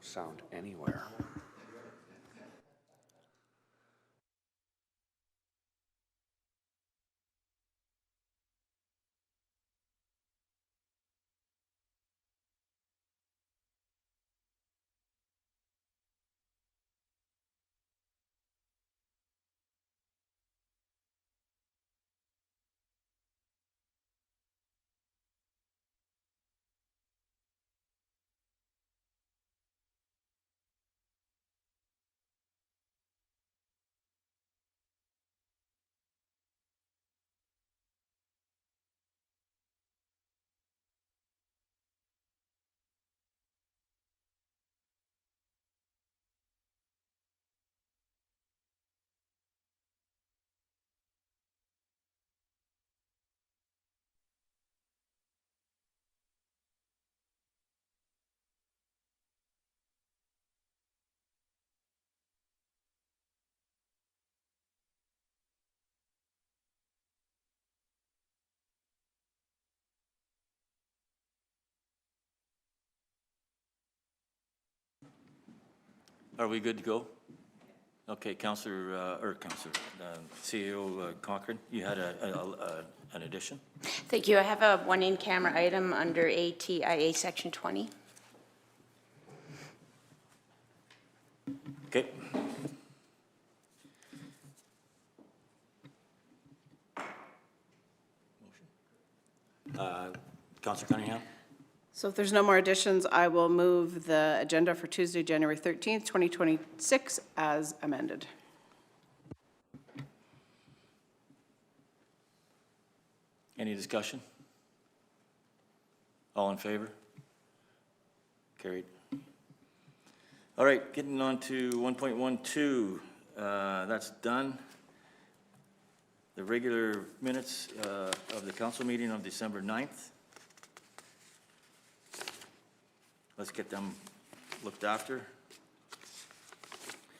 sound anywhere. Are we good to go? Okay, CEO Cochran, you had an addition? Thank you. I have a one in-camera item under ATIA Section 20. Okay. Councillor Cunningham? So if there's no more additions, I will move the agenda for Tuesday, January 13th, 2026 as amended. Any discussion? All in favor? Carried. All right, getting on to 1.12, that's done. The regular minutes of the council meeting on December 9th. Let's get them looked after.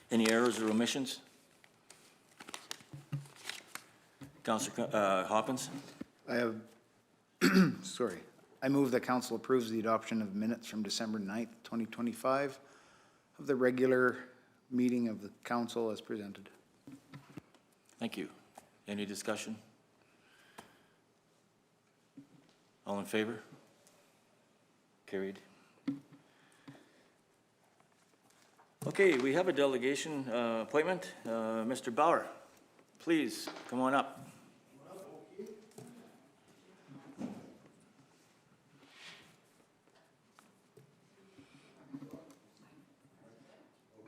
Any errors or omissions? Councillor Hopkins? I have, sorry. I move that council approves the adoption of minutes from December 9th, 2025 of the regular meeting of the council as presented. Thank you. Any discussion? All in favor? Carried. Okay, we have a delegation appointment. Mr. Bauer, please come on up.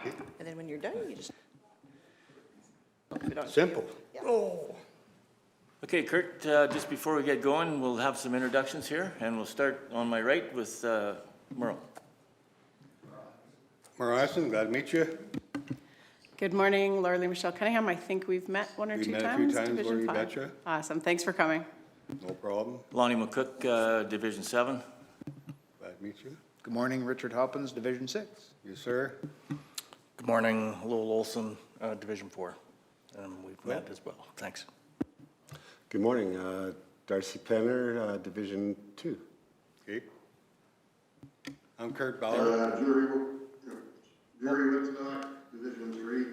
And then when you're done, you just. Simple. Oh. Okay, Kurt, just before we get going, we'll have some introductions here, and we'll start on my right with Merle. Marison, glad to meet you. Good morning, Laura Lee Michelle Cunningham. I think we've met one or two times. Met a few times, Division Laura, you 5. betcha. Awesome. Thanks for coming. No problem. Lonnie McCook, Division 7. Glad to meet you. Good morning, Richard Hoppins, Division 6. Yes, sir. Good morning, Lowell Olson, Division 4. We've met as well. Thanks. Good morning, Darcy Penner, Division 2. Okay. I'm Kurt Bauer. Jerry Wittstock, Division 3.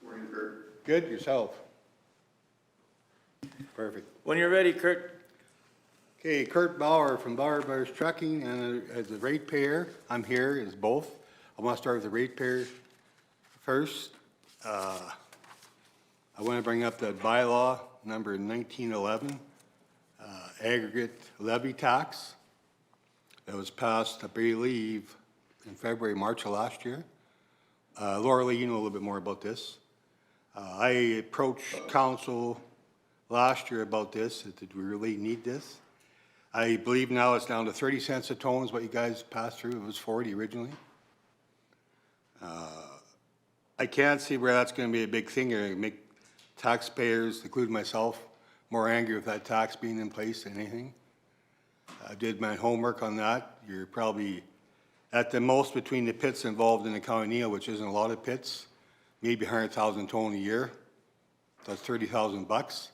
Morning, Kurt. Good, yourself? Perfect. When you're ready, Kurt. Okay, Kurt Bauer from Bauer Brothers Trucking, and as a ratepayer, I'm here as both. I want to start with the ratepayer first. I want to bring up the bylaw number 1911, aggregate levy tax that was passed, I believe, in February, March of last year. Laura Lee, you know a little bit more about this. I approached council last year about this. Did we really need this? I believe now it's down to 30 cents a ton is what you guys passed through. It was 40 originally. I can't see where that's going to be a big thing. It'll make taxpayers, including myself, more angry with that tax being in place than anything. I did my homework on that. You're probably at the most between the pits involved in the County of Kneehill, which isn't a lot of pits, maybe 100,000 ton a year. That's 30,000 bucks.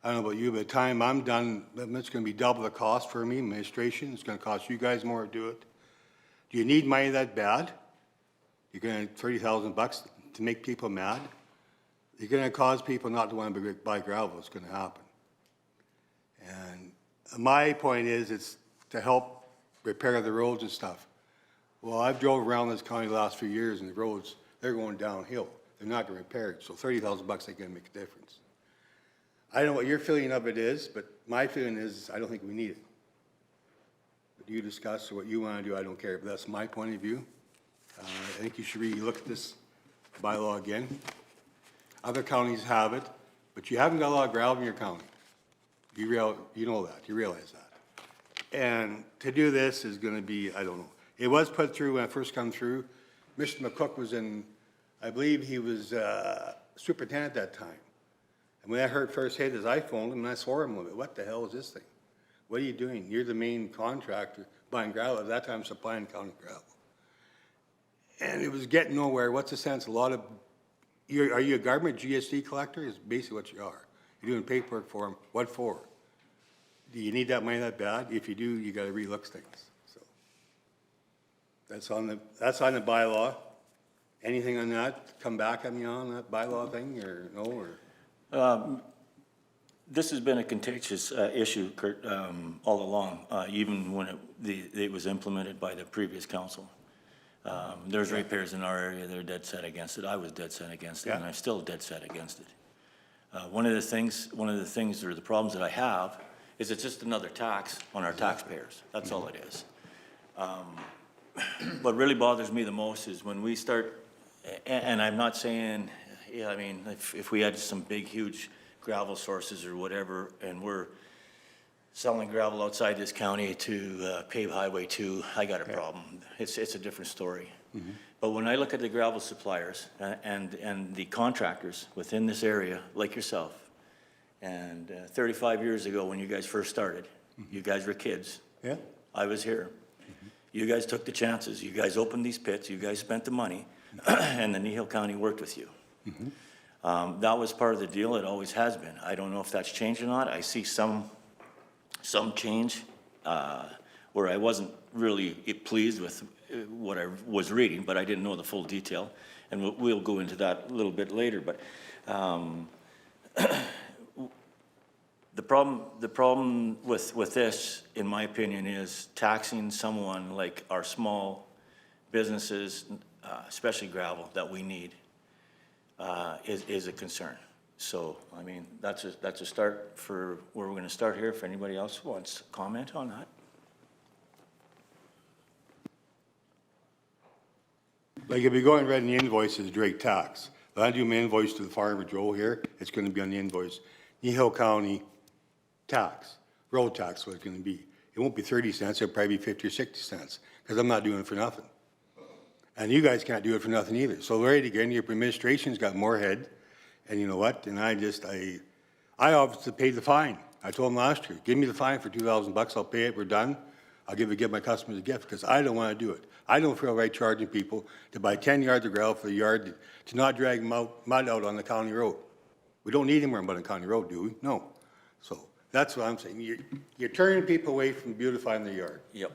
I don't know about you, but by the time I'm done, it's going to be double the cost for me, administration. It's going to cost you guys more to do it. Do you need money that bad? You're gonna, 30,000 bucks to make people mad? You're gonna cause people not to want to buy gravel, it's gonna happen. And my point is, it's to help repair the roads and stuff. Well, I've drove around this county the last few years and the roads, they're going downhill. They're not gonna repair it, so 30,000 bucks ain't gonna make a difference. I don't know what your feeling of it is, but my feeling is, I don't think we need it. But you discuss what you wanna do, I don't care, but that's my point of view. I think you should relook at this bylaw again. Other counties have it, but you haven't got a lot of gravel in your county. You know that, you realize that. And to do this is gonna be, I don't know. It was put through when I first come through. Mr. McCook was in, I believe he was superintendent at that time. And when I heard first hit, I phoned him and I swore him a little bit. What the hell is this thing? What are you doing? You're the main contractor buying gravel, at that time supplying county gravel. And it was getting nowhere. What's the sense? Are you a government GST collector? Is basically what you are. You're doing paperwork for them. What for? Do you need that money that bad? If you do, you gotta relook things. So that's on the bylaw. Anything on that? Come back on me on that bylaw thing, or no, or? This has been a contentious issue, Kurt, all along, even when it was implemented by the previous council. There's ratepayers in our area that are dead set against it. I was dead set against it, and I'm still dead set against it. One of the things or the problems that I have is it's just another tax on our taxpayers. That's all it is. What really bothers me the most is when we start, and I'm not saying, yeah, I mean, if we had some big, huge gravel sources or whatever, and we're selling gravel outside this county to pave Highway 2, I got a problem. It's a different story. But when I look at the gravel suppliers and the contractors within this area, like yourself, and 35 years ago when you guys first started, you guys were kids. Yeah. I was here. You guys took the chances. You guys opened these pits. You guys spent the money, and the Kneehill County worked with you. That was part of the deal. It always has been. I don't know if that's changed or not. I see some change where I wasn't really pleased with what I was reading, but I didn't know the full detail, and we'll go into that a little bit later. But the problem with this, in my opinion, is taxing someone like our small businesses, especially gravel, that we need, is a concern. So, I mean, that's a start for where we're gonna start here, if anybody else wants to comment on that. Like if you go and read the invoice as direct tax, if I do my invoice to the farmer Joe here, it's gonna be on the invoice. Kneehill County tax, road tax, what it's gonna be. It won't be 30 cents, it'll probably be 50 or 60 cents, because I'm not doing it for nothing. And you guys can't do it for nothing either. So Larry, again, your administration's got more head, and you know what? And I obviously paid the fine. I told them last year, give me the fine for 2,000 bucks, I'll pay it, we're done. I'll give my customers a gift, because I don't want to do it. I don't feel right charging people to buy 10 yards of gravel for the yard, to not drag mud out on the county road. We don't need anywhere but on county road, do we? No. So that's what I'm saying. You're turning people away from beautifying their yard. Yep.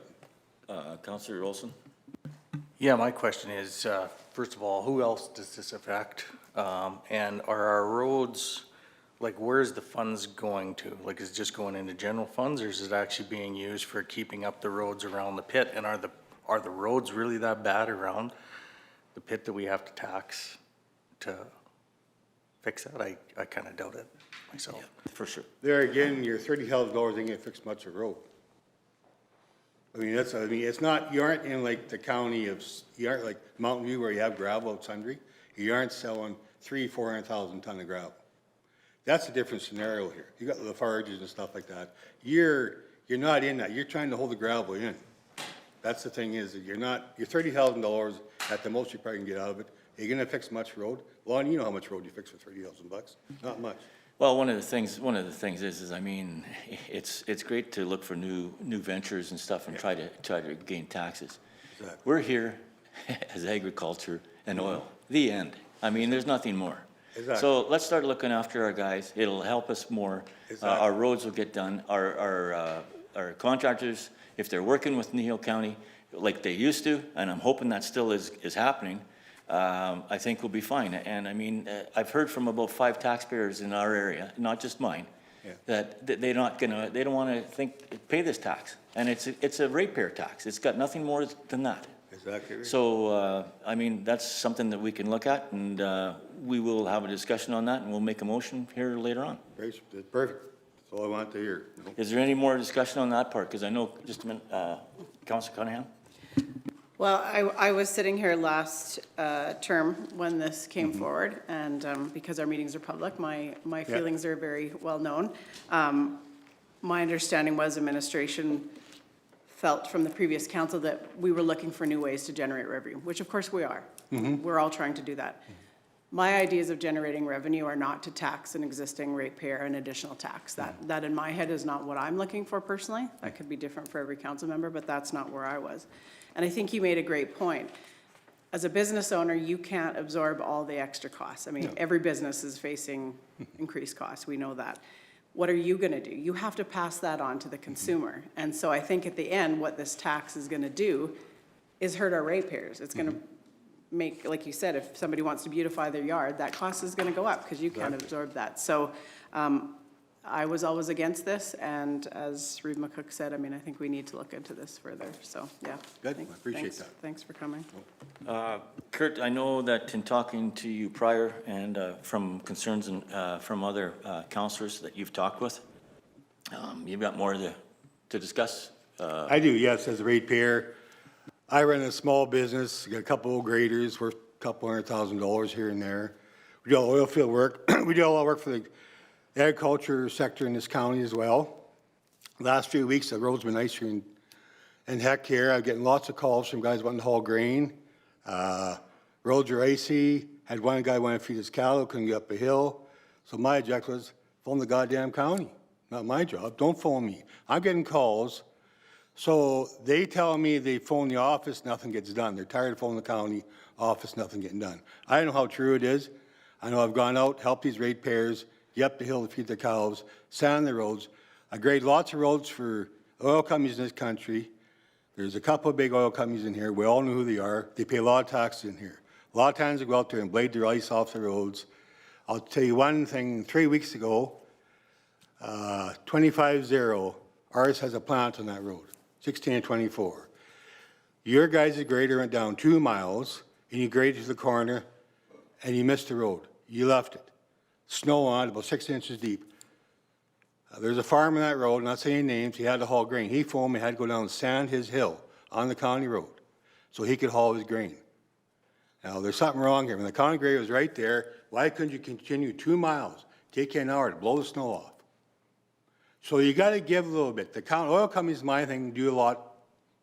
Councillor Olson? Yeah, my question is, first of all, who else does this affect? And are our roads, like, where's the funds going to? Like, is it just going into general funds, or is it actually being used for keeping up the roads around the pit? And are the roads really that bad around the pit that we have to tax to fix that? I kind of doubt it myself. Yeah, for sure. There again, your $30,000 ain't gonna fix much of the road. I mean, it's not, you aren't in like the county of, you aren't like Mountain View where you have gravel out sundry. You aren't selling 300,000-400,000 ton of gravel. That's a different scenario here. You got Lafarges and stuff like that. You're not in that. You're trying to hold the gravel in. That's the thing is that you're $30,000 at the most you probably can get out of it. Are you gonna fix much road? Lon, you know how much road you fix for 30,000 bucks? Not much. Well, one of the things is I mean, it's great to look for new ventures and stuff and try to gain taxes. Exactly. We're here as agriculture and oil. The end. I mean, there's nothing more. Exactly. So let's start looking after our guys. It'll help us more. Exactly. Our roads will get done. Our contractors, if they're working with Kneehill County like they used to, and I'm hoping that still is happening, I think we'll be fine. And I mean, I've heard from about 5 taxpayers in our area, not just mine, that they're not gonna, they don't wanna pay this tax. And it's a ratepayer tax. It's got nothing more than that. Exactly right. So, I mean, that's something that we can look at, and we will have a discussion on that, and we'll make a motion here later on. Great, that's perfect. That's all I want to hear. you know. Is there any more discussion on that part? Because I know, just a minute, Councilor Cunningham? Well, I was sitting here last term when this came forward, and because our meetings are public, my feelings are very well known. My understanding was administration felt from the previous council that we were looking for new ways to generate revenue, which of course we are. We're all trying to do that. My ideas of generating revenue are not to tax an existing ratepayer an additional tax. That in my head is not what I'm looking for personally. That could be different for every council member, but that's not where I was. And I think you made a great point. As a business owner, you can't absorb all the extra costs. I mean, every business is facing increased costs, we know that. What are you gonna do? You have to pass that on to the consumer. And so I think at the end, what this tax is gonna do is hurt our ratepayers. It's gonna make, like you said, if somebody wants to beautify their yard, that cost is gonna go up because you can't absorb that. So I was always against this, and as Reeve McCook said, I mean, I think we need to look into this further, so, yeah. Good, I appreciate that. Thanks for coming. Kurt, I know that in talking to you prior and from concerns and from other councillors that you've talked with, you've got more to discuss. I do, yes, as a ratepayer. I run a small business, got a couple old graders worth a couple $100,000 here and there. We do all oil field work. We do a lot of work for the agriculture sector in this county as well. Last few weeks, the roads been nice here in heck here. I'm getting lots of calls from guys wanting to haul grain. Roads are icy. Had one guy want to feed his cattle, couldn't get up a hill. So my objective was phone the goddamn county. Not my job. Don't phone me. I'm getting calls. So they tell me they phone the office, nothing gets done. They're tired of phoning the county office, nothing getting done. I don't know how true it is. I know I've gone out, helped these ratepayers, get up the hill to feed the cows, sand the roads. I grade lots of roads for oil companies in this country. There's a couple of big oil companies in here. We all know who they are. They pay a lot of taxes in here. A lot of times they go out there and blade their ice off the roads. I'll tell you one thing, 3 weeks ago, 25-0, ours has a plant on that road, 16 and 24. Your guys' grader went down 2 miles, and you graded to the corner, and you missed the road. You left it. Snow on it, about 6 inches deep. There's a farm on that road, not saying names, he had to haul grain. He phoned me, had to go down and sand his hill on the county road so he could haul his grain. Now, there's something wrong here. When the county grader was right there, why couldn't you continue 2 miles, take you an hour to blow the snow off? So you got to give a little bit. The oil companies, my thing, do a lot.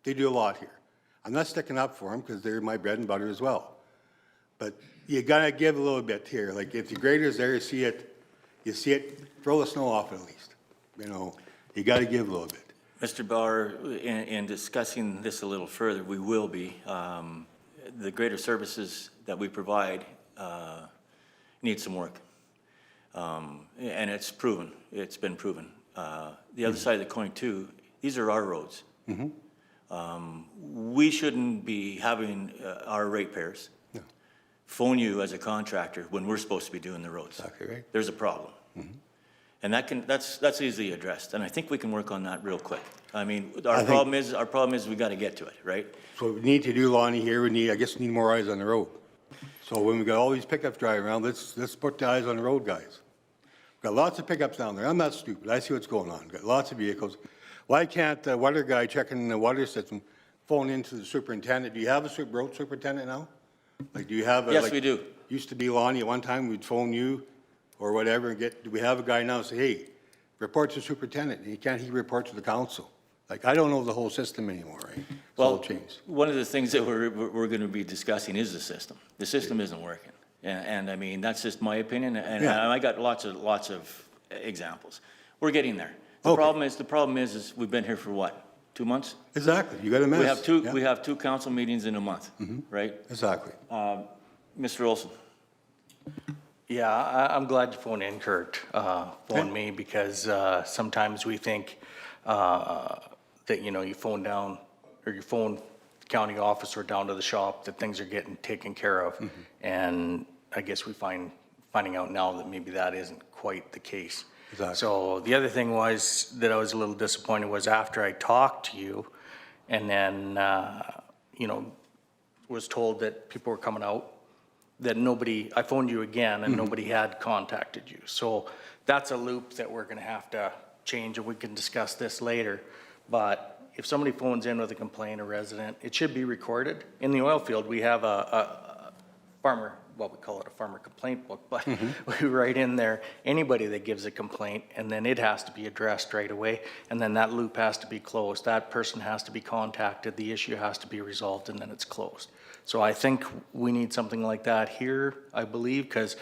They do a lot here. I'm not sticking up for them because they're my bread and butter as well. But you got to give a little bit here. Like if the grader's there, you see it, throw the snow off at least. You know, you got to give a little bit. Mr. Bauer, in discussing this a little further, we will be. The greater services that we provide need some work. And it's proven. It's been proven. The other side of the coin, too, these are our roads. We shouldn't be having our ratepayers phone you as a contractor when we're supposed to be doing the roads. Exactly right. There's a problem. And that's easily addressed. And I think we can work on that real quick. I mean, our problem is we got to get to it, right? So we need to do, Lonnie, here, I guess we need more eyes on the road. So when we got all these pickups driving around, let's put the eyes on the road, guys. Got lots of pickups down there. I'm not stupid. I see what's going on. Got lots of vehicles. Why can't the water guy checking the water system phone into the superintendent? Do you have a road superintendent now? Like, do you have a... Yes, we do. Used to be Lonnie, at one time we'd phone you or whatever and do we have a guy now say, hey, report to the superintendent, and can't he report to the council? Like, I don't know the whole system anymore, right? It's all changed. One of the things that we're going to be discussing is the system. The system isn't working. And I mean, that's just my opinion, and I got lots of examples. We're getting there. The problem is we've been here for what, 2 months? Exactly, you got a mess. We have two council meetings in a month, right? Exactly. Mr. Olson? Yeah, I'm glad you phoned in, Kurt, phoned me, because sometimes we think that, you know, you phone down, or you phone county office or down to the shop that things are getting taken care of. And I guess finding out now that maybe that isn't quite the case. Exactly. So the other thing was that I was a little disappointed was after I talked to you and then, you know, was told that people were coming out, that nobody, I phoned you again and nobody had contacted you. So that's a loop that we're gonna have to change, and we can discuss this later. But if somebody phones in with a complaint, a resident, it should be recorded. In the oil field, we have a farmer, what we call it, a farmer complaint book, but we write in there, anybody that gives a complaint, and then it has to be addressed right away, and then that loop has to be closed. That person has to be contacted, the issue has to be resolved, and then it's closed. So I think we need something like that here, I believe, because,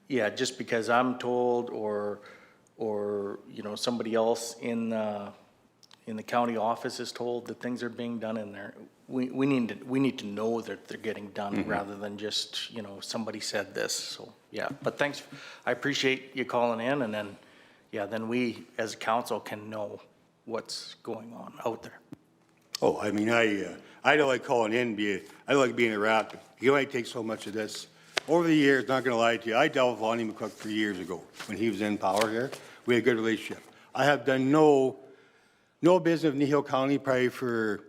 yeah, just because I'm told or, you know, somebody else in the county office is told that things are being done in there, we need to know that they're getting done rather than just, you know, somebody said this, so, yeah. But thanks, I appreciate you calling in, and then, yeah, then we, as a council, can know what's going on out there. Oh, I mean, I don't like calling in, I don't like being a rat, but you only take so much of this. Over the years, not gonna lie to you, I dealt with Lonnie McCook 3 years ago, when he was in power here. We had a good relationship. I have done no business of Kneehill County probably for,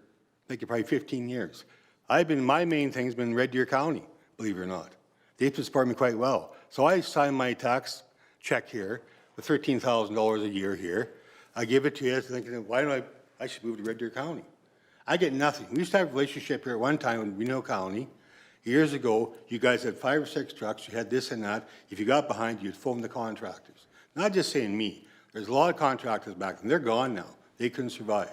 I think, probably 15 years. My main thing's been Red Deer County, believe it or not. They've supported me quite well. So I sign my tax check here with $13,000 a year here. I give it to you thinking, why don't I should move to Red Deer County. I get nothing. We used to have a relationship here at one time in Reno County. Years ago, you guys had 5 or 6 trucks, you had this and that. If you got behind, you'd phone the contractors. Not just saying me. There's a lot of contractors back then. They're gone now. They couldn't survive.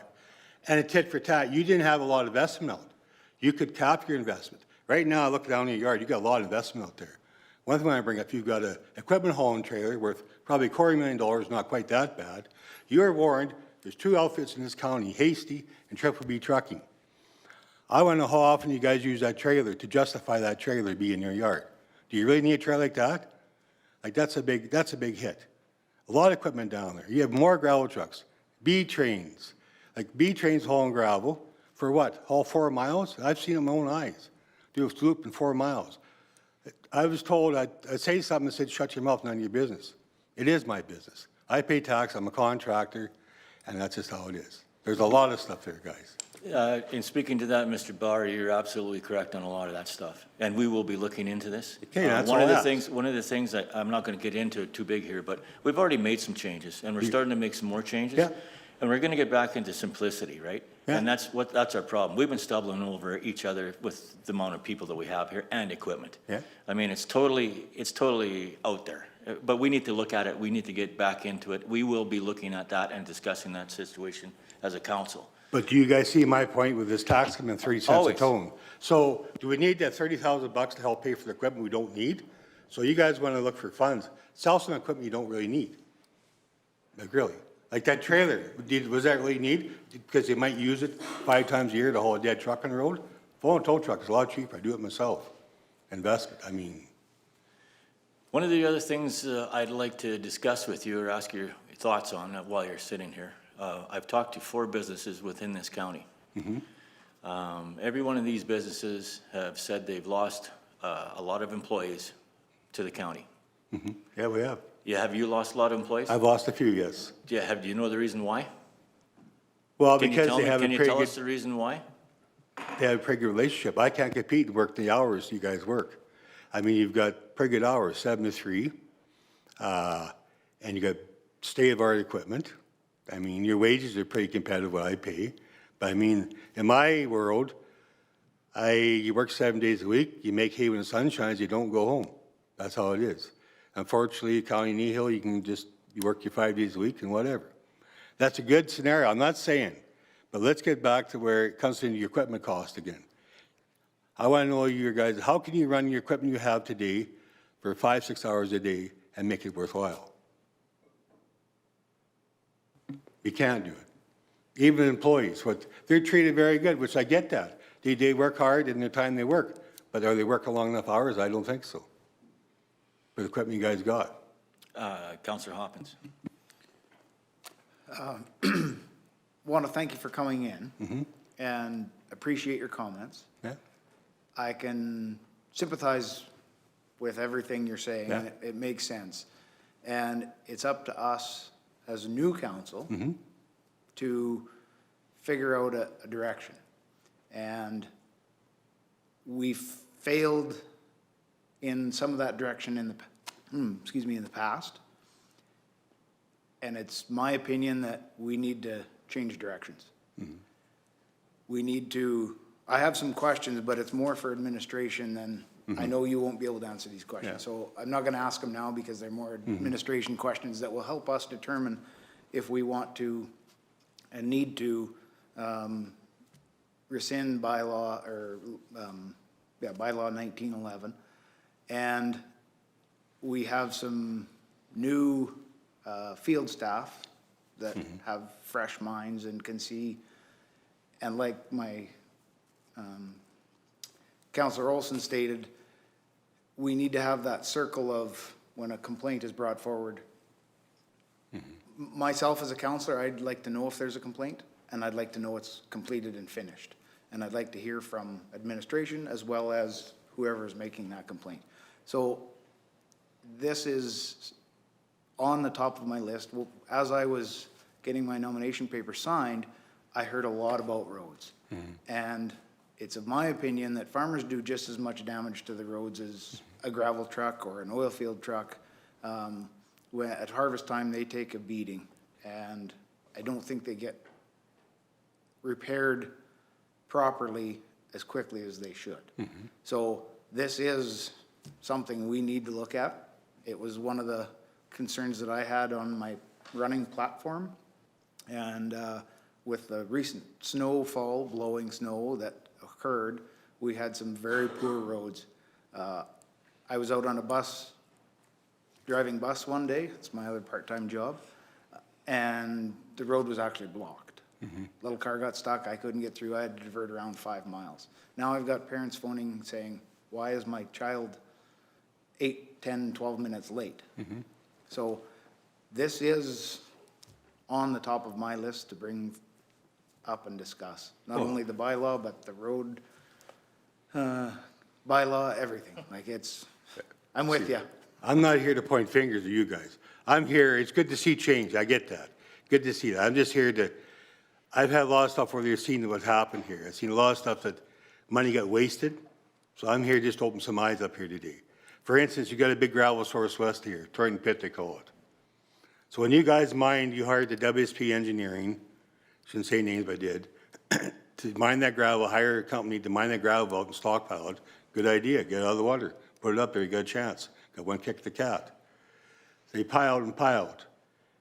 And a tit for tat, you didn't have a lot of investment out. You could cap your investment. Right now, I look down in your yard, you got a lot of investment out there. One thing I bring up, you've got an equipment hauling trailer worth probably $250,000, not quite that bad. You're warned, there's 2 outfits in this county, Hasty and Triple B Trucking. I want to know how often you guys use that trailer to justify that trailer being in your yard. Do you really need a trailer like that? Like that's a big hit. A lot of equipment down there. You have more gravel trucks, B trains, like B trains hauling gravel for what? Haul 4 miles? I've seen it with my own eyes. Do a loop in 4 miles. I was told I'd say something that said, shut your mouth, none of your business. It is my business. I pay tax, I'm a contractor, and that's just how it is. There's a lot of stuff there, guys. In speaking to that, Mr. Bauer, you're absolutely correct on a lot of that stuff, and we will be looking into this. Okay, that's one all of the I things. One of the things that I'm not going to get into too big here, but we've already made some changes, and we're starting to make some more changes. Yeah. And we're going to get back into simplicity, right? Yeah. And that's our problem. We've been stumbling over each other with the amount of people that we have here and equipment. Yeah. I mean, it's totally out there. But we need to look at it. We need to get back into it. We will be looking at that and discussing that situation as a council. But do you guys see my point with this tax coming 30 cents a Always. ton? So do we need that $30,000 to help pay for the equipment we don't need? So you guys want to look for funds, sell some equipment you don't really need. Like really, like that trailer, was that really need? Because they might use it 5 times a year to haul a dead truck on the road? Phone tow truck is a lot cheaper. I do it myself. Investment, I mean. One of the other things I'd like to discuss with you or ask your thoughts on while you're sitting here, I've talked to 4 businesses within this county. Every one of these businesses have said they've lost a lot of employees to the county. Yeah, we have. Yeah, have you lost a lot of employees? I've lost a few, yes. Yeah, do you know the reason why? Well, Can you because tell they me? have Can a you pretty tell us good, the reason why? they have a pretty good relationship. I can't compete and work the hours you guys work. I mean, you've got pretty good hours, 7 to 3, and you got state-of-the-art equipment. I mean, your wages are pretty competitive what I pay. But I mean, in my world, you work 7 days a week, you make hay when the sun shines, you don't go home. That's how it is. Unfortunately, County Kneehill, you work your 5 days a week and whatever. That's a good scenario, I'm not saying, but let's get back to where it comes into your equipment cost again. I want to know you guys, how can you run your equipment you have today for 5-6 hours a day and make it worthwhile? You can't do it. Even employees, they're treated very good, which I get that. They work hard in the time they work, but are they working long enough hours? I don't think so. For the equipment you guys got. Councillor Hoppins. Want to thank you for coming in. And appreciate your comments. Yeah. I can sympathize with everything you're saying, and Yeah. it makes sense. And it's up to us as a new council to figure out a direction. And we failed in some of that direction in the, in the past. And it's my opinion that we need to change directions. We need to, I have some questions, but it's more for administration than, I know you won't be able to answer these questions. Yeah. So I'm not gonna ask them now because they're more administration questions that will help us determine if we want to and need to rescind bylaw or, bylaw 1911. And we have some new field staff that have fresh minds and can see, and like my Councillor Olson stated, we need to have that circle of when a complaint is brought forward. Myself as a councillor, I'd like to know if there's a complaint, and I'd like to know it's completed and finished. And I'd like to hear from administration as well as whoever is making that complaint. So this is on the top of my list. Well, as I was getting my nomination paper signed, I heard a lot about roads. And it's of my opinion that farmers do just as much damage to the roads as a gravel truck or an oil field truck. When at harvest time, they take a beating, and I don't think they get repaired properly as quickly as they should. So this is something we need to look at. It was one of the concerns that I had on my running platform. And with the recent snowfall, blowing snow that occurred, we had some very poor roads. I was out on a bus, driving bus one day, it's my other part-time job, and the road was actually blocked. Little car got stuck, I couldn't get through, I had to divert around 5 miles. Now I've got parents phoning saying, why is my child 8, 10, 12 minutes late? So this is on the top of my list to bring up and discuss. Not only the bylaw, but the road bylaw, everything. Like it's, I'm with you. I'm not here to point fingers at you guys. I'm here, it's good to see change, I get that. Good to see that. I'm just here to, I've had a lot of stuff where they've seen what happened here. I've seen a lot of stuff that money got wasted. So I'm here just to open some eyes up here today. For instance, you got a big gravel source west here, Torrington Pit they call it. So when you guys mined, you hired the WSP Engineering, shouldn't say names, but I did, to mine that gravel, hire a company to mine that gravel out and stockpile it. Good idea, get it out of the water, put it up there, you got a chance. Got one kick at the cat. They piled and piled.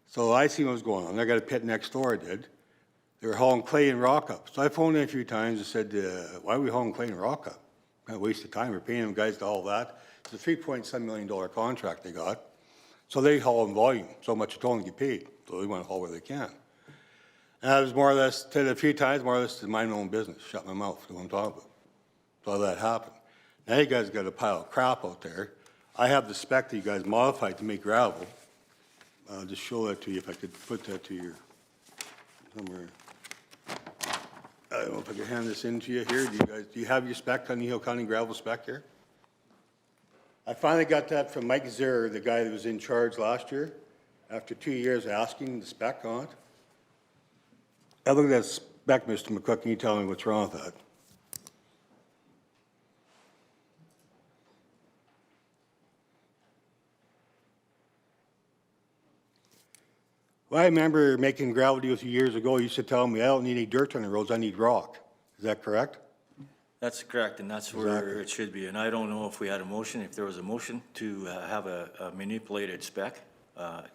So I seen what was going on. I got a pit next door, I did. They were hauling clay and rock up. So I phoned in a few times and said, why are we hauling clay and rock up? Kind of waste of time, we're paying them guys to haul that. It's a $3.7 million contract they got. So they haul in volume, so much a ton to get paid. So they want to haul where they can. And I was more or less, said a few times, more or less to mind my own business, shut my mouth, do what I'm talking about. So that happened. Now you guys got a pile of crap out there. I have the spec that you guys modified to make gravel. I'll just show that to you if I could put that to your, somewhere. I don't know if I can hand this in to you here. Do you have your spec on Kneehill County gravel spec here? I finally got that from Mike Zerr, the guy that was in charge last year, after 2 years asking the spec on it. I look at that spec, Mr. McCook, can you tell me what's wrong with that? Well, I remember making gravel deals years ago. You used to tell me, I don't need any dirt on the roads, I need rock. Is that correct? That's correct, and that's where it should be. And I don't know if we had a motion, if there was a motion to have a manipulated spec.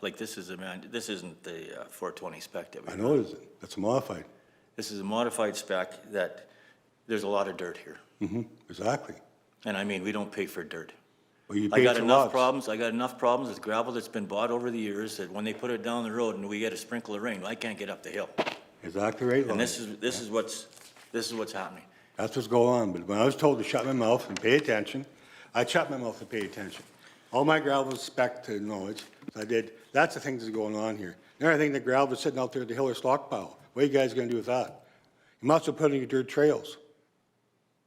Like this isn't the 420 spec that we. I know it isn't. That's modified. This is a modified spec that there's a lot of dirt here. Exactly. And I mean, we don't pay for dirt. Well, you I paid got for enough lots. problems, I got enough problems with gravel that's been bought over the years that when they put it down the road and we get a sprinkle of rain, I can't get up the hill. Exactly right. And Lonnie. this is what's happening. That's what's going on, but when I was told to shut my mouth and pay attention, I shut my mouth and paid attention. All my gravel was spec to knowledge, so I did. That's the thing that's going on here. Another thing, the gravel is sitting out there at the hill or stockpile. What are you guys gonna do with that? You must have put in your dirt trails.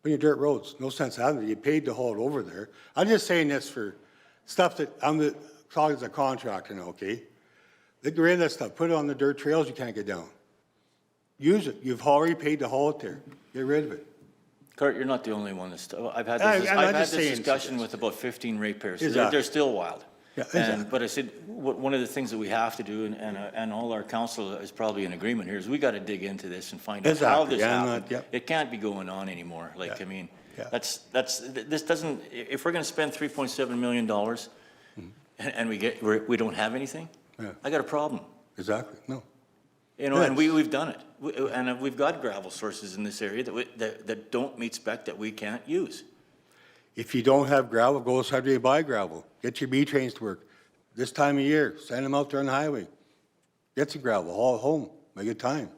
on your dirt roads. No sense having it. You paid to haul it over there. I'm just saying this for stuff that, talking as a contractor now, okay? Get rid of that stuff. Put it on the dirt trails you can't get down. Use it. You've already paid to haul it there. Get rid of it. Kurt, you're not the only one that's, I've had I'm this, not I've had just this saying discussion this. with about 15 ratepayers. Exactly. They're still wild. Yeah, And, exactly. but I said, one of the things that we have to do, and all our council is probably in agreement here, is we got to dig into this and find out how Exactly. this Yeah, I'm happened. not- yep. It can't be going on anymore. Like, Yeah. I mean, Yeah. this doesn't, if we're going to spend $3.7 million and we don't have anything, Yeah. I got a problem. Exactly. No. You know, and Yes. we've done it. And we've got gravel sources in this area that don't meet spec that we can't use. If you don't have gravel, go Saturday buy gravel. Get your B trains to work. This time of year, send them out there on the highway. Get some gravel, haul it home, make it time.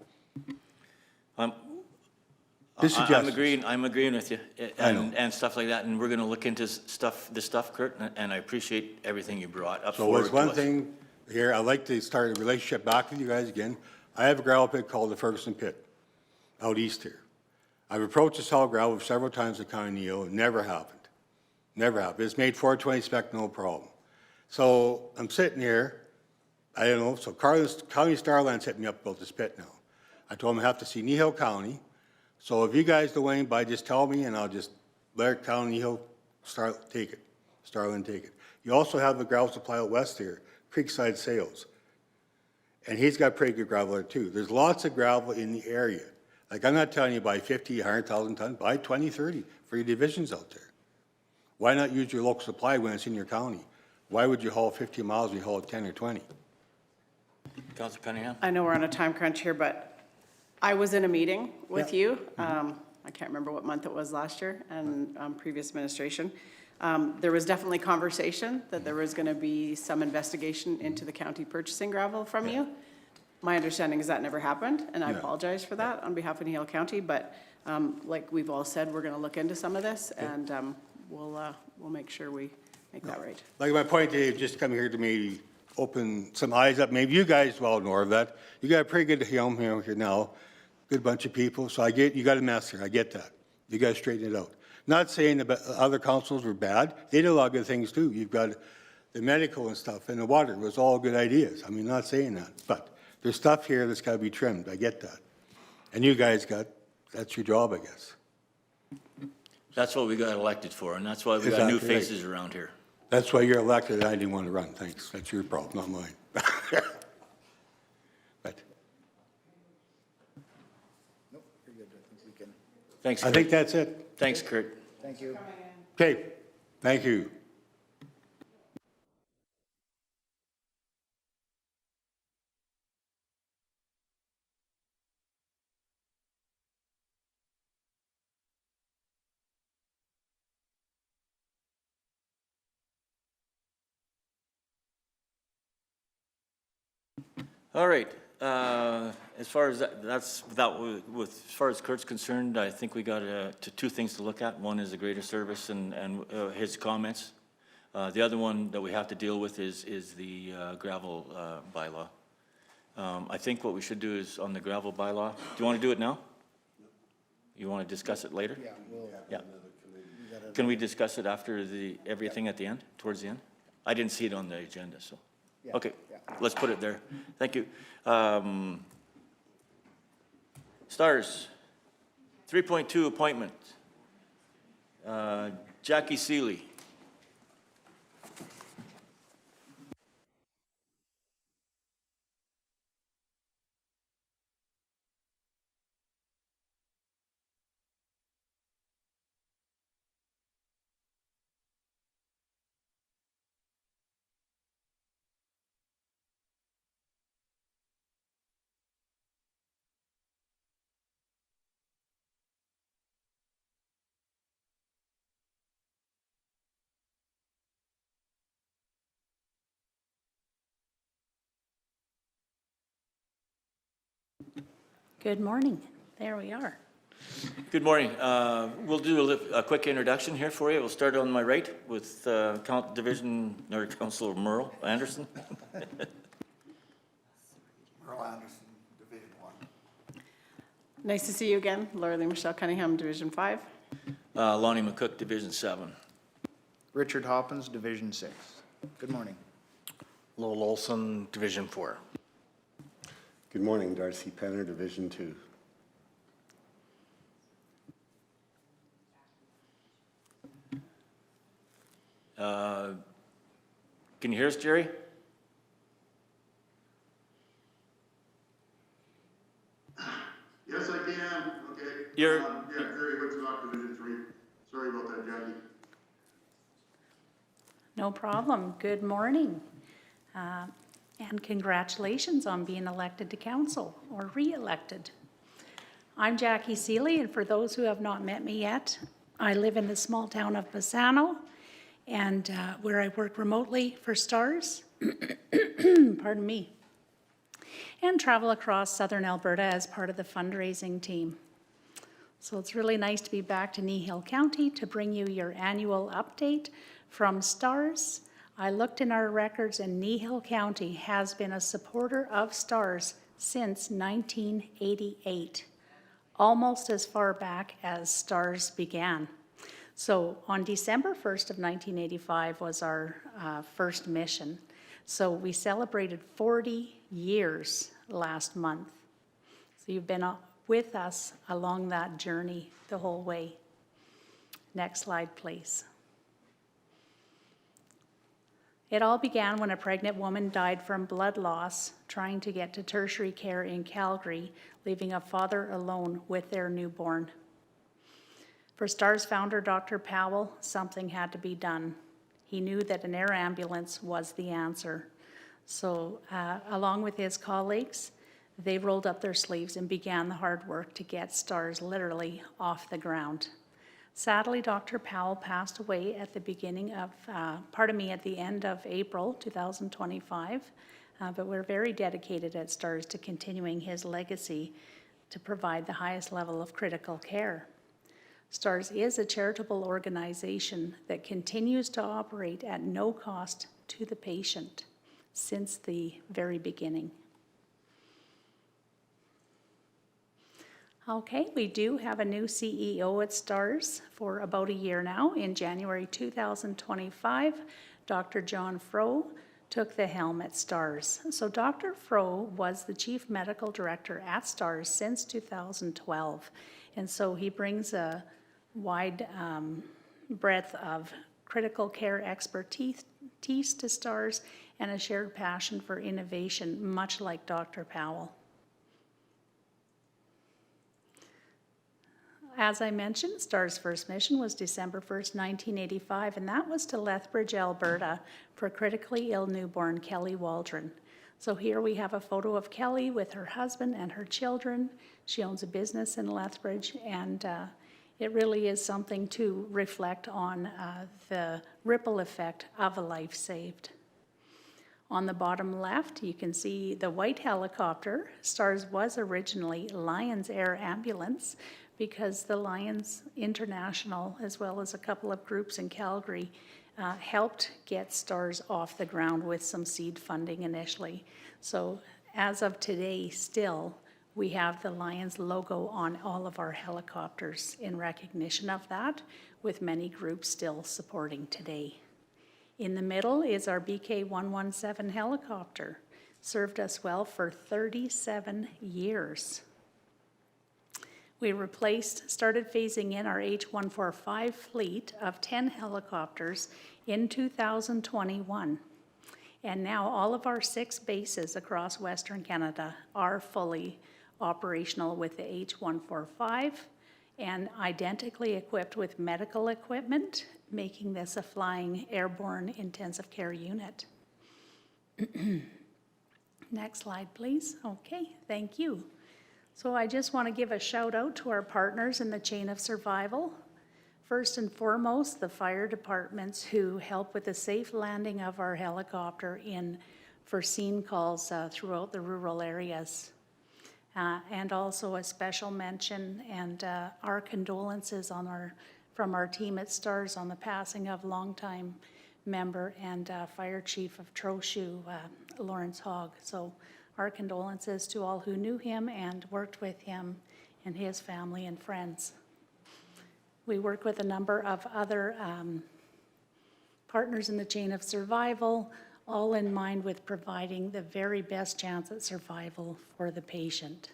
Just suggestions. I'm agreeing with you, I know. and stuff like that, and we're gonna look into this stuff, Kurt, and I appreciate everything you brought up So forward there's to one us. thing here, I'd like to start a relationship back with you guys again. I have a gravel pit called the Ferguson Pit, out east here. I've approached the solid gravel several times at County Kneehill, it never happened. Never happened. It's made 420 spec, no problem. So I'm sitting here, I don't know, so County Starland's hit me up about this pit now. I told him I have to see Kneehill County. So if you guys do anything, by just tell me and I'll just let County Kneehill take it, Starland take it. You also have the gravel supply out west here, Creekside Sales. And he's got pretty good gravel there too. There's lots of gravel in the area. Like, I'm not telling you buy 50, 100,000 tons, buy 20, 30 for your divisions out there. Why not use your local supply when it's in your county? Why would you haul 50 miles when you haul 10 or 20? Councilor Cunningham? I know we're on a time crunch here, but I was in a meeting with Yeah. you. I can't remember what month it was last year and previous administration. There was definitely conversation that there was going to be some investigation into the county purchasing gravel from you. My understanding is that never happened, and I Yeah. apologize for that on behalf of Kneehill County, but like we've all said, we're going to look into some of this, and we'll make sure we make that right. Like my point, Dave, just come here to maybe open some eyes up. Maybe you guys well know of that. You got a pretty good helm here now, good bunch of people. So I get, you got a mess here. I get that. You got to straighten it out. Not saying the other councils were bad. They did a lot of good things too. You've got the medical and stuff and the water. It was all good ideas. I mean, not saying that, but there's stuff here that's got to be trimmed. I get that. And you guys that's your job, I guess. That's what we got elected for, and that's why we got new Exactly right. faces around here. That's why you're elected. I didn't want to run. Thanks. That's your problem, not mine. But Nope, you're good. I think we can. Thanks, I Kurt. think that's it. Thanks, Kurt. Thank you. Okay, thank you. All right, as far as as far as Kurt's concerned, I think we got two things to look at. One is the greater service and his comments. The other one that we have to deal with is the gravel bylaw. I think what we should do is on the gravel bylaw. Do you want to do it now? You want to discuss it later? Yeah, we'll. Yeah. Can we discuss it after everything at the end, towards the end? I didn't see it on the agenda, so. Yeah, Okay, yeah. let's put it there. Thank you. Stars, 3.2 appointment. Jackie Seeley. Good morning. There we are. Good morning. We'll do a quick introduction here for you. We'll start on my right with Councilor Merle Anderson. Merle Anderson, Division 1. Nice to see you again, Laura Lee Michelle Cunningham, Division 5. Lonnie McCook, Division 7. Richard Hoppins, Division 6. Good morning. Lowell Olson, Division 4. Good morning, Darcy Penner, Division 2. Can you hear us, Jerry? Yes, I can, okay. You're- Yeah, Jerry Whitlock, Division 3. Sorry about that, Jackie. No problem. Good morning. And congratulations on being elected to council or re-elected. I'm Jackie Seeley, and for those who have not met me yet, I live in the small town of Bassano, and where I work remotely for STARS, pardon me, and travel across southern Alberta as part of the fundraising team. So it's really nice to be back to Kneehill County to bring you your annual update from STARS. I looked in our records, and Kneehill County has been a supporter of STARS since 1988, almost as far back as STARS began. So on December 1st of 1985 was our first mission. So we celebrated 40 years last month. So you've been with us along that journey the whole way. Next slide, please. It all began when a pregnant woman died from blood loss trying to get to tertiary care in Calgary, leaving a father alone with their newborn. For STARS founder Dr. Powell, something had to be done. He knew that an air ambulance was the answer. So along with his colleagues, they rolled up their sleeves and began the hard work to get STARS literally off the ground. Sadly, Dr. Powell passed away at the at the end of April 2025, but we're very dedicated at STARS to continuing his legacy to provide the highest level of critical care. STARS is a charitable organization that continues to operate at no cost to the patient since the very beginning. Okay, we do have a new CEO at STARS for about a year now. In January 2025, Dr. John Froh took the helm at STARS. So Dr. Froh was the Chief Medical Director at STARS since 2012. And so he brings a wide breadth of critical care expertise to STARS and a shared passion for innovation, much like Dr. Powell. As I mentioned, STARS' first mission was December 1st, 1985, and that was to Lethbridge, Alberta, for critically ill newborn Kelly Waldron. So here we have a photo of Kelly with her husband and her children. She owns a business in Lethbridge, and it really is something to reflect on the ripple effect of a life saved. On the bottom left, you can see the white helicopter. STARS was originally Lions Air Ambulance, because the Lions International, as well as a couple of groups in Calgary, helped get STARS off the ground with some seed funding initially. So as of today, still, we have the Lions logo on all of our helicopters in recognition of that, with many groups still supporting today. In the middle is our BK-117 helicopter. Served us well for 37 years. We started phasing in our H-145 fleet of 10 helicopters in 2021. And now all of our 6 bases across Western Canada are fully operational with the H-145 and identically equipped with medical equipment, making this a flying airborne intensive care unit. Next slide, please. Okay, thank you. So I just want to give a shout out to our partners in the chain of survival. First and foremost, the fire departments who help with the safe landing of our helicopter in foreseen calls throughout the rural areas. And also a special mention and our condolences from our team at STARS on the passing of longtime member and Fire Chief of Trochu, Lawrence Hogg. So our condolences to all who knew him and worked with him and his family and friends. We work with a number of other partners in the chain of survival, all in mind with providing the very best chance at survival for the patient.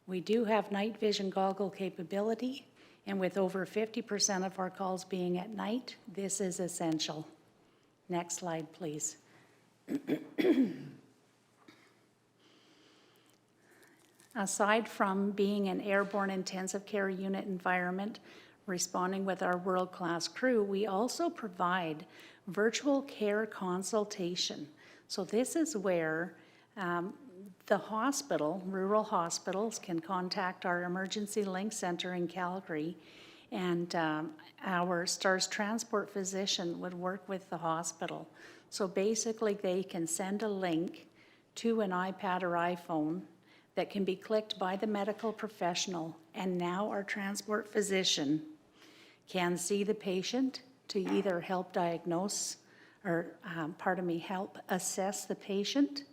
We do have night vision goggle capability, and with over 50% of our calls being at night, this is essential. Next slide, please. Aside from being an airborne intensive care unit environment, responding with our world-class crew, we also provide virtual care consultation. So this is where the hospital, rural hospitals, can contact our Emergency Link Center in Calgary, and our STARS transport physician would work with the hospital. So basically, they can send a link to an iPad or iPhone that can be clicked by the medical professional, and now our transport physician can see the patient to either help diagnose or, help assess the patient,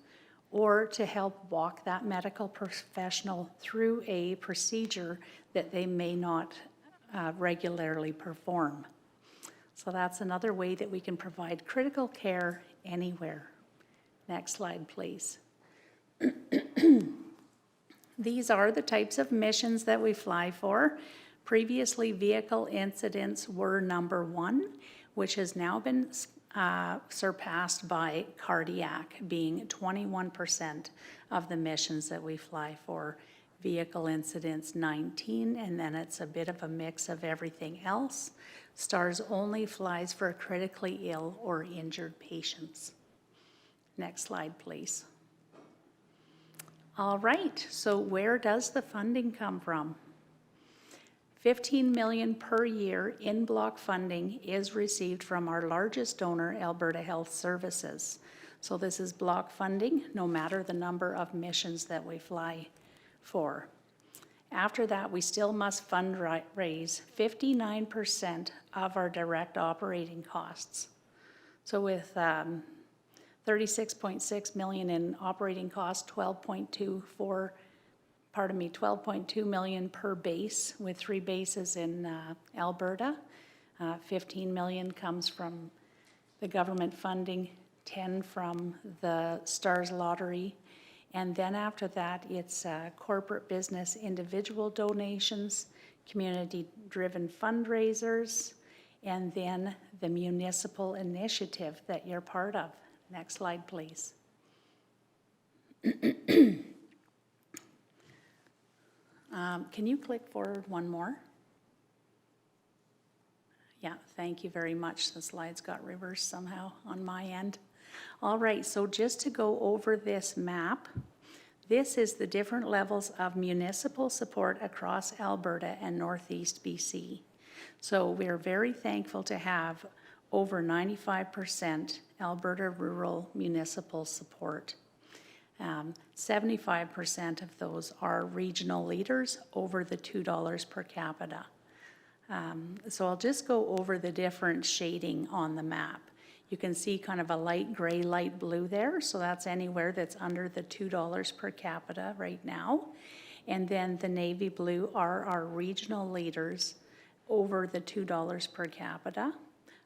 or to help walk that medical professional through a procedure that they may not regularly perform. So that's another way that we can provide critical care anywhere. Next slide, please. These are the types of missions that we fly for. Previously, vehicle incidents were number 1, which has now been surpassed by cardiac, being 21% of the missions that we fly for. Vehicle incidents 19, and then it's a bit of a mix of everything else. STARS only flies for critically ill or injured patients. Next slide, please. All right, so where does the funding come from? $15 million per year in block funding is received from our largest donor, Alberta Health Services. So this is block funding, no matter the number of missions that we fly for. After that, we still must fundraise 59% of our direct operating costs. So with 36.6 million in operating costs, 12.2 million per base, with 3 bases in Alberta. 15 million comes from the government funding, 10 from the STARS lottery, and then after that, it's corporate business individual donations, community-driven fundraisers, and then the municipal initiative that you're part of. Next slide, please. Can you click forward one more? Yeah, thank you very much. The slides got reversed somehow on my end. All right, so just to go over this map, this is the different levels of municipal support across Alberta and Northeast BC. So we're very thankful to have over 95% Alberta rural municipal support. 75% of those are regional leaders over the $2 per capita. So I'll just go over the different shading on the map. You can see kind of a light gray, light blue there, so that's anywhere that's under the $2 per capita right now. And then the navy blue are our regional leaders over the $2 per capita.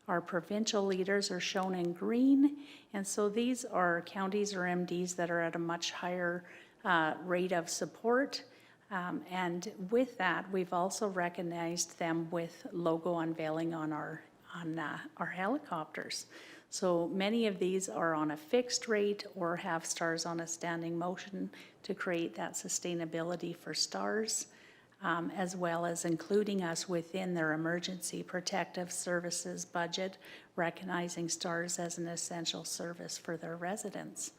Our provincial leaders are shown in green, and so these are counties or MDs that are at a much higher rate of support. And with that, we've also recognized them with logo unveiling on our helicopters. So many of these are on a fixed rate or have STARS on a standing motion to create that sustainability for STARS, as well as including us within their emergency protective services budget, recognizing STARS as an essential service for their residents.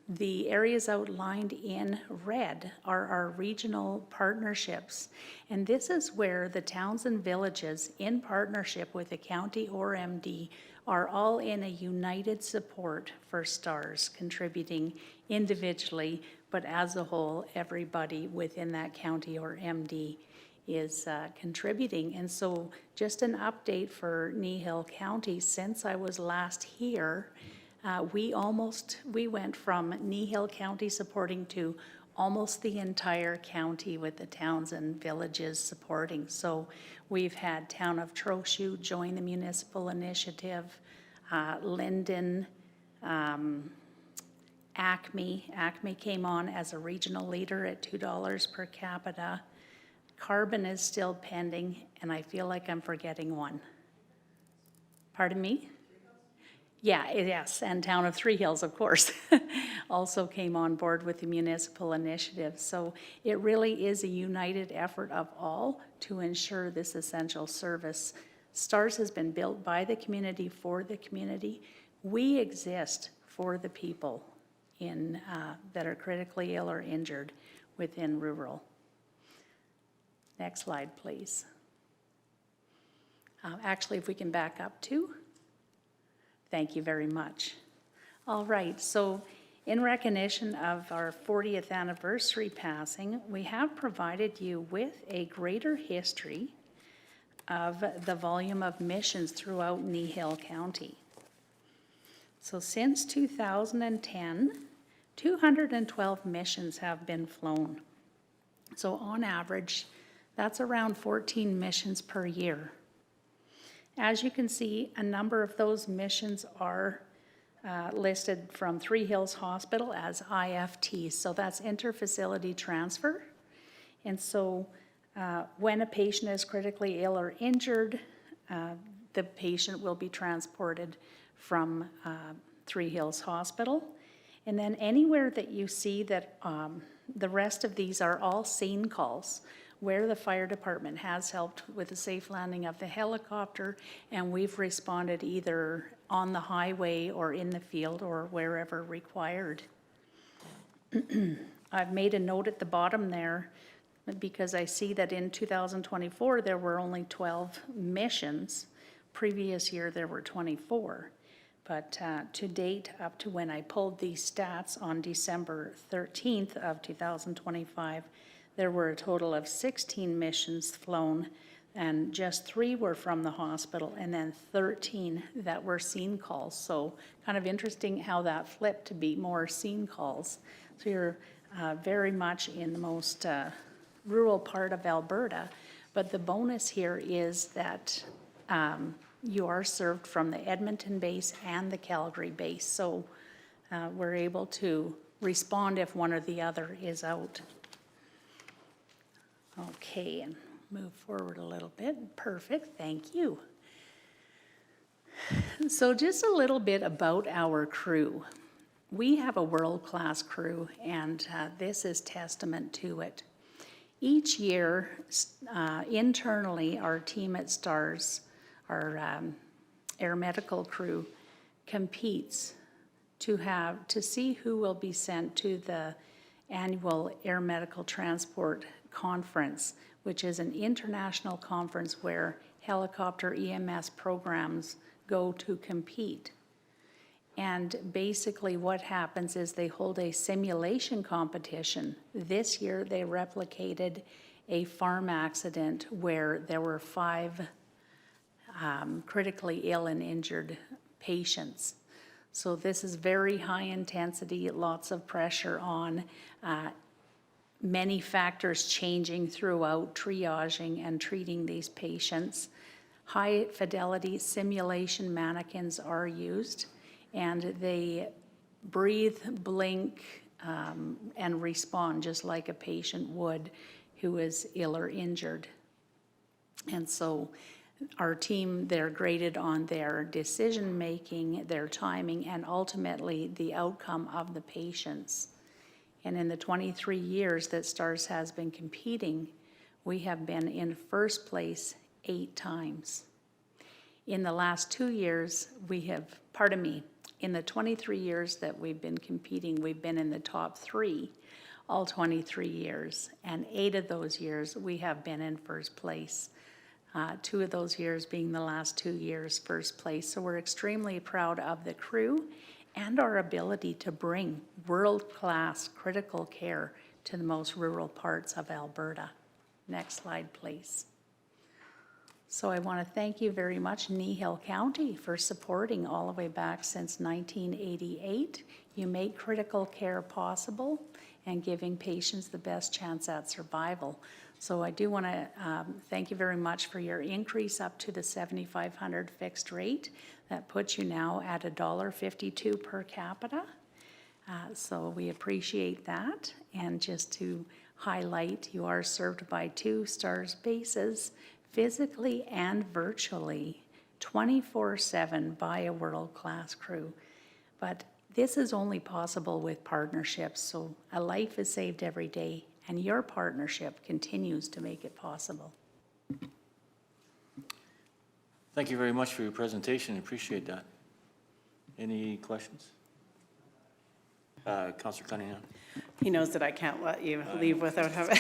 The areas outlined in red are our regional partnerships, and this is where the towns and villages in partnership with the county or MD are all in a united support for STARS, contributing individually, but as a whole, everybody within that county or MD is contributing. And so just an update for Kneehill County, since I was last here, we went from Kneehill County supporting to almost the entire county with the towns and villages supporting. So we've had Town of Trochu join the municipal initiative, Linden, Acme came on as a regional leader at $2 per capita. Carbon is still pending, and I feel like I'm forgetting one. Pardon me? Yeah, yes, and Town of Three Hills, of course, also came on board with the municipal initiative. So it really is a united effort of all to ensure this essential service. STARS has been built by the community for the community. We exist for the people that are critically ill or injured within rural. Next slide, please. Actually, if we can back up to. Thank you very much. All right, so in recognition of our 40th anniversary passing, we have provided you with a greater history of the volume of missions throughout Kneehill County. So since 2010, 212 missions have been flown. So on average, that's around 14 missions per year. As you can see, a number of those missions are listed from Three Hills Hospital as IFTs, so that's interfacility transfer. And so when a patient is critically ill or injured, the patient will be transported from Three Hills Hospital. And then anywhere that you see that the rest of these are all scene calls, where the fire department has helped with the safe landing of the helicopter, and we've responded either on the highway or in the field or wherever required. I've made a note at the bottom there because I see that in 2024 there were only 12 missions. Previous year there were 24. But to date, up to when I pulled these stats on December 13th of 2025, there were a total of 16 missions flown, and just 3 were from the hospital, and then 13 that were scene calls. So kind of interesting how that flipped to be more scene calls. So you're very much in the most rural part of Alberta, but the bonus here is that you are served from the Edmonton base and the Calgary base. So we're able to respond if one or the other is out. Okay, and move forward a little bit. Perfect, thank you. So just a little bit about our crew. We have a world-class crew, and this is testament to it. Each year, internally, our team at STARS, our air medical crew, competes to see who will be sent to the annual Air Medical Transport Conference, which is an international conference where helicopter EMS programs go to compete. And basically what happens is they hold a simulation competition. This year they replicated a farm accident where there were 5 critically ill and injured patients. So this is very high intensity, lots of pressure on, many factors changing throughout triaging and treating these patients. High fidelity simulation mannequins are used, and they breathe, blink, and respond just like a patient would who is ill or injured. And so our team, they're graded on their decision-making, their timing, and ultimately the outcome of the patients. And in the 23 years that STARS has been competing, we have been in first place 8 times. In the last 2 years, in the 23 years that we've been competing, we've been in the top 3 all 23 years. And 8 of those years, we have been in first place. 2 of those years being the last 2 years first place. So we're extremely proud of the crew and our ability to bring world-class critical care to the most rural parts of Alberta. Next slide, please. So I want to thank you very much, Kneehill County, for supporting all the way back since 1988. You make critical care possible, and giving patients the best chance at survival. So I do want to thank you very much for your increase up to the 7,500 fixed rate. That puts you now at $1.52 per capita. So we appreciate that. And just to highlight, you are served by 2 STARS bases, physically and virtually, 24/7 by a world-class crew. But this is only possible with partnerships, so a life is saved every day, and your partnership continues to make it possible. Thank you very much for your presentation, appreciate that. Any questions? Councillor Cunningham? He knows that I can't let you leave without having.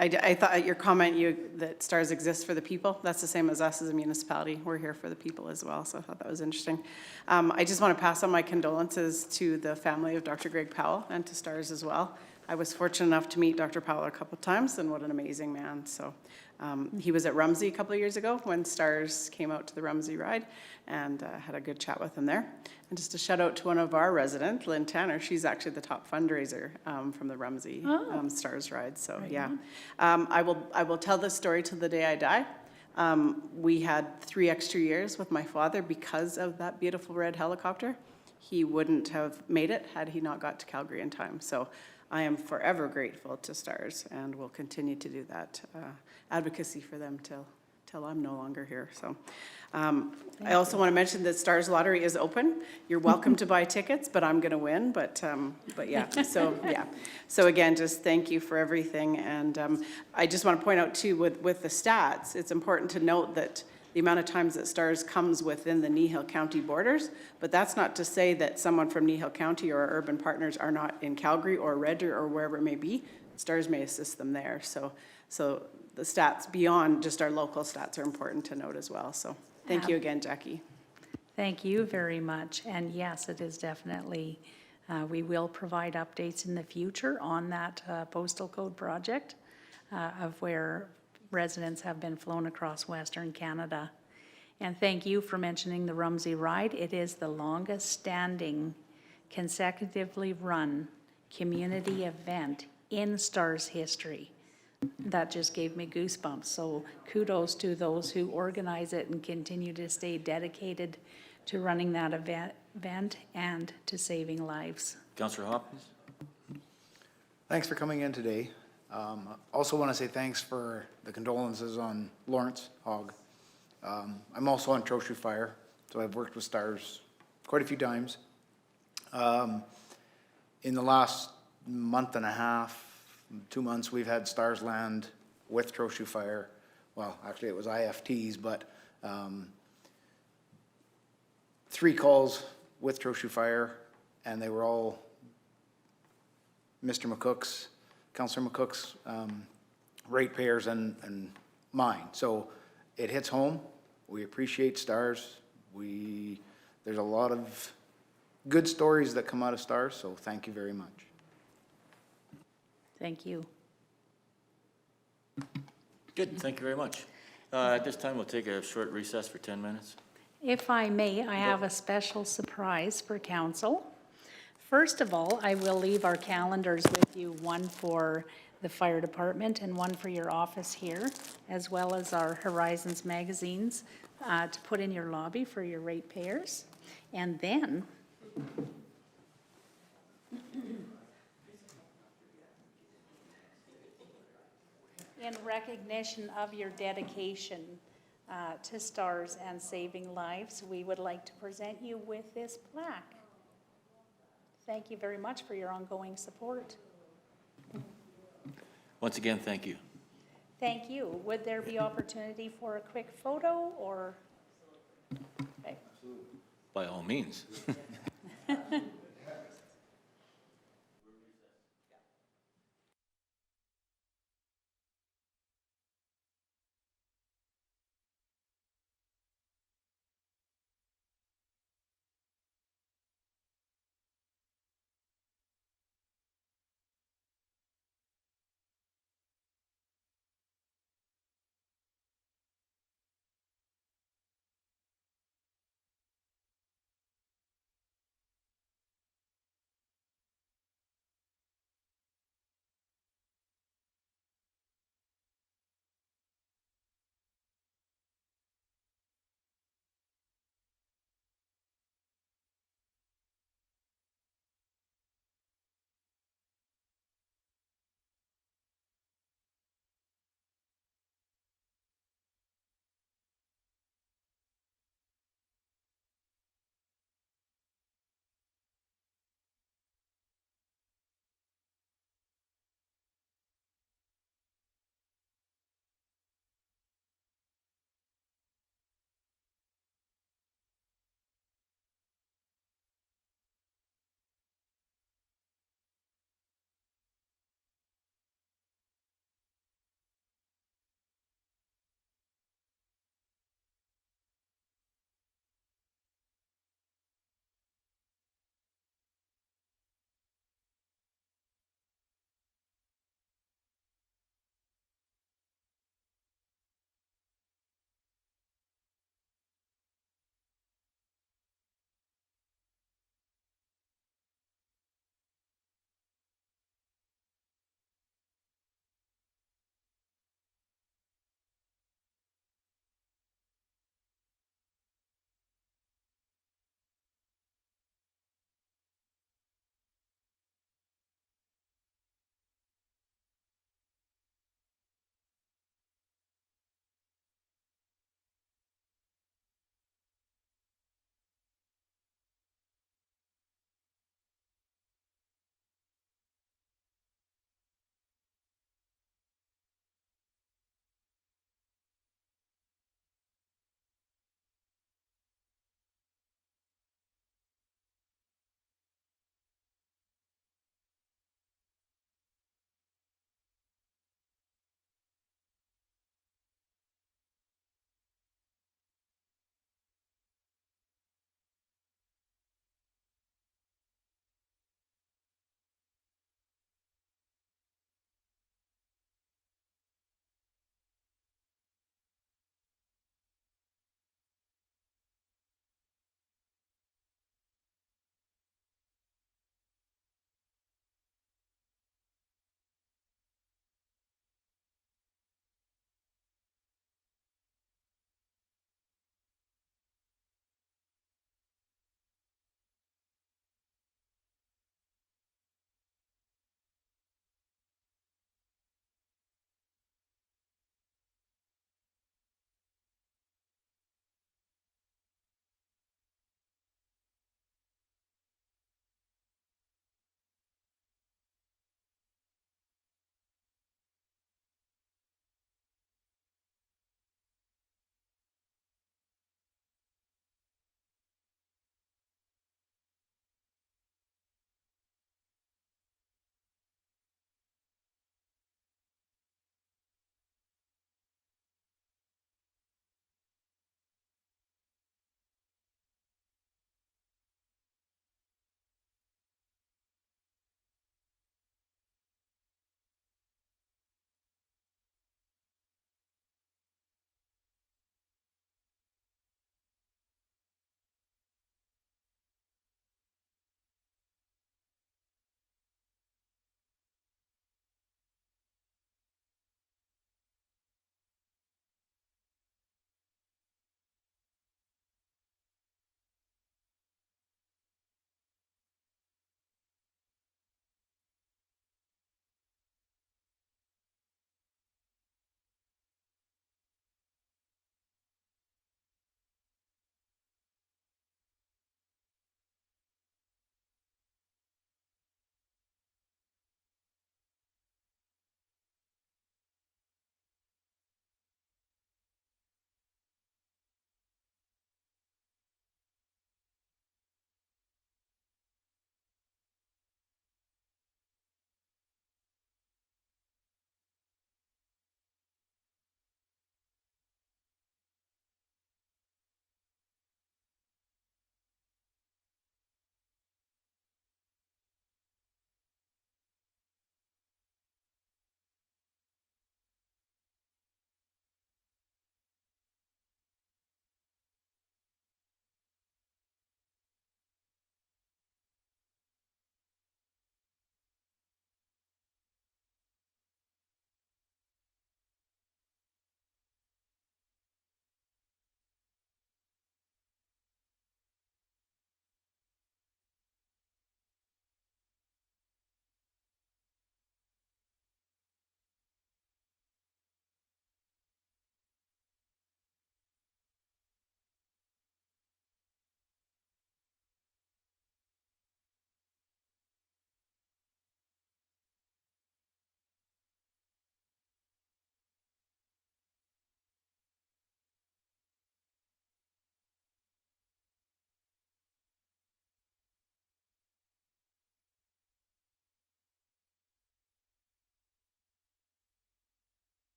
I thought your comment, that STARS exists for the people, that's the same as us as a municipality. We're here for the people as well, so I thought that was interesting. I just want to pass on my condolences to the family of Dr. Greg Powell and to STARS as well. I was fortunate enough to meet Dr. Powell a couple of times, and what an amazing man. So he was at Rumsey a couple of years ago when STARS came out to the Rumsey ride, and had a good chat with him there. And just a shout out to one of our residents, Lynn Tanner. She's actually the top fundraiser from the Rumsey STARS ride. So yeah, I will tell this story till the day I die. We had 3 extra years with my father because of that beautiful red helicopter. He wouldn't have made it had he not got to Calgary in time. So I am forever grateful to STARS, and will continue to do that advocacy for them till I'm no longer here. So I also want to mention that STARS Lottery is open. You're welcome to buy tickets, but I'm going to win. But yeah, so yeah. So again, just thank you for everything. And I just want to point out too, with the stats, it's important to note that the amount of times that STARS comes within the Kneehill County borders, but that's not to say that someone from Kneehill County or our urban partners are not in Calgary or Red Deer or wherever it may be. STARS may assist them there. So the stats beyond just our local stats are important to note as well. So thank you again, Jackie. Thank you very much. And yes, it is definitely, we will provide updates in the future on that postal code project of where residents have been flown across Western Canada. And thank you for mentioning the Rumsey Ride. It is the longest standing, consecutively run community event in STARS history. That just gave me goosebumps. So kudos to those who organize it and continue to stay dedicated to running that event and to saving lives. Councillor Hopkins? Thanks for coming in today. Also want to say thanks for the condolences on Lawrence Hogg. I'm also on Trochu Fire, so I've worked with STARS quite a few times. In the last month and a half, 2 months, we've had STARS land with Trochu Fire. Well, actually it was IFTs, but 3 calls with Trochu Fire, and they were all Mr. McCook's, Councillor McCook's ratepayers and mine. So it hits home. We appreciate STARS. There's a lot of good stories that come out of STARS, so thank you very much. Thank you. Good, thank you very much. At this time, we'll take a short recess for 10 minutes. If I may, I have a special surprise for council. First of all, I will leave our calendars with you, one for the fire department and one for your office here, as well as our Horizons magazines to put in your lobby for your ratepayers. And then, in recognition of your dedication to STARS and saving lives, we would like to present you with this plaque. Thank you very much for your ongoing support. Once again, thank you. Thank you. Would there be opportunity for a quick photo or? Okay. By all means.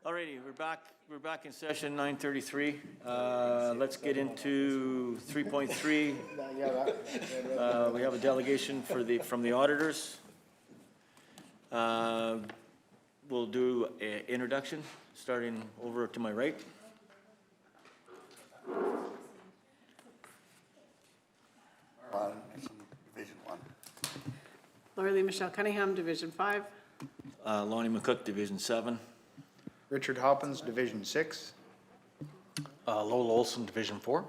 Alrighty, we're back in session, 9:33. Let's get into 3.3. We have a delegation from the auditors. We'll do an introduction, starting over to my right. Division 1. Laura Lee Michelle Cunningham, Division 5. Lonnie McCook, Division 7. Richard Hoppins, Division 6. Lola Olson, Division 4.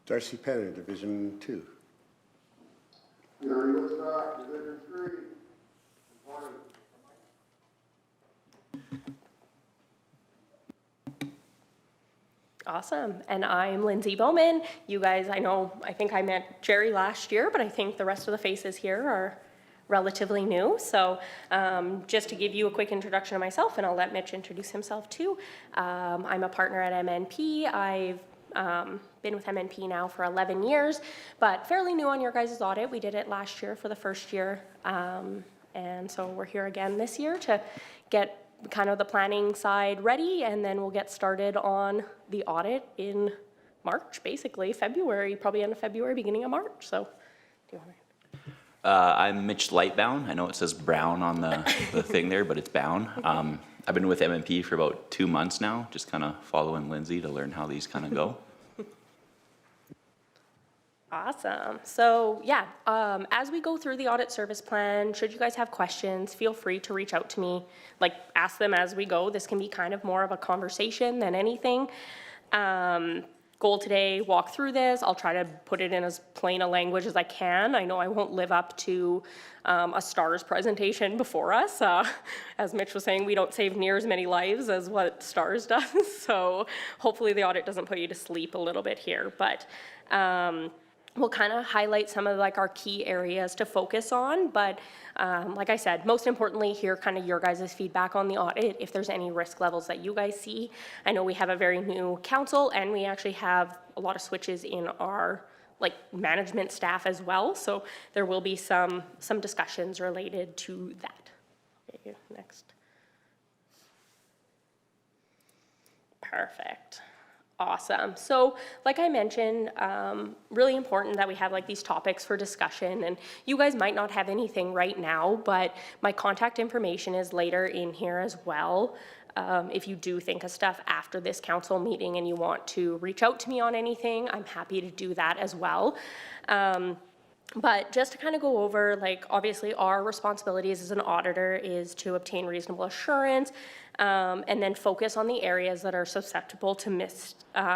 Darcy Penner, Division 2. Gary Woodstock, Division 3. Morning. Awesome. And I'm Lindsay Bowman. You guys, I think I met Jerry last year, but I think the rest of the faces here are relatively new. So just to give you a quick introduction of myself, and I'll let Mitch introduce himself too. I'm a partner at MNP. I've been with MNP now for 11 years, but fairly new on your guys' audit. We did it last year for the first year. And so we're here again this year to get kind of the planning side ready, and then we'll get started on the audit in March, basically, February, probably end of February, beginning of March. So do you want to? I'm Mitch Lightbound. I know it says Brown on the thing there, but it's Bound. I've been with MNP for about 2 months now, just kind of following Lindsay to learn how these kind of go. Awesome. So yeah, as we go through the audit service plan, should you guys have questions, feel free to reach out to me, like ask them as we go. This can be kind of more of a conversation than anything. Goal today, walk through this. I'll try to put it in as plain a language as I can. I know I won't live up to a STARS presentation before us. As Mitch was saying, we don't save near as many lives as what STARS does. So hopefully the audit doesn't put you to sleep a little bit here. But we'll kind of highlight some of like our key areas to focus on, but like I said, most importantly here, kind of your guys' feedback on the audit, if there's any risk levels that you guys see. I know we have a very new council, and we actually have a lot of switches in our like management staff as well, so there will be some discussions related to that. Okay, next. Perfect. Awesome. So like I mentioned, really important that we have like these topics for discussion, and you guys might not have anything right now, but my contact information is later in here as well. If you do think of stuff after this council meeting and you want to reach out to me on anything, I'm happy to do that as well. But just to kind of go over, like, obviously our responsibilities as an auditor is to obtain reasonable assurance, and then focus on the areas that are susceptible to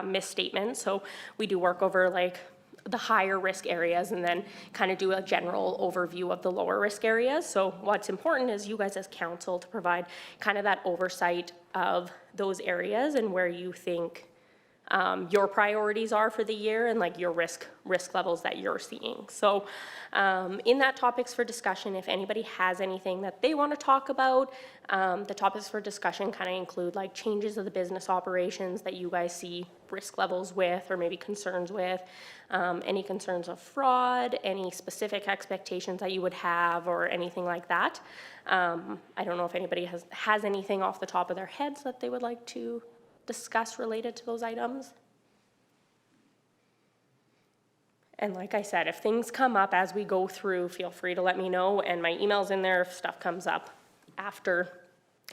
misstatements. So we do work over like the higher risk areas and then kind of do a general overview of the lower risk areas. So what's important is you guys as council to provide kind of that oversight of those areas and where you think your priorities are for the year and like your risk levels that you're seeing. So in that topics for discussion, if anybody has anything that they want to talk about, the topics for discussion kind of include like changes of the business operations that you guys see risk levels with or maybe concerns with, any concerns of fraud, any specific expectations that you would have or anything like that. I don't know if anybody has anything off the top of their heads that they would like to discuss related to those items. And like I said, if things come up as we go through, feel free to let me know, and my email's in there if stuff comes up after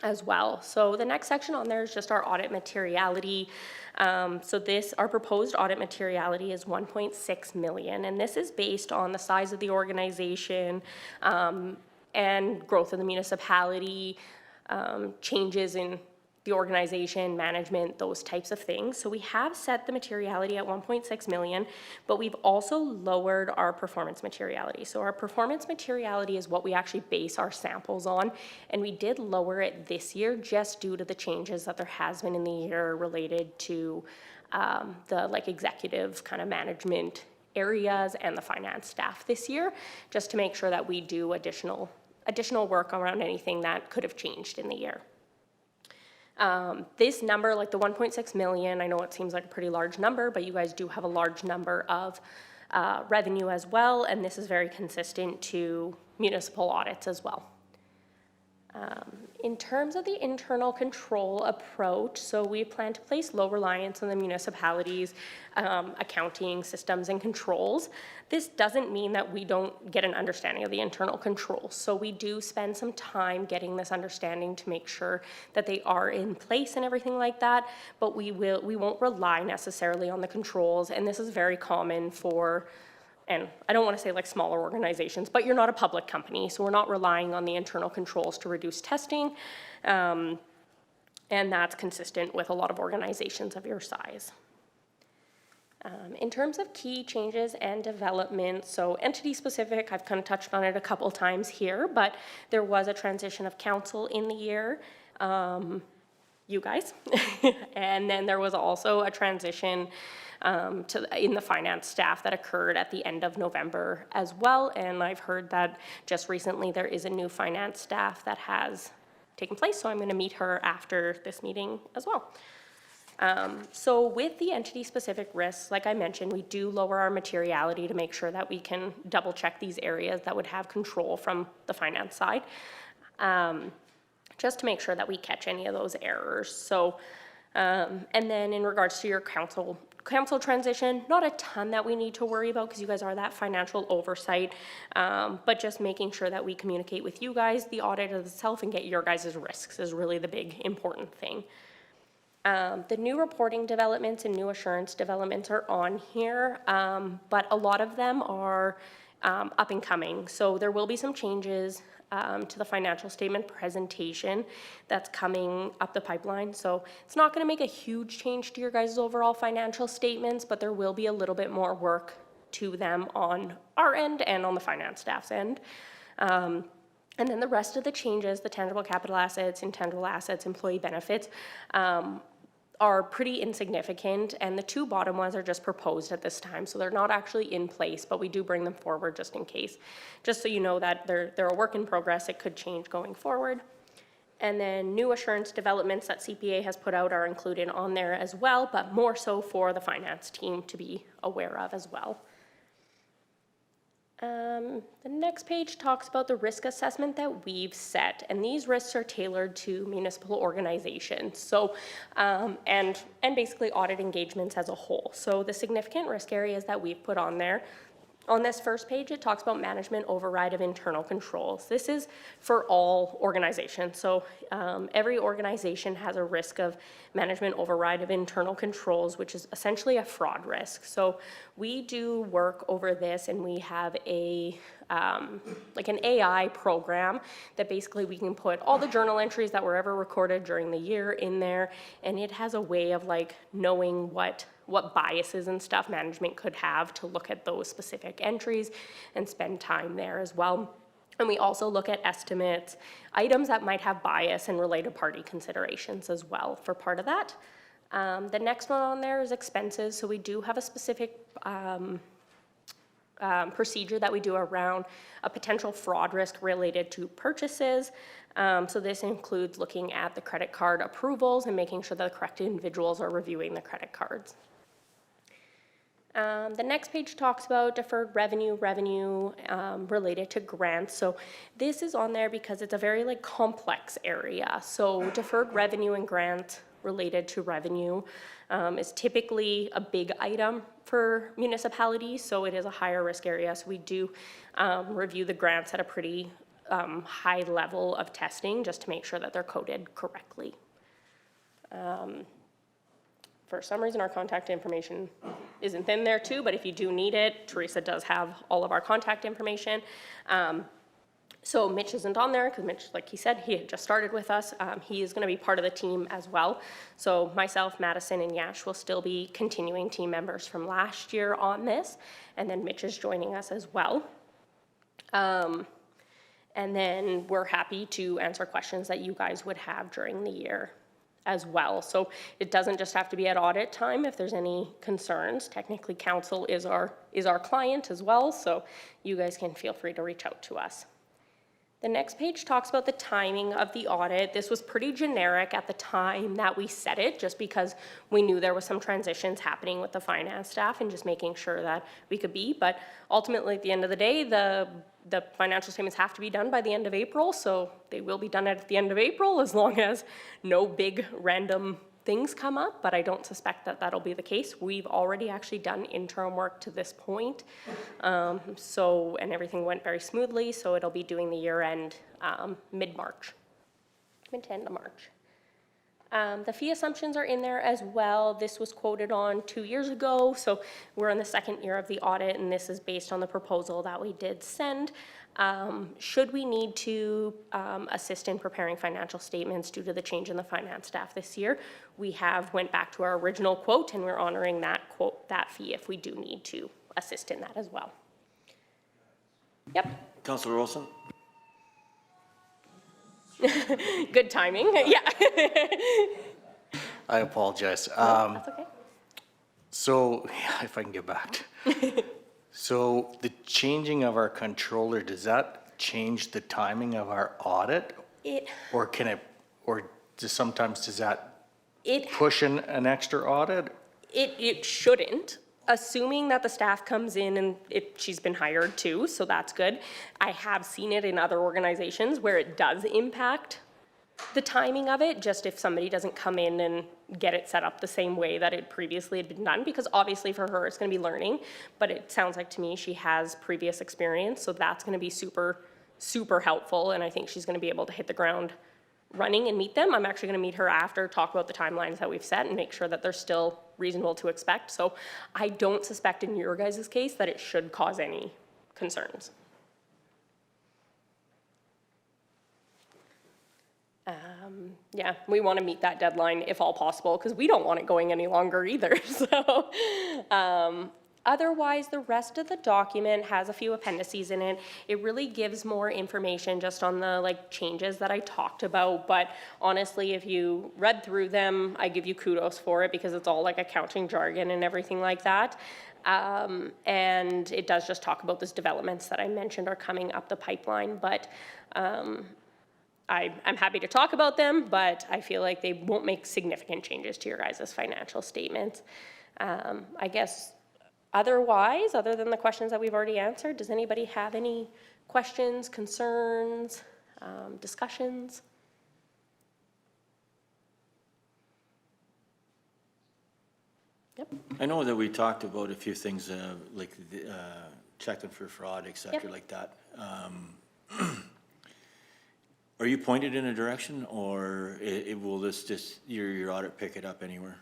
as well. So the next section on there is just our audit materiality. So our proposed audit materiality is 1.6 million, and this is based on the size of the organization and growth of the municipality, changes in the organization, management, those types of things. So we have set the materiality at 1.6 million, but we've also lowered our performance materiality. So our performance materiality is what we actually base our samples on, and we did lower it this year just due to the changes that there has been in the year related to the like executive kind of management areas and the finance staff this year, just to make sure that we do additional work around anything that could have changed in the year. This number, like the 1.6 million, I know it seems like a pretty large number, but you guys do have a large number of revenue as well, and this is very consistent to municipal audits as well. In terms of the internal control approach, so we plan to place low reliance on the municipalities' accounting systems and controls. This doesn't mean that we don't get an understanding of the internal controls. So we do spend some time getting this understanding to make sure that they are in place and everything like that, but we won't rely necessarily on the controls, and this is very common for, and I don't want to say like smaller organizations, but you're not a public company, so we're not relying on the internal controls to reduce testing, and that's consistent with a lot of organizations of your size. In terms of key changes and developments, so entity specific, I've kind of touched on it a couple times here, but there was a transition of council in the year, you guys, and then there was also a transition in the finance staff that occurred at the end of November as well. And I've heard that just recently there is a new finance staff that has taken place. So I'm going to meet her after this meeting as well. So with the entity specific risks, like I mentioned, we do lower our materiality to make sure that we can double check these areas that would have control from the finance side, just to make sure that we catch any of those errors. So, and then in regards to your council transition, not a ton that we need to worry about because you guys are that financial oversight, but just making sure that we communicate with you guys, the audit itself, and get your guys' risks is really the big important thing. The new reporting developments and new assurance developments are on here, but a lot of them are up and coming. So there will be some changes to the financial statement presentation that's coming up the pipeline. So it's not going to make a huge change to your guys' overall financial statements, but there will be a little bit more work to them on our end and on the finance staff's end. And then the rest of the changes, the tangible capital assets, intangible assets, employee benefits, are pretty insignificant, and the two bottom ones are just proposed at this time, so they're not actually in place, but we do bring them forward just in case. Just so you know that they're a work in progress, it could change going forward. And then new assurance developments that CPA has put out are included on there as well, but more so for the finance team to be aware of as well. The next page talks about the risk assessment that we've set, and these risks are tailored to municipal organizations. So, and basically audit engagements as a whole. So the significant risk areas that we've put on there, on this first page, it talks about management override of internal controls. This is for all organizations. So every organization has a risk of management override of internal controls, which is essentially a fraud risk. So we do work over this, and we have a like an AI program that basically we can put all the journal entries that were ever recorded during the year in there, and it has a way of like knowing what biases and stuff management could have to look at those specific entries and spend time there as well. And we also look at estimates, items that might have bias and related party considerations as well for part of that. The next one on there is expenses. So we do have a specific procedure that we do around a potential fraud risk related to purchases. So this includes looking at the credit card approvals and making sure that the correct individuals are reviewing the credit cards. The next page talks about deferred revenue related to grants. So this is on there because it's a very like complex area. So deferred revenue and grants related to revenue is typically a big item for municipalities. So it is a higher risk area. So we do review the grants at a pretty high level of testing just to make sure that they're coded correctly. For some reason, our contact information isn't in there too, but if you do need it, Teresa does have all of our contact information. So Mitch isn't on there because Mitch, like he said, he had just started with us. He is going to be part of the team as well. So myself, Madison, and Yash will still be continuing team members from last year on this, and then Mitch is joining us as well. And then we're happy to answer questions that you guys would have during the year as well. So it doesn't just have to be at audit time if there's any concerns. Technically, council is our client as well, so you guys can feel free to reach out to us. The next page talks about the timing of the audit. This was pretty generic at the time that we set it, just because we knew there was some transitions happening with the finance staff and just making sure that we could be. But ultimately, at the end of the day, the financial statements have to be done by the end of April, so they will be done at the end of April as long as no big random things come up, but I don't suspect that that'll be the case. We've already actually done interim work to this point, and everything went very smoothly, so it'll be doing the year end mid-March, mid to end of March. The fee assumptions are in there as well. This was quoted on 2 years ago, so we're in the second year of the audit, and this is based on the proposal that we did send. Should we need to assist in preparing financial statements due to the change in the finance staff this year, we have went back to our original quote, and we're honoring that quote, that fee, if we do need to assist in that as well. Yep. Councillor Olson? Good timing, yeah. I apologize. That's okay. So, yeah, if I can get back to, so the changing of our controller, does that change the timing of our audit? Or can it, or sometimes does that push an extra audit? It shouldn't, assuming that the staff comes in and she's been hired too, so that's good. I have seen it in other organizations where it does impact the timing of it, just if somebody doesn't come in and get it set up the same way that it previously had been done, because obviously for her it's going to be learning, but it sounds like to me she has previous experience, so that's going to be super, super helpful, and I think she's going to be able to hit the ground running and meet them. I'm actually going to meet her after, talk about the timelines that we've set and make sure that they're still reasonable to expect. So I don't suspect in your guys' case that it should cause any concerns. Yeah, we want to meet that deadline if all possible, because we don't want it going any longer either. So otherwise, the rest of the document has a few appendices in it. It really gives more information just on the changes that I talked about. But honestly, if you read through them, I give you kudos for it, because it's all accounting jargon and everything like that. And it does just talk about those developments that I mentioned are coming up the pipeline. But I'm happy to talk about them, but I feel like they won't make significant changes to your guys' financial statements. I guess otherwise, other than the questions that we've already answered, does anybody have any questions, concerns, discussions? Yep. I know that we talked about a few things, like checking for fraud, et cetera, Yep. like that. Are you pointed in a direction, or will this just, your audit pick it up anywhere?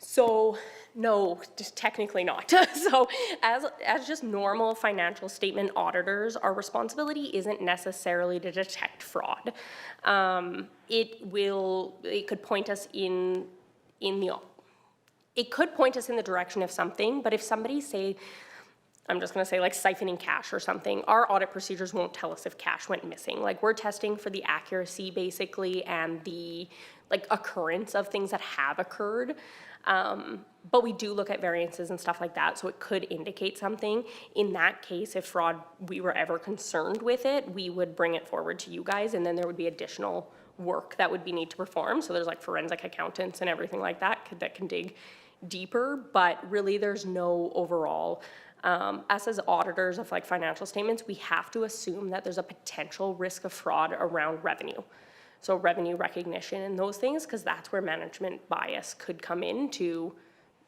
So, no, just technically not. So as just normal financial statement auditors, our responsibility isn't necessarily to detect fraud. It could point us in the direction of something, but if somebody say, I'm just gonna say siphoning cash or something, our audit procedures won't tell us if cash went missing. We're testing for the accuracy basically and the occurrence of things that have occurred. But we do look at variances and stuff like that, so it could indicate something. In that case, if fraud, we were ever concerned with it, we would bring it forward to you guys, and then there would be additional work that would be need to perform. So there's forensic accountants and everything like that that can dig deeper, but really there's no overall, us as auditors of financial statements, we have to assume that there's a potential risk of fraud around revenue. So revenue recognition and those things, because that's where management bias could come in to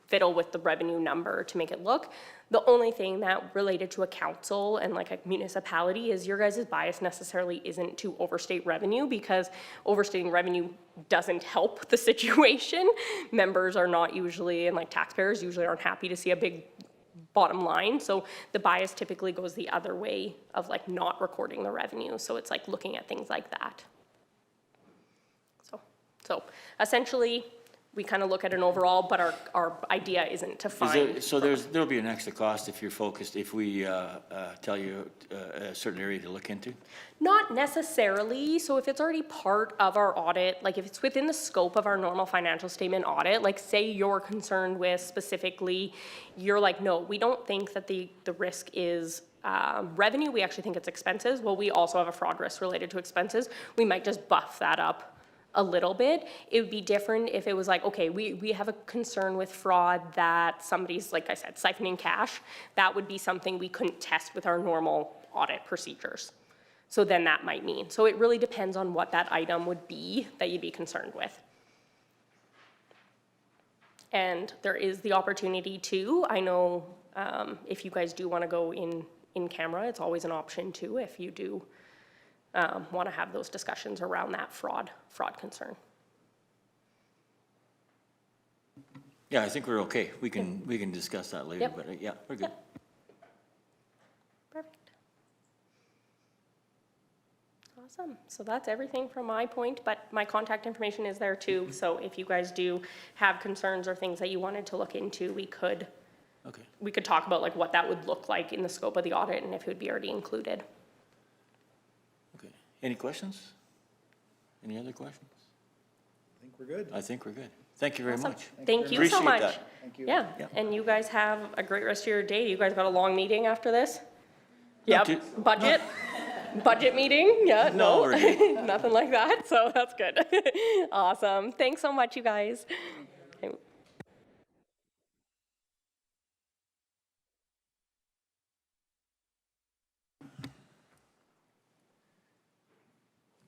fiddle with the revenue number to make it look. The only thing that related to a council and a municipality is your guys' bias necessarily isn't to overstate revenue, because overstating revenue doesn't help the situation. Members are not usually, and taxpayers usually aren't happy to see a big bottom line. So the bias typically goes the other way of not recording the revenue. So it's looking at things like that. So essentially, we kind of look at an overall, but our idea isn't to find. So there'll be an extra cost if you're focused, if we tell you a certain area to look into? Not necessarily. So if it's already part of our audit, like if it's within the scope of our normal financial statement audit, like say you're concerned with specifically, you're like, no, we don't think that the risk is revenue, we actually think it's expenses. Well, we also have a fraud risk related to expenses. We might just buff that up a little bit. It would be different if it was like, okay, we have a concern with fraud that somebody's, like I said, siphoning cash. That would be something we couldn't test with our normal audit procedures. So then that might mean. So it really depends on what that item would be that you'd be concerned with. And there is the opportunity to, I know if you guys do want to go in camera, it's always an option too if you do want to have those discussions around that fraud concern. Yeah, I think we're okay. We can discuss that later, Yep. but yeah, we're good. Yep. Perfect. Awesome. So that's everything from my point, but my contact information is there too. So if you guys do have concerns or things that you wanted to look into, we could talk about like what that would look like in the scope of the audit and if it would be already included. Okay. Any questions? Any other questions? I think we're good. I think we're good. Thank you very Awesome. much. Thank you so Appreciate much. that. Thank you. Yeah, and you guys have a great rest of your day. You guys got a long meeting after this? Yep, too- budget meeting, yeah, No, no, we're good. nothing like that, so that's good. Awesome, thanks so much, you guys.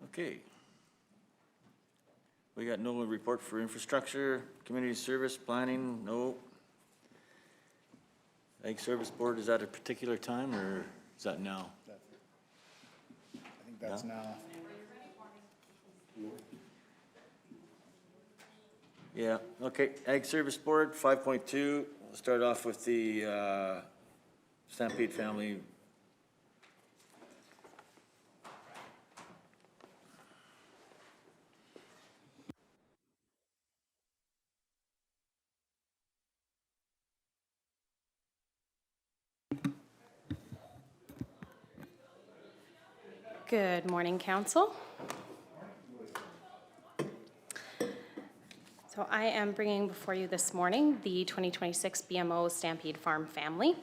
Okay. We got no report for infrastructure, community service, planning, no. Ag Service Board, is that a particular time or is that now? I think that's now. Yeah, okay. Ag Service Board, 5.2. We'll start off with the Stampede family. Good morning, Council. So I am bringing before you this morning the 2026 BMO Stampede Farm Family.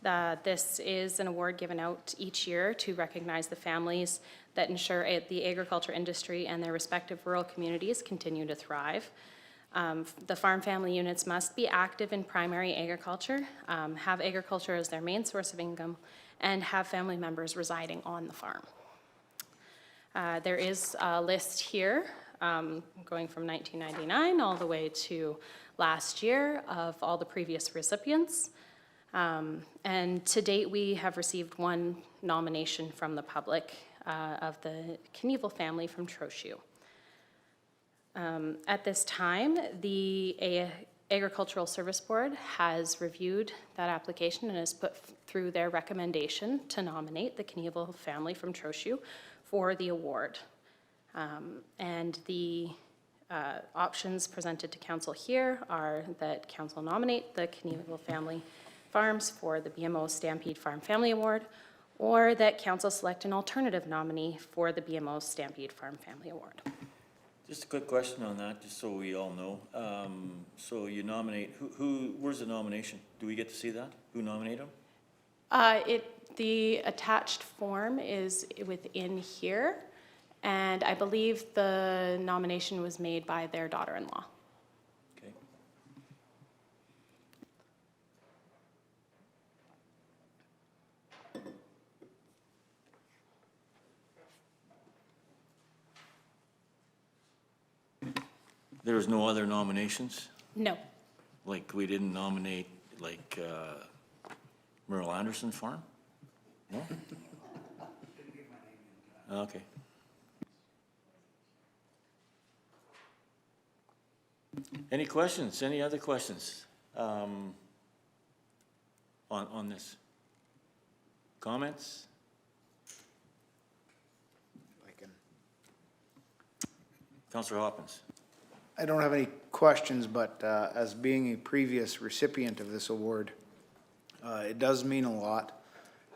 This is an award given out each year to recognize the families that ensure the agriculture industry and their respective rural communities continue to thrive. The farm family units must be active in primary agriculture, have agriculture as their main source of income, and have family members residing on the farm. There is a list here going from 1999 all the way to last year of all the previous recipients. And to date, we have received one nomination from the public of the Kneehill family from Trochu. At this time, the Agricultural Service Board has reviewed that application and has put through their recommendation to nominate the Kneehill family from Trochu for the award. And the options presented to Council here are that Council nominate the Kneehill family farms for the BMO Stampede Farm Family Award, or that Council select an alternative nominee for the BMO Stampede Farm Family Award. Just a quick question on that, just so we all know. So you nominate, where's the nomination? Do we get to see that? Who nominated them? The attached form is within here, and I believe the nomination was made by their daughter-in-law. Okay. There was no other nominations? No. Like, we didn't nominate, like, Merle Anderson Farm? No? Okay. Any questions? Any other questions on this? Comments? I can. Councillor Hopkins? I don't have any questions, but as being a previous recipient of this award, it does mean a lot,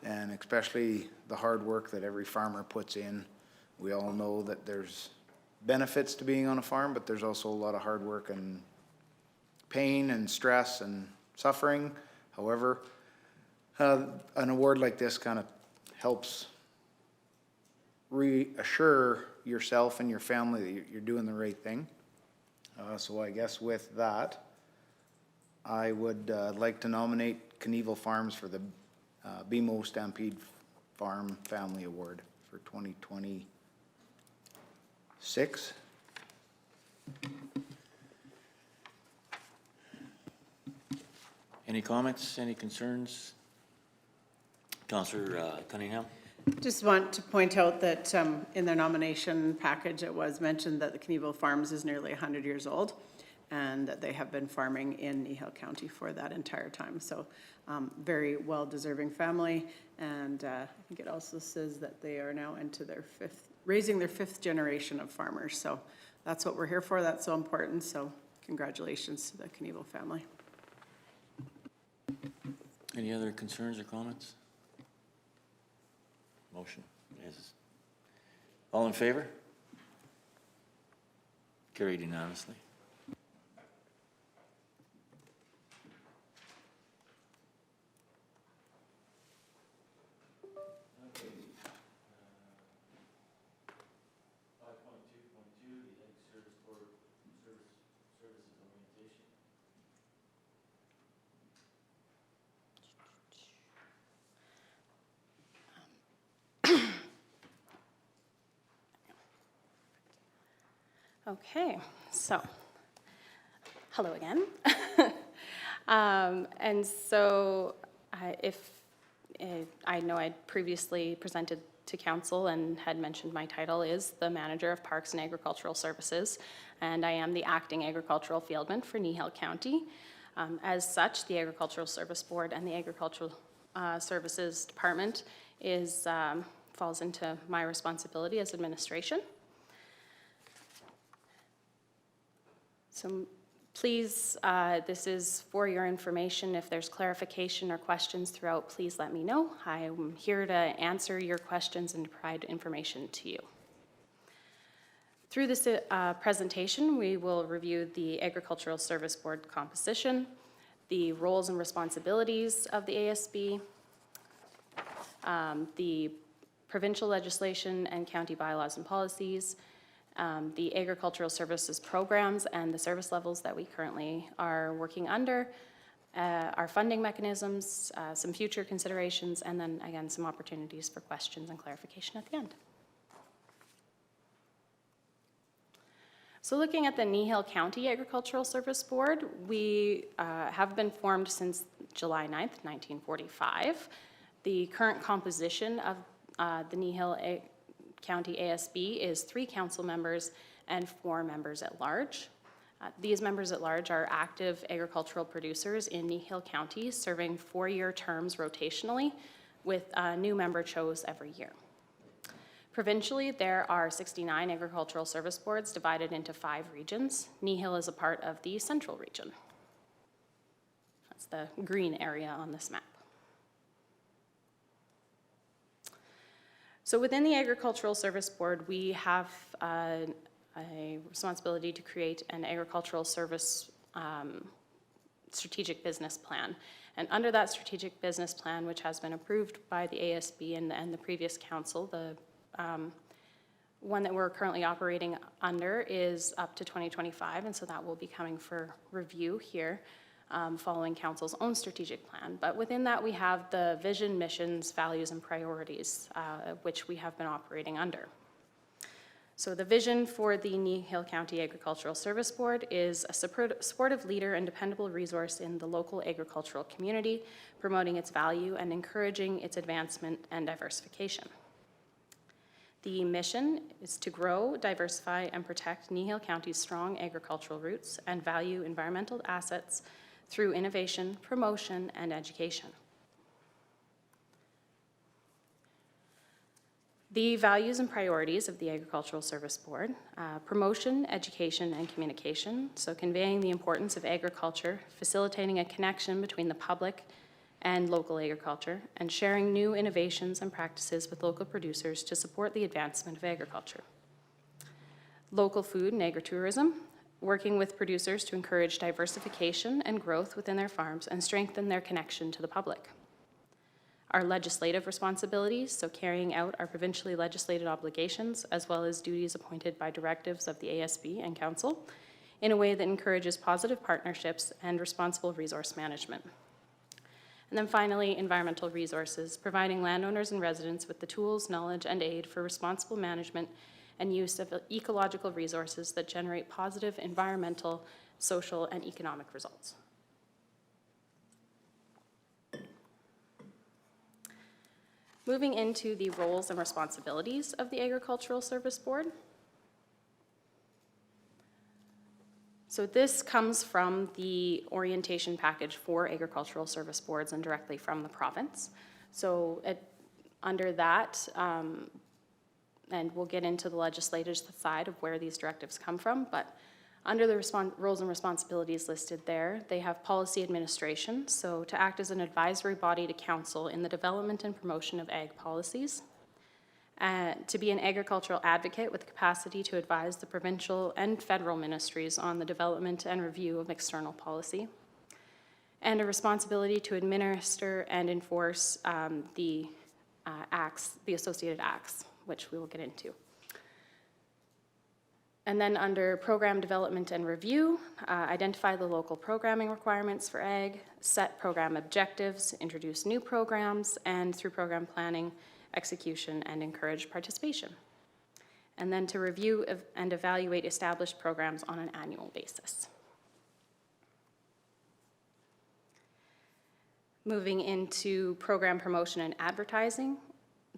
and especially the hard work that every farmer puts in. We all know that there's benefits to being on a farm, but there's also a lot of hard work and pain and stress and suffering. However, an award like this kind of helps reassure yourself and your family that you're doing the right thing. So I guess with that, I would like to nominate Kneehill Farms for the BMO Stampede Farm Family Award for 2026. Any comments, any concerns? Councillor Cunningham? Just want to point out that in their nomination package, it was mentioned that the Kneehill Farms is nearly 100 years old, and that they have been farming in Kneehill County for that entire time. So very well-deserving family, and I think it also says that they are now into their raising their fifth generation of farmers. So that's what we're here for. That's so important. So congratulations to the Kneehill family. Any other concerns or comments? Motion is. All in favor? Carried unanimously. Okay, so, hello again. And so I know I'd previously presented to council and had mentioned my title is the Manager of Parks and Agricultural Services, and I am the Acting Agricultural Fieldman for Kneehill County. As such, the Agricultural Service Board and the Agricultural Services Department falls into my responsibility as administration. So please, this is for your information. If there's clarification or questions throughout, please let me know. I am here to answer your questions and provide information to you. Through this presentation, we will review the Agricultural Service Board composition, the roles and responsibilities of the ASB, the provincial legislation and county bylaws and policies, the agricultural services programs and the service levels that we currently are working under, our funding mechanisms, some future considerations, and then again, some opportunities for questions and clarification at the end. So looking at the Kneehill County Agricultural Service Board, we have been formed since July 9th, 1945. The current composition of the Kneehill County ASB is 3 council members and 4 members at large. These members at large are active agricultural producers in Kneehill County, serving 4-year terms rotationally, with a new member chose every year. Provincially, there are 69 agricultural service boards divided into 5 regions. Kneehill is a part of the Central Region. That's the green area on this map. So within the Agricultural Service Board, we have a responsibility to create an agricultural service strategic business plan. And under that strategic business plan, which has been approved by the ASB and the previous council, the one that we're currently operating under is up to 2025, and so that will be coming for review here following council's own strategic plan. But within that, we have the vision, missions, values, and priorities, which we have been operating under. So the vision for the Kneehill County Agricultural Service Board is a supportive leader and dependable resource in the local agricultural community, promoting its value and encouraging its advancement and diversification. The mission is to grow, diversify, and protect Kneehill County's strong agricultural roots and value environmental assets through innovation, promotion, and education. The values and priorities of the Agricultural Service Board, promotion, education, and communication, so conveying the importance of agriculture, facilitating a connection between the public and local agriculture, and sharing new innovations and practices with local producers to support the advancement of agriculture. Local food and agritourism, working with producers to encourage diversification and growth within their farms and strengthen their connection to the public. Our legislative responsibilities, so carrying out our provincially legislated obligations, as well as duties appointed by directives of the ASB and Council, in a way that encourages positive partnerships and responsible resource management. And then finally, environmental resources, providing landowners and residents with the tools, knowledge, and aid for responsible management and use of ecological resources that generate positive environmental, social, and economic results. Moving into the roles and responsibilities of the Agricultural Service Board. So this comes from the orientation package for agricultural service boards and directly from the province. So under that, and we'll get into the legislative side of where these directives come from, but under the roles and responsibilities listed there, they have policy administration, so to act as an advisory body to council in the development and promotion of ag policies, to be an agricultural advocate with capacity to advise the provincial and federal ministries on the development and review of external policy, and a responsibility to administer and enforce the associated acts, which we will get into. And then under program development and review, identify the local programming requirements for ag, set program objectives, introduce new programs, and through program planning, execution, and encourage participation. And then to review and evaluate established programs on an annual basis. Moving into program promotion and advertising,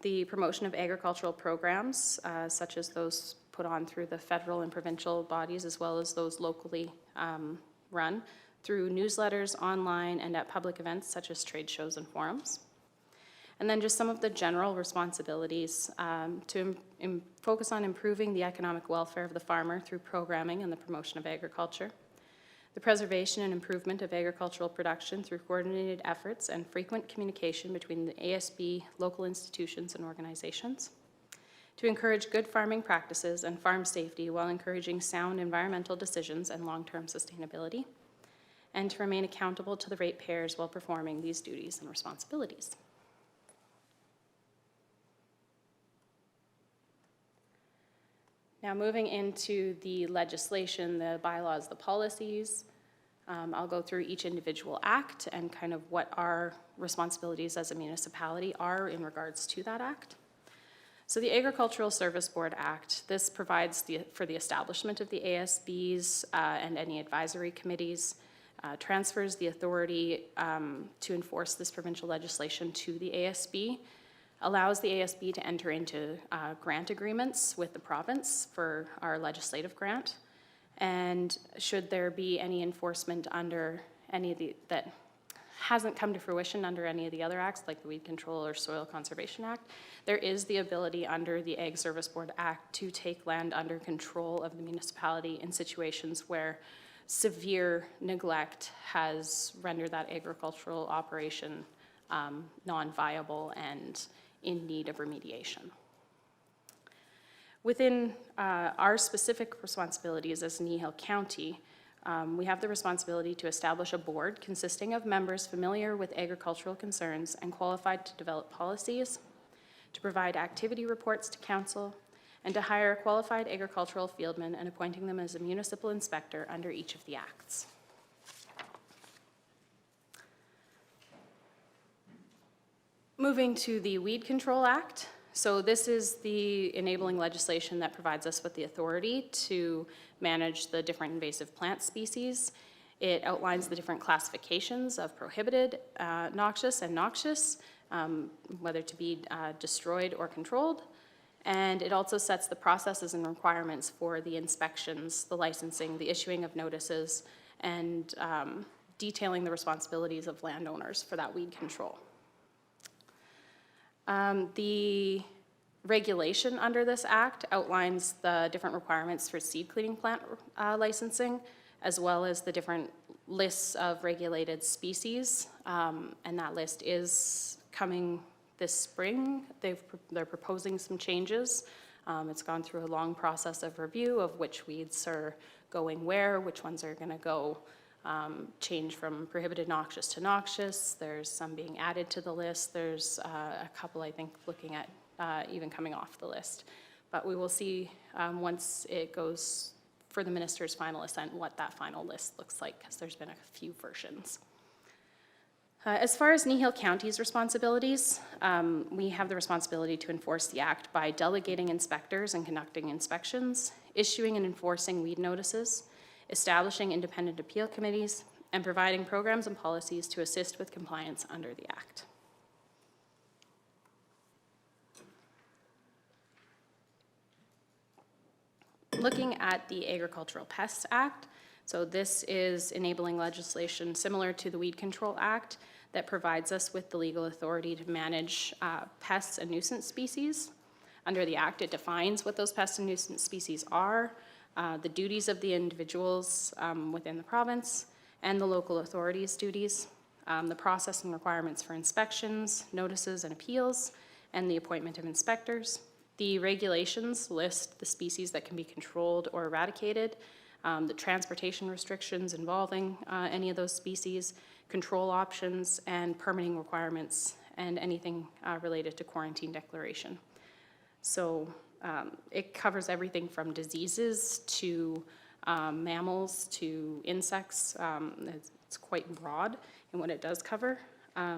the promotion of agricultural programs, such as those put on through the federal and provincial bodies, as well as those locally run through newsletters, online, and at public events such as trade shows and forums. And then just some of the general responsibilities to focus on improving the economic welfare of the farmer through programming and the promotion of agriculture, the preservation and improvement of agricultural production through coordinated efforts and frequent communication between the ASB, local institutions, and organizations, to encourage good farming practices and farm safety while encouraging sound environmental decisions and long-term sustainability, and to remain accountable to the ratepayers while performing these duties and responsibilities. Now moving into the legislation, the bylaws, the policies, I'll go through each individual act and kind of what our responsibilities as a municipality are in regards to that act. So the Agricultural Service Board Act, this provides for the establishment of the ASBs and any advisory committees, transfers the authority to enforce this provincial legislation to the ASB, allows the ASB to enter into grant agreements with the province for our legislative grant, and should there be any enforcement under any of the, that hasn't come to fruition under any of the other acts, like the Weed Control or Soil Conservation Act, there is the ability under the Ag Service Board Act to take land under control of the municipality in situations where severe neglect has rendered that agricultural operation non-viable and in need of remediation. Within our specific responsibilities as Kneehill County, we have the responsibility to establish a board consisting of members familiar with agricultural concerns and qualified to develop policies, to provide activity reports to council, and to hire qualified agricultural fieldmen and appointing them as a municipal inspector under each of the acts. Moving to the Weed Control Act. So this is the enabling legislation that provides us with the authority to manage the different invasive plant species. It outlines the different classifications of prohibited, noxious, and noxious, whether to be destroyed or controlled. And it also sets the processes and requirements for the inspections, the licensing, the issuing of notices, and detailing the responsibilities of landowners for that weed control. The regulation under this act outlines the different requirements for seed cleaning plant licensing, as well as the different lists of regulated species. And that list is coming this spring. They're proposing some changes. It's gone through a long process of review of which weeds are going where, which ones are gonna go change from prohibited noxious to noxious. There's some being added to the list. There's a couple, I think, looking at even coming off the list. But we will see once it goes for the minister's final assent what that final list looks like, because there's been a few versions. As far as Kneehill County's responsibilities, we have the responsibility to enforce the act by delegating inspectors and conducting inspections, issuing and enforcing weed notices, establishing independent appeal committees, and providing programs and policies to assist with compliance under the act. Looking at the Agricultural Pests Act, so this is enabling legislation similar to the Weed Control Act that provides us with the legal authority to manage pests and nuisance species. Under the act, it defines what those pests and nuisance species are, the duties of the individuals within the province, and the local authorities' duties, the process and requirements for inspections, notices, and appeals, and the appointment of inspectors. The regulations list the species that can be controlled or eradicated, the transportation restrictions involving any of those species, control options, and permitting requirements, and anything related to quarantine declaration. So it covers everything from diseases to mammals to insects. It's quite broad in what it does cover.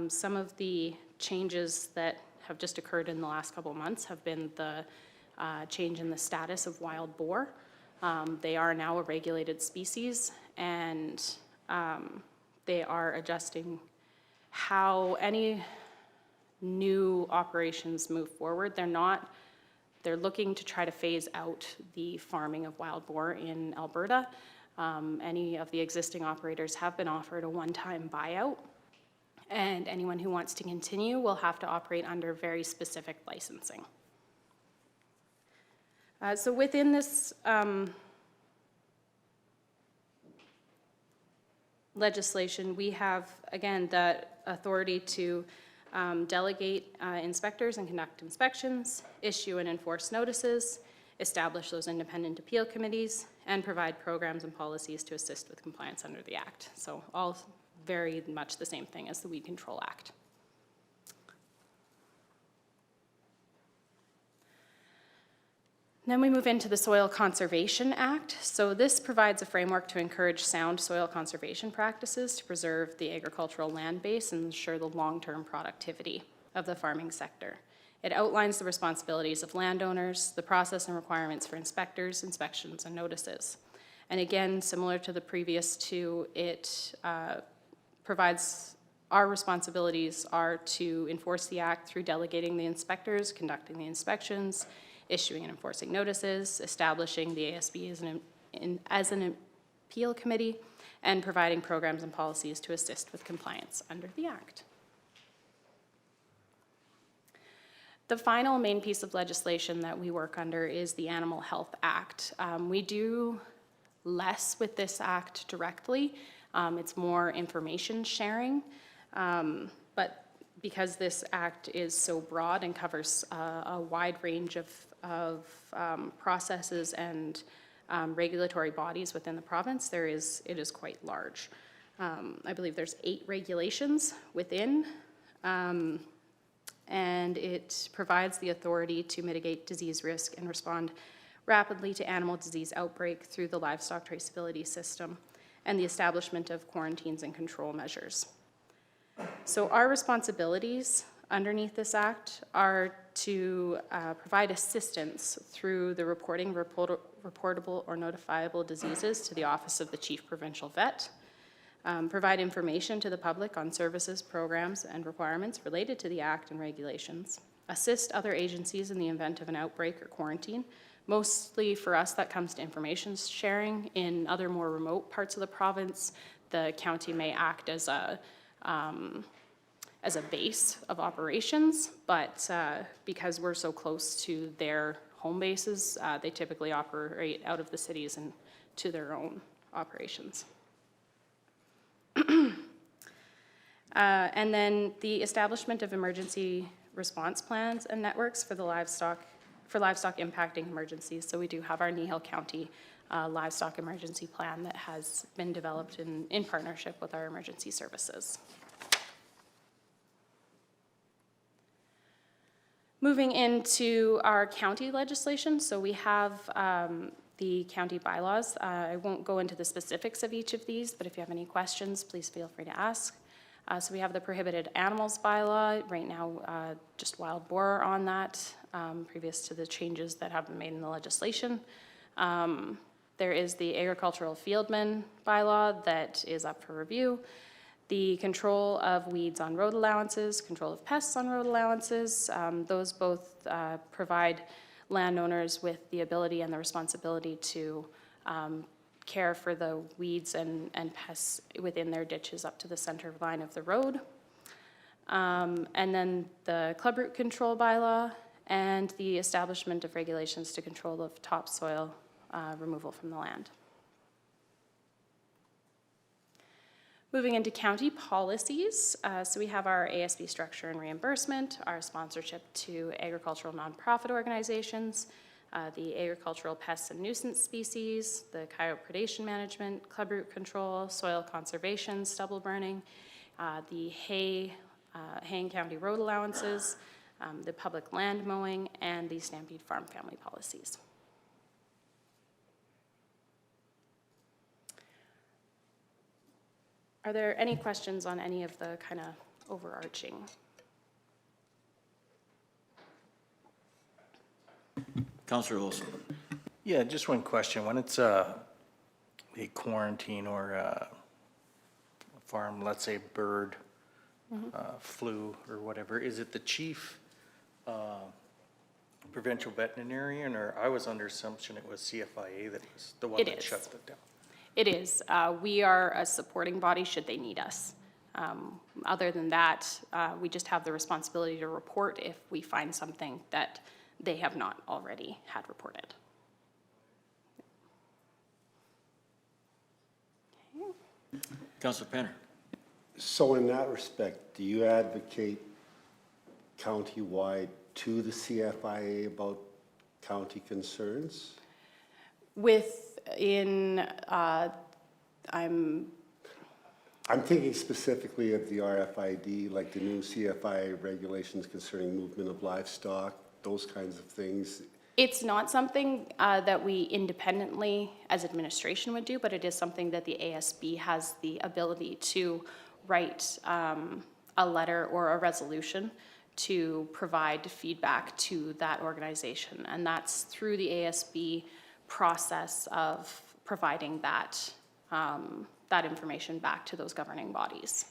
Some of the changes that have just occurred in the last couple of months have been the change in the status of wild boar. They are now a regulated species, and they are adjusting how any new operations move forward. They're looking to try to phase out the farming of wild boar in Alberta. Any of the existing operators have been offered a one-time buyout, and anyone who wants to continue will have to operate under very specific licensing. So within this legislation, we have, again, the authority to delegate inspectors and conduct inspections, issue and enforce notices, establish those independent appeal committees, and provide programs and policies to assist with compliance under the Act. So all very much the same thing as the Weed Control Act. Then we move into the Soil Conservation Act. So this provides a framework to encourage sound soil conservation practices to preserve the agricultural land base and ensure the long-term productivity of the farming sector. It outlines the responsibilities of landowners, the process and requirements for inspectors, inspections, and notices. And again, similar to the previous two, it provides our responsibilities are to enforce the Act through delegating the inspectors, conducting the inspections, issuing and enforcing notices, establishing the ASB as an appeal committee, and providing programs and policies to assist with compliance under the Act. The final main piece of legislation that we work under is the Animal Health Act. We do less with this act directly. It's more information sharing, but because this act is so broad and covers a wide range of processes and regulatory bodies within the province, it is quite large. I believe there's 8 regulations within, and it provides the authority to mitigate disease risk and respond rapidly to animal disease outbreak through the livestock traceability system and the establishment of quarantines and control measures. So our responsibilities underneath this act are to provide assistance through the reporting reportable or notifiable diseases to the Office of the Chief Provincial Vet, provide information to the public on services, programs, and requirements related to the Act and regulations, assist other agencies in the event of an outbreak or quarantine. Mostly for us, that comes to information sharing. In other more remote parts of the province, the county may act as as a base of operations, but because we're so close to their home bases, they typically operate out of the cities and to their own operations. And then the establishment of emergency response plans and networks for the livestock impacting emergencies. So we do have our Kneehill County livestock emergency plan that has been developed in partnership with our emergency services. Moving into our county legislation, so we have the county bylaws. I won't go into the specifics of each of these, but if you have any questions, please feel free to ask. So we have the prohibited animals bylaw, right now just wild boar on that, previous to the changes that have been made in the legislation. There is the agricultural fieldman bylaw that is up for review. The control of weeds on road allowances, control of pests on road allowances, those both provide landowners with the ability and the responsibility to care for the weeds and pests within their ditches up to the center line of the road. And then the club root control bylaw and the establishment of regulations to control of topsoil removal from the land. Moving into county policies, so we have our ASB structure and reimbursement, our sponsorship to agricultural nonprofit organizations, the agricultural pests and nuisance species, the coyote predation management, club root control, soil conservation, stubble burning, the hay and county road allowances, the public land mowing, and the Stampede farm family policies. Are there any questions on any of the kind of overarching? Councillor Olson. Yeah, just one question. When it's a quarantine or a farm, let's say bird flu or whatever, is it the chief provincial veterinarian, or I was under assumption it was CFIA that was the one that shut it down? It is. We are a supporting body should they need us. Other than that, we just have the responsibility to report if we find something that they have not already had reported. Okay. Councillor Penner. So in that respect, do you advocate countywide to the CFIA about county concerns? I'm thinking specifically of the RFID, like the new CFIA regulations concerning movement of livestock, those kinds of things. It's not something that we independently as administration would do, but it is something that the ASB has the ability to write a letter or a resolution to provide feedback to that organization. And that's through the ASB process of providing that, that information back to those governing bodies.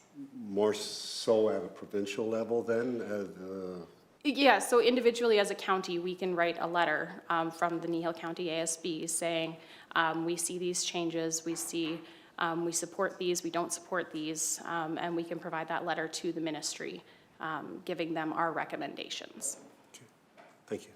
More so at a provincial level then? Yeah, so individually as a county, we can write a letter from the Kneehill County ASB saying, we see these changes, we see, we support these, we don't support these, and we can provide that letter to the ministry, giving them our recommendations. Okay. Thank you.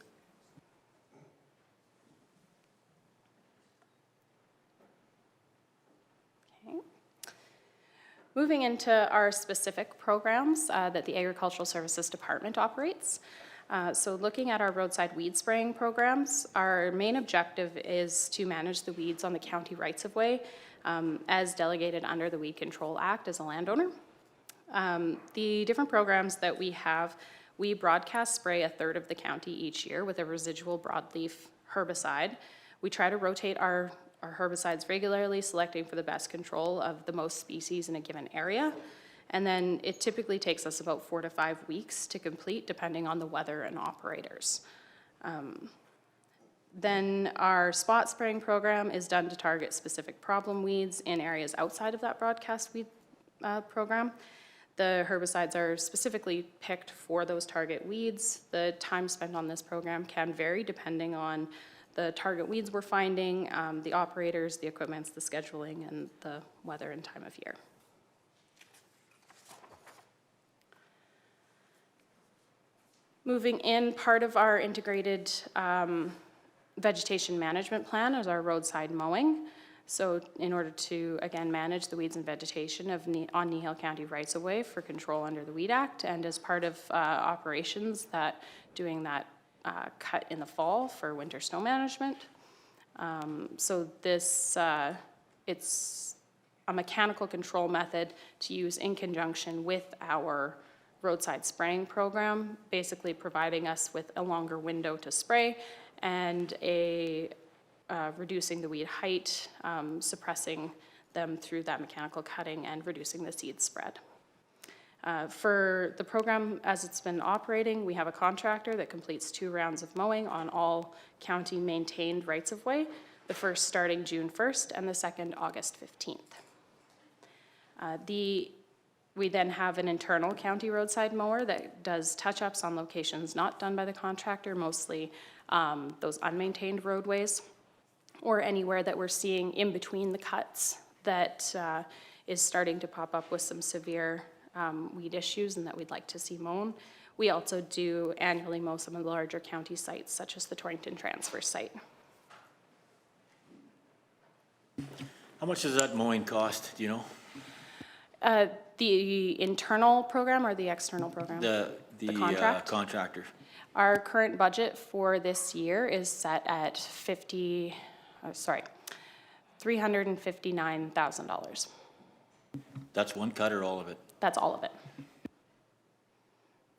Moving into our specific programs that the Agricultural Services Department operates. So looking at our roadside weed spraying programs, our main objective is to manage the weeds on the county rights-of-way as delegated under the Weed Control Act as a landowner. The different programs that we have, we broadcast spray a third of the county each year with a residual broadleaf herbicide. We try to rotate our herbicides regularly, selecting for the best control of the most species in a given area. And then it typically takes us about 4 to 5 weeks to complete, depending on the weather and operators. Then our spot spraying program is done to target specific problem weeds in areas outside of that broadcast weed program. The herbicides are specifically picked for those target weeds. The time spent on this program can vary depending on the target weeds we're finding, the operators, the equipments, the scheduling, and the weather and time of year. Moving in, part of our integrated vegetation management plan is our roadside mowing. So in order to, again, manage the weeds and vegetation on Kneehill County rights-of-way for control under the Weed Act, and as part of operations that doing that cut in the fall for winter snow management. So this, it's a mechanical control method to use in conjunction with our roadside spraying program, basically providing us with a longer window to spray and reducing the weed height, suppressing them through that mechanical cutting, and reducing the seed spread. For the program as it's been operating, we have a contractor that completes 2 rounds of mowing on all county maintained rights-of-way, the first starting June 1st and the second August 15th. We then have an internal county roadside mower that does touch-ups on locations not done by the contractor, mostly those unmaintained roadways, or anywhere that we're seeing in between the cuts that is starting to pop up with some severe weed issues and that we'd like to see mown. We also do annually mow some of the larger county sites, such as the Torrington Transfer Site. How much does that mowing cost, do you know? The internal program or the external program? The contract? contractor. Our current budget for this year is set at $359,000. That's one cut or all of it? That's all of it.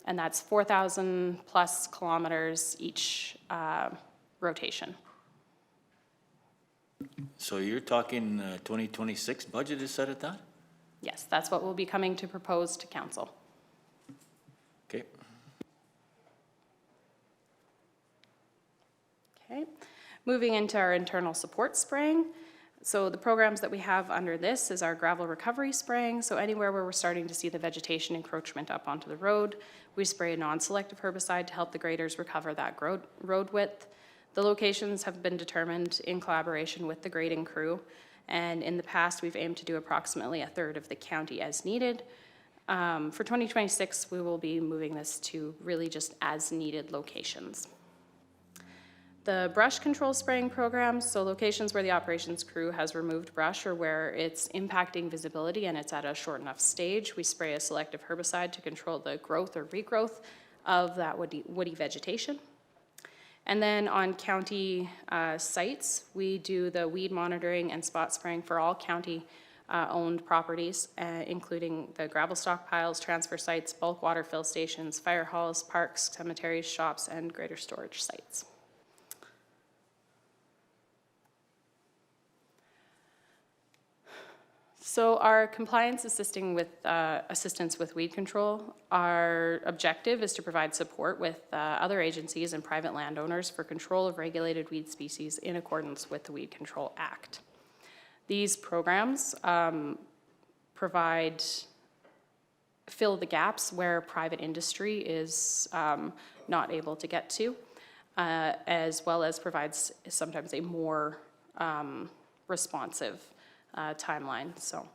And that's 4,000 plus kilometers each rotation. So you're talking 2026 budget is set at that? Yes, that's what we'll be coming to propose to council. Okay. Okay, moving into our internal support spraying. So the programs that we have under this is our gravel recovery spraying. So anywhere where we're starting to see the vegetation encroachment up onto the road, we spray a non-selective herbicide to help the graders recover that road width. The locations have been determined in collaboration with the grading crew. And in the past, we've aimed to do approximately 1/3 of the county as needed. For 2026, we will be moving this to really just as needed locations. The brush control spraying program, so locations where the operations crew has removed brush or where it's impacting visibility and it's at a short enough stage, we spray a selective herbicide to control the growth or regrowth of that woody vegetation. And then on county sites, we do the weed monitoring and spot spraying for all county owned properties, including the gravel stockpiles, transfer sites, bulk water fill stations, fire halls, parks, cemeteries, shops, and greater storage sites. So our compliance assistance with weed control, our objective is to provide support with other agencies and private landowners for control of regulated weed species in accordance with the Weed Control Act. These programs fill the gaps where private industry is not able to get to, as well as provides sometimes a more responsive timeline. So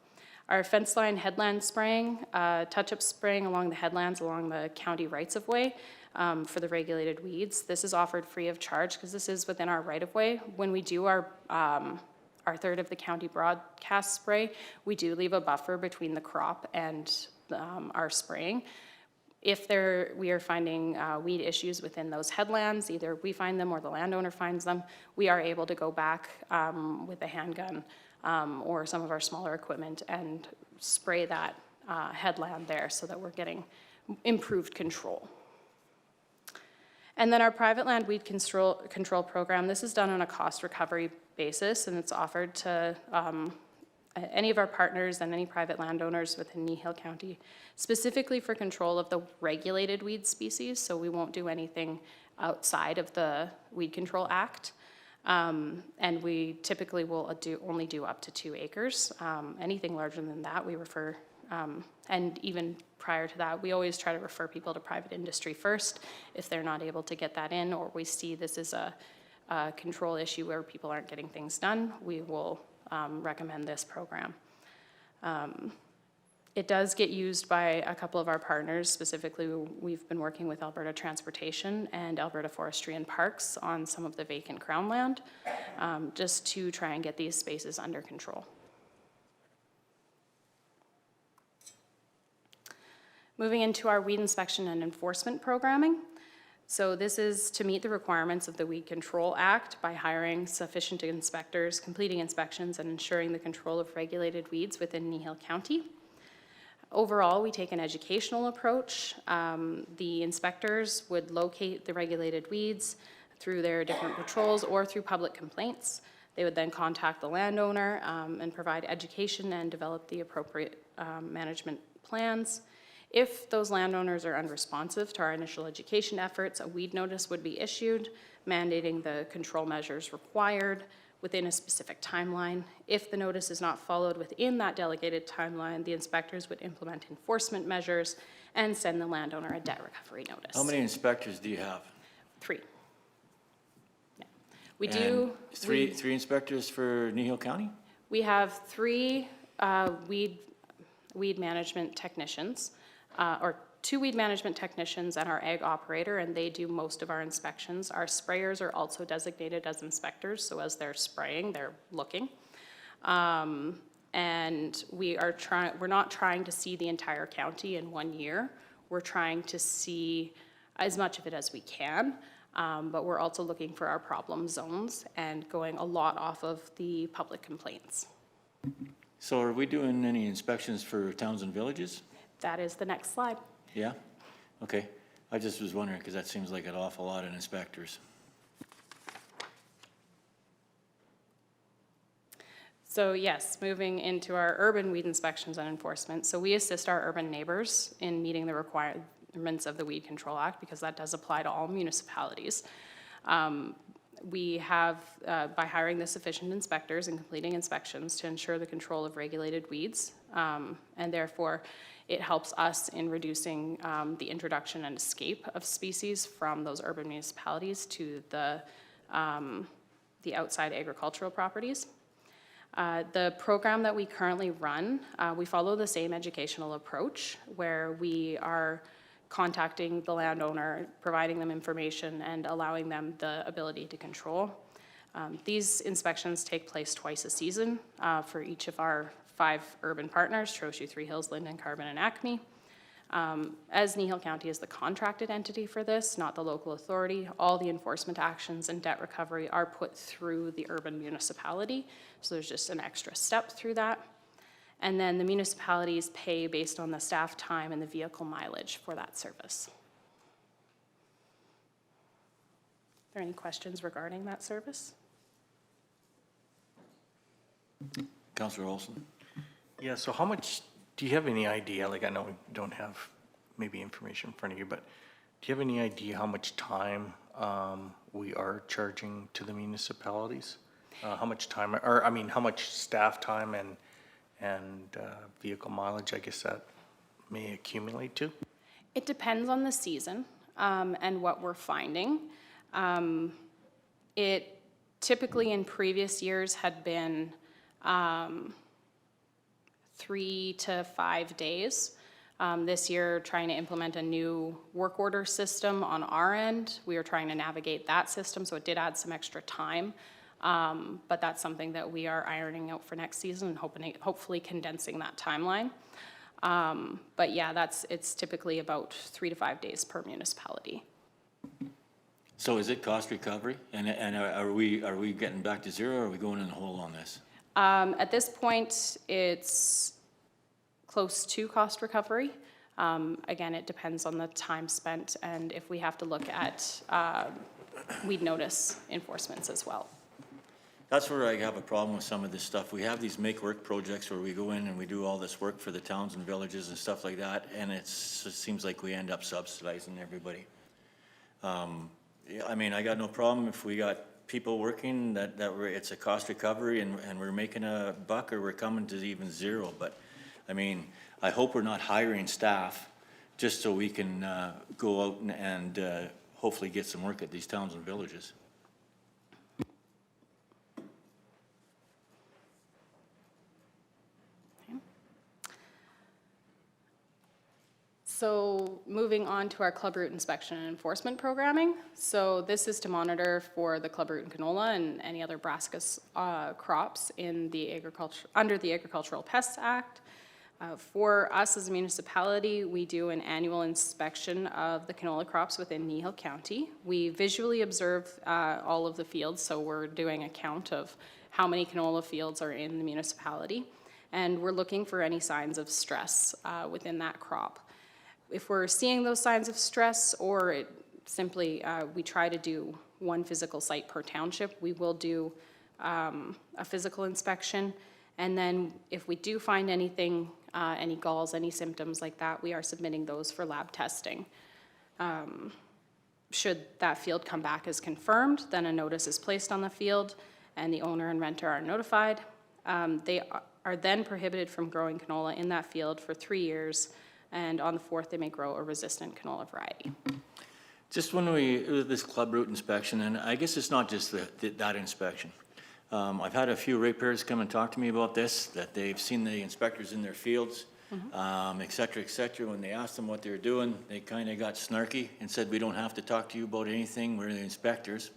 our fence line headland spraying, touch-up spraying along the headlands along the county rights-of-way for the regulated weeds. This is offered free of charge because this is within our right-of-way. When we do our 1/3 of the county broadcast spray, we do leave a buffer between the crop and our spraying. If we are finding weed issues within those headlands, either we find them or the landowner finds them, we are able to go back with a handgun or some of our smaller equipment and spray that headland there so that we're getting improved control. And then our private land weed control program, this is done on a cost recovery basis, and it's offered to any of our partners and any private landowners within Kneehill County, specifically for control of the regulated weed species, so we won't do anything outside of the Weed Control Act. And we typically will only do up to 2 acres. Anything larger than that, we refer, and even prior to that, we always try to refer people to private industry first. If they're not able to get that in, or we see this is a control issue where people aren't getting things done, we will recommend this program. It does get used by a couple of our partners. Specifically, we've been working with Alberta Transportation and Alberta Forestry and Parks on some of the vacant Crown land, just to try and get these spaces under control. Moving into our weed inspection and enforcement programming. So this is to meet the requirements of the Weed Control Act by hiring sufficient inspectors, completing inspections, and ensuring the control of regulated weeds within Kneehill County. Overall, we take an educational approach. The inspectors would locate the regulated weeds through their different patrols or through public complaints. They would then contact the landowner and provide education and develop the appropriate management plans. If those landowners are unresponsive to our initial education efforts, a weed notice would be issued, mandating the control measures required within a specific timeline. If the notice is not followed within that delegated timeline, the inspectors would implement enforcement measures and send the landowner a debt recovery notice. How many inspectors do you have? 3. Yeah. We And do. Three inspectors for Kneehill County? We have 3 weed management technicians, or 2 weed management technicians and our ag operator, and they do most of our inspections. Our sprayers are also designated as inspectors, so as they're spraying, they're looking. And we're not trying to see the entire county in 1 year. We're trying to see as much of it as we can, but we're also looking for our problem zones and going a lot off of the public complaints. So are we doing any inspections for towns and villages? That is the next slide. Yeah? Okay. I just was wondering, because that seems like an awful lot of inspectors. So yes, moving into our urban weed inspections and enforcement. So we assist our urban neighbors in meeting the requirements of the Weed Control Act, because that does apply to all municipalities. We have, by hiring the sufficient inspectors and completing inspections to ensure the control of regulated weeds, and therefore it helps us in reducing the introduction and escape of species from those urban municipalities to the outside agricultural properties. The program that we currently run, we follow the same educational approach where we are contacting the landowner, providing them information, and allowing them the ability to control. These inspections take place twice a season for each of our 5 urban partners, Trochu, Three Hills, Linden, Carbon, and Acme. As Kneehill County is the contracted entity for this, not the local authority, all the enforcement actions and debt recovery are put through the urban municipality. So there's just an extra step through that. And then the municipalities pay based on the staff time and the vehicle mileage for that service. Are there any questions regarding that service? Councillor Olson? Yeah, so how much, do you have any idea, like I know we don't have maybe information in front of you, but do you have any idea how much time we are charging to the municipalities? How much time, or I mean, how much staff time and vehicle mileage, I guess that may accumulate to? It depends on the season and what we're finding. It typically in previous years had been 3 to 5 days. This year, trying to implement a new work order system on our end. We are trying to navigate that system, so it did add some extra time. But that's something that we are ironing out for next season and hopefully condensing that timeline. But yeah, it's typically about 3 to 5 days per municipality. So is it cost recovery? And are we getting back to zero, or are we going in the hole on this? At this point, it's close to cost recovery. Again, it depends on the time spent and if we have to look at weed notice enforcements as well. That's where I have a problem with some of this stuff. We have these make work projects where we go in and we do all this work for the towns and villages and stuff like that, and it seems like we end up subsidizing everybody. Yeah, I mean, I got no problem if we got people working that it's a cost recovery and we're making a buck, or we're coming to even zero. But I mean, I hope we're not hiring staff just so we can go out and hopefully get some work at these towns and villages. So moving on to our club route inspection and enforcement programming. So this is to monitor for the club root and canola and any other brassica crops in the under the Agricultural Pests Act. For us as a municipality, we do an annual inspection of the canola crops within Kneehill County. We visually observe all of the fields, so we're doing a count of how many canola fields are in the municipality. And we're looking for any signs of stress within that crop. If we're seeing those signs of stress, or it simply we try to do one physical site per township, we will do a physical inspection. And then if we do find anything, any galls, any symptoms like that, we are submitting those for lab testing. Should that field come back as confirmed, then a notice is placed on the field and the owner and renter are notified. They are then prohibited from growing canola in that field for 3 years, and on the 4th they may grow a resistant canola variety. Just when this club route inspection, and I guess it's not just that inspection. I've had a few ratepayers come and talk to me about this, that they've seen the inspectors in their fields, et cetera, et cetera. When they asked them what they were doing, they kind of got snarky and said, we don't have to talk to you about anything, we're the inspectors.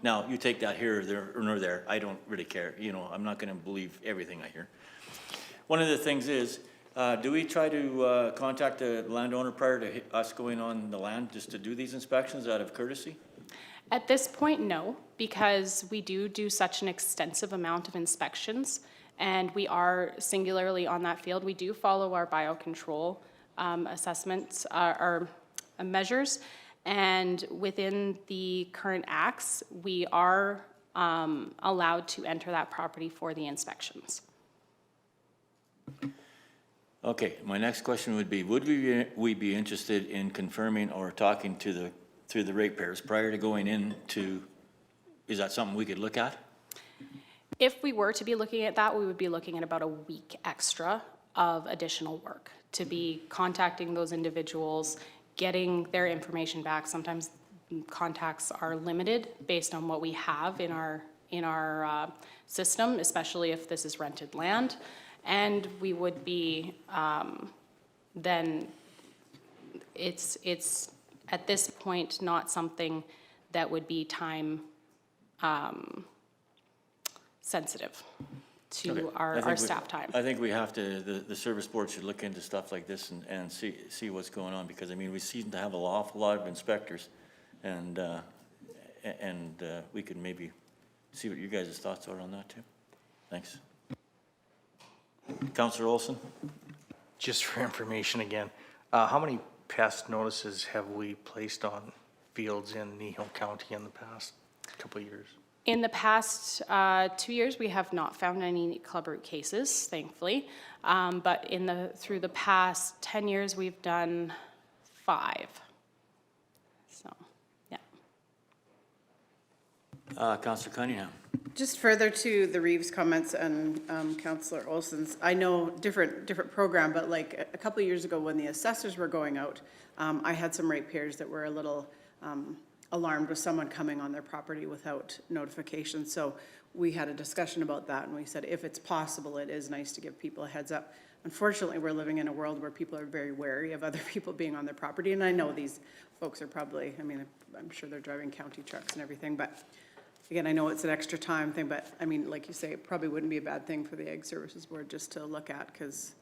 Now, you take that here, there, or there, I don't really care. You know, I'm not gonna believe everything I hear. One of the things is, do we try to contact the landowner prior to us going on the land just to do these inspections out of courtesy? At this point, no, because we do such an extensive amount of inspections, and we are singularly on that field. We do follow our biocontrol assessments, our measures, and within the current acts, we are allowed to enter that property for the inspections. Okay, my next question would be, would we be interested in confirming or talking to the ratepayers prior to going into, is that something we could look at? If we were to be looking at that, we would be looking at about a week extra of additional work to be contacting those individuals, getting their information back. Sometimes contacts are limited based on what we have in our system, especially if this is rented land. And we would be, then it's at this point not something that would be time sensitive to our staff time. I think we have to, the service board should look into stuff like this and see what's going on, because I mean, we seem to have an awful lot of inspectors, and we could maybe see what you guys' thoughts are on that too. Thanks. Councillor Olson? Just for information again, how many pest notices have we placed on fields in Kneehill County in the past couple of years? In the past 2 years, we have not found any club root cases, thankfully. But through the past 10 years, we've done 5. So, yeah. Councillor Cunningham? Just further to the Reeves comments and Councillor Olson's, I know different program, but like a couple of years ago when the assessors were going out, I had some ratepayers that were a little alarmed with someone coming on their property without notification. So we had a discussion about that, and we said if it's possible, it is nice to give people a heads up. Unfortunately, we're living in a world where people are very wary of other people being on their property, and I know these folks are probably, I mean, I'm sure they're driving county trucks and everything, but again, I know it's an extra time thing, but I mean, like you say, it probably wouldn't be a bad thing for the Ag Services Board just to look at, because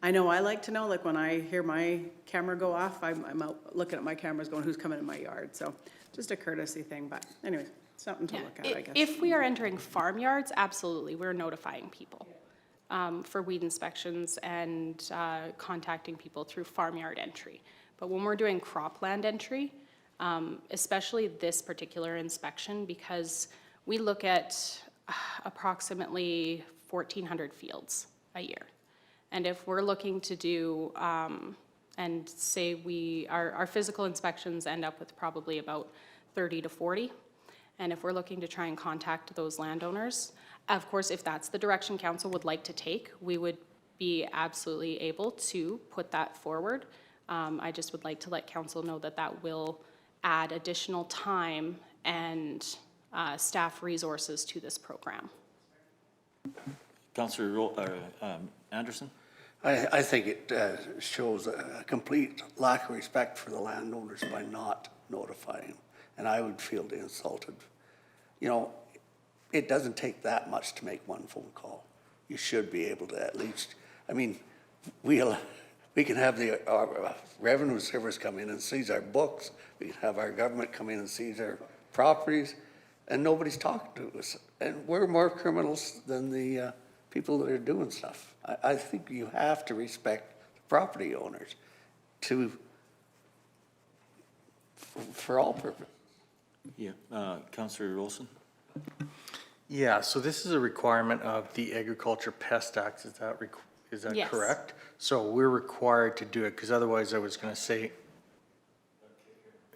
I know I like to know, like when I hear my camera go off, I'm out looking at my cameras going, who's coming in my yard? So just a courtesy thing, but anyway, something to look at, I guess. If we are entering farmyards, absolutely, we're notifying people for weed inspections and contacting people through farmyard entry. But when we're doing cropland entry, especially this particular inspection, because we look at approximately 1,400 fields a year. And if we're looking to do, and say our physical inspections end up with probably about 30 to 40. And if we're looking to try and contact those landowners, of course, if that's the direction council would like to take, we would be absolutely able to put that forward. I just would like to let council know that that will add additional time and staff resources to this program. Councillor Anderson? I think it shows a complete lack of respect for the landowners by not notifying them, and I would feel insulted. You know, it doesn't take that much to make one phone call. You should be able to at least, I mean, we can have our revenue service come in and seize our books. We can have our government come in and seize our properties, and nobody's talking to us. And we're more criminals than the people that are doing stuff. I think you have to respect the property owners for all purposes. Yeah, Councillor Olson? Yeah, so this is a requirement of the Agriculture Pest Act, is that Yes. correct? So we're required to do it, because otherwise I was gonna say,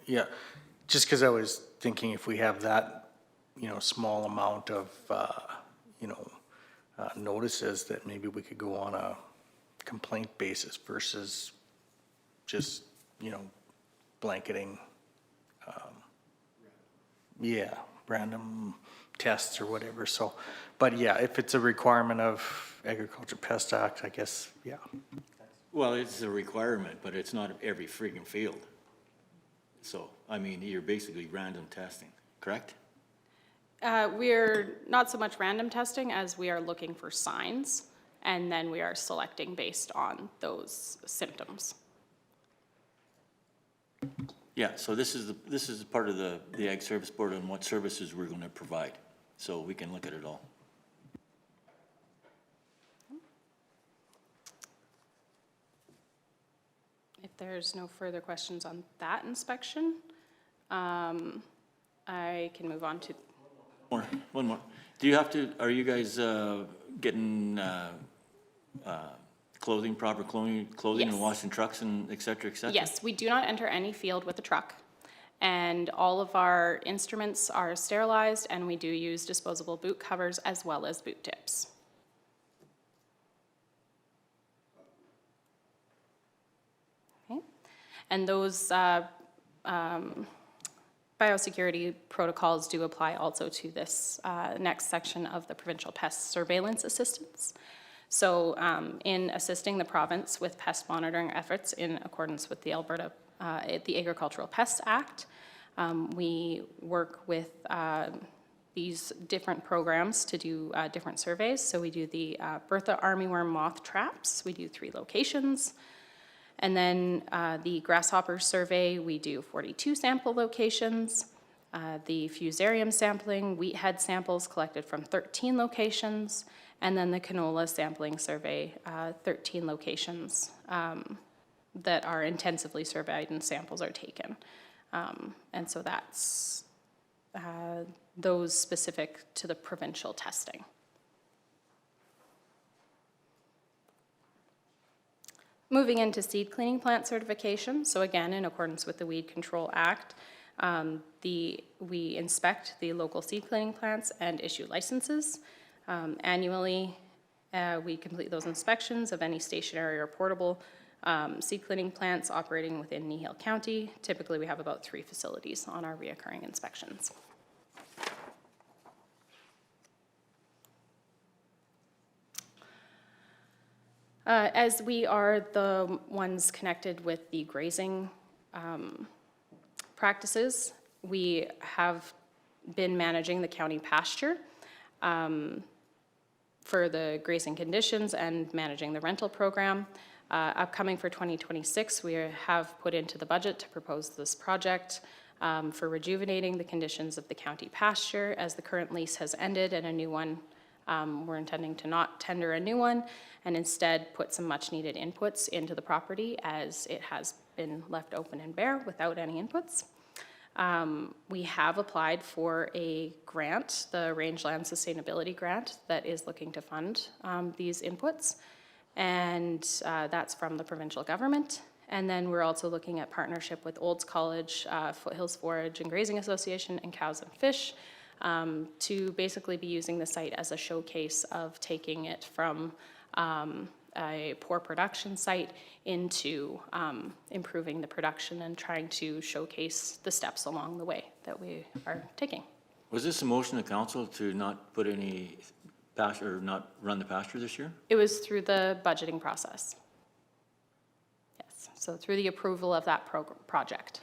yeah, just because I was thinking if we have that, small amount of, notices, that maybe we could go on a complaint basis versus just, blanketing, random tests or whatever, so, but yeah, if it's a requirement of Agriculture Pest Act, I guess, yeah. Well, it's a requirement, but it's not every friggin' field. So, I mean, you're basically random testing, correct? We're not so much random testing as we are looking for signs, and then we are selecting based on those symptoms. Yeah, so this is part of the Ag Service Board on what services we're gonna provide, so we can look at it all. If there's no further questions on that inspection, I can move on to, One more. Do you have to, are you guys getting clothing, proper clothing Yes. and washing trucks and et cetera, et cetera? yes, we do not enter any field with a truck. And all of our instruments are sterilized, and we do use disposable boot covers as well as boot tips. Okay. And those biosecurity protocols do apply also to this next section of the Provincial Pest Surveillance Assistance. So in assisting the province with pest monitoring efforts in accordance with the the Agricultural Pest Act, we work with these different programs to do different surveys. So we do the Bertha armyworm moth traps. We do 3 locations. And then the grasshopper survey, we do 42 sample locations. The fusarium sampling, wheat head samples collected from 13 locations. And then the canola sampling survey, 13 locations that are intensively surveyed and samples are taken. And so that's those specific to the provincial testing. Moving into seed cleaning plant certification. So again, in accordance with the Weed Control Act, we inspect the local seed cleaning plants and issue licenses. Annually, we complete those inspections of any stationary or portable seed cleaning plants operating within Kneehill County. Typically, we have about 3 facilities on our reoccurring inspections. As we are the ones connected with the grazing practices, we have been managing the county pasture for the grazing conditions and managing the rental program. Upcoming for 2026, we have put into the budget to propose this project for rejuvenating the conditions of the county pasture as the current lease has ended and a new one. We're intending to not tender a new one and instead put some much needed inputs into the property as it has been left open and bare without any inputs. We have applied for a grant, the Rangeland Sustainability Grant, that is looking to fund these inputs. And that's from the provincial government. And then we're also looking at partnership with Olds College, Foothills Forage and Grazing Association, and Cows and Fish to basically be using the site as a showcase of taking it from a poor production site into improving the production and trying to showcase the steps along the way that we are taking. Was this a motion of council to not put any pasture, or not run the pasture this year? It was through the budgeting process. Yes, so through the approval of that project.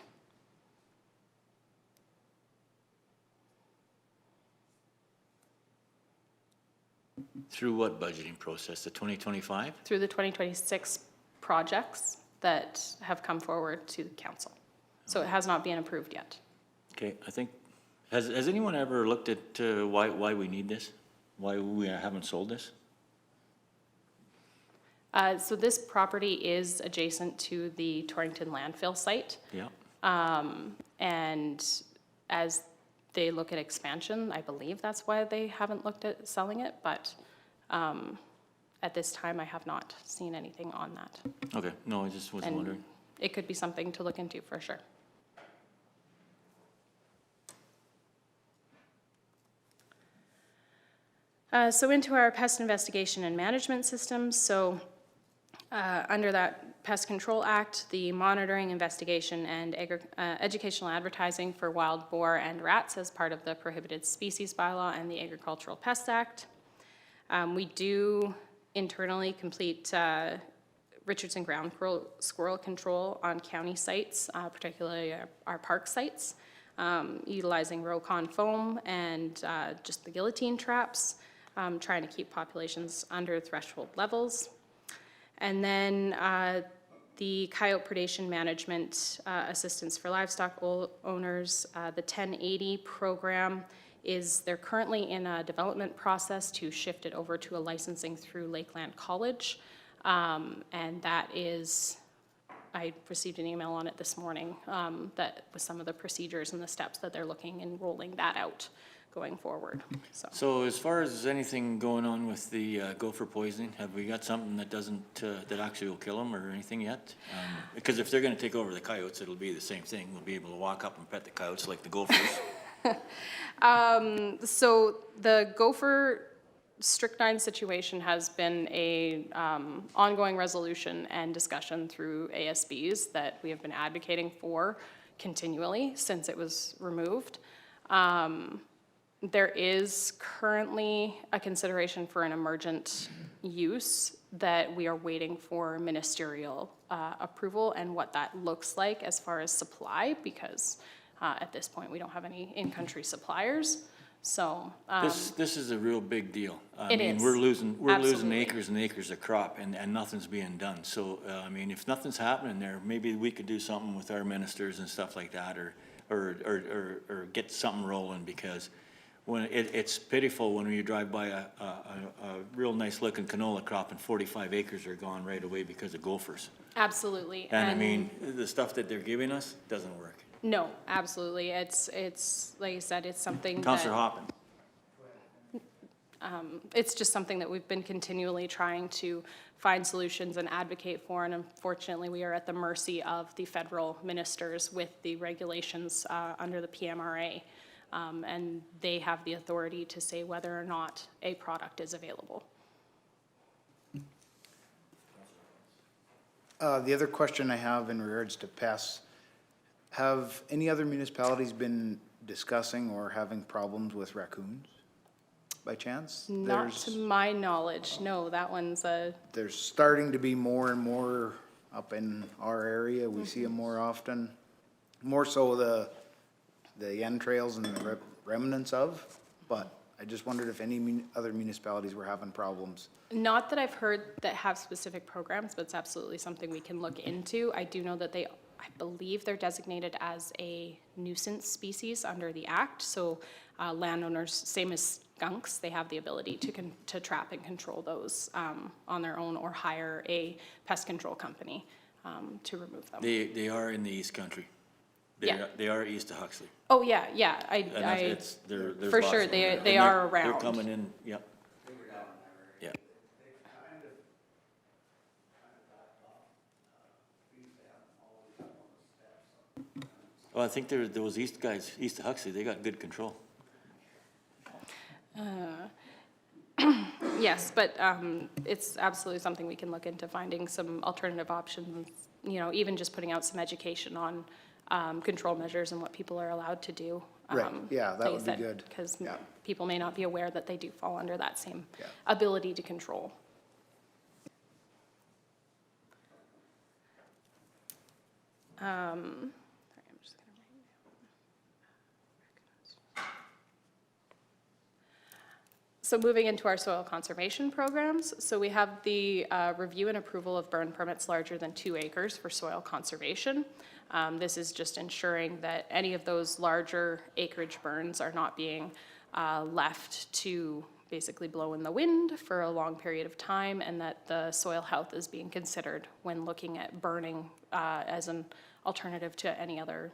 Through what budgeting process, the 2025? Through the 2026 projects that have come forward to the council. So it has not been approved yet. Okay, I think, has anyone ever looked at why we need this? Why we haven't sold this? So this property is adjacent to the Torrington landfill site. Yeah. And as they look at expansion, I believe that's why they haven't looked at selling it, but at this time, I have not seen anything on that. Okay, no, I just was And wondering. it could be something to look into for sure. So into our pest investigation and management systems. So under that Pest Control Act, the monitoring, investigation, and educational advertising for wild boar and rats as part of the Prohibited Species Bylaw and the Agricultural Pest Act. We do internally complete Richardson ground squirrel control on county sites, particularly our park sites, utilizing Rocon foam and just the guillotine traps, trying to keep populations under threshold levels. And then the coyote predation management assistance for livestock owners, the 1080 program they're currently in a development process to shift it over to a licensing through Lakeland College. And that is, I received an email on it this morning, that with some of the procedures and the steps that they're looking and rolling that out going forward, so. So as far as anything going on with the gopher poisoning, have we got something that doesn't, that actually will kill them or anything yet? Because if they're gonna take over the coyotes, it'll be the same thing. We'll be able to walk up and pet the coyotes like the gophers. So the gopher strychnine situation has been a ongoing resolution and discussion through ASBs that we have been advocating for continually since it was removed. There is currently a consideration for an emergent use that we are waiting for ministerial approval and what that looks like as far as supply, because at this point we don't have any in-country suppliers. So This is a real big deal. It is. We're losing Absolutely. acres and acres of crop, and nothing's being done. So, I mean, if nothing's happening there, maybe we could do something with our ministers and stuff like that, or get something rolling, because when it's pitiful when you drive by a real nice looking canola crop and 45 acres are gone right away because of gophers. absolutely. And I mean, the stuff that they're giving us doesn't work. No, absolutely. It's like you said, it's something Councillor that, Hoppin. it's just something that we've been continually trying to find solutions and advocate for. And unfortunately, we are at the mercy of the federal ministers with the regulations under the PMRA. And they have the authority to say whether or not a product is available. The other question I have in regards to pests, have any other municipalities been discussing or having problems with raccoons by chance? Not to my knowledge, no, that one's a, There's starting to be more and more up in our area. We see them more often. More so the entrails and the remnants of, but I just wondered if any other municipalities were having problems. not that I've heard that have specific programs, but it's absolutely something we can look into. I do know that I believe they're designated as a nuisance species under the Act. So landowners, same as skunks, they have the ability to trap and control those on their own, or hire a pest control company to remove them. They are in the East Country. Yeah. They are east of Huxley. Oh, yeah, yeah, And there's for lots sure, of them there. they And are They're around. coming in, yep. Yeah. Well, I think those east guys, east of Huxley, they got good control. Yes, but it's absolutely something we can look into, finding some alternative options, you know, even just putting out some education on control measures and what people are allowed to do. Right, yeah, that would be good. Because Yeah. people may not be aware that they do fall under that same ability to control. Sorry, I'm just gonna write down. So moving into our soil conservation programs, so we have the review and approval of burn permits larger than 2 acres for soil conservation. This is just ensuring that any of those larger acreage burns are not being left to basically blow in the wind for a long period of time, and that the soil health is being considered when looking at burning as an alternative to any other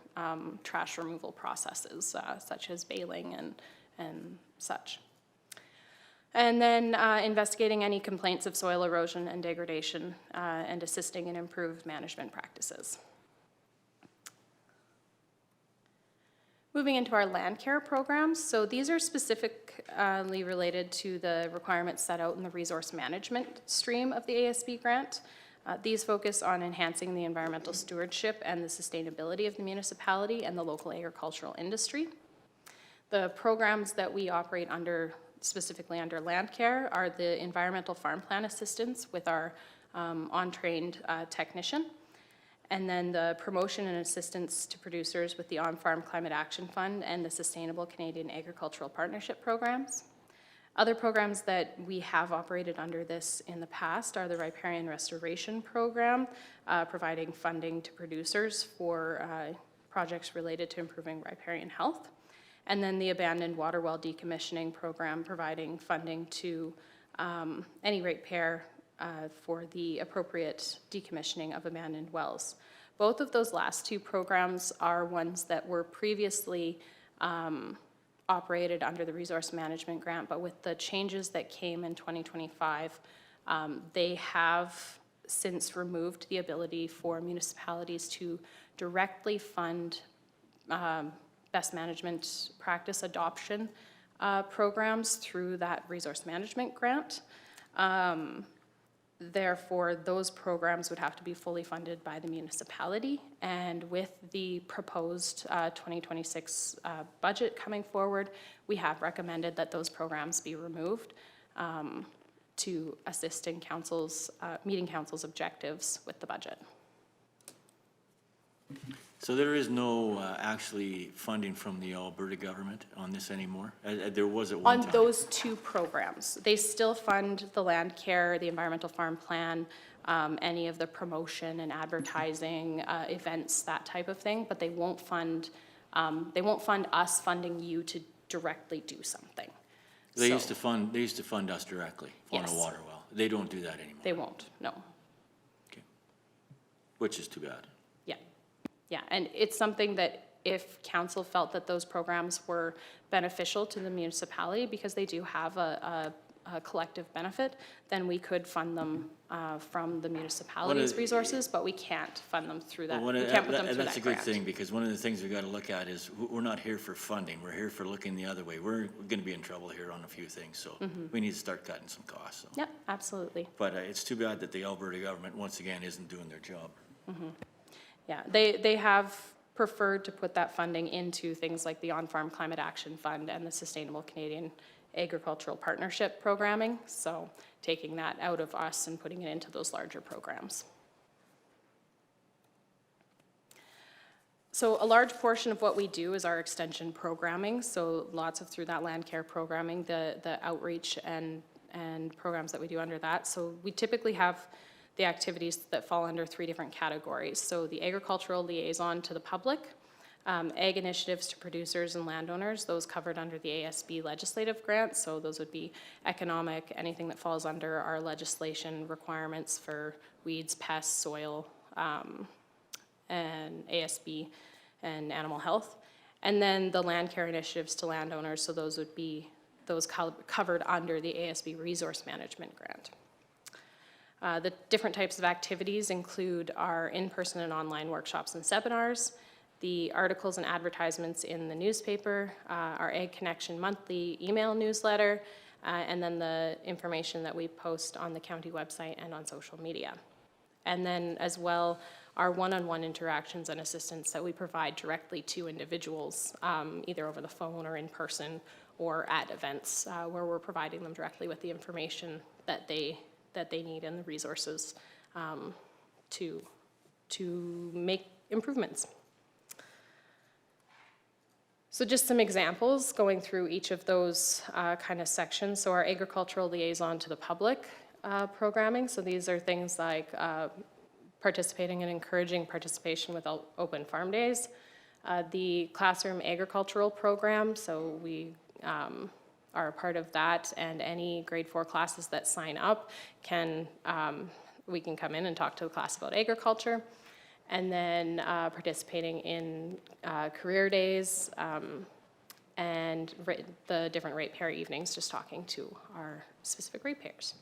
trash removal processes, such as baling and such. And then investigating any complaints of soil erosion and degradation and assisting in improved management practices. Moving into our land care programs, so these are specifically related to the requirements set out in the resource management stream of the ASB grant. These focus on enhancing the environmental stewardship and the sustainability of the municipality and the local agricultural industry. The programs that we operate under, specifically under land care, are the environmental farm plan assistance with our on-trained technician, and then the promotion and assistance to producers with the On-Farm Climate Action Fund and the Sustainable Canadian Agricultural Partnership programs. Other programs that we have operated under this in the past are the Riparian Restoration Program, providing funding to producers for projects related to improving riparian health. And then the Abandoned Water Well Decommissioning Program, providing funding to any ratepayer for the appropriate decommissioning of abandoned wells. Both of those last 2 programs are ones that were previously operated under the Resource Management Grant, but with the changes that came in 2025, they have since removed the ability for municipalities to directly fund best management practice adoption programs through that Resource Management Grant. Therefore, those programs would have to be fully funded by the municipality. And with the proposed 2026 budget coming forward, we have recommended that those programs be removed to assist in meeting council's objectives with the budget. So there is no actually funding from the Alberta government on this anymore? There was at one time. On those 2 programs, they still fund the land care, the environmental farm plan, any of the promotion and advertising events, that type of thing, but they won't fund us funding you to directly do something. They used to fund us directly on a water well. They don't do that anymore. They won't, no. Okay. Which is too bad. Yeah, and it's something that if council felt that those programs were beneficial to the municipality, because they do have a collective benefit, then we could fund them from the municipality's resources, but we can't fund them through that. We can't put them through that grant. That's a good thing, because one of the things we've got to look at is we're not here for funding. We're here for looking the other way. We're going to be in trouble here on a few things, so we need to start cutting some costs. So. Yeah, absolutely. But it's too bad that the Alberta government, once again, isn't doing their job. Yeah, they have preferred to put that funding into things like the On-Farm Climate Action Fund and the Sustainable Canadian Agricultural Partnership programming, so taking that out of us and putting it into those larger programs. So a large portion of what we do is our extension programming, so lots of through that land care programming, the outreach and programs that we do under that. So we typically have the activities that fall under 3 different categories. So the agricultural liaison to the public, ag initiatives to producers and landowners, those covered under the ASB legislative grant. So those would be economic, anything that falls under our legislation requirements for weeds, pests, soil, and ASB and animal health. And then the land care initiatives to landowners, so those would be those covered under the ASB resource management grant. The different types of activities include our in-person and online workshops and seminars, the articles and advertisements in the newspaper, our Ag Connection monthly email newsletter, and then the information that we post on the county website and on social media. And then as well, our one-on-one interactions and assistance that we provide directly to individuals, either over the phone or in person, or at events where we're providing them directly with the information that they need and the resources to make improvements. So just some examples going through each of those kind of sections. So our agricultural liaison to the public programming. So these are things like participating and encouraging participation with open farm days. The classroom agricultural program, so we are a part of that, and any grade 4 classes that sign up we can come in and talk to the class about agriculture. And then participating in career days and the different ratepayer evenings, just talking to our specific ratepayers.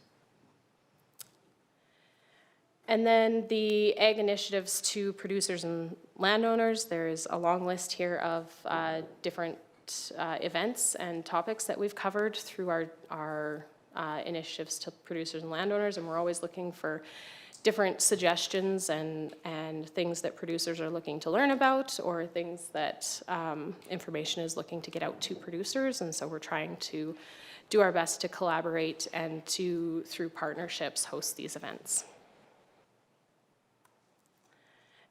And then the ag initiatives to producers and landowners, there's a long list here of different events and topics that we've covered through our initiatives to producers and landowners, and we're always looking for different suggestions and things that producers are looking to learn about, or things that information is looking to get out to producers, and so we're trying to do our best to collaborate and to, through partnerships, host these events.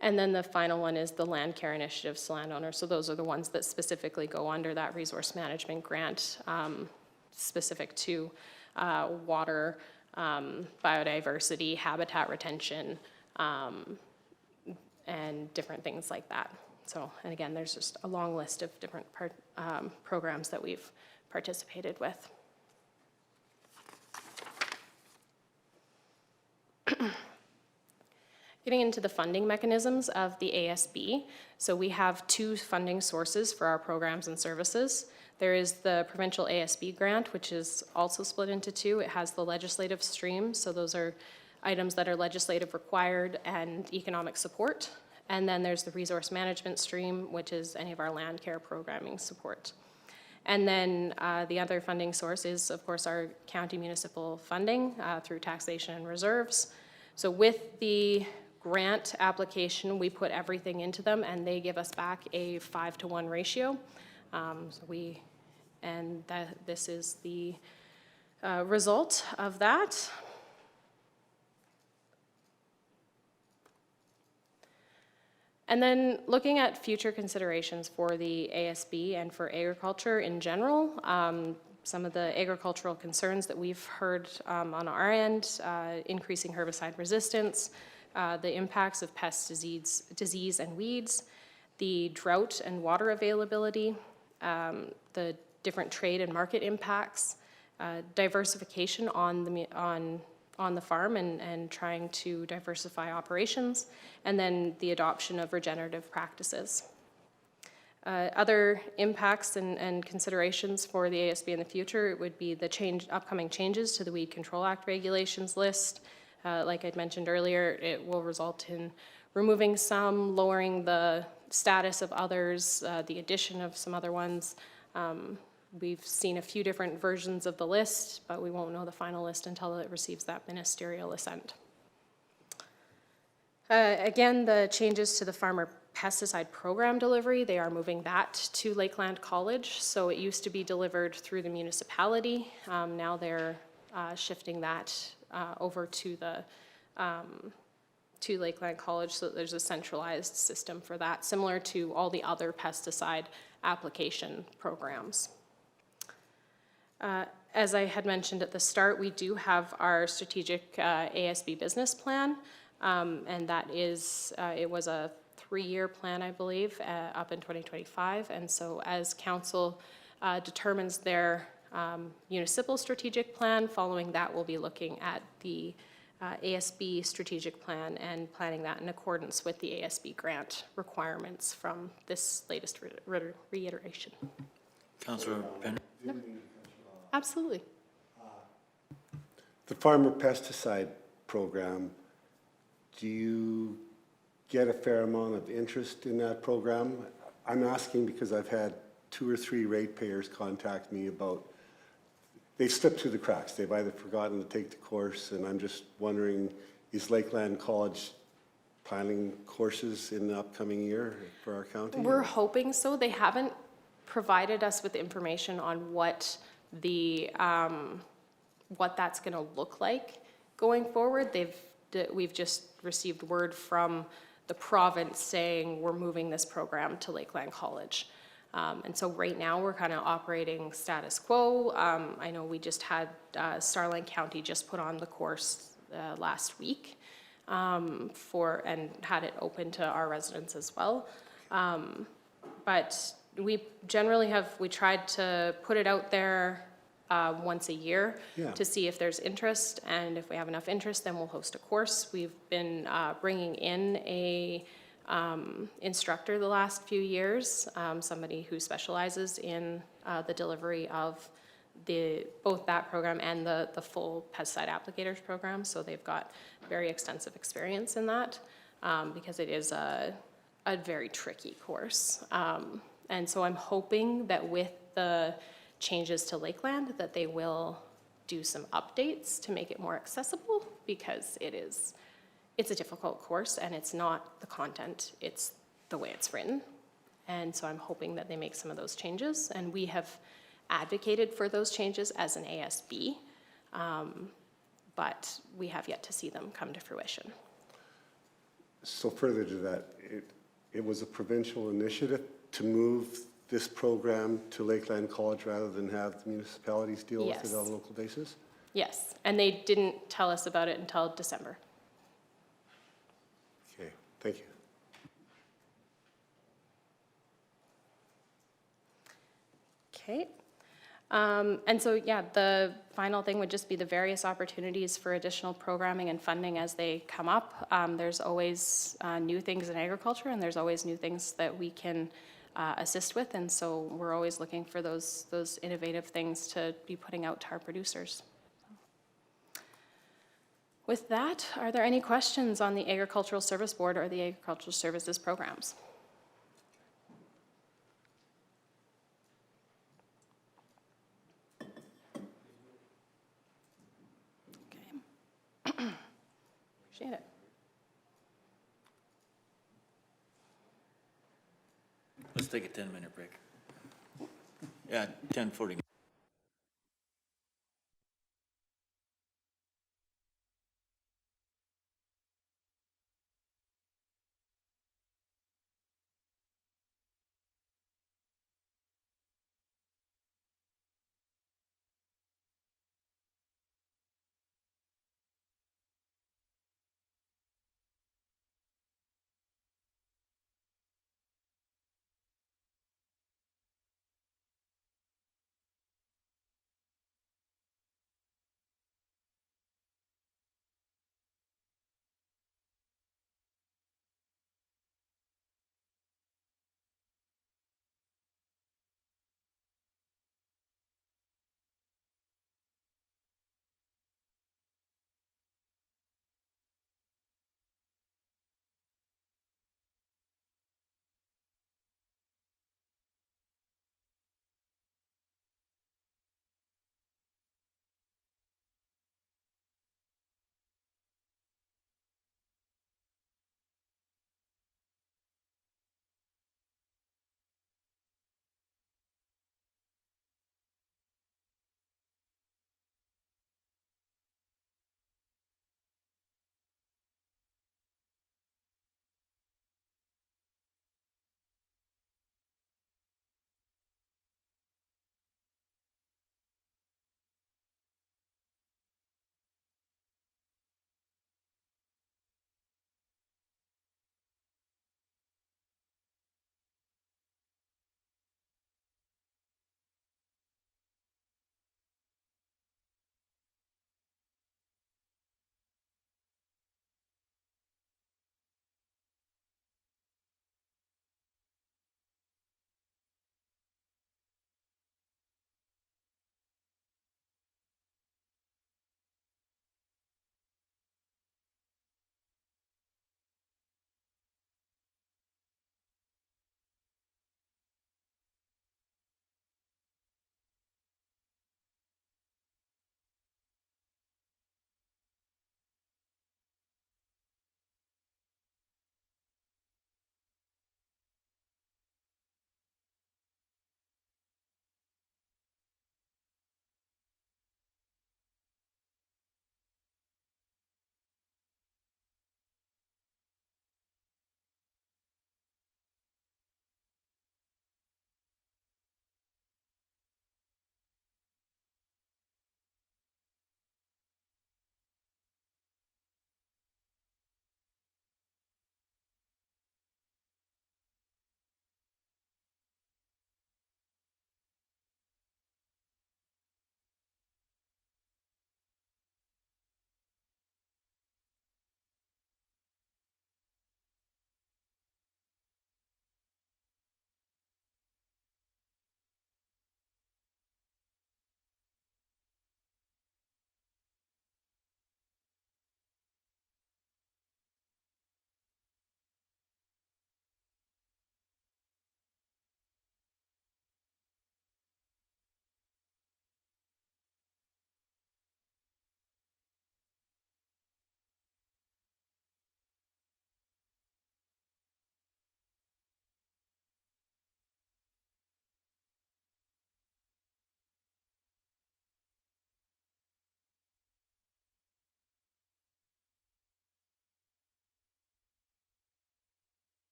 And then the final one is the land care initiatives to landowners. So those are the ones that specifically go under that resource management grant, specific to water, biodiversity, habitat retention, and different things like that. So, and again, there's just a long list of different programs that we've participated with. Getting into the funding mechanisms of the ASB. So we have two funding sources for our programs and services. There is the provincial ASB grant, which is also split into two. It has the legislative stream, so those are items that are legislative required and economic support. And then there's the resource management stream, which is any of our land care programming support. And then the other funding source is, of course, our county municipal funding through taxation and reserves. So with the grant application, we put everything into them, and they give us back a 5-to-1 ratio. This is the result of that. And then looking at future considerations for the ASB and for agriculture in general, some of the agricultural concerns that we've heard on our end, increasing herbicide resistance, the impacts of pest disease and weeds, the drought and water availability, the different trade and market impacts, diversification on the farm and trying to diversify operations, and then the adoption of regenerative practices. Other impacts and considerations for the ASB in the future would be the upcoming changes to the Weed Control Act regulations list. Like I'd mentioned earlier, it will result in removing some, lowering the status of others, the addition of some other ones. We've seen a few different versions of the list, but we won't know the final list until it receives that ministerial assent. Again, the changes to the farmer pesticide program delivery, they are moving that to Lakeland College. So it used to be delivered through the municipality. Now they're shifting that over to Lakeland College, so that there's a centralized system for that, similar to all the other pesticide application programs. As I had mentioned at the start, we do have our strategic ASB business plan, and that is, it was a 3-year plan, I believe, up in 2025, and so as council determines their municipal strategic plan, following that we'll be looking at the ASB strategic plan and planning that in accordance with the ASB grant requirements from this latest reiteration. Councillor Penner? Yep. Absolutely. The farmer pesticide program, do you get a fair amount of interest in that program? I'm asking because I've had 2 or 3 ratepayers contact me about, they've slipped through the cracks. They've either forgotten to take the course, and I'm just wondering, is Lakeland College planning courses in the upcoming year for our county? We're hoping so. They haven't provided us with information on what what that's going to look like going forward. We've just received word from the province saying we're moving this program to Lakeland College. And so right now we're kind of operating status quo. I know we just had Starland County just put on the course last week and had it open to our residents as well. But we generally we tried to put it out there once a year to see if there's interest, and if we have enough interest, then we'll host a course. We've been bringing in a instructor the last few years, somebody who specializes in the delivery of both that program and the full pesticide applicators program. So they've got very extensive experience in that because it is a very tricky course. And so I'm hoping that with the changes to Lakeland that they will do some updates to make it more accessible, because it's a difficult course and it's not the content, it's the way it's written. And so I'm hoping that they make some of those changes, and we have advocated for those changes as an ASB, but we have yet to see them come to fruition. So further to that, it was a provincial initiative to move this program to Lakeland College rather than have the municipalities deal with it on a local basis? Yes, and they didn't tell us about it until December. Okay, thank you. Okay. And so, yeah, the final thing would just be the various opportunities for additional programming and funding as they come up. There's always new things in agriculture, and there's always new things that we can assist with, and so we're always looking for those innovative things to be putting out to our producers. With that, are there any questions on the Agricultural Service Board or the Agricultural Services programs? Okay. Appreciate it. Let's take a 10-minute break. Yeah, 10:40.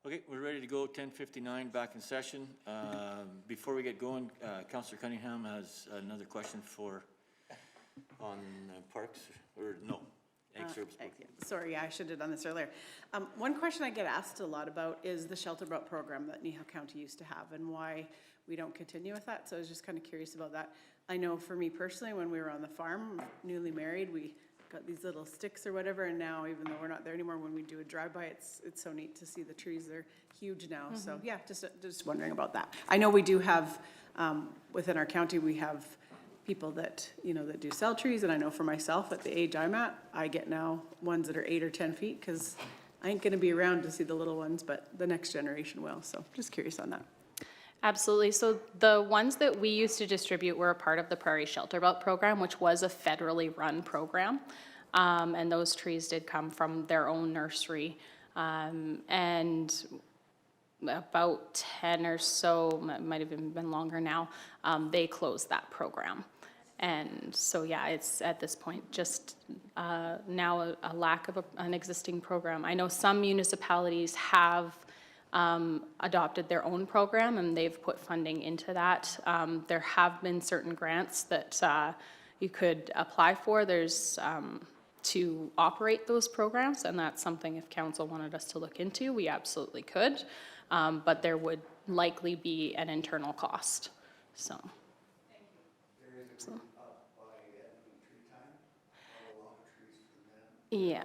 Okay, we're ready to go, 10:59, back in session. Before we get going, Councillor Cunningham has another question on parks, or no, Ag Service Board. Sorry, I should have done this earlier. One question I get asked a lot about is the shelter belt program that Kneehill County used to have and why we don't continue with that. So I was just kind of curious about that. I know for me personally, when we were on the farm, newly married, we got these little sticks or whatever, and now even though we're not there anymore, when we do a drive-by, it's so neat to see the trees. They're huge now. So yeah, just wondering about that. I know we do have, within our county, we have people that, that do sell trees, and I know for myself, at the age I'm at, I get now ones that are 8 or 10 feet, because I ain't gonna be around to see the little ones, but the next generation will, so just curious on that. Absolutely. So the ones that we used to distribute were a part of the Prairie Shelter Belt program, which was a federally run program. And those trees did come from their own nursery. And about 10 or so, might have even been longer now, they closed that program. And so, yeah, it's at this point just now a lack of an existing program. I know some municipalities have adopted their own program and they've put funding into that. There have been certain grants that you could apply for. There's to operate those programs, and that's something if council wanted us to look into, we absolutely could. But there would likely be an internal cost, so. Yeah.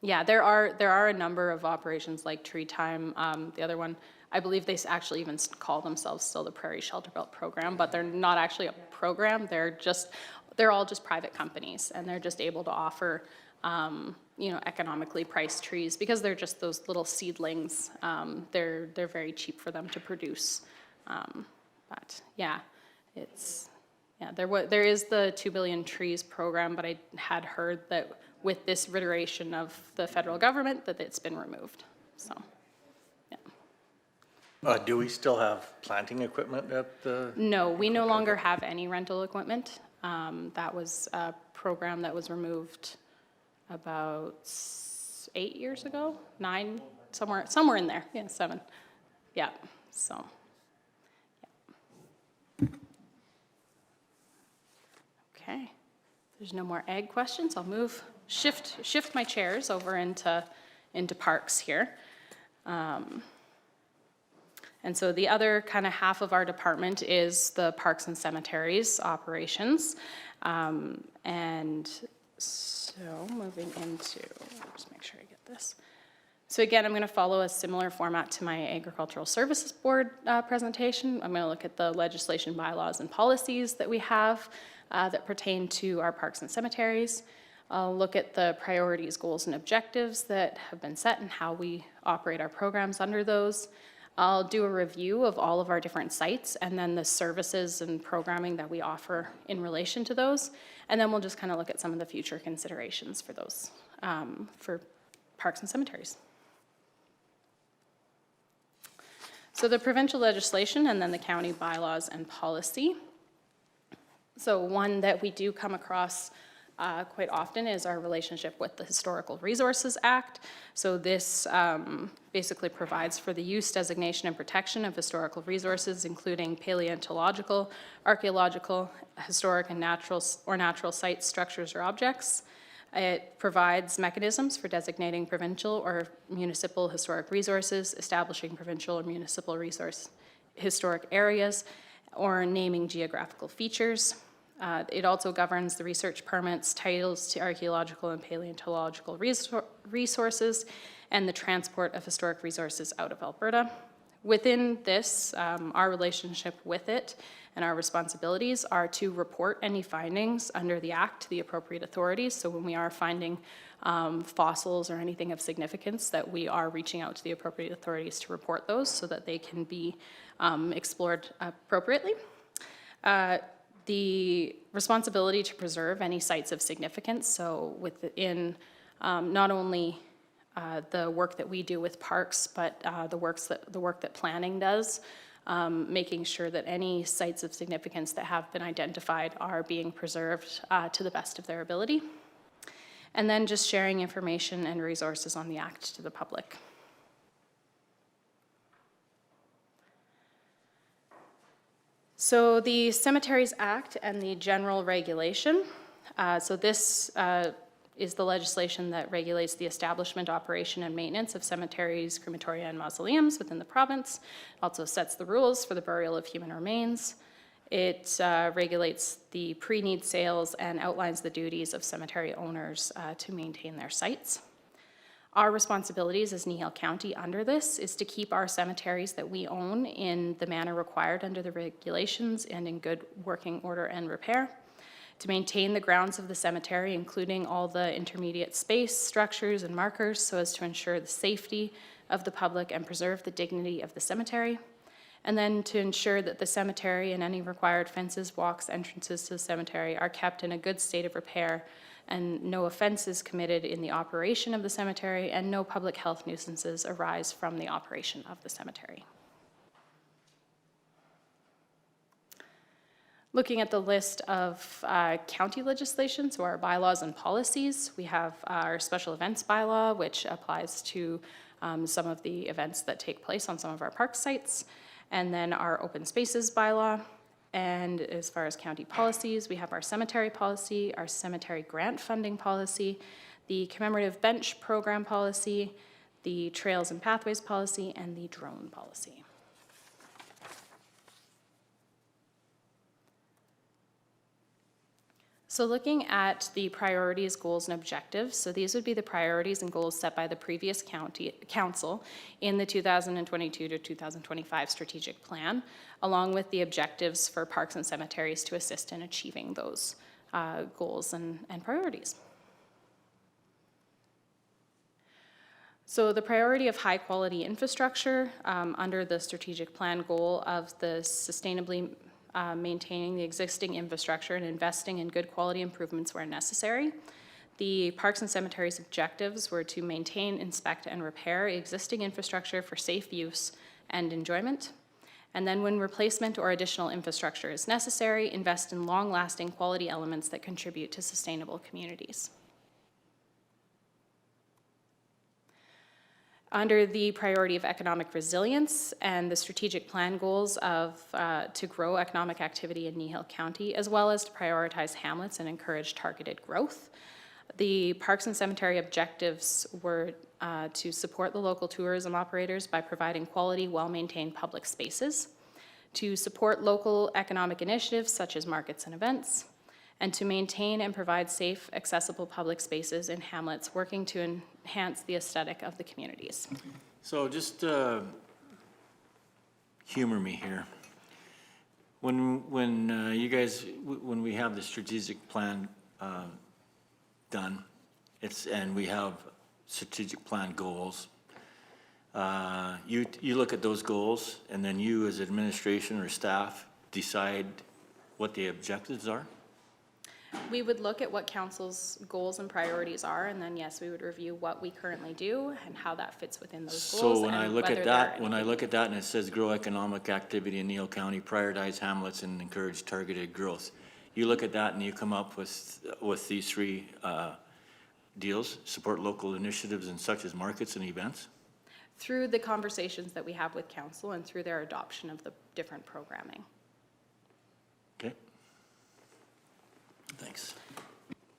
Yeah, there are a number of operations like Tree Time. The other one, I believe they actually even call themselves still the Prairie Shelter Belt program, but they're not actually a program. They're all just private companies, and they're just able to offer, economically priced trees because they're just those little seedlings. They're very cheap for them to produce. But yeah, there is the 2 billion trees program, but I had heard that with this iteration of the federal government that it's been removed, so, yeah. Do we still have planting equipment at the? No, we no longer have any rental equipment. That was a program that was removed about 8 years ago, 9, somewhere in there, 7. Yeah, so. Yeah. Okay, there's no more ag questions. I'll shift my chairs over into parks here. And so the other kind of half of our department is the parks and cemeteries operations. And so moving into, just make sure I get this. So again, I'm going to follow a similar format to my Agricultural Services Board presentation. I'm going to look at the legislation, bylaws, and policies that we have that pertain to our parks and cemeteries. I'll look at the priorities, goals, and objectives that have been set and how we operate our programs under those. I'll do a review of all of our different sites and then the services and programming that we offer in relation to those. And then we'll just kind of look at some of the future considerations for those, for parks and cemeteries. So the provincial legislation and then the county bylaws and policy. So one that we do come across quite often is our relationship with the Historical Resources Act. So this basically provides for the use, designation, and protection of historical resources, including paleontological, archaeological, historic, and natural sites, structures, or objects. It provides mechanisms for designating provincial or municipal historic resources, establishing provincial or municipal resource historic areas, or naming geographical features. It also governs the research permits, titles to archaeological and paleontological resources, and the transport of historic resources out of Alberta. Within this, our relationship with it and our responsibilities are to report any findings under the Act to the appropriate authorities. So when we are finding fossils or anything of significance, that we are reaching out to the appropriate authorities to report those so that they can be explored appropriately. The responsibility to preserve any sites of significance, so within not only the work that we do with parks, but the work that planning does, making sure that any sites of significance that have been identified are being preserved to the best of their ability. and then just sharing information and resources on the Act to the public. So the Cemeteries Act and the General Regulation. So this is the legislation that regulates the establishment, operation, and maintenance of cemeteries, crematoria, and mausoleums within the province. It also sets the rules for the burial of human remains. It regulates the pre-need sales and outlines the duties of cemetery owners to maintain their sites. Our responsibilities as Kneehill County under this is to keep our cemeteries that we own in the manner required under the regulations and in good working order and repair, to maintain the grounds of the cemetery, including all the intermediate space, structures, and markers, so as to ensure the safety of the public and preserve the dignity of the cemetery, and then to ensure that the cemetery and any required fences, walks, entrances to the cemetery are kept in a good state of repair, and no offenses committed in the operation of the cemetery, and no public health nuisances arise from the operation of the cemetery. Looking at the list of county legislation, so our bylaws and policies, we have our special events bylaw, which applies to some of the events that take place on some of our park sites, and then our open spaces bylaw. And as far as county policies, we have our cemetery policy, our cemetery grant funding policy, the commemorative bench program policy, the trails and pathways policy, and the drone policy. So looking at the priorities, goals, and objectives, so these would be the priorities and goals set by the previous council in the 2022 to 2025 strategic plan, along with the objectives for parks and cemeteries to assist in achieving those goals and priorities. So the priority of high quality infrastructure under the strategic plan goal of the sustainably maintaining the existing infrastructure and investing in good quality improvements where necessary. The parks and cemeteries objectives were to maintain, inspect, and repair existing infrastructure for safe use and enjoyment. And then when replacement or additional infrastructure is necessary, invest in long-lasting quality elements that contribute to sustainable communities. Under the priority of economic resilience and the strategic plan goals of to grow economic activity in Kneehill County, as well as to prioritize hamlets and encourage targeted growth. The parks and cemetery objectives were to support the local tourism operators by providing quality, well-maintained public spaces, to support local economic initiatives such as markets and events, and to maintain and provide safe, accessible public spaces in hamlets, working to enhance the aesthetic of the communities. So just humor me here. When you guys, when we have the strategic plan done, and we have strategic plan goals, you look at those goals, and then you as administration or staff decide what the objectives are? We would look at what council's goals and priorities are, and then yes, we would review what we currently do and how that fits within those goals. So when I look at that, and it says grow economic activity in Kneehill County, prioritize hamlets and encourage targeted growth, you look at that and you come up with these three deals: support local initiatives in such as markets and events? Through the conversations that we have with council and through their adoption of the different programming. Okay. Thanks.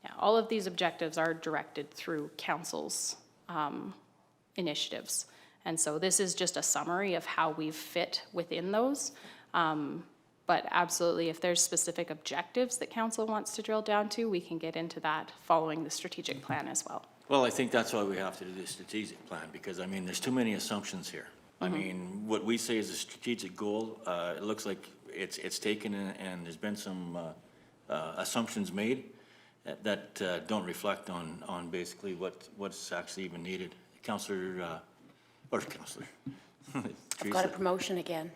Yeah, all of these objectives are directed through council's initiatives. And so this is just a summary of how we've fit within those. But absolutely, if there's specific objectives that council wants to drill down to, we can get into that following the strategic plan as well. Well, I think that's why we have to do the strategic plan, because I mean, there's too many assumptions here. I mean, what we say is a strategic goal, it looks like it's taken and there's been some assumptions made that don't reflect on basically what's actually even needed. Counselor. I've got a promotion again.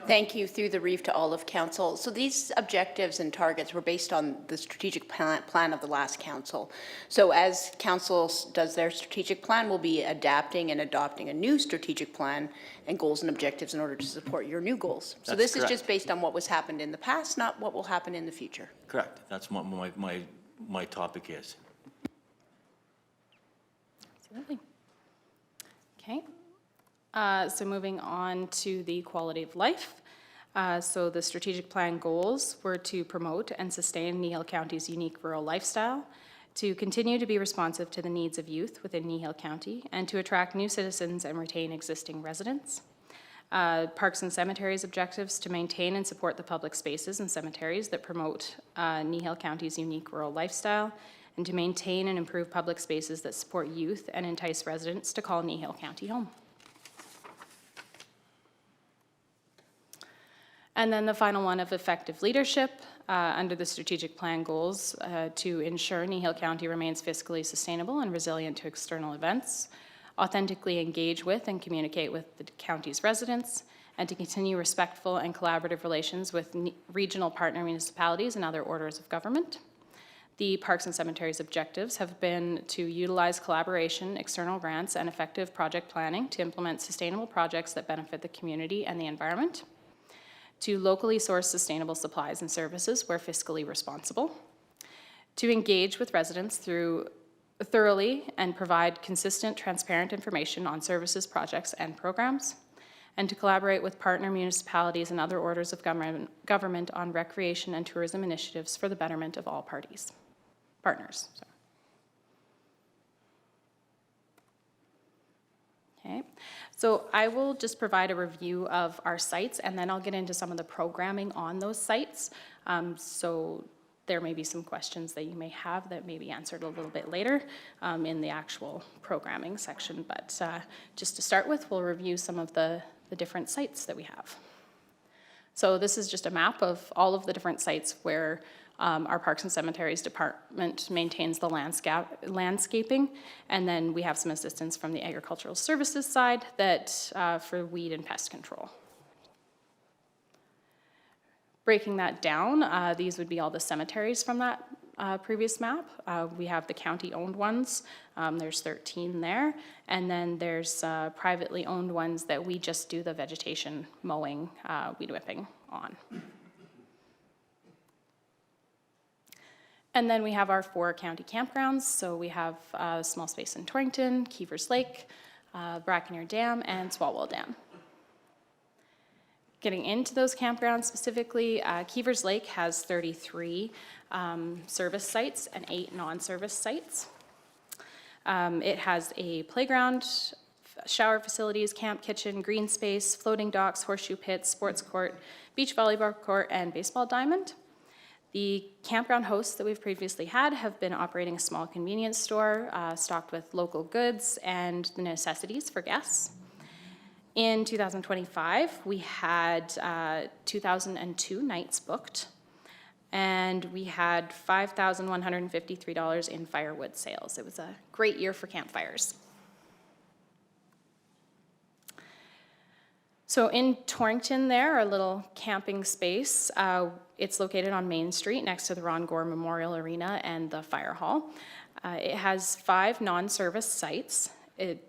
Thank you through the reef to all of council. So these objectives and targets were based on the strategic plan of the last council. So as council does their strategic plan, we'll be adapting and adopting a new strategic plan and goals and objectives in order to support your new goals. So this is just based on what was happened in the past, not what will happen in the future. Correct. That's what my topic is. Absolutely. Okay. So moving on to the quality of life. So the strategic plan goals were to promote and sustain Kneehill County's unique rural lifestyle, to continue to be responsive to the needs of youth within Kneehill County, and to attract new citizens and retain existing residents. Parks and Cemeteries objectives to maintain and support the public spaces and cemeteries that promote Kneehill County's unique rural lifestyle, and to maintain and improve public spaces that support youth and entice residents to call Kneehill County home. And then the final one of effective leadership under the strategic plan goals to ensure Kneehill County remains fiscally sustainable and resilient to external events, authentically engage with and communicate with the county's residents, and to continue respectful and collaborative relations with regional partner municipalities and other orders of government. The Parks and Cemeteries objectives have been to utilize collaboration, external grants, and effective project planning to implement sustainable projects that benefit the community and the environment, to locally source sustainable supplies and services where fiscally responsible, to engage with residents thoroughly and provide consistent, transparent information on services, projects, and programs, and to collaborate with partner municipalities and other orders of government on recreation and tourism initiatives for the betterment of all partners. Okay, so I will just provide a review of our sites, and then I'll get into some of the programming on those sites. So there may be some questions that you may have that may be answered a little bit later in the actual programming section. But just to start with, we'll review some of the different sites that we have. So this is just a map of all of the different sites where our Parks and Cemeteries Department maintains the landscaping, and then we have some assistance from the Agricultural Services side that for weed and pest control. Breaking that down, these would be all the cemeteries from that previous map. We have the county-owned ones. There's 13 there, and then there's privately owned ones that we just do the vegetation mowing, weed whipping on. And then we have our 4 county campgrounds. So we have Small Space in Torrington, Keevers Lake, Brackeneer Dam, and Swalwell Dam. Getting into those campgrounds specifically, Keevers Lake has 33 service sites and 8 non-service sites. It has a playground, shower facilities, camp kitchen, green space, floating docks, horseshoe pits, sports court, beach volleyball court, and baseball diamond. The campground hosts that we've previously had have been operating a small convenience store stocked with local goods and the necessities for guests. In 2025, we had 2,002 nights booked, and we had $5,153 in firewood sales. It was a great year for campfires. So in Torrington there, our little camping space, it's located on Main Street next to the Ron Gore Memorial Arena and the Fire Hall. It has 5 non-service sites.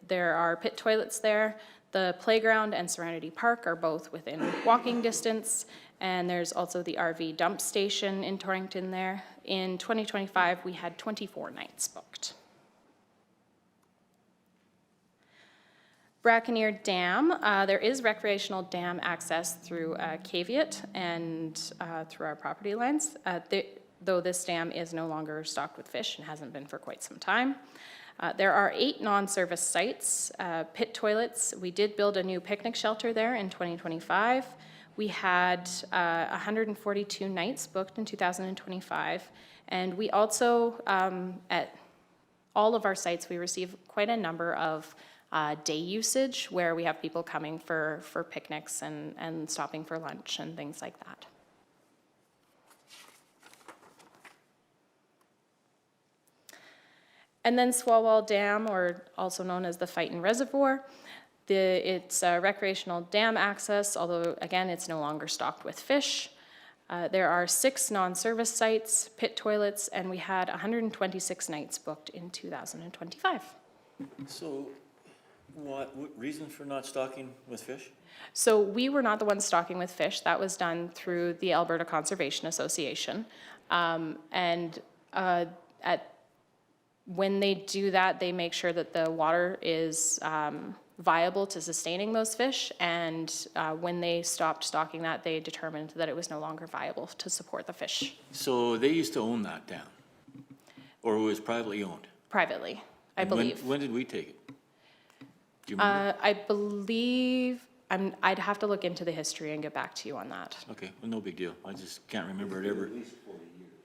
There are pit toilets there. The playground and Serenity Park are both within walking distance, and there's also the RV dump station in Torrington there. In 2025, we had 24 nights booked. Brackeneer Dam, there is recreational dam access through Caveat and through our property lines, though this dam is no longer stocked with fish and hasn't been for quite some time. There are 8 non-service sites, pit toilets. We did build a new picnic shelter there in 2025. We had 142 nights booked in 2025, and we also, at all of our sites, we receive quite a number of day usage where we have people coming for picnics and stopping for lunch and things like that. And then Swalwell Dam, or also known as the Fighton Reservoir, it's recreational dam access, although again, it's no longer stocked with fish. There are 6 non-service sites, pit toilets, and we had 126 nights booked in 2025. So what reason for not stocking with fish? So we were not the ones stocking with fish. That was done through the Alberta Conservation Association. When they do that, they make sure that the water is viable to sustaining those fish, and when they stopped stocking that, they determined that it was no longer viable to support the fish So they used to own that dam? Or it was privately owned? privately, I And when- believe. When did we take it? Do you remember? I believe, I'd have to look into the history and get back to you on that. Okay, well, no big deal. I just can't remember it ever.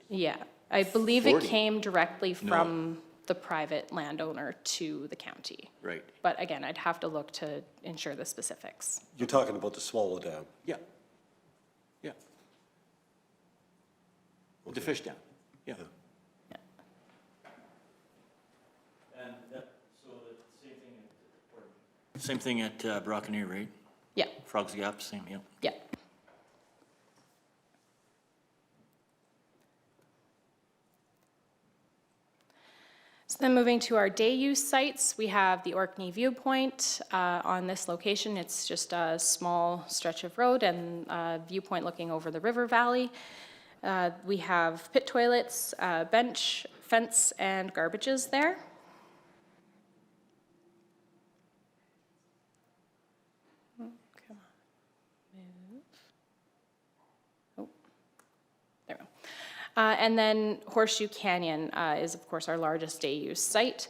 Yeah, I believe it 40? came directly No. from the private landowner to the county. Right, But again, I'd have to look to ensure the specifics. You're talking about the Swallow Dam. yeah. Yeah. The fish dam, yeah. Yeah. And that, so the same thing at Brockaneer, right? Yeah, Frogs Gap, same, yeah. yeah. So then moving to our day use sites, we have the Orkney Viewpoint. On this location, it's just a small stretch of road and a viewpoint looking over the river valley. We have pit toilets, bench, fence, and garbages there. Oh, come on, move. Oh, there we go. And then Horseshoe Canyon is, of course, our largest day-use site.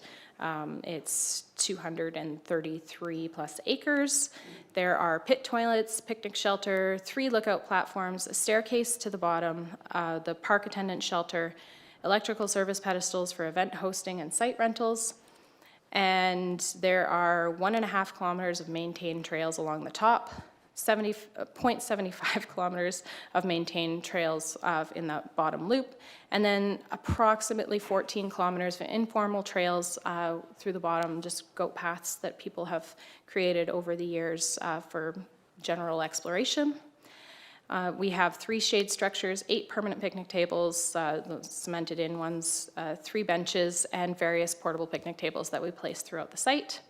It's 233 plus acres. There are pit toilets, picnic shelter, 3 lookout platforms, a staircase to the bottom, the park attendant shelter, electrical service pedestals for event hosting and site rentals. And there are 1.5 kilometers of maintained trails along the top, 0.75 kilometers of maintained trails in that bottom loop, and then approximately 14 kilometers of informal trails through the bottom, just goat paths that people have created over the years for general exploration. We have 3 shade structures, 8 permanent picnic tables, cemented in ones, 3 benches, and various portable picnic tables that we place throughout the site.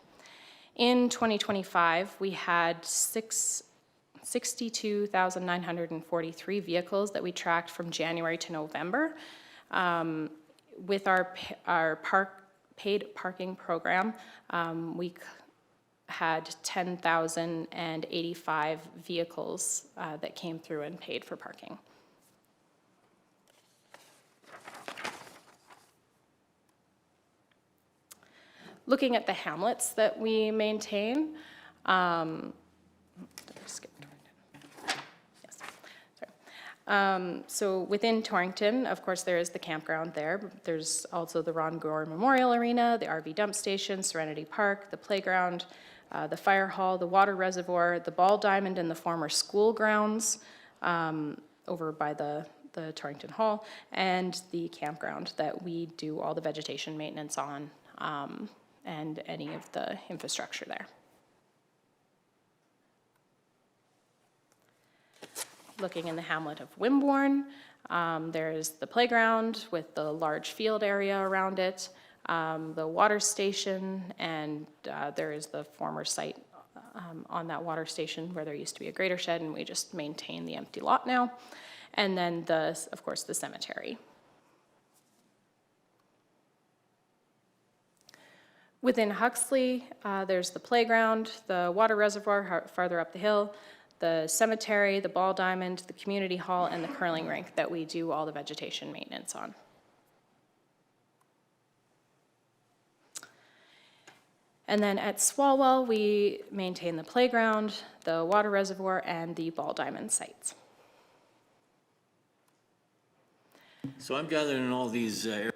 In 2025, we had 62,943 vehicles that we tracked from January to November. With our paid parking program, we had 10,085 vehicles that came through and paid for parking. Looking at the hamlets that we maintain, so within Torrington, of course, there is the campground there. There's also the Ron Gore Memorial Arena, the RV dump station, Serenity Park, the playground, the fire hall, the water reservoir, the ball diamond, and the former school grounds over by the Torrington Hall, and the campground that we do all the vegetation maintenance on and any of the infrastructure there. Looking in the hamlet of Wimborne, there's the playground with the large field area around it, the water station, and there is the former site on that water station where there used to be a grader shed, and we just maintain the empty lot now. And then, of course, the cemetery. Within Huxley, there's the playground, the water reservoir farther up the hill, the cemetery, the ball diamond, the community hall, and the curling rink that we do all the vegetation maintenance on. And then at Swalwell, we maintain the playground, the water reservoir, and the ball diamond sites. So I'm gathering all these areas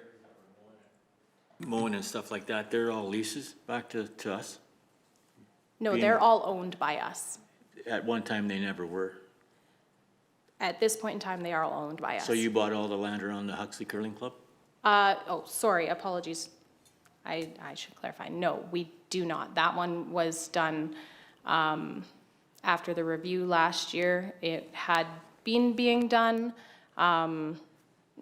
mowing and stuff like that, they're all leases back to us? No, Being- they're all owned by us. At one time, they never were. At this point in time, they are all owned by us. So you bought all the land around the Huxley Curling Club? Oh, sorry, apologies. I should clarify. No, we do not. That one was done after the review last year. It had been being done.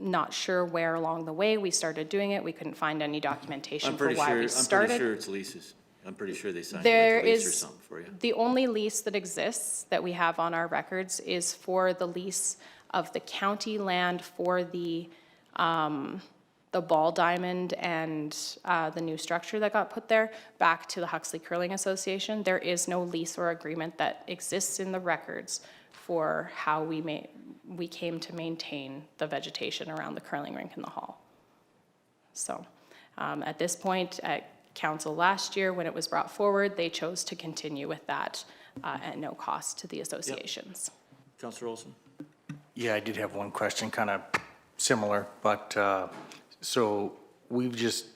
Not sure where along the way we started doing it. We couldn't find any documentation for why we started. I'm pretty sure it's leases. I'm pretty sure they signed There like a lease or is, something for you. the only lease that exists that we have on our records is for the lease of the county land for the the ball diamond and the new structure that got put there back to the Huxley Curling Association. There is no lease or agreement that exists in the records for how we came to maintain the vegetation around the curling rink in the hall. So at this point, at council last year, when it was brought forward, they chose to continue with that at no cost to the associations. Yep. Councillor Olson? Yeah, I did have one question, kind of similar, but, so we've just,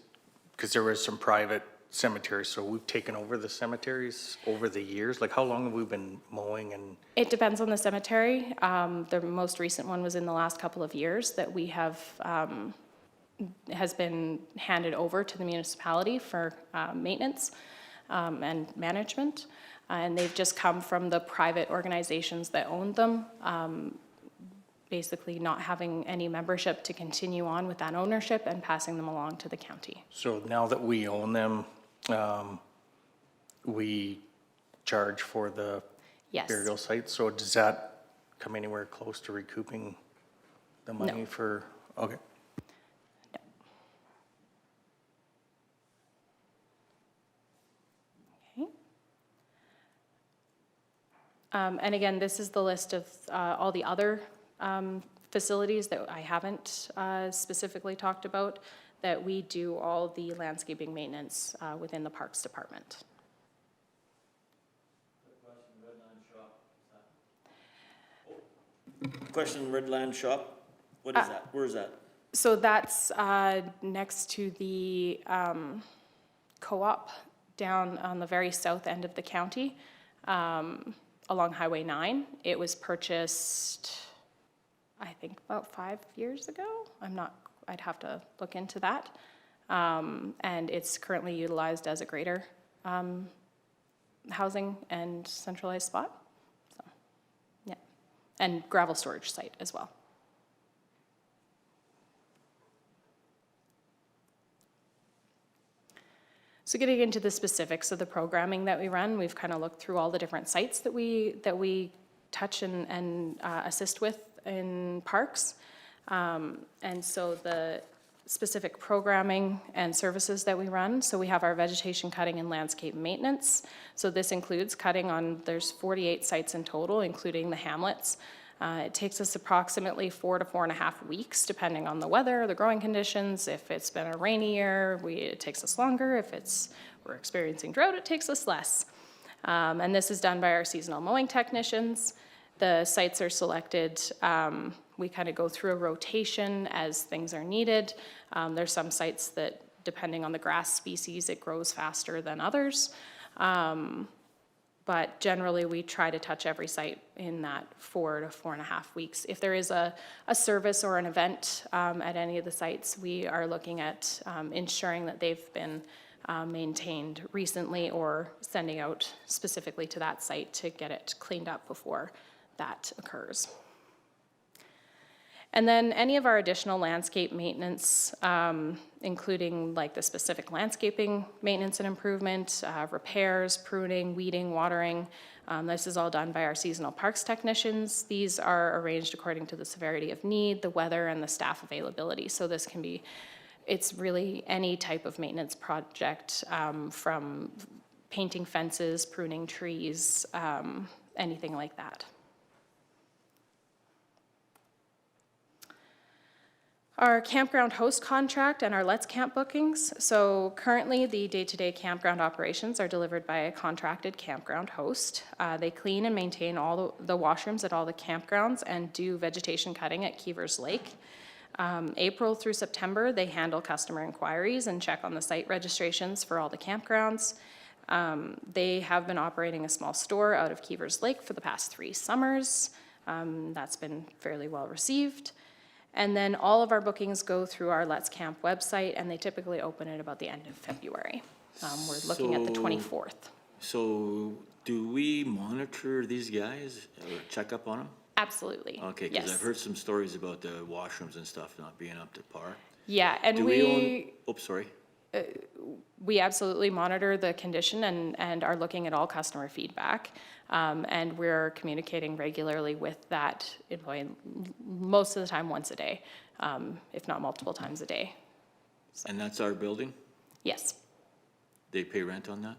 because there was some private cemeteries, so we've taken over the cemeteries over the years? Like, how long have we been mowing and? It depends on the cemetery. The most recent one was in the last couple of years that we have, has been handed over to the municipality for maintenance and management. And they've just come from the private organizations that owned them, basically not having any membership to continue on with that ownership and passing them along to the county. So now that we own them, we charge for the Yes. burial site, so does that come anywhere close to recouping the money No. for, okay. Okay. And again, this is the list of all the other facilities that I haven't specifically talked about, that we do all the landscaping maintenance within the Parks Department. Question, Redland Shop, what is that? Where is that? So that's next to the co-op down on the very south end of the county, along Highway 9. It was purchased, I think, about 5 years ago. I'd have to look into that. And it's currently utilized as a greater housing and centralized spot. So, yeah. And gravel storage site as well. So getting into the specifics of the programming that we run, we've kind of looked through all the different sites that we touch and assist with in parks. And so the specific programming and services that we run. So we have our vegetation cutting and landscape maintenance. So this includes cutting on, there's 48 sites in total, including the hamlets. It takes us approximately 4 to 4.5 weeks, depending on the weather, the growing conditions. If it's been a rainy year, it takes us longer. If we're experiencing drought, it takes us less. And this is done by our seasonal mowing technicians. The sites are selected. We kind of go through a rotation as things are needed. There's some sites that, depending on the grass species, it grows faster than others. But generally, we try to touch every site in that 4 to 4.5 weeks. If there is a service or an event at any of the sites, we are looking at ensuring that they've been maintained recently or sending out specifically to that site to get it cleaned up before that occurs. And then any of our additional landscape maintenance, including like the specific landscaping maintenance and improvement, repairs, pruning, weeding, watering. This is all done by our seasonal parks technicians. These are arranged according to the severity of need, the weather, and the staff availability. So this can be, it's really any type of maintenance project, from painting fences, pruning trees, anything like that. Our campground host contract and our Let's Camp bookings. So currently the day-to-day campground operations are delivered by a contracted campground host. They clean and maintain all the washrooms at all the campgrounds and do vegetation cutting at Keevers Lake. April through September, they handle customer inquiries and check on the site registrations for all the campgrounds. They have been operating a small store out of Keevers Lake for the past 3 summers. That's been fairly well received. And then all of our bookings go through our Let's Camp website, and they typically open at about the end of February. We're looking at the 24th. So do we monitor these guys or check up on them? Absolutely. Okay, because yes. I've heard some stories about the washrooms and stuff not being up to par. Yeah, and Do we own, sorry. We absolutely monitor the condition and are looking at all customer feedback. And we're communicating regularly with that employee, most of the time once a day, if not multiple times a day. And that's our building? Yes, They pay rent on that?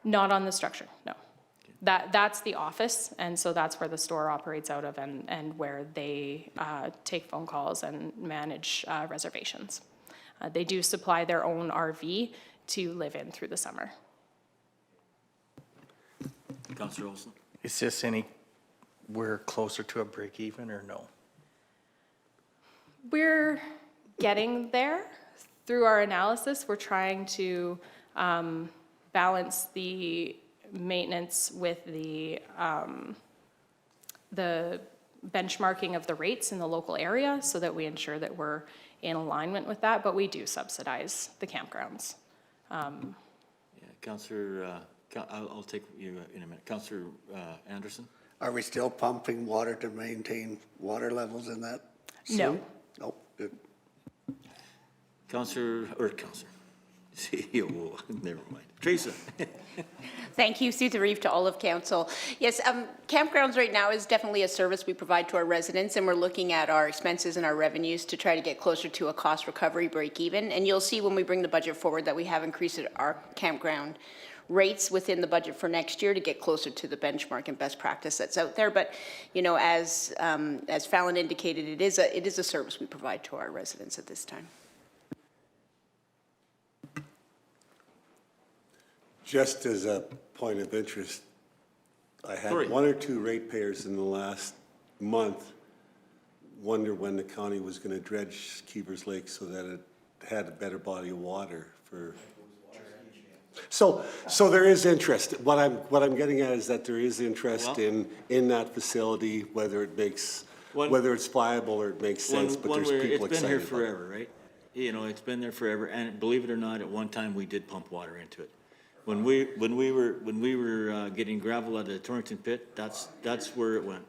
not on the structure, no. That's the office, and so that's where the store operates out of and where they take phone calls and manage reservations. They do supply their own RV to live in through the summer. Councillor Olson? Is this we're closer to a break even or no? We're getting there. Through our analysis, we're trying to balance the maintenance with the benchmarking of the rates in the local area so that we ensure that we're in alignment with that, but we do subsidize the campgrounds. Yeah, Councillor, I'll take you in a minute. Councillor Anderson? Are we still pumping water to maintain water levels in that? No. Nope, good. Councillor, CEO, never mind. Teresa? Thank you, through the reef to all of council. Yes, campgrounds right now is definitely a service we provide to our residents, and we're looking at our expenses and our revenues to try to get closer to a cost recovery break even. And you'll see when we bring the budget forward that we have increased our campground rates within the budget for next year to get closer to the benchmark and best practice that's out there. But, you know, as Fallon indicated, it is a service we provide to our residents at this time. Just as a point of interest, I had one or two ratepayers in the last month wonder when the county was going to dredge Keever's Lake so that it had a better body of water for. So there is interest. What I'm getting at is that there is interest in that facility, whether it's viable or it makes sense, but there's people excited about it. It's been here forever, right? You know, it's been there forever, and believe it or not, at one time we did pump water into it. When we were getting gravel out of the Torrington pit, that's where it went.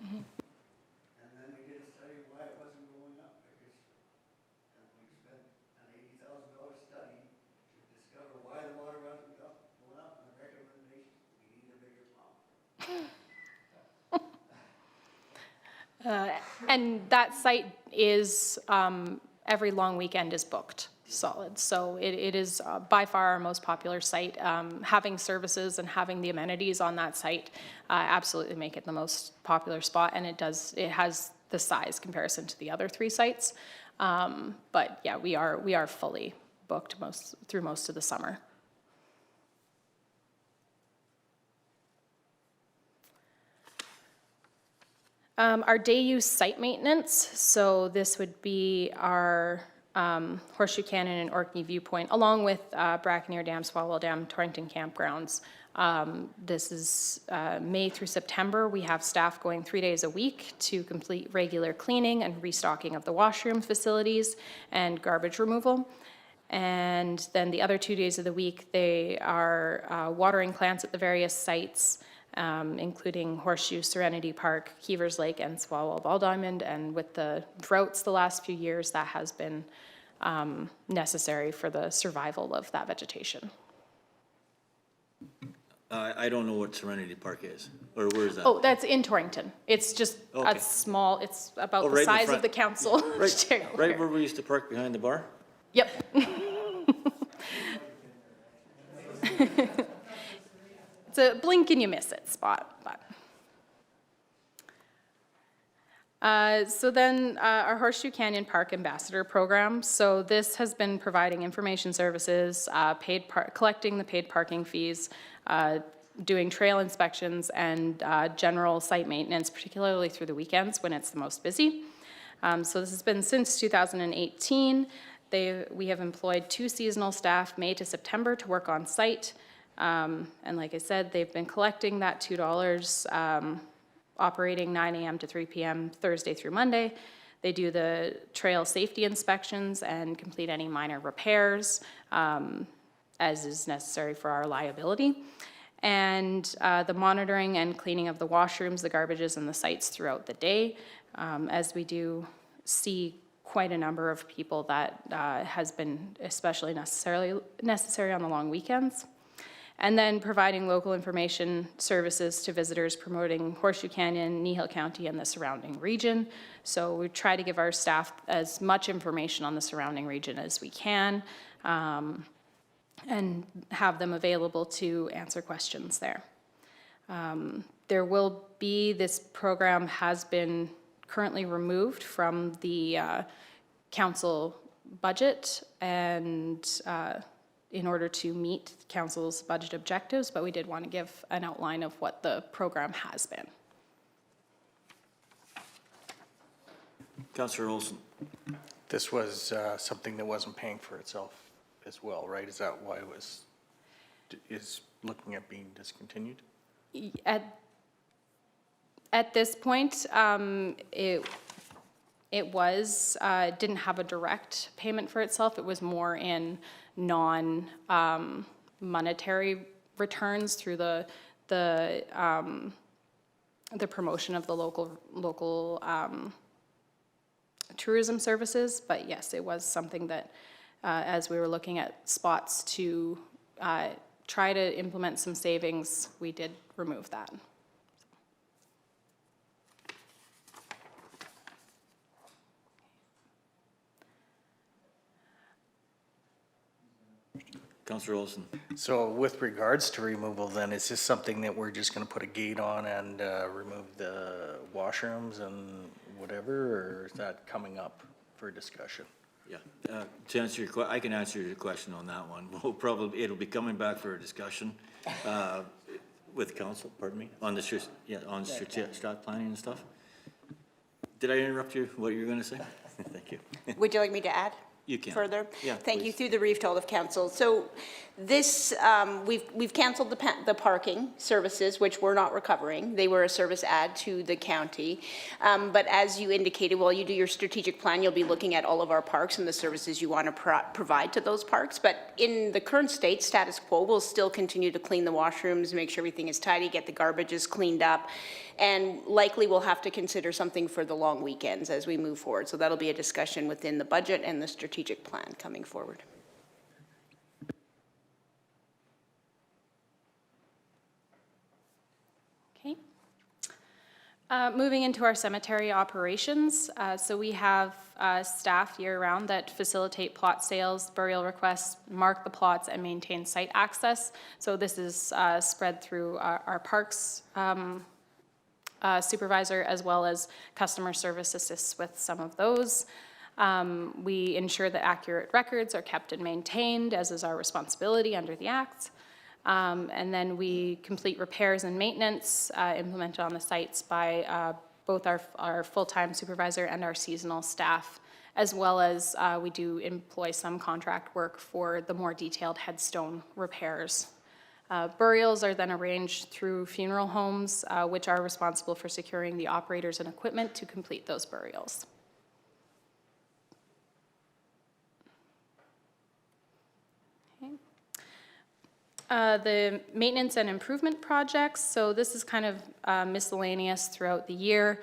And then we did a study why it wasn't going up, because we spent an $80,000 study to discover why the water wasn't going up, and the recommendation, we need a bigger pump. And that site is, every long weekend is booked solid. So it is by far our most popular site. Having services and having the amenities on that site absolutely make it the most popular spot, and it has the size comparison to the other three sites. But yeah, we are fully booked through most of the summer. Our day use site maintenance, so this would be our Horseshoe Canyon and Orkney Viewpoint, along with Brackeneer Dam, Swalwell Dam, Torrington campgrounds. This is May through September. We have staff going 3 days a week to complete regular cleaning and restocking of the washroom facilities and garbage removal. And then the other 2 days of the week, they are watering plants at the various sites, including Horseshoe, Serenity Park, Keever's Lake, and Swalwell Ball Diamond. And with the droughts the last few years, that has been necessary for the survival of that vegetation. I don't know what Serenity Park is, or where is that? Oh, that's in Torrington. It's just Okay. a small, it's about the right in the size front. of the council. Right where we used to park behind the bar? Yep. It's a blink and you miss it spot, but. So then our Horseshoe Canyon Park Ambassador Program. So this has been providing information services, collecting the paid parking fees, doing trail inspections, and general site maintenance, particularly through the weekends when it's the most busy. So this has been since 2018. We have employed 2 seasonal staff, May to September, to work on site. And like I said, they've been collecting that $2, operating 9 a.m. to 3 p.m. Thursday through Monday. They do the trail safety inspections and complete any minor repairs as is necessary for our liability. And the monitoring and cleaning of the washrooms, the garbages, and the sites throughout the day, as we do see quite a number of people that has been especially necessary on the long weekends. And then providing local information services to visitors, promoting Horseshoe Canyon, Kneehill County, and the surrounding region. So we try to give our staff as much information on the surrounding region as we can, and have them available to answer questions there. There will be, this program has been currently removed from the council budget and in order to meet council's budget objectives, but we did want to give an outline of what the program has been. Councillor Olson. This was something that wasn't paying for itself as well, right? Is that why it was, is looking at being discontinued? At this point, it was, didn't have a direct payment for itself. It was more in non-monetary returns through the promotion of the local tourism services. But yes, it was something that, as we were looking at spots to try to implement some savings, we did remove that. Councillor Olson. So with regards to removal, then, is this something that we're just gonna put a gate on and remove the washrooms and whatever, or is that coming up for discussion? Yeah, to answer your I can answer your question on that one. We'll probably, it'll be coming back for a discussion with council, pardon me, on the, on strat planning and stuff. Did I interrupt you, what you were gonna say? Thank you. Would you like me to add? You can. Further? Yeah, Thank you, please. through the reef to all of council. So this, we've canceled the parking services, which we're not recovering. They were a service add to the county. But as you indicated, while you do your strategic plan, you'll be looking at all of our parks and the services you want to provide to those parks. But in the current state, status quo, we'll still continue to clean the washrooms, make sure everything is tidy, get the garbages cleaned up. And likely we'll have to consider something for the long weekends as we move forward. So that'll be a discussion within the budget and the strategic plan coming forward. Okay. Moving into our cemetery operations. So we have staff year-round that facilitate plot sales, burial requests, mark the plots, and maintain site access. So this is spread through our parks supervisor, as well as customer service assists with some of those. We ensure that accurate records are kept and maintained, as is our responsibility under the Act. And then we complete repairs and maintenance implemented on the sites by both our full-time supervisor and our seasonal staff, as well as we do employ some contract work for the more detailed headstone repairs. Burials are then arranged through funeral homes, which are responsible for securing the operators and equipment to complete those burials. Okay. The maintenance and improvement projects, so this is kind of miscellaneous throughout the year.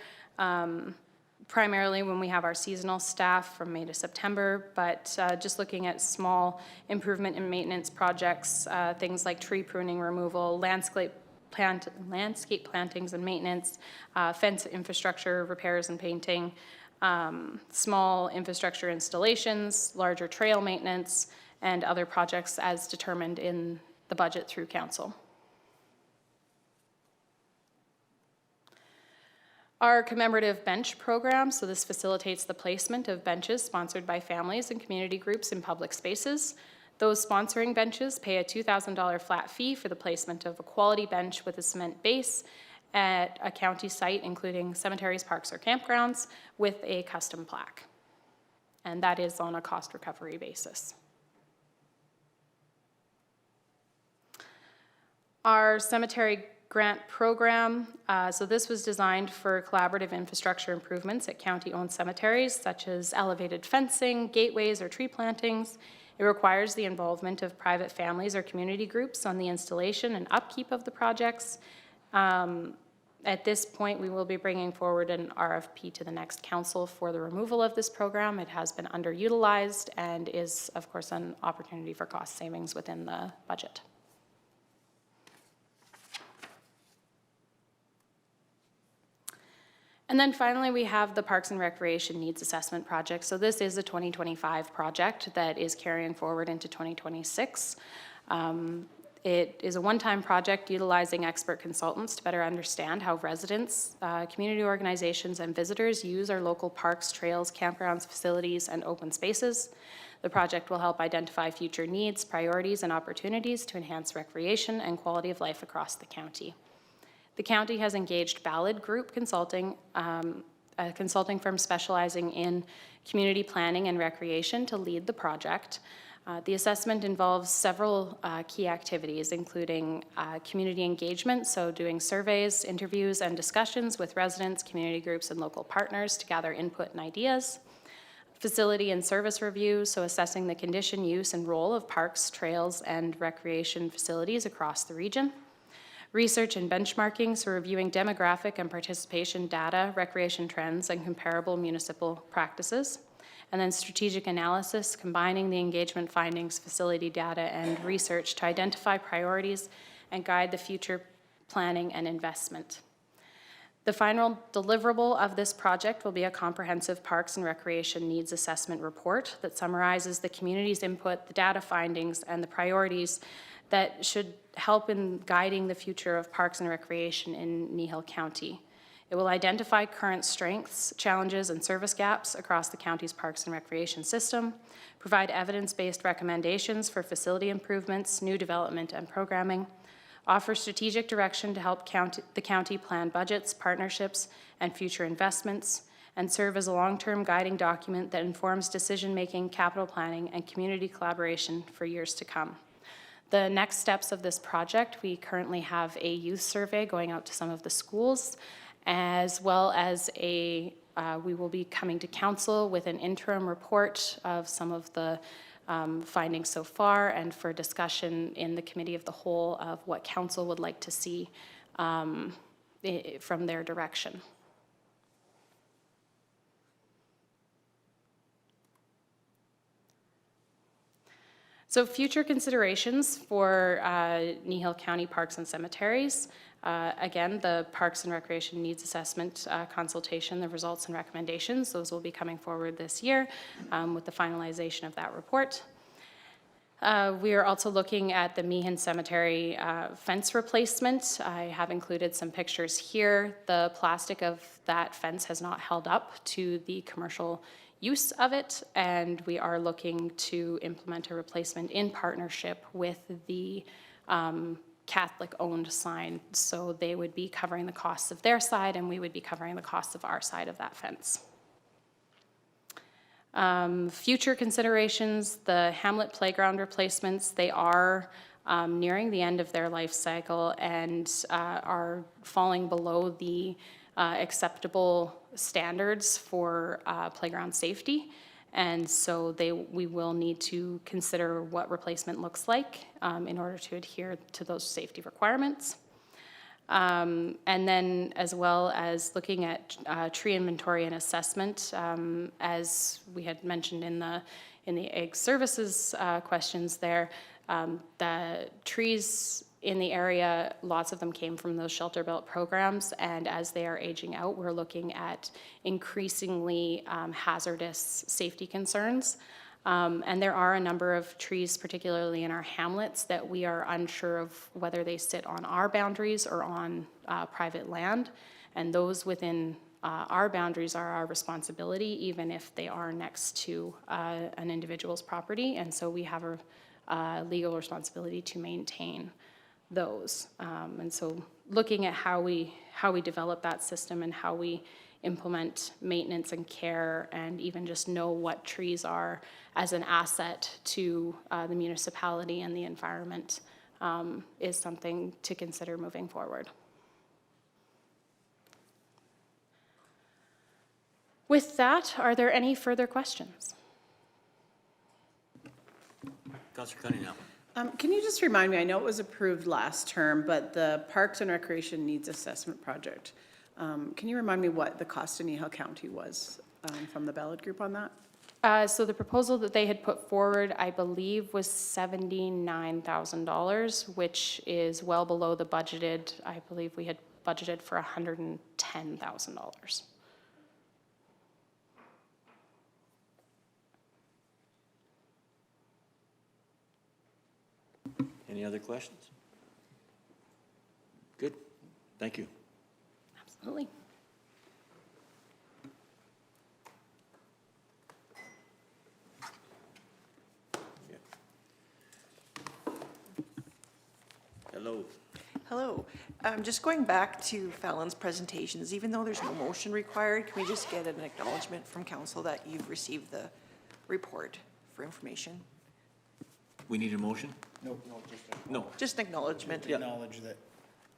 Primarily when we have our seasonal staff from May to September, but just looking at small improvement and maintenance projects, things like tree pruning removal, landscape plantings and maintenance, fence infrastructure repairs and painting, small infrastructure installations, larger trail maintenance, and other projects as determined in the budget through council. Our commemorative bench program, so this facilitates the placement of benches sponsored by families and community groups in public spaces. Those sponsoring benches pay a $2,000 flat fee for the placement of a quality bench with a cement base at a county site, including cemeteries, parks, or campgrounds, with a custom plaque. And that is on a cost recovery basis. Our cemetery grant program, so this was designed for collaborative infrastructure improvements at county-owned cemeteries, such as elevated fencing, gateways, or tree plantings. It requires the involvement of private families or community groups on the installation and upkeep of the projects. At this point, we will be bringing forward an RFP to the next council for the removal of this program. It has been underutilized and is, of course, an opportunity for cost savings within the budget. And then finally, we have the Parks and Recreation Needs Assessment Project. So this is a 2025 project that is carrying forward into 2026. It is a one-time project utilizing expert consultants to better understand how residents, community organizations, and visitors use our local parks, trails, campgrounds, facilities, and open spaces. The project will help identify future needs, priorities, and opportunities to enhance recreation and quality of life across the county. The county has engaged Ballard Group Consulting, a consulting firm specializing in community planning and recreation, to lead the project. The assessment involves several key activities, including community engagement, so doing surveys, interviews, and discussions with residents, community groups, and local partners to gather input and ideas. Facility and service review, so assessing the condition, use, and role of parks, trails, and recreation facilities across the region. Research and benchmarking, so reviewing demographic and participation data, recreation trends, and comparable municipal practices. And then strategic analysis, combining the engagement findings, facility data, and research to identify priorities and guide the future planning and investment. The final deliverable of this project will be a comprehensive Parks and Recreation Needs Assessment report that summarizes the community's input, the data findings, and the priorities that should help in guiding the future of parks and recreation in Kneehill County. It will identify current strengths, challenges, and service gaps across the county's parks and recreation system, provide evidence-based recommendations for facility improvements, new development, and programming, offer strategic direction to help the county plan budgets, partnerships, and future investments, and serve as a long-term guiding document that informs decision-making, capital planning, and community collaboration for years to come. The next steps of this project, we currently have a youth survey going out to some of the schools, as well as we will be coming to council with an interim report of some of the findings so far, and for discussion in the committee of the whole of what council would like to see from their direction. So future considerations for Kneehill County Parks and Cemeteries. Again, the Parks and Recreation Needs Assessment consultation, the results and recommendations, those will be coming forward this year with the finalization of that report. We are also looking at the Meehan Cemetery fence replacement. I have included some pictures here. The plastic of that fence has not held up to the commercial use of it, and we are looking to implement a replacement in partnership with the Catholic-owned sign. So they would be covering the costs of their side, and we would be covering the costs of our side of that fence. Future considerations, the Hamlet playground replacements, they are nearing the end of their life cycle and are falling below the acceptable standards for playground safety. And so we will need to consider what replacement looks like in order to adhere to those safety requirements. And then as well as looking at tree inventory and assessment, as we had mentioned in the Ag Services questions there, the trees in the area, lots of them came from those shelter belt programs, and as they are aging out, we're looking at increasingly hazardous safety concerns. And there are a number of trees, particularly in our hamlets, that we are unsure of whether they sit on our boundaries or on private land. And those within our boundaries are our responsibility, even if they are next to an individual's property. And so we have a legal responsibility to maintain those. And so looking at how we develop that system and how we implement maintenance and care, and even just know what trees are as an asset to the municipality and the environment is something to consider moving forward. With that, are there any further questions? Councillor Cunningham. Can you just remind me, I know it was approved last term, but the Parks and Recreation Needs Assessment Project, can you remind me what the cost in Kneehill County was from the Ballard Group on that? So the proposal that they had put forward, I believe, was $79,000, which is well below the budgeted. I believe we had budgeted for $110,000. Any other questions? Good, thank you. Absolutely. Hello. Hello. Just going back to Fallon's presentations, even though there's no motion required, can we just get an acknowledgement from council that you've received the report for information? We need a motion? No, No, Just an acknowledgement. acknowledge that.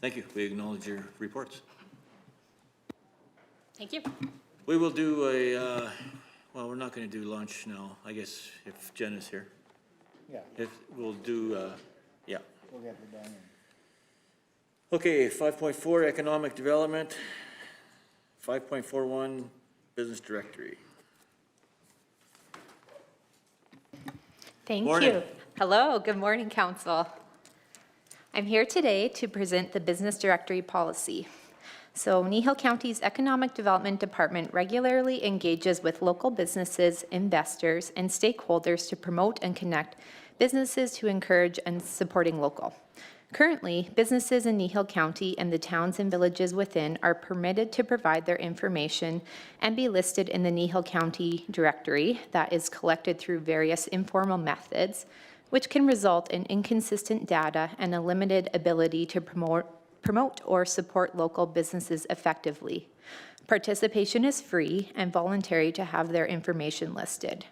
thank you. We acknowledge your reports. Thank you. We will do a, well, we're not going to do lunch now, I guess, if Jen is here. Yeah, If, we'll do, yeah. we'll get it done. Okay, 5.4, economic development. 5.41, business directory. Thank Morning. you. Hello, good morning, council. I'm here today to present the business directory policy. So Kneehill County's Economic Development Department regularly engages with local businesses, investors, and stakeholders to promote and connect businesses to encourage and supporting local. Currently, businesses in Kneehill County and the towns and villages within are permitted to provide their information and be listed in the Kneehill County directory that is collected through various informal methods, which can result in inconsistent data and a limited ability to promote or support local businesses effectively. Participation is free and voluntary to have their information listed.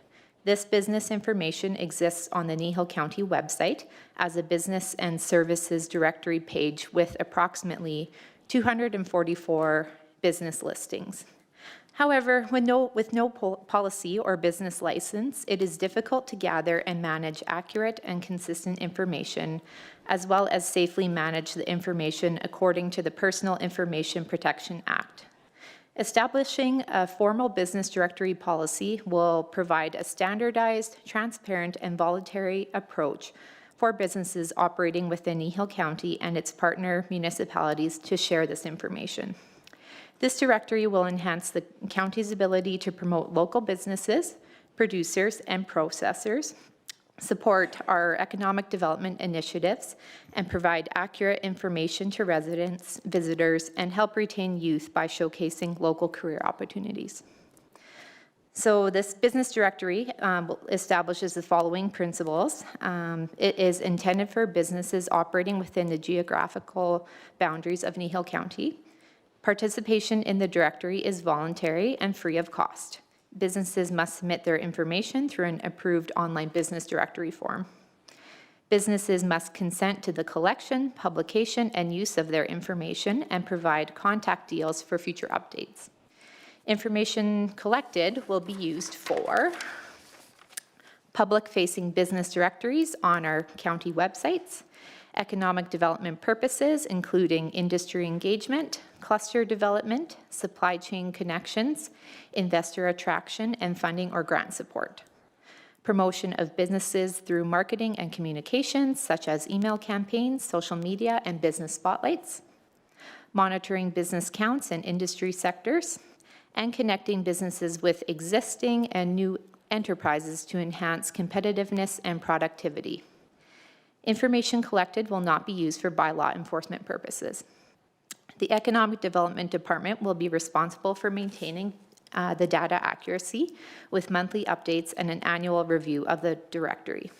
This business information exists on the Kneehill County website as a business and services directory page with approximately 244 business listings. However, with no policy or business license, it is difficult to gather and manage accurate and consistent information, as well as safely manage the information according to the Personal Information Protection Act. Establishing a formal business directory policy will provide a standardized, transparent, and voluntary approach for businesses operating within Kneehill County and its partner municipalities to share this information. This directory will enhance the county's ability to promote local businesses, producers, and processors, support our economic development initiatives, and provide accurate information to residents, visitors, and help retain youth by showcasing local career opportunities. So this business directory establishes the following principles. It is intended for businesses operating within the geographical boundaries of Kneehill County. Participation in the directory is voluntary and free of cost. Businesses must submit their information through an approved online business directory form. Businesses must consent to the collection, publication, and use of their information and provide contact deals for future updates. Information collected will be used for public-facing business directories on our county websites, economic development purposes, including industry engagement, cluster development, supply chain connections, investor attraction, and funding or grant support. Promotion of businesses through marketing and communications, such as email campaigns, social media, and business spotlights. Monitoring business counts and industry sectors, and connecting businesses with existing and new enterprises to enhance competitiveness and productivity. Information collected will not be used for bylaw enforcement purposes. The Economic Development Department will be responsible for maintaining the data accuracy with monthly updates and an annual review of the directory.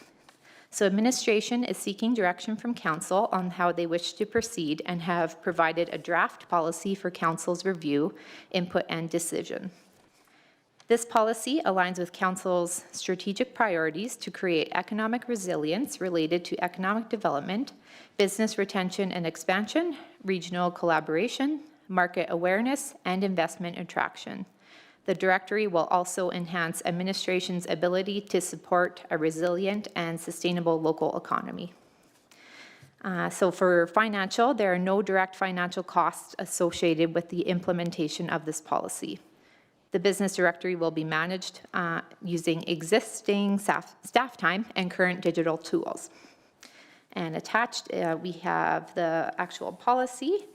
So administration is seeking direction from council on how they wish to proceed and have provided a draft policy for council's review, input, and decision. This policy aligns with council's strategic priorities to create economic resilience related to economic development, business retention and expansion, regional collaboration, market awareness, and investment attraction. The directory will also enhance administration's ability to support a resilient and sustainable local economy. So for financial, there are no direct financial costs associated with the implementation of this policy. The business directory will be managed using existing staff time and current digital tools. And attached, we have the actual policy.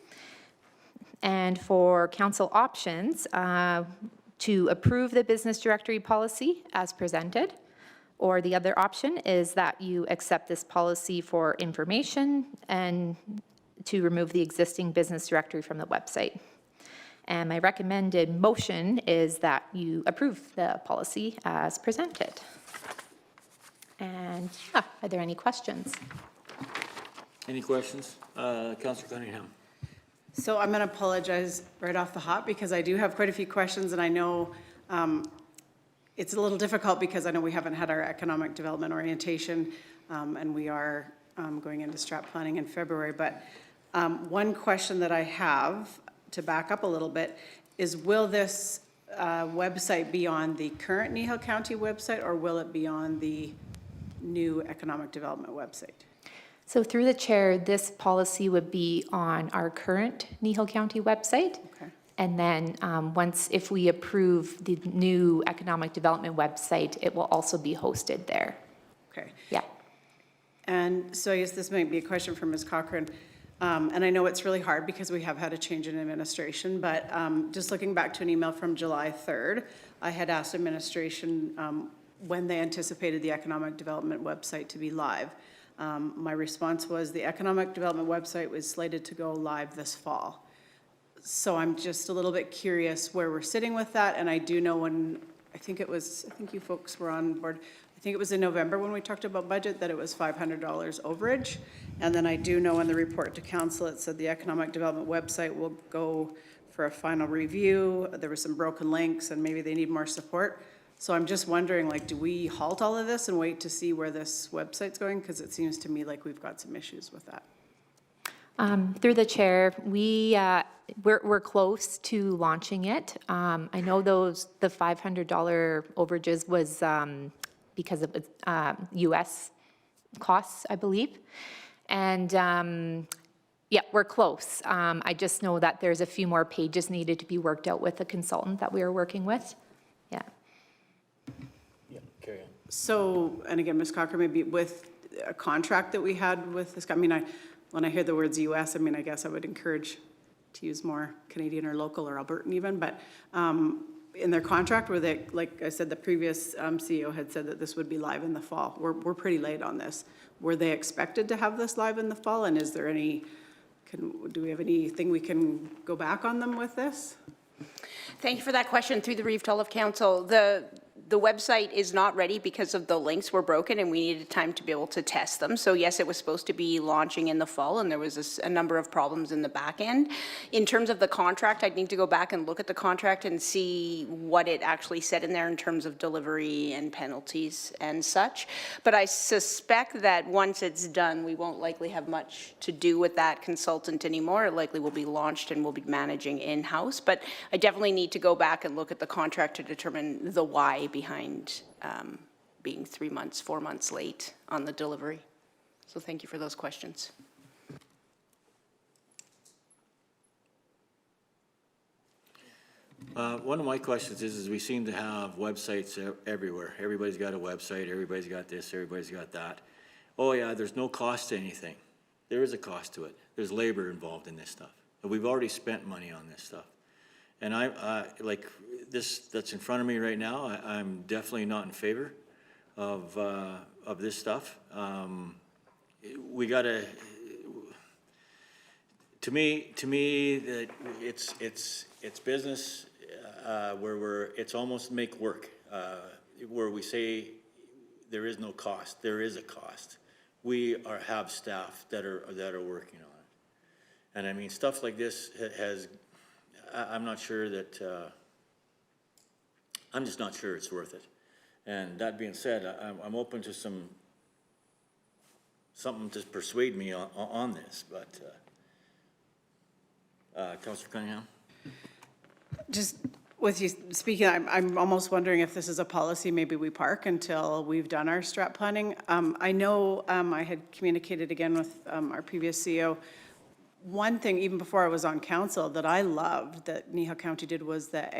And for council options, to approve the business directory policy as presented, Or the other option is that you accept this policy for information and to remove the existing business directory from the website. And my recommended motion is that you approve the policy as presented. And are there any questions? Any questions? Councillor Cunningham? So I'm going to apologize right off the hop because I do have quite a few questions, and I know it's a little difficult because I know we haven't had our economic development orientation, and we are going into strat planning in February. But one question that I have, to back up a little bit, is will this website be on the current Kneehill County website, or will it be on the new economic development website? So through the chair, this policy would be on our current Kneehill County website. Okay. And then if we approve the new economic development website, it will also be hosted there. Okay. Yeah. And so I guess this might be a question for Ms. Cochran. And I know it's really hard because we have had a change in administration, but just looking back to an email from July 3rd, I had asked administration when they anticipated the economic development website to be live. My response was the economic development website was slated to go live this fall. So I'm just a little bit curious where we're sitting with that. And I do know I think you folks were on board, I think it was in November when we talked about budget, that it was $500 overage. And then I do know in the report to council, it said the economic development website will go for a final review. There were some broken links and maybe they need more support. So I'm just wondering, like, do we halt all of this and wait to see where this website's going? Because it seems to me like we've got some issues with that. Through the chair, we're close to launching it. I know the $500 overages was because of US costs, I believe. And yeah, we're close. I just know that there's a few more pages needed to be worked out with the consultant that we are working with. Yeah. Yeah, carry on. So, and again, Ms. Cochran, maybe with a contract that we had with this, when I hear the words US, I guess I would encourage to use more Canadian or local or Albertan even, but in their contract, were they, like I said, the previous CEO had said that this would be live in the fall. We're pretty late on this. Were they expected to have this live in the fall? And is there do we have anything we can go back on them with this? Thank you for that question. Through the Reeve to all of council, the website is not ready because of the links were broken and we needed time to be able to test them. So yes, it was supposed to be launching in the fall and there was a number of problems in the back end. In terms of the contract, I'd need to go back and look at the contract and see what it actually said in there in terms of delivery and penalties and such. But I suspect that once it's done, we won't likely have much to do with that consultant anymore. It likely will be launched and we'll be managing in-house. But I definitely need to go back and look at the contract to determine the why behind being 3 months, 4 months late on the delivery. So thank you for those questions. One of my questions is we seem to have websites everywhere. Everybody's got a website, everybody's got this, everybody's got that. Oh yeah, there's no cost to anything. There is a cost to it. There's labor involved in this stuff. And we've already spent money on this stuff. And like this that's in front of me right now, I'm definitely not in favor of this stuff. We gotta, to me, that it's business where it's almost make work, where we say there is no cost. There is a cost. We have staff that are working on it. And I mean, stuff like this has, I'm not sure that, I'm just not sure it's worth it. And that being said, I'm open to something to persuade me on this, but, Councillor Cunningham? Just with you speaking, I'm almost wondering if this is a policy maybe we park until we've done our strat planning. I know I had communicated again with our previous CEO. One thing, even before I was on council, that I loved that Kneehill County did was the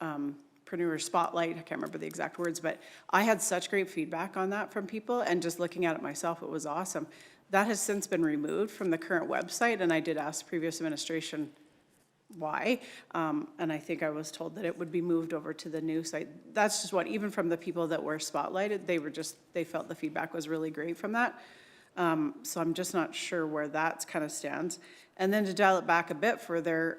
Agripreneur Spotlight. I can't remember the exact words, but I had such great feedback on that from people, and just looking at it myself, it was awesome. That has since been removed from the current website, and I did ask previous administration why. And I think I was told that it would be moved over to the new site. That's just what, even from the people that were spotlighted, they felt the feedback was really great from that. So I'm just not sure where that's kind of stands. And then to dial it back a bit further,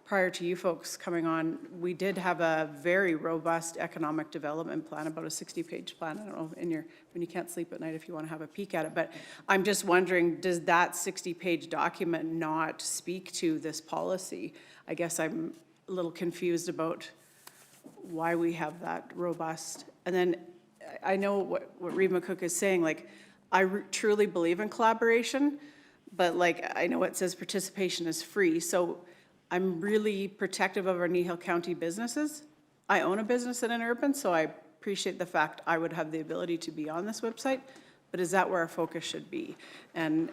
prior to you folks coming on, we did have a very robust economic development plan, about a 60-page plan. I don't know, when you can't sleep at night, if you want to have a peek at it. But I'm just wondering, does that 60-page document not speak to this policy? I guess I'm a little confused about why we have that robust. And then I know what Reeve McCook is saying, like, I truly believe in collaboration, but like, I know it says participation is free. So I'm really protective of our Kneehill County businesses. I own a business in an urban, so I appreciate the fact I would have the ability to be on this website, but is that where our focus should be? And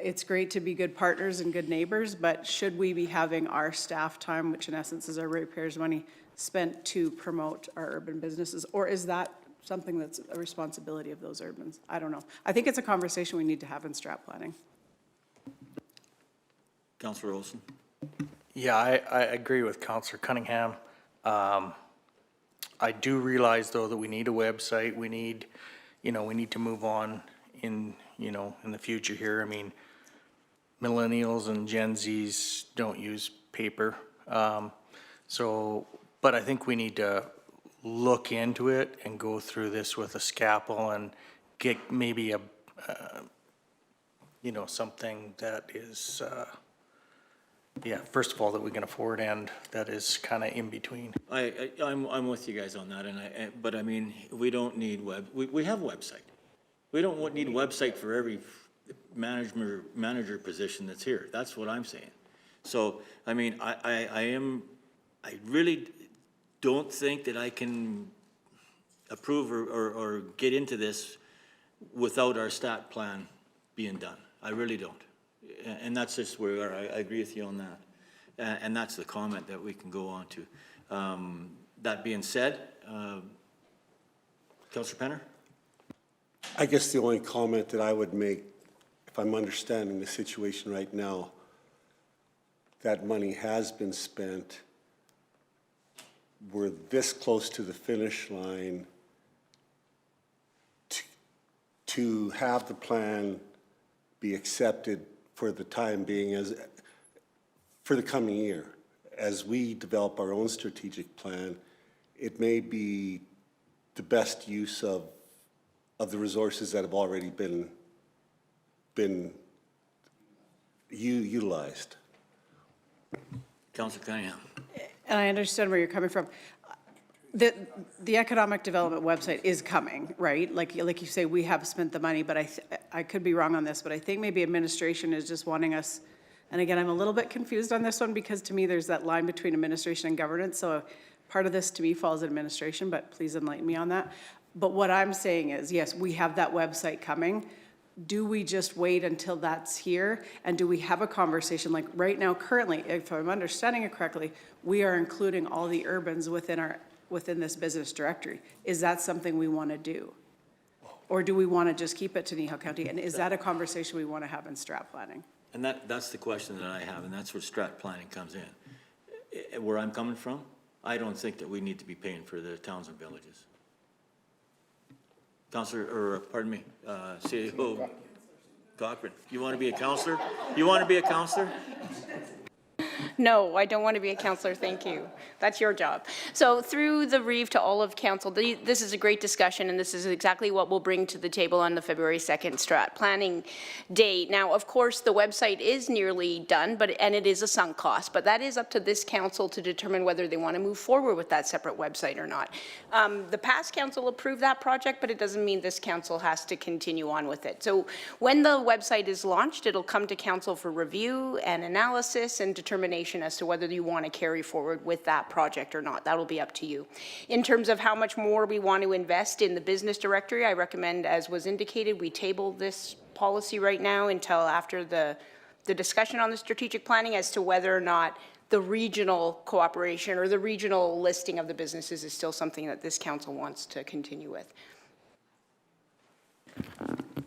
it's great to be good partners and good neighbors, but should we be having our staff time, which in essence is our ratepayers' money, spent to promote our urban businesses? Or is that something that's a responsibility of those urbans? I don't know. I think it's a conversation we need to have in strat planning. Councillor Olson? Yeah, I agree with Councillor Cunningham. I do realize, though, that we need a website. We need, we need to move on in the future here. I mean, millennials and Gen Zs don't use paper. But I think we need to look into it and go through this with a scalpel and get maybe something that is, first of all, that we can afford and that is kind of in between. I'm with you guys on that, but I mean, we don't need we have a website. We don't need a website for every manager position that's here. That's what I'm saying. So, I mean, I really don't think that I can approve or get into this without our stat plan being done. I really don't. And that's just where we are. I agree with you on that. And that's the comment that we can go on to. That being said, Councillor Penner? I guess the only comment that I would make, if I'm understanding the situation right now, that money has been spent. We're this close to the finish line to have the plan be accepted for the time being, for the coming year. As we develop our own strategic plan, it may be the best use of the resources that have already been utilized. Councillor Cunningham. And I understand where you're coming from. The economic development website is coming, right? Like you say, we have spent the money, but I could be wrong on this, but I think maybe administration is just wanting us, and again, I'm a little bit confused on this one because to me, there's that line between administration and governance. So part of this to me falls in administration, but please enlighten me on that. But what I'm saying is, yes, we have that website coming. Do we just wait until that's here? And do we have a conversation? Like right now, currently, if I'm understanding it correctly, we are including all the urbans within this business directory. Is that something we want to do? Or do we want to just keep it to Kneehill County? And is that a conversation we want to have in strat planning? And that's the question that I have, and that's where strat planning comes in. Where I'm coming from, I don't think that we need to be paying for the towns and villages. CEO Cochran, you want to be a counselor? You want to be a counselor? No, I don't want to be a counselor, thank you. That's your job. So through the Reeve to all of council, this is a great discussion, and this is exactly what we'll bring to the table on the February 2nd strat planning day. Now, of course, the website is nearly done, and it is a sunk cost, but that is up to this council to determine whether they want to move forward with that separate website or not. The past council approved that project, but it doesn't mean this council has to continue on with it. So when the website is launched, it'll come to council for review and analysis and determination as to whether you want to carry forward with that project or not. That'll be up to you. In terms of how much more we want to invest in the business directory, I recommend, as was indicated, we table this policy right now until after the discussion on the strategic planning as to whether or not the regional cooperation or the regional listing of the businesses is still something that this council wants to continue with.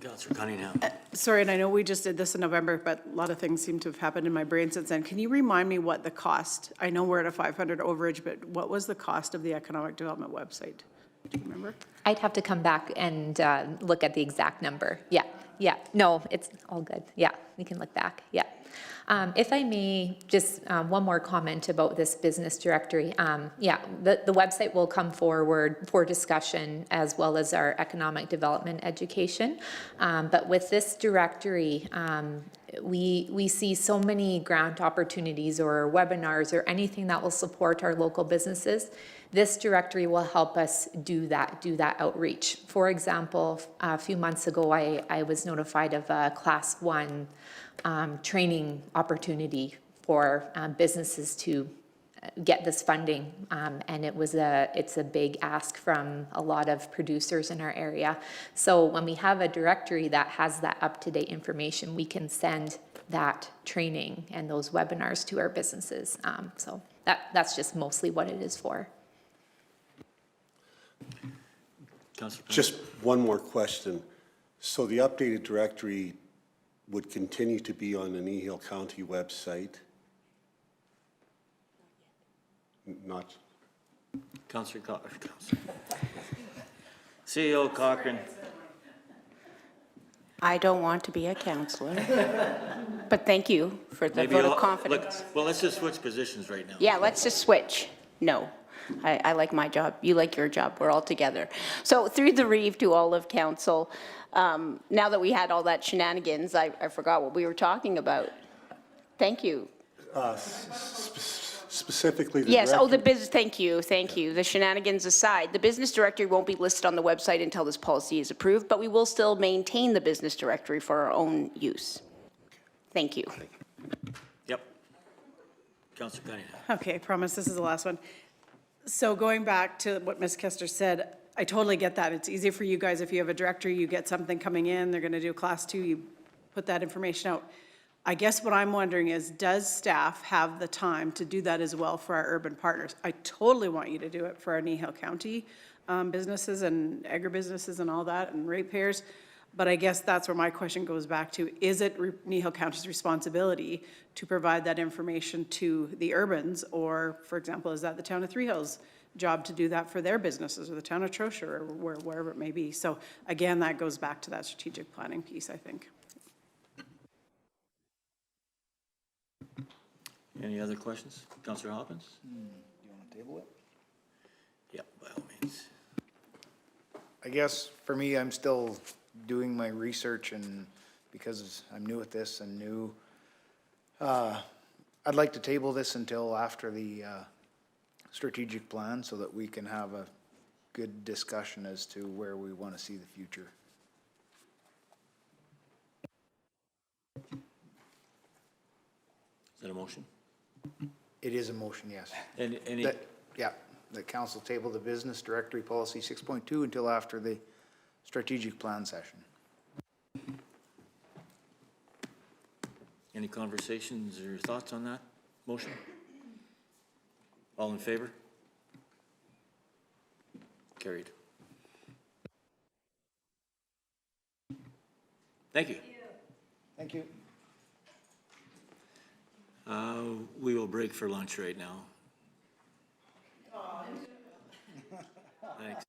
Councillor Cunningham. Sorry, and I know we just did this in November, but a lot of things seem to have happened in my brain since then. Can you remind me what the cost, I know we're at a 500 overage, but what was the cost of the economic development website? Do you remember? I'd have to come back and look at the exact number. Yeah, yeah. No, it's all good. Yeah, we can look back. Yeah. If I may, just one more comment about this business directory. Yeah, the website will come forward for discussion as well as our economic development education. But with this directory, we see so many grant opportunities or webinars or anything that will support our local businesses. This directory will help us do that outreach. For example, a few months ago, I was notified of a Class 1 training opportunity for businesses to get this funding, and it's a big ask from a lot of producers in our area. So when we have a directory that has that up-to-date information, we can send that training and those webinars to our businesses. So that's just mostly what it is for. Just one more question. So the updated directory would continue to be on the Kneehill County website? Not. Councillor CEO Cochran. I don't want to be a councillor, but thank you for the Maybe vote of look, confidence. well, let's just switch positions right now. Yeah, let's just switch. No, I like my job. You like your job. We're all together. So through the reeve to all of council, now that we had all that shenanigans, I forgot what we were talking about. Thank you. Specifically the Yes, oh, the directory. business, thank you. The shenanigans aside, the business directory won't be listed on the website until this policy is approved, but we will still maintain the business directory for our own use. Thank you. Yep. Councillor Cunningham. Okay, I promise this is the last one. So going back to what Ms. Kester said, I totally get that. It's easy for you guys if you have a directory, you get something coming in, they're gonna do a Class 2, you put that information out. I guess what I'm wondering is, does staff have the time to do that as well for our urban partners? I totally want you to do it for our Kneehill County businesses and agribusinesses and all that and ratepayers. But I guess that's where my question goes back to, is it Kneehill County's responsibility to provide that information to the urbans? Or, for example, is that the town of Three Hills' job to do that for their businesses, or the town of Trocher, or wherever it may be? So again, that goes back to that strategic planning piece, I think. Any other questions? Councillor Hopkins? You want to table it? Yep, by all means. I guess for me, I'm still doing my research, and because I'm new at this and new, I'd like to table this until after the strategic plan so that we can have a good discussion as to where we want to see the future. Is that a motion? It is a motion, yes. Any, That, yeah, the council table the business directory policy 6.2 until after the strategic plan session. any conversations or thoughts on that motion? All in favor? Carried. Thank you. Thank you. We will break for lunch right now. Thanks.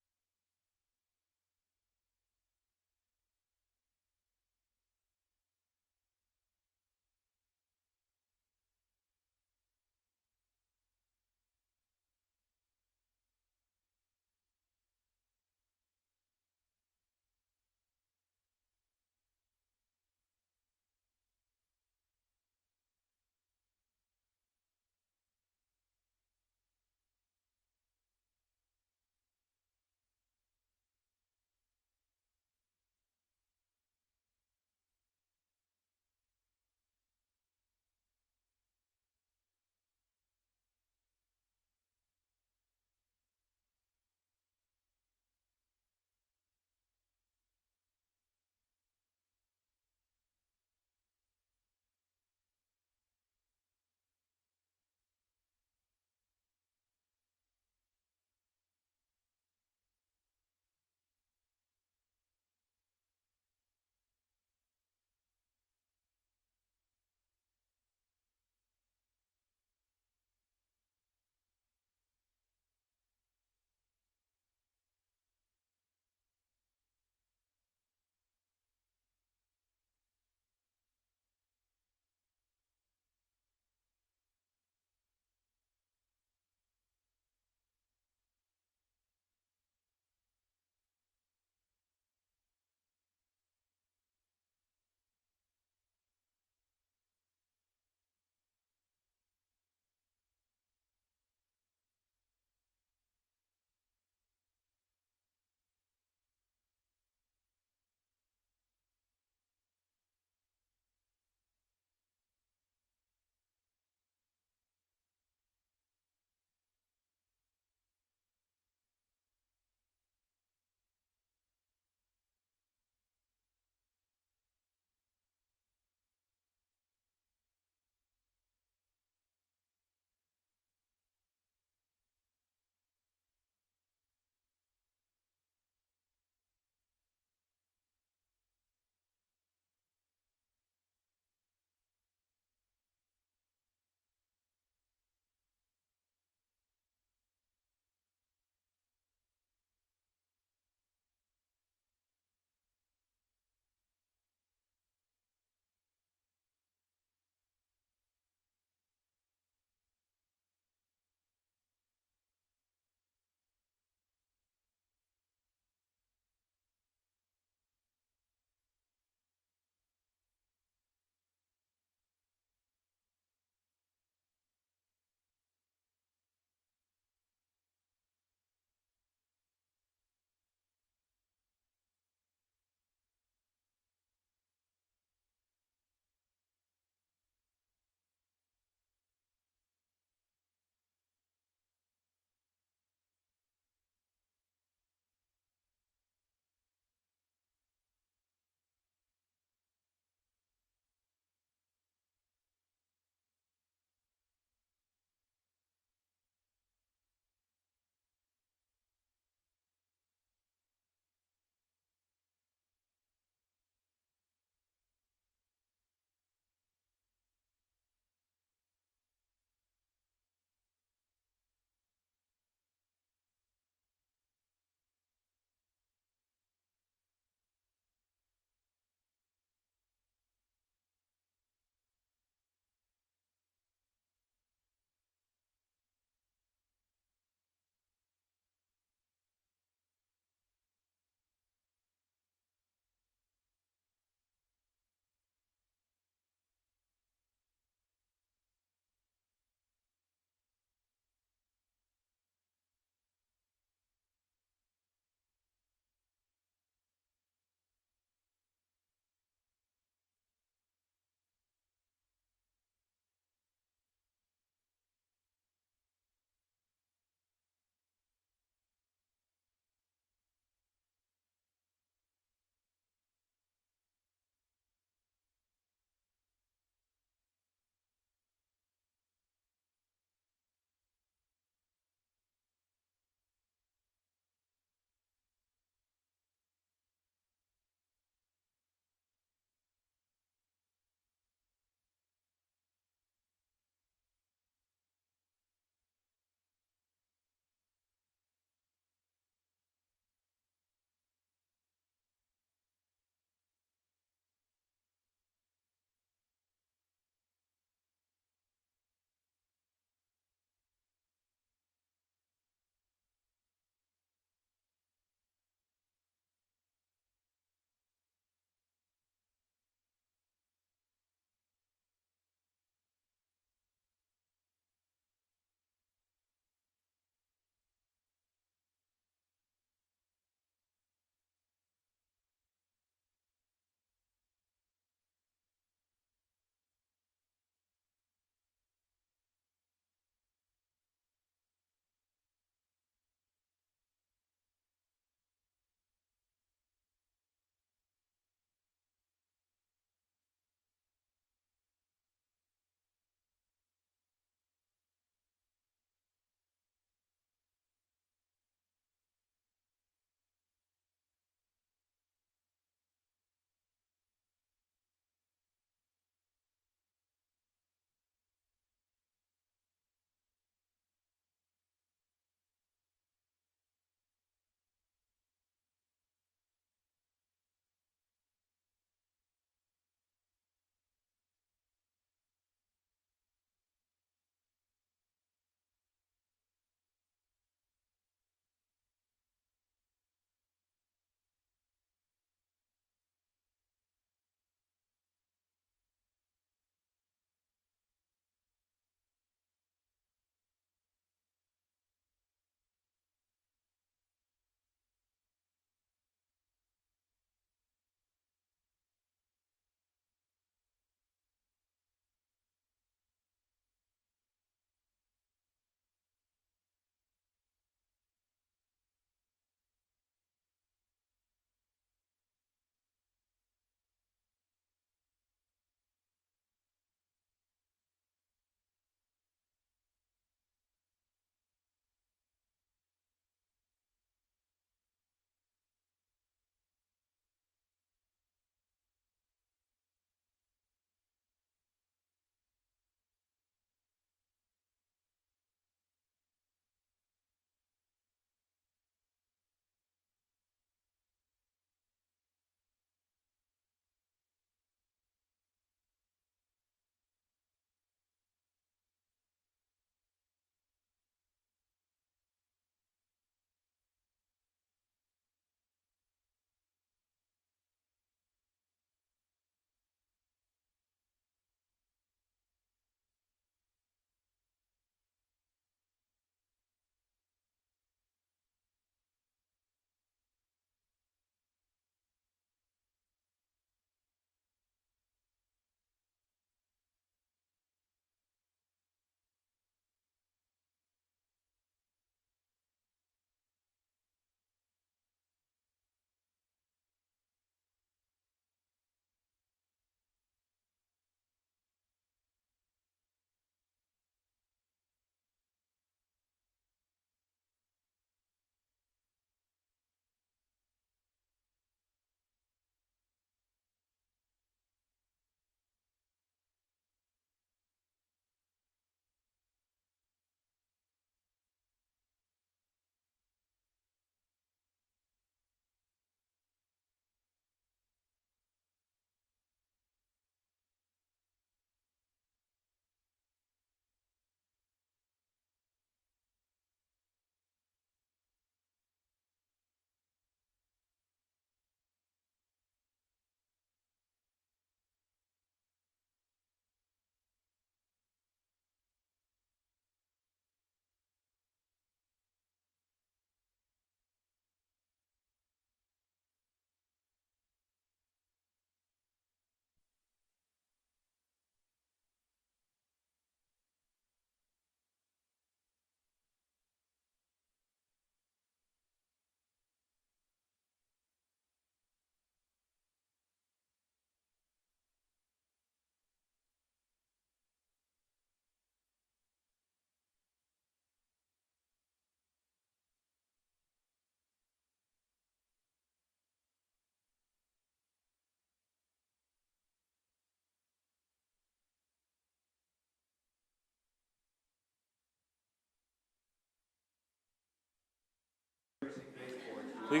We're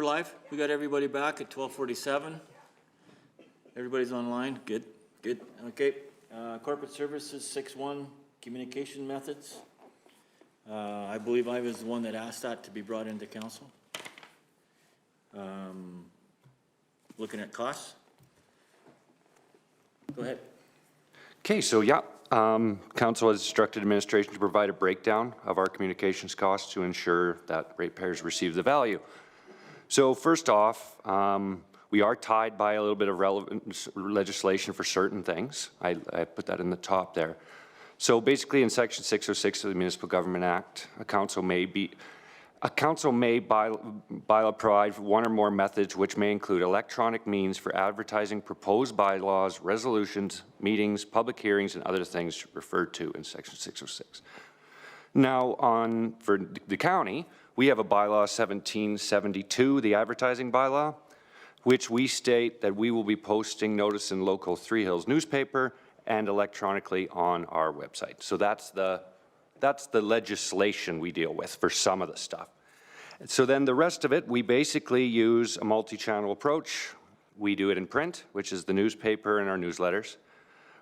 live. We got everybody back at 12:47. Everybody's online. Good, good. Okay. Corporate Services, 6.1, Communication Methods. I believe I was the one that asked that to be brought into council. Looking at costs. Go ahead. Okay, so council has instructed administration to provide a breakdown of our communications costs to ensure that ratepayers receive the value. So first off, we are tied by a little bit of relevant legislation for certain things. I put that in the top there. So basically in section 606 of the Municipal Government Act, a council may bylaw provide one or more methods which may include electronic means for advertising proposed bylaws, resolutions, meetings, public hearings, and other things referred to in section 606. Now for the county, we have a bylaw 1772, the advertising bylaw, which we state that we will be posting notice in local Three Hills newspaper and electronically on our website. So that's the legislation we deal with for some of the stuff. So then the rest of it, we basically use a multi-channel approach. We do it in print, which is the newspaper and our newsletters.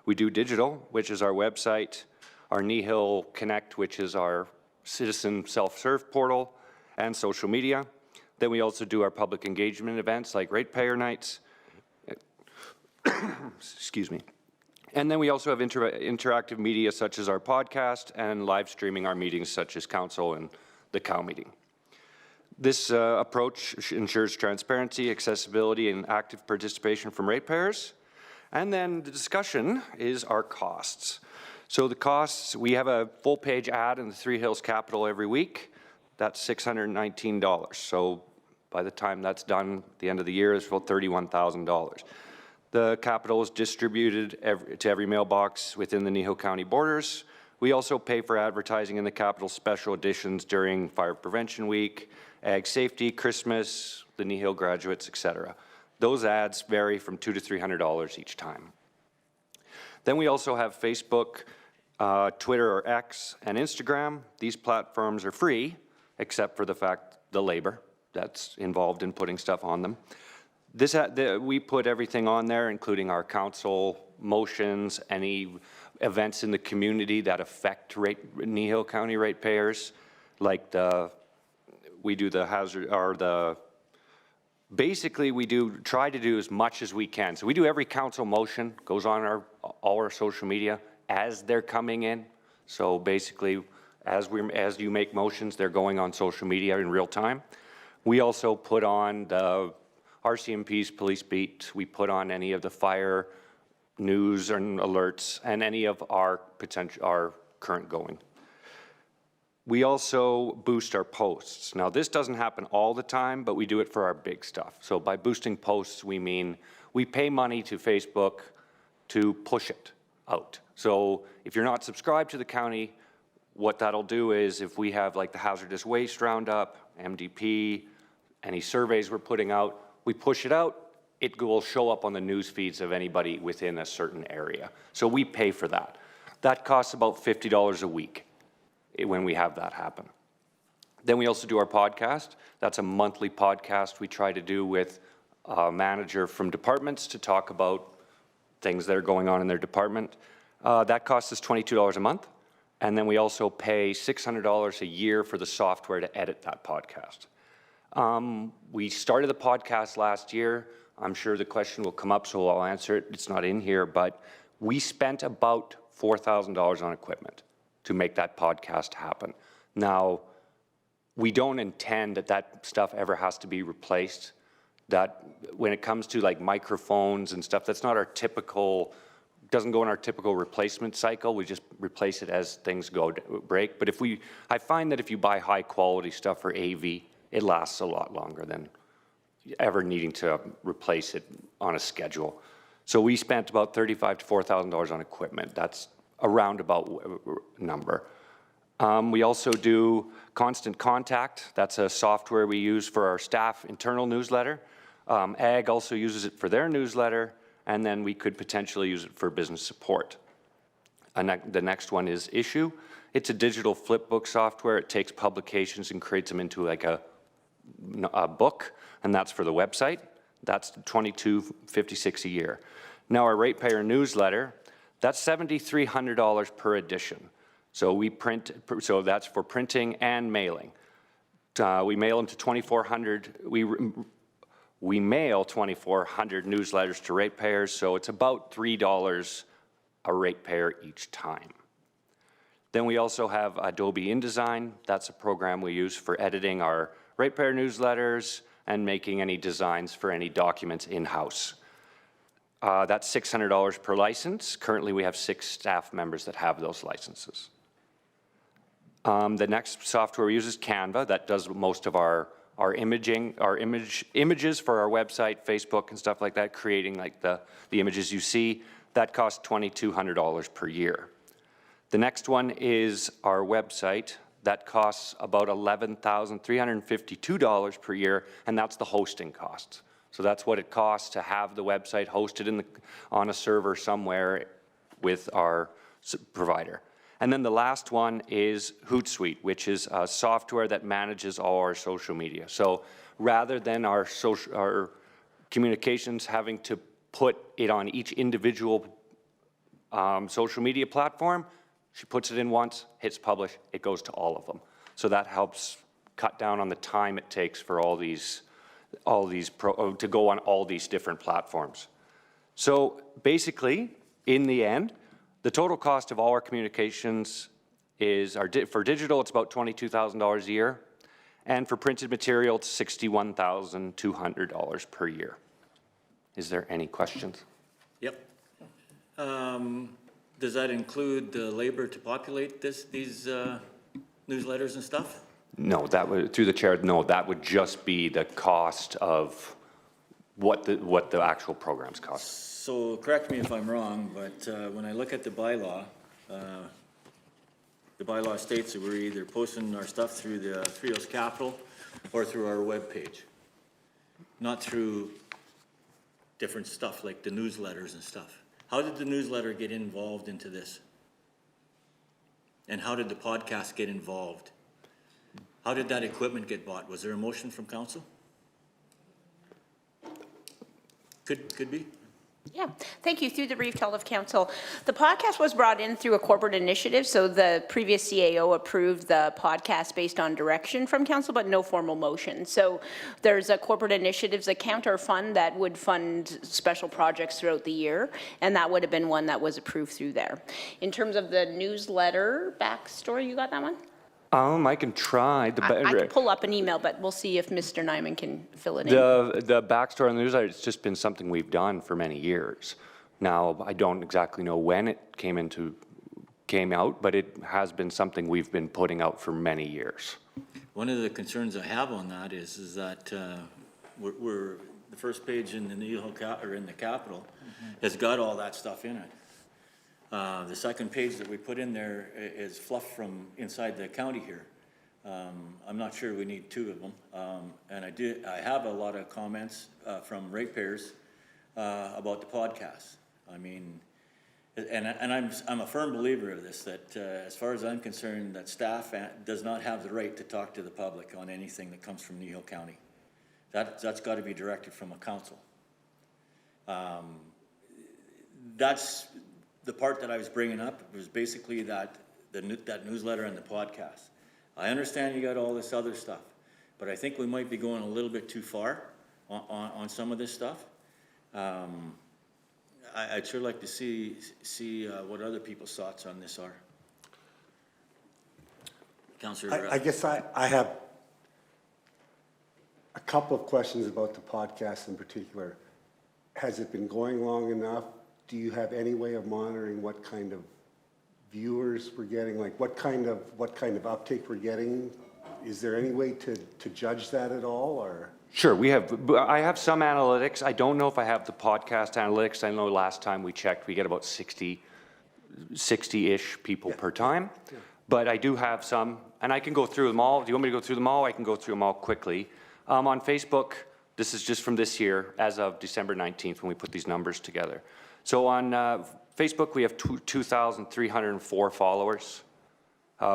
We do digital, which is our website, our Kneehill Connect, which is our citizen self-serve portal, and social media. Then we also do our public engagement events like ratepayer nights. Excuse me. And then we also have interactive media such as our podcast and live streaming our meetings such as council and the cow meeting. This approach ensures transparency, accessibility, and active participation from ratepayers. And then the discussion is our costs. So the costs, we have a full page ad in the Three Hills Capital every week. That's $619. So by the time that's done, at the end of the year, it's about $31,000. The capital is distributed to every mailbox within the Kneehill County borders. We also pay for advertising in the capital special editions during Fire Prevention Week, Ag Safety, Christmas, the Kneehill graduates, etc. Those ads vary from $200 to $300 each time. Then we also have Facebook, Twitter or X, and Instagram. These platforms are free, except for the labor that's involved in putting stuff on them. We put everything on there, including our council motions, any events in the community that affect Kneehill County ratepayers, like basically we try to do as much as we can. So we do every council motion, goes on all our social media as they're coming in. So basically, as you make motions, they're going on social media in real time. We also put on the RCMP's police beat. We put on any of the fire news and alerts and any of our current going. We also boost our posts. Now this doesn't happen all the time, but we do it for our big stuff. So by boosting posts, we mean we pay money to Facebook to push it out. So if you're not subscribed to the county, what that'll do is if we have like the hazardous waste roundup, MDP, any surveys we're putting out, we push it out, it will show up on the news feeds of anybody within a certain area. So we pay for that. That costs about $50 a week when we have that happen. Then we also do our podcast. That's a monthly podcast we try to do with a manager from departments to talk about things that are going on in their department. That costs us $22 a month. And then we also pay $600 a year for the software to edit that podcast. We started the podcast last year. I'm sure the question will come up, so I'll answer it. It's not in here, but we spent about $4,000 on equipment to make that podcast happen. Now, we don't intend that stuff ever has to be replaced. That when it comes to like microphones and stuff, that's not our typical, doesn't go in our typical replacement cycle. We just replace it as things break. But I find that if you buy high quality stuff for AV, it lasts a lot longer than ever needing to replace it on a schedule. So we spent about $35,000 to $4,000 on equipment. That's a roundabout number. We also do Constant Contact. That's a software we use for our staff internal newsletter. Ag also uses it for their newsletter, and then we could potentially use it for business support. The next one is Issue. It's a digital flipbook software. It takes publications and creates them into like a book, and that's for the website. That's $22.56 a year. Now our ratepayer newsletter, that's $7,300 per edition. So we print, so that's for printing and mailing. We mail them to 2,400. We mail 2,400 newsletters to ratepayers, so it's about $3 a ratepayer each time. Then we also have Adobe InDesign. That's a program we use for editing our ratepayer newsletters and making any designs for any documents in-house. That's $600 per license. Currently, we have 6 staff members that have those licenses. The next software we use is Canva. That does most of our images for our website, Facebook, and stuff like that, creating like the images you see. That costs $2,200 per year. The next one is our website. That costs about $11,352 per year, and that's the hosting costs. So that's what it costs to have the website hosted on a server somewhere with our provider. And then the last one is Hootsuite, which is a software that manages all our social media. So rather than our communications having to put it on each individual social media platform, she puts it in once, hits publish, it goes to all of them. So that helps cut down on the time it takes for to go on all these different platforms. So basically, in the end, the total cost of all our communications is, for digital, it's about $22,000 a year, and for printed material, it's $61,200 per year. Is there any questions? Yep. Does that include the labor to populate these newsletters and stuff? No, that would, through the chair, no, that would just be the cost of what the actual programs cost. So correct me if I'm wrong, but when I look at the bylaw states that we're either posting our stuff through the Three Hills Capital or through our webpage, not through different stuff like the newsletters and stuff. How did the newsletter get involved into this? And how did the podcast get involved? How did that equipment get bought? Was there a motion from council? Could be. Yeah, thank you. Through the brief of council, the podcast was brought in through a corporate initiative. So the previous CAO approved the podcast based on direction from council, but no formal motion. So there's a corporate initiatives account or fund that would fund special projects throughout the year, and that would have been one that was approved through there. In terms of the newsletter backstory, you got that one? I can try. I can pull up an email, but we'll see if Mr. Nyman can fill it in. The backstory on the newsletter, it's just been something we've done for many years. Now, I don't exactly know when it came out, but it has been something we've been putting out for many years. One of the concerns I have on that is that we're the first page in the Kneehill or in the capital has got all that stuff in it. The second page that we put in there is fluff from inside the county here. I'm not sure we need 2 of them. And I have a lot of comments from ratepayers about the podcast. I mean, and I'm a firm believer of this, that as far as I'm concerned, that staff does not have the right to talk to the public on anything that comes from Kneehill County. That's got to be directed from a council. That's the part that I was bringing up was basically that newsletter and the podcast. I understand you got all this other stuff, but I think we might be going a little bit too far on some of this stuff. I'd sure like to see what other people's thoughts on this are. Councillor. I guess I have a couple of questions about the podcast in particular. Has it been going long enough? Do you have any way of monitoring what kind of viewers we're getting? Like what kind of uptake we're getting? Is there any way to judge that at all, or? Sure, I have some analytics. I don't know if I have the podcast analytics. I know last time we checked, we get about 60-ish people per time. Yeah. But I do have some, and I can go through them all. Do you want me to go through them all? I can go through them all quickly. On Facebook, this is just from this year, as of December 19th, when we put these numbers together. So on Facebook, we have 2,304 followers.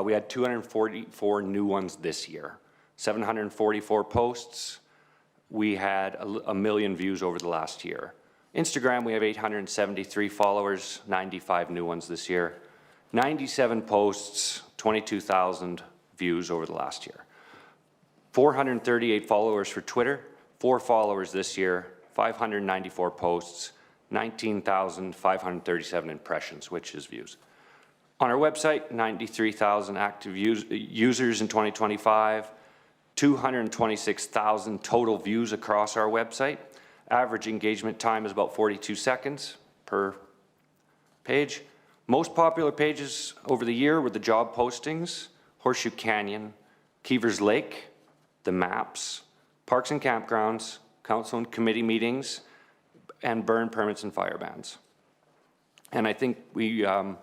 We had 244 new ones this year, 744 posts. We had a million views over the last year. Instagram, we have 873 followers, 95 new ones this year. 97 posts, 22,000 views over the last year. 438 followers for Twitter, 4 followers this year, 594 posts, 19,537 impressions, which is views. On our website, 93,000 active users in 2025, 226,000 total views across our website. Average engagement time is about 42 seconds per page. Most popular pages over the year were the job postings, Horseshoe Canyon, Keevers Lake, the maps, parks and campgrounds, council and committee meetings, and burn permits and fire bans. And I think we, I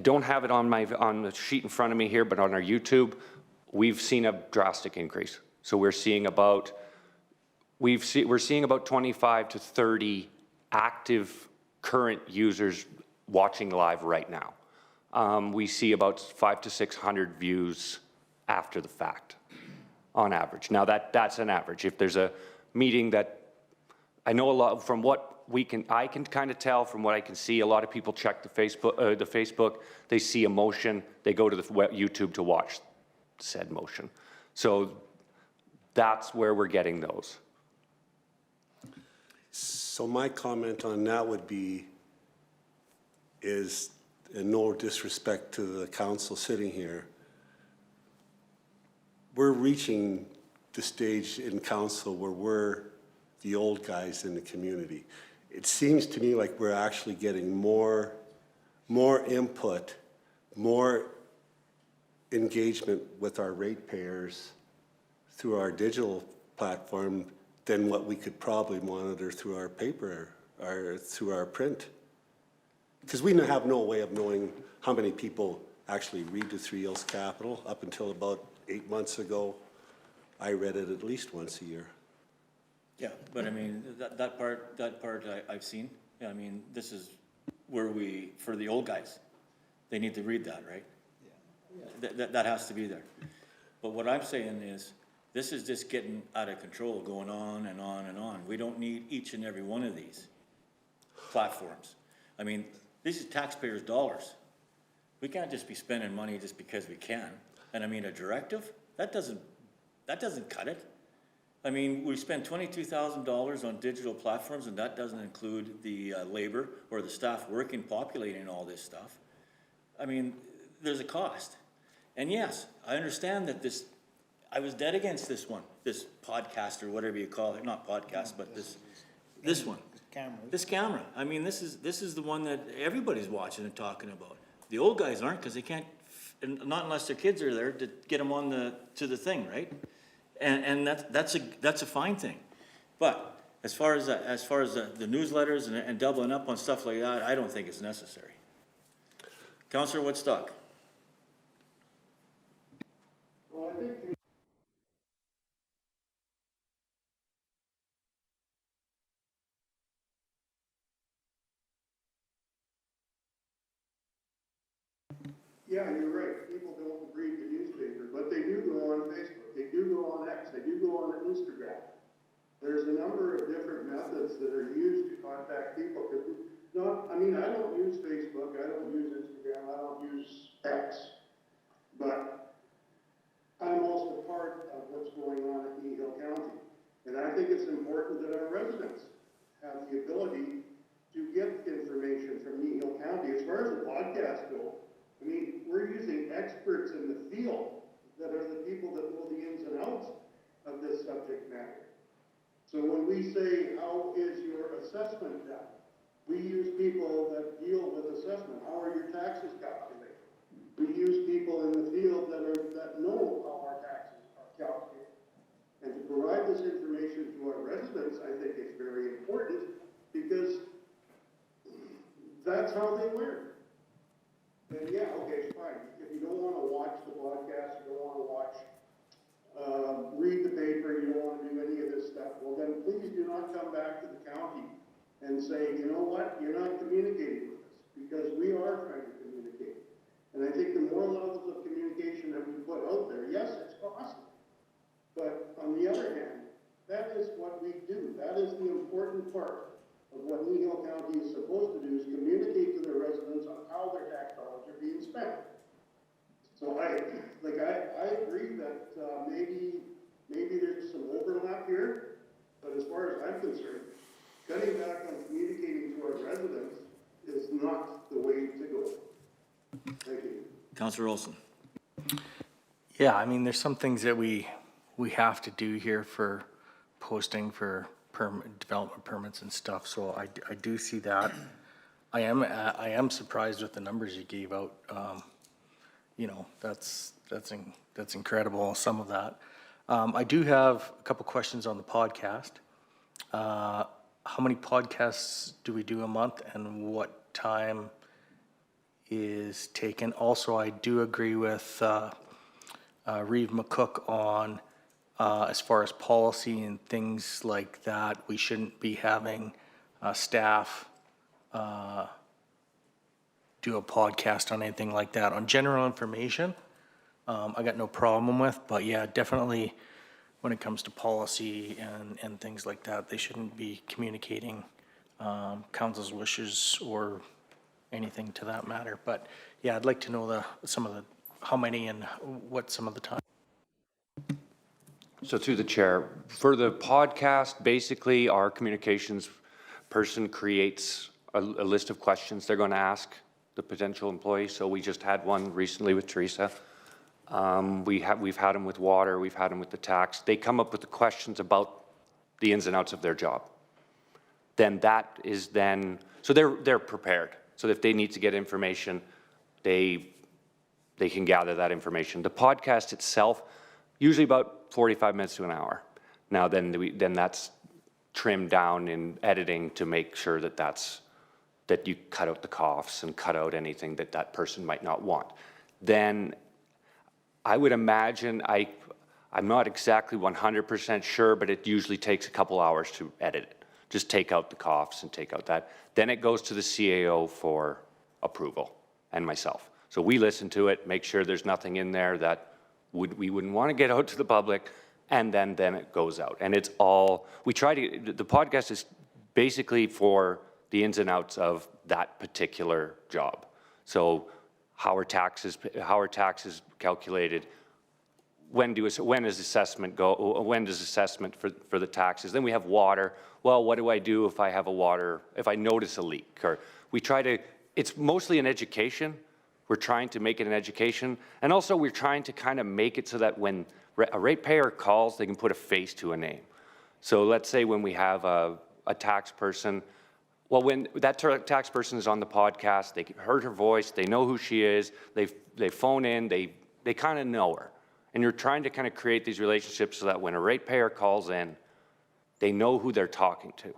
don't have it on the sheet in front of me here, but on our YouTube, we've seen a drastic increase. So we're seeing about, we're seeing about 25 to 30 active current users watching live right now. We see about 500 to 600 views after the fact, on average. Now that's an average. If there's a meeting that, I know a lot from what I can kind of tell from what I can see, a lot of people check the Facebook, they see a motion, they go to the YouTube to watch said motion. So that's where we're getting those. So my comment on that would be, is, and no disrespect to the council sitting here, we're reaching the stage in council where we're the old guys in the community. It seems to me like we're actually getting more input, more engagement with our ratepayers through our digital platform than what we could probably monitor through our paper or through our print. Because we have no way of knowing how many people actually read the Three Hills Capital. Up until about 8 months ago, I read it at least once a year. Yeah, but I mean, that part I've seen. Yeah, I mean, this is where for the old guys, they need to read that, right? Yeah. That has to be there. But what I'm saying is, this is just getting out of control, going on and on and on. We don't need each and every one of these platforms. I mean, this is taxpayers' dollars. We can't just be spending money just because we can. And I mean, a directive, that doesn't cut it. I mean, we spend $22,000 on digital platforms, and that doesn't include the labor or the staff working, populating all this stuff. I mean, there's a cost. And yes, I understand that I was dead against this one, this podcast or whatever you call it, not podcast, but this one. This camera. I mean, this is the one that everybody's watching and talking about. The old guys aren't, because they can't, not unless their kids are there to get them on to the thing, right? And that's a fine thing. But as far as the newsletters and doubling up on stuff like that, I don't think it's necessary. Councillor Woodstock. Well, I think yeah, you're right. People don't read the newspaper, but they do go on Facebook. They do go on X. They do go on Instagram. There's a number of different methods that are used to contact people. I mean, I don't use Facebook. I don't use Instagram. I don't use X. But I'm also part of what's going on in Kneehill County. And I think it's important that our residents have the ability to get information from Kneehill County. As far as the podcast goes, I mean, we're using experts in the field that are the people that know the ins and outs of this subject matter. So when we say, how is your assessment done? We use people that deal with assessment. How are your taxes calculated? We use people in the field that know how our taxes are calculated. And to provide this information to our residents, I think it's very important, because that's how they learn. And yeah, okay, it's fine. If you don't want to watch the podcast, you don't want to watch, read the paper, you don't want to do any of this stuff, well then please do not come back to the county and say, you know what, you're not communicating with us. because we are trying to communicate. And I think the more levels of communication that we put out there, yes, it's costly. But on the other hand, that is what we do. That is the important part of what Kneehill County is supposed to do, is communicate to their residents on how their tax dollars are being spent. So I agree that maybe there's some overlap here, but as far as I'm concerned, cutting back on communicating to our residents is not the way to go. Thank you. Councillor Olson. Yeah, I mean, there's some things that we have to do here for posting for development permits and stuff, so I do see that. I am surprised with the numbers you gave out. You know, that's incredible, some of that. I do have a couple questions on the podcast. How many podcasts do we do a month, and what time is taken? Also, I do agree with Reeve McCook on as far as policy and things like that. We shouldn't be having staff do a podcast on anything like that. On general information, I got no problem with, but yeah, definitely when it comes to policy and things like that, they shouldn't be communicating council's wishes or anything to that matter. But yeah, I'd like to know how many and what some of the time. So through the chair, for the podcast, basically our communications person creates a list of questions they're going to ask the potential employee. So we just had one recently with Teresa. We've had them with water, we've had them with the tax. They come up with the questions about the ins and outs of their job. Then that is so they're prepared. So if they need to get information, they can gather that information. The podcast itself, usually about 45 minutes to an hour. Now then that's trimmed down in editing to make sure that you cut out the coughs and cut out anything that person might not want. Then I would imagine, I'm not exactly 100% sure, but it usually takes a couple hours to edit it. Just take out the coughs and take out that. Then it goes to the CAO for approval and myself. So we listen to it, make sure there's nothing in there that we wouldn't want to get out to the public, and then it goes out. And it's all, the podcast is basically for the ins and outs of that particular job. So how are taxes calculated? When does assessment go? When does assessment for the taxes? Then we have water. Well, what do I do if I notice a leak? Or it's mostly an education. We're trying to make it an education. And also we're trying to kind of make it so that when a ratepayer calls, they can put a face to a name. So let's say when we have a tax person, well, when that tax person is on the podcast, they heard her voice, they know who she is, they phone in, they kind of know her. And you're trying to kind of create these relationships so that when a ratepayer calls in, they know who they're talking to.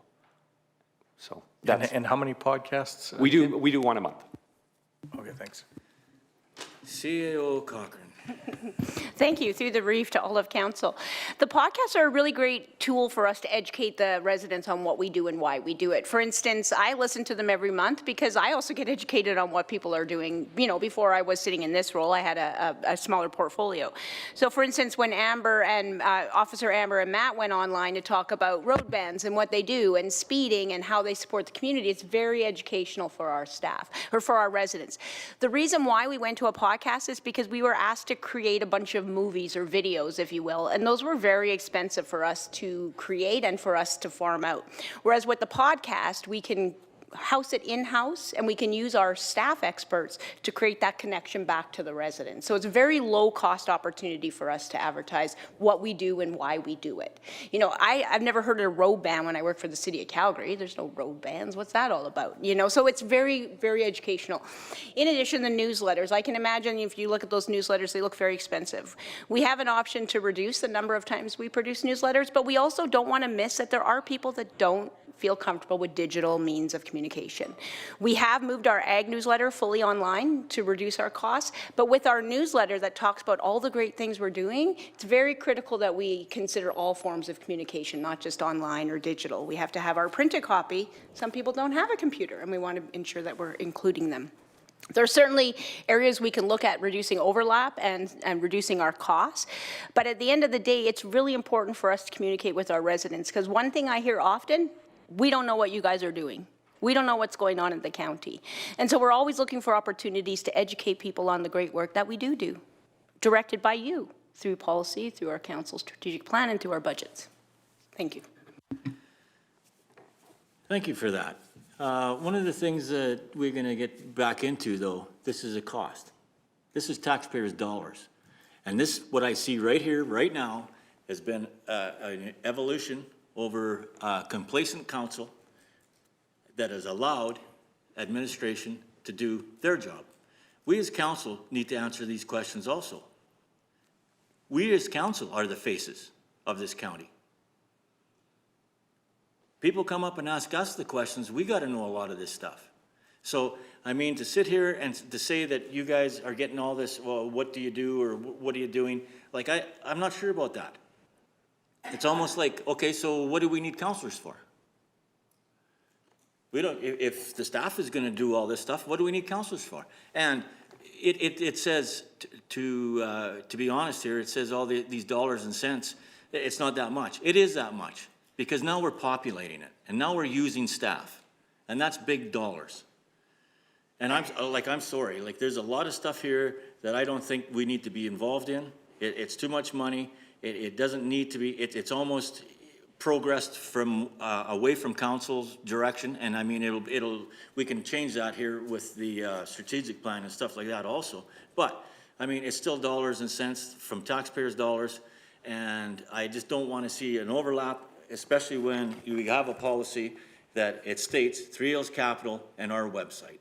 So and how many podcasts? We do one a month. Okay, thanks. CAO Cochran. Thank you, through the reef to all of council. The podcasts are a really great tool for us to educate the residents on what we do and why we do it. For instance, I listen to them every month because I also get educated on what people are doing. You know, before I was sitting in this role, I had a smaller portfolio. So for instance, when Officer Amber and Matt went online to talk about road bans and what they do and speeding and how they support the community, it's very educational for our staff or for our residents. The reason why we went to a podcast is because we were asked to create a bunch of movies or videos, if you will, and those were very expensive for us to create and for us to farm out. Whereas with the podcast, we can house it in-house and we can use our staff experts to create that connection back to the residents. So it's a very low cost opportunity for us to advertise what we do and why we do it. You know, I've never heard of a road ban when I worked for the city of Calgary. There's no road bans. What's that all about? You know, so it's very, very educational. In addition, the newsletters, I can imagine if you look at those newsletters, they look very expensive. We have an option to reduce the number of times we produce newsletters, but we also don't want to miss that there are people that don't feel comfortable with digital means of communication. We have moved our ag newsletter fully online to reduce our costs, but with our newsletter that talks about all the great things we're doing, it's very critical that we consider all forms of communication, not just online or digital. We have to have our printed copy. Some people don't have a computer, and we want to ensure that we're including them. There are certainly areas we can look at reducing overlap and reducing our costs, but at the end of the day, it's really important for us to communicate with our residents, because one thing I hear often, we don't know what you guys are doing. We don't know what's going on in the county. And so we're always looking for opportunities to educate people on the great work that we do, directed by you, through policy, through our council strategic plan, and through our budgets. Thank you. Thank you for that. One of the things that we're going to get back into, though, this is a cost. This is taxpayers' dollars. And this, what I see right here, right now, has been an evolution over a complacent council that has allowed administration to do their job. We as council need to answer these questions also. We as council are the faces of this county. People come up and ask us the questions, we got to know a lot of this stuff. So, I mean, to sit here and to say that you guys are getting all this, well, what do you do, or what are you doing? Like, I'm not sure about that. It's almost like, okay, so what do we need counselors for? We don't, if the staff is going to do all this stuff, what do we need counselors for? And it says, to be honest here, it says all these dollars and cents, it's not that much. It is that much. Because now we're populating it, and now we're using staff, and that's big dollars. And I'm sorry, like there's a lot of stuff here that I don't think we need to be involved in. It's too much money. It doesn't need to be. It's almost progressed from away from council's direction, and I mean we can change that here with the strategic plan and stuff like that also. But I mean it's still dollars and cents from taxpayers' dollars, and I just don't want to see an overlap, especially when we have a policy that it states 3 Hills Capital and our website.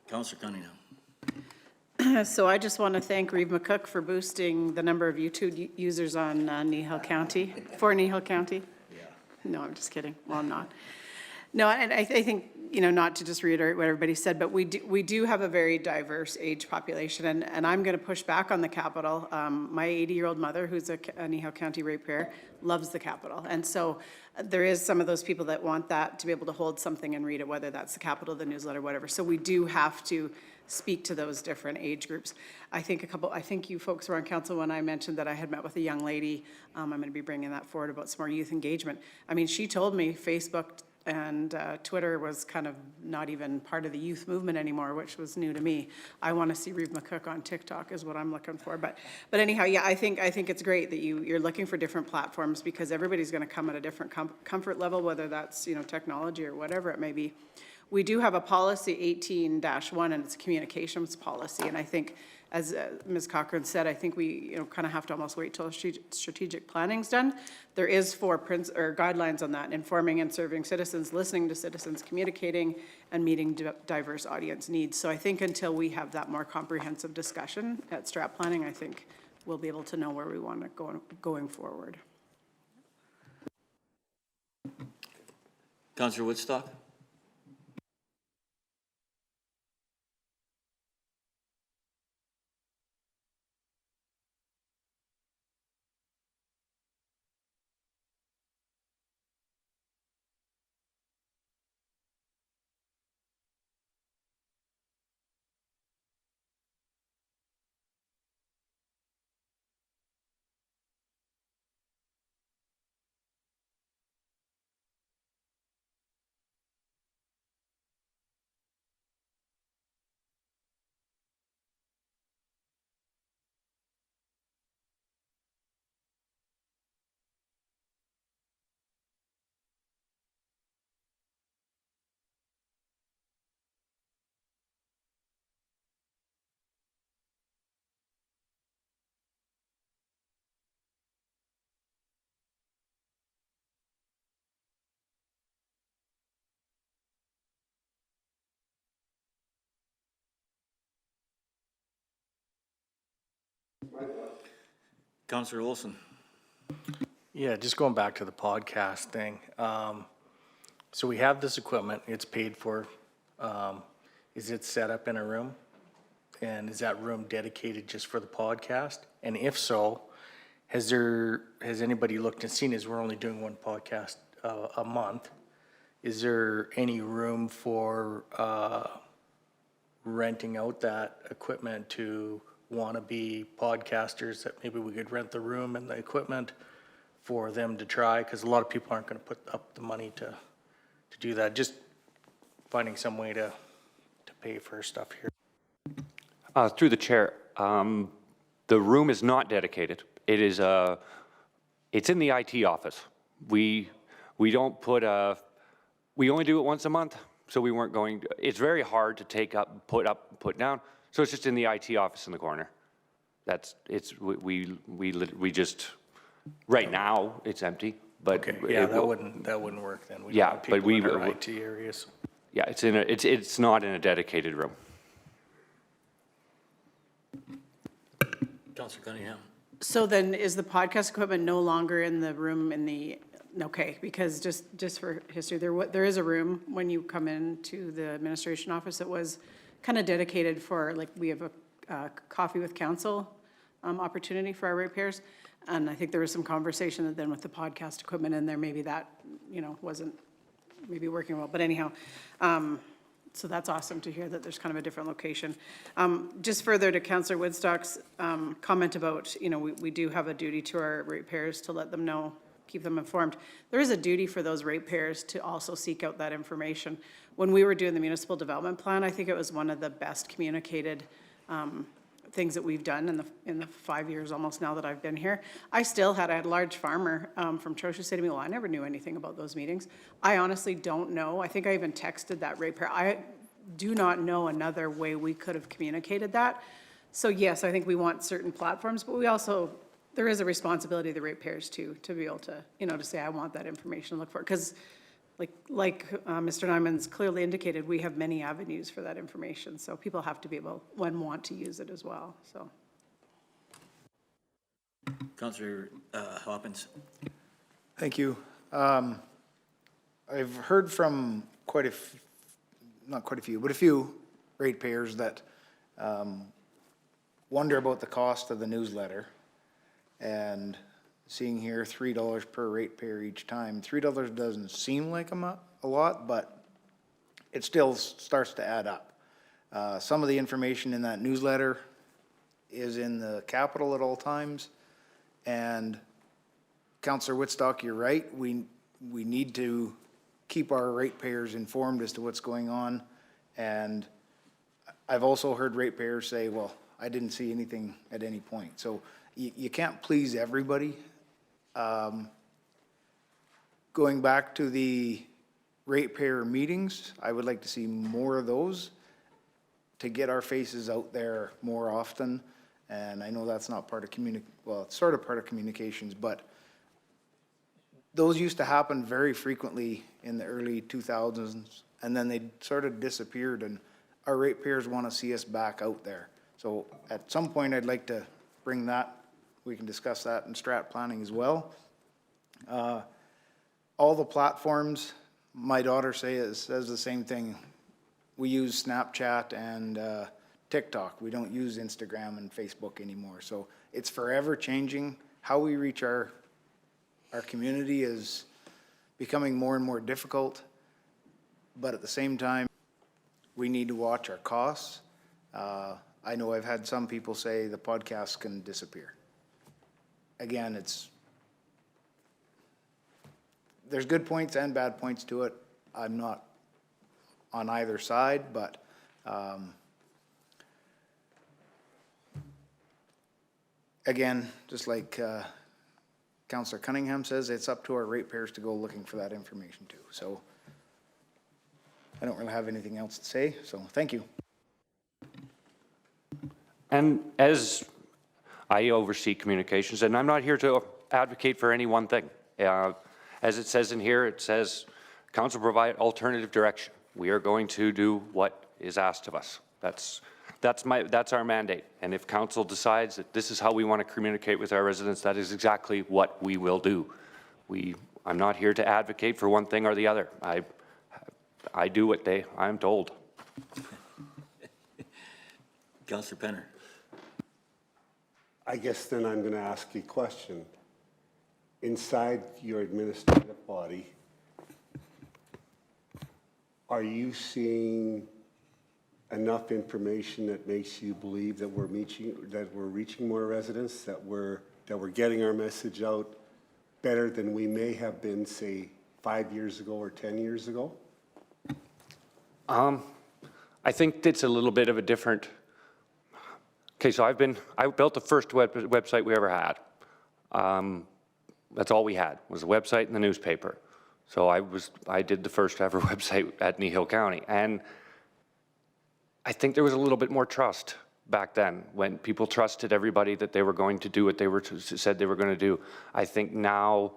Councillor Cunningham. So I just want to thank Reeve McCook for boosting the number of YouTube users on Kneehill County, for Kneehill County. Yeah. No, I'm just kidding. Well, I'm not. No, and I think, you know, not to just reiterate what everybody said, but we do have a very diverse age population, and I'm going to push back on the capital. My 80-year-old mother, who's a Kneehill County ratepayer, loves the capital, and so there is some of those people that want that to be able to hold something and read it, whether that's the capital, the newsletter, whatever. So we do have to speak to those different age groups. I think you folks were on council when I mentioned that I had met with a young lady. I'm going to be bringing that forward about some more youth engagement. I mean, she told me Facebook and Twitter was kind of not even part of the youth movement anymore, which was new to me. I want to see Reeve McCook on TikTok is what I'm looking for. But anyhow, yeah, I think it's great that you're looking for different platforms, because everybody's going to come at a different comfort level, whether that's, you know, technology or whatever it may be. We do have a policy 18-1, and it's a communications policy. And I think, as Ms. Cochran said, I think we, you know, kind of have to almost wait till strategic planning's done. There is 4 guidelines on that: informing and serving citizens, listening to citizens, communicating, and meeting diverse audience needs. So I think until we have that more comprehensive discussion at strat planning, I think we'll be able to know where we want to go going forward. Councillor Woodstock. Councillor Olson. Yeah, just going back to the podcast thing. So we have this equipment, it's paid for. Is it set up in a room? And is that room dedicated just for the podcast? And if so, has anybody looked and seen, as we're only doing one podcast a month, is there any room for renting out that equipment to wannabe podcasters, that maybe we could rent the room and the equipment for them to try? Because a lot of people aren't going to put up the money to do that. Just finding some way to pay for stuff here. Through the chair, the room is not dedicated. It is it's in the IT office. We don't we only do it once a month, so we weren't going to, it's very hard to take up, put down, so it's just in the IT office in the corner. We just, right now, it's empty, but. Okay, yeah, that wouldn't work then. Yeah, don't have but people we. in our IT areas. Yeah, it's not in a dedicated room. Councillor Cunningham. So then is the podcast equipment no longer in the room okay, because just for history, there is a room when you come into the administration office that was kind of dedicated for, like, we have a coffee with council opportunity for our ratepayers. And I think there was some conversation that then with the podcast equipment in there, maybe that, wasn't maybe working well. But anyhow, so that's awesome to hear that there's kind of a different location. Just further to Councillor Woodstock's comment about, we do have a duty to our ratepayers to let them know, keep them informed. There is a duty for those ratepayers to also seek out that information. When we were doing the municipal development plan, I think it was one of the best communicated things that we've done in the 5 years almost now that I've been here. I had a large farmer from Trochu say to me, well, I never knew anything about those meetings. I honestly don't know. I think I even texted that ratepayer. I do not know another way we could have communicated that. So yes, I think we want certain platforms, but we also, there is a responsibility of the ratepayers to be able to, to say, I want that information to look for. Because like Mr. Nyman's clearly indicated, we have many avenues for that information. So people have to be able, want to use it as well, so. Councillor Hoppins. Thank you. I've heard from not quite a few, but a few ratepayers that wonder about the cost of the newsletter. And seeing here $3 per ratepayer each time, $3 doesn't seem like a lot, but it still starts to add up. Some of the information in that newsletter is in the capital at all times. And Councillor Woodstock, you're right. We need to keep our ratepayers informed as to what's going on. And I've also heard ratepayers say, well, I didn't see anything at any point. So you can't please everybody. Going back to the ratepayer meetings, I would like to see more of those to get our faces out there more often. And I know that's not part of well, it's sort of part of communications, but those used to happen very frequently in the early 2000s, and then they sort of disappeared, and our ratepayers want to see us back out there. So at some point, I'd like to bring that. We can discuss that in strat planning as well. All the platforms, my daughter says the same thing. We use Snapchat and TikTok. We don't use Instagram and Facebook anymore. So it's forever changing. How we reach our community is becoming more and more difficult. But at the same time, we need to watch our costs. I know I've had some people say the podcast can disappear. Again, there's good points and bad points to it. I'm not on either side, but again, just like Councillor Cunningham says, it's up to our ratepayers to go looking for that information too. So I don't really have anything else to say, so thank you. And as I oversee communications, and I'm not here to advocate for any one thing. As it says in here, it says, council provide alternative direction. We are going to do what is asked of us. That's our mandate. And if council decides that this is how we want to communicate with our residents, that is exactly what we will do. I'm not here to advocate for one thing or the other. I do what I'm told. Councillor Penner. I guess then I'm going to ask you a question. Inside your administrative body, are you seeing enough information that makes you believe that we're reaching more residents, that we're getting our message out better than we may have been, say, 5 years ago or 10 years ago? I think it's a little bit of a different. Okay, so I built the first website we ever had. That's all we had, was a website and the newspaper. So I did the first ever website at Kneehill County. And I think there was a little bit more trust back then when people trusted everybody that they were going to do what they said they were going to do. I think now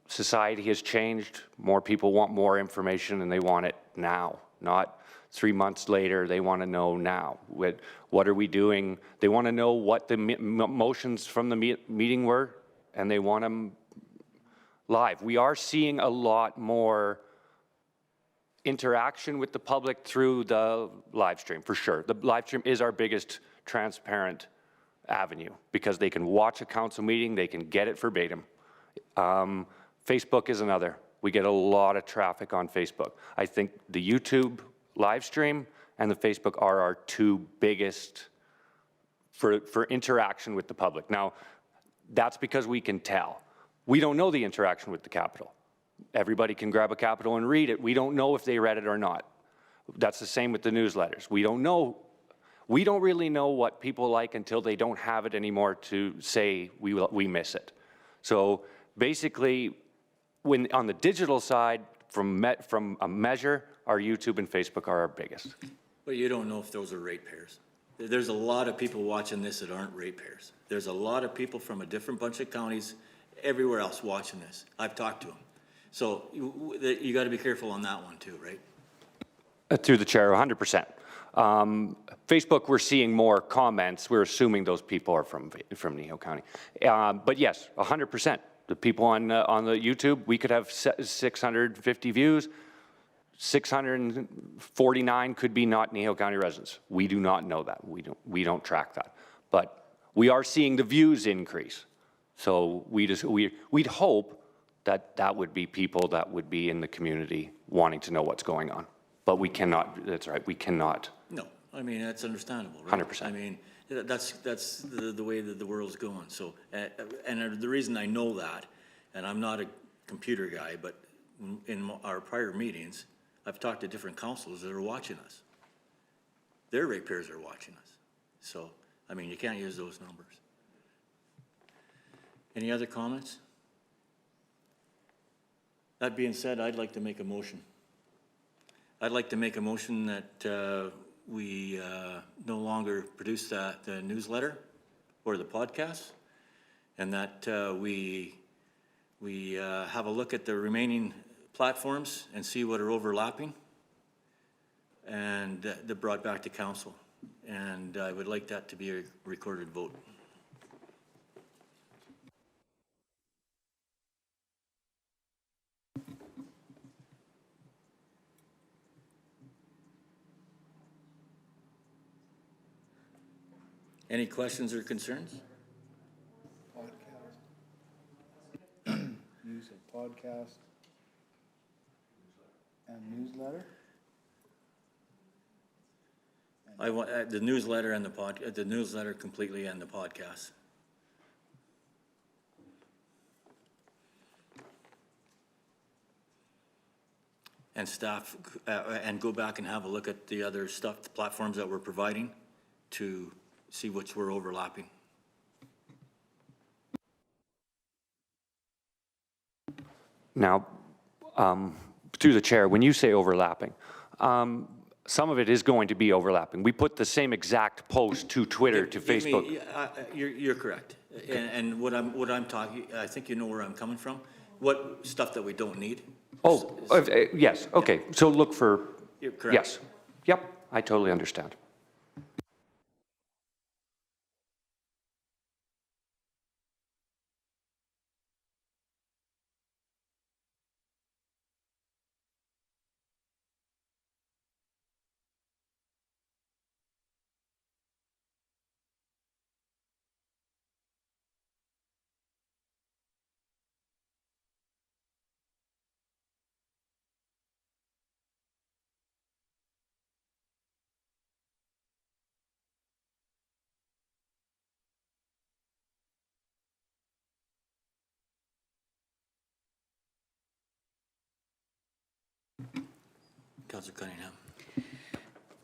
society has changed. More people want more information and they want it now, not 3 months later. They want to know now. What are we doing? They want to know what the motions from the meeting were, and they want them live. We are seeing a lot more interaction with the public through the live stream, for sure. The live stream is our biggest transparent avenue because they can watch a council meeting, they can get it verbatim. Facebook is another. We get a lot of traffic on Facebook. I think the YouTube live stream and the Facebook are our two biggest for interaction with the public. Now, that's because we can tell. We don't know the interaction with the Capitol. Everybody can grab a Capitol and read it. We don't know if they read it or not. That's the same with the newsletters. We don't know. We don't really know what people like until they don't have it anymore to say we miss it. So basically, on the digital side, from a measure, our YouTube and Facebook are our biggest. But you don't know if those are ratepayers. There's a lot of people watching this that aren't ratepayers. There's a lot of people from a different bunch of counties, everywhere else watching this. I've talked to them. So you got to be careful on that one too, right? Through the chair, 100%. Facebook, we're seeing more comments. We're assuming those people are from Kneehill County. But yes, 100%. The people on the YouTube, we could have 650 views. 649 could be not Kneehill County residents. We do not know that. We don't track that. But we are seeing the views increase. So we'd hope that would be people that would be in the community wanting to know what's going on. But we cannot, that's right, we cannot. No, I mean, that's understandable, right? 100%. I mean, that's the way that the world's going. So, and the reason I know that, and I'm not a computer guy, but in our prior meetings, I've talked to different councils that are watching us. Their ratepayers are watching us. So, I mean, you can't use those numbers. Any other comments? That being said, I'd like to make a motion. I'd like to make a motion that we no longer produce the newsletter or the podcast, and that we have a look at the remaining platforms and see what are overlapping, and they're brought back to council. And I would like that to be a recorded vote. Any questions or concerns? Use of podcast and newsletter? I want the newsletter and the newsletter completely and the podcast. And staff, and go back and have a look at the other stuff, the platforms that we're providing to see which we're overlapping. Now, through the chair, when you say overlapping, some of it is going to be overlapping. We put the same exact post to Twitter, to Facebook. You're correct. Okay. And what I'm talking, I think you know where I'm coming from. What stuff that we don't need. Oh, yes, okay. Yeah. So look for, you're correct. Yes. Yep, I totally understand. Councillor Cunningham.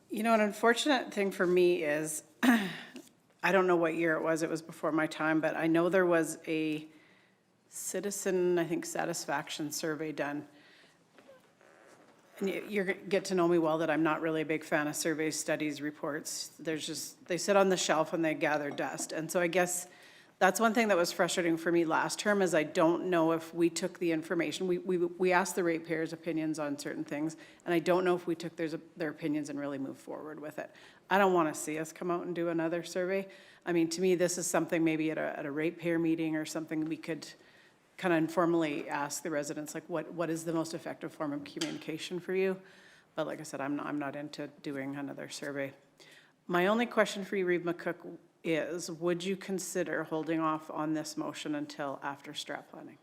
You know, an unfortunate thing for me is, I don't know what year it was before my time, but I know there was a citizen, I think, satisfaction survey done. And you get to know me well that I'm not really a big fan of surveys, studies, reports. They sit on the shelf and they gather dust. And so I guess that's one thing that was frustrating for me last term is I don't know if we took the information. We asked the ratepayers' opinions on certain things, and I don't know if we took their opinions and really moved forward with it. I don't want to see us come out and do another survey. I mean, to me, this is something maybe at a ratepayer meeting or something we could kind of informally ask the residents, like, what is the most effective form of communication for you? But like I said, I'm not into doing another survey. My only question for you, Reeve McCook, is would you consider holding off on this motion until after strat planning?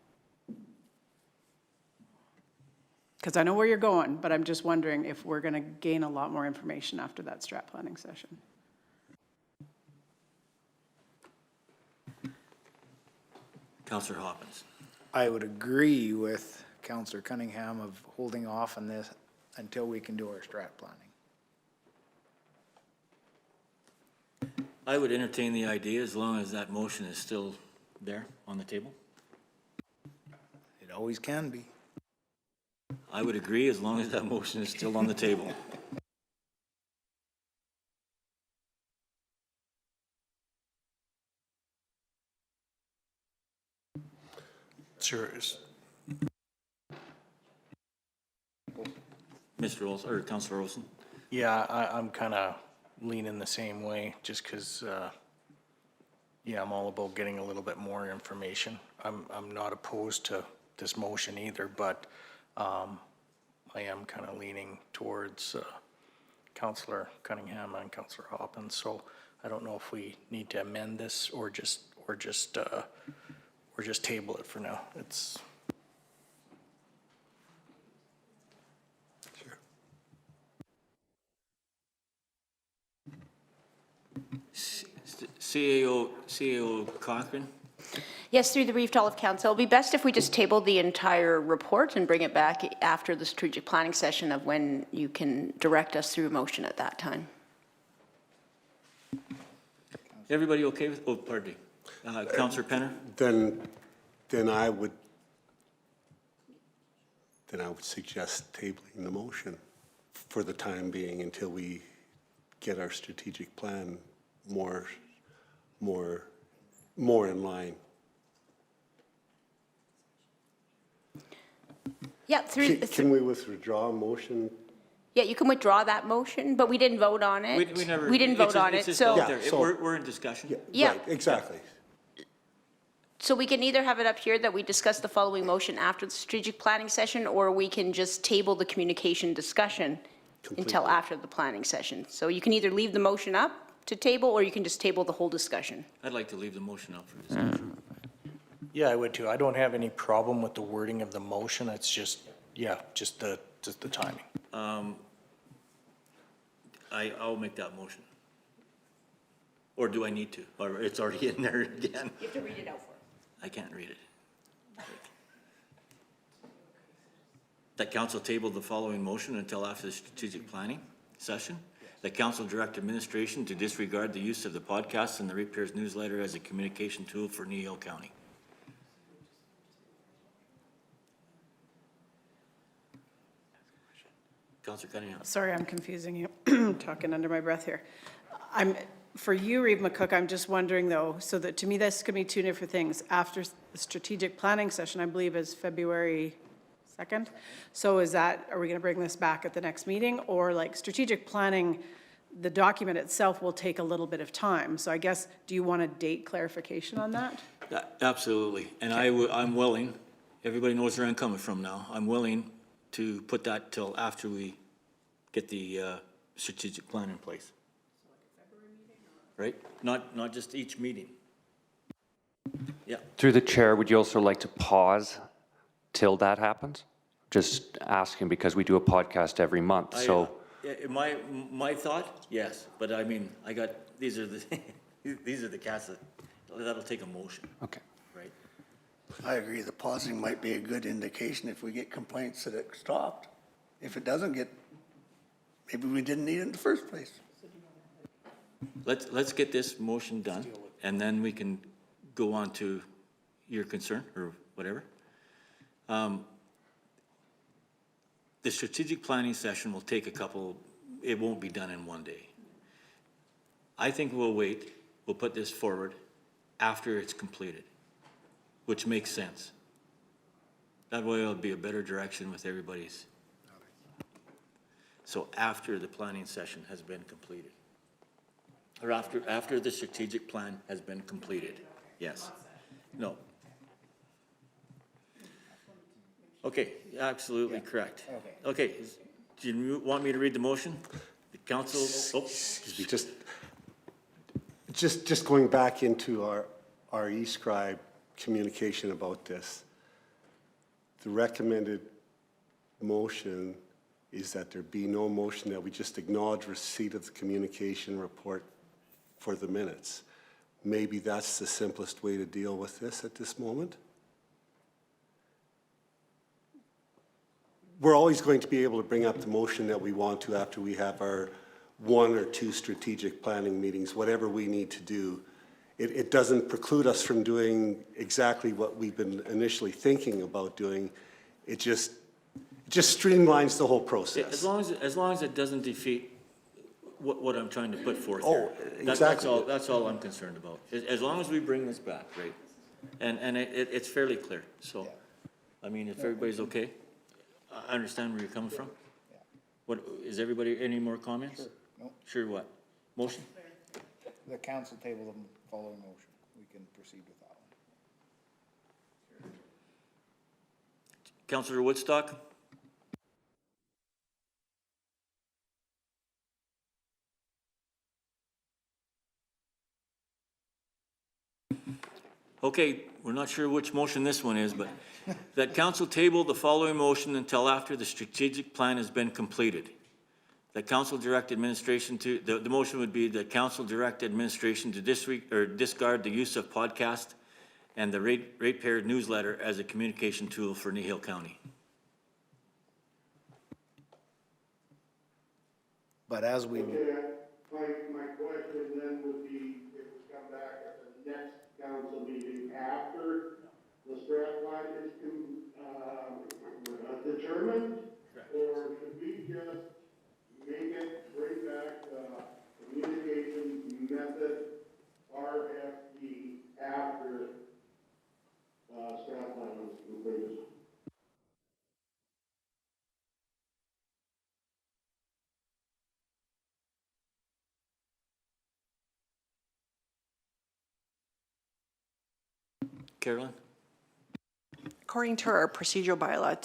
Because I know where you're going, but I'm just wondering if we're going to gain a lot more information after that strat planning session. Councillor Hopkins. I would agree with Councillor Cunningham of holding off on this until we can do our strat planning. I would entertain the idea as long as that motion is still there on the table. It always can be. I would agree as long as that motion is still on the table. Sure. Mr. Olson, or Councillor Olson? Yeah, I'm kind of leaning the same way, just because, yeah, I'm all about getting a little bit more information. I'm not opposed to this motion either, but I am kind of leaning towards Councillor Cunningham and Councillor Hopkins. So I don't know if we need to amend this or just table it for now. It's. CAO Cochran? Yes, through the Reeve to all of Council. It'll be best if we just table the entire report and bring it back after the strategic planning session of when you can direct us through a motion at that time. Everybody okay with, oh, pardon me. Councillor Penner? Then I would suggest tabling the motion for the time being until we get our strategic plan more in line. Yeah, Can we withdraw a motion? Yeah, you can withdraw that motion, but we didn't vote on it. We didn't vote on it, so. We're in discussion. Yeah. Right, exactly. So we can either have it up here that we discuss the following motion after the strategic planning session, or we can just table the communication discussion until after the planning session. So you can either leave the motion up to table, or you can just table the whole discussion. I'd like to leave the motion up for discussion. Yeah, I would too. I don't have any problem with the wording of the motion. It's just, yeah, just the timing. I'll make that motion. Or do I need to? Or it's already in there again? You have to read it out for us. I can't read it. That council tabled the following motion until after the strategic planning session. That council direct administration to disregard the use of the podcast and the ratepayers newsletter as a communication tool for Kneehill County. Councillor Cunningham. Sorry, I'm confusing you, talking under my breath here. For you, Reeve McCook, I'm just wondering though, so that to me, this could be two different things. After the strategic planning session, I believe is February 2nd. So are we gonna bring this back at the next meeting? Or like strategic planning, the document itself will take a little bit of time. So I guess, do you want a date clarification on that? Absolutely. And I'm willing, everybody knows where I'm coming from now. I'm willing to put that till after we get the strategic plan in place. Right? Not just each meeting. Yeah. Through the chair, would you also like to pause till that happens? Just asking because we do a podcast every month, so. My thought, yes, but I mean, these are the cats that'll take a motion. Okay. Right? I agree, the pausing might be a good indication if we get complaints that it stopped. If it doesn't get maybe we didn't need it in the first place. Let's get this motion done, and then we can go on to your concern, or whatever. The strategic planning session will take it won't be done in one day. I think we'll wait, we'll put this forward after it's completed, which makes sense. That way it'll be a better direction with everybody's. So after the planning session has been completed. Or after the strategic plan has been completed, yes. No. Okay, absolutely correct. Okay, do you want me to read the motion? The council, Excuse me, just going back into our e-scribe communication about this. The recommended motion is that there be no motion, that we just acknowledge receipt of the communication report for the minutes. Maybe that's the simplest way to deal with this at this moment. We're always going to be able to bring up the motion that we want to after we have our 1 or 2 strategic planning meetings, whatever we need to do. It doesn't preclude us from doing exactly what we've been initially thinking about doing. It just streamlines the whole process. as long as it doesn't defeat what I'm trying to put forth Oh, here. exactly. That's all I'm concerned about. As long as we bring this back, right? And it's fairly clear, so, I mean, if everybody's okay, I understand where you're coming from. What, is everybody, any more comments? Sure. No. Sure what? Motion? The council table the following motion. We can proceed with that one. Councillor Woodstock? Okay, we're not sure which motion this one is, but that council table the following motion until after the strategic plan has been completed. That council direct administration to, the motion would be that council direct administration to discard the use of podcast and the ratepayer newsletter as a communication tool for Kneehill County. But as we, Okay, my question then would be, if we come back at the next council meeting after the strat plan is determined, or should we just make it, bring back the communication method RFP after strat plan is completed? Carolyn? According to our procedural bylaw,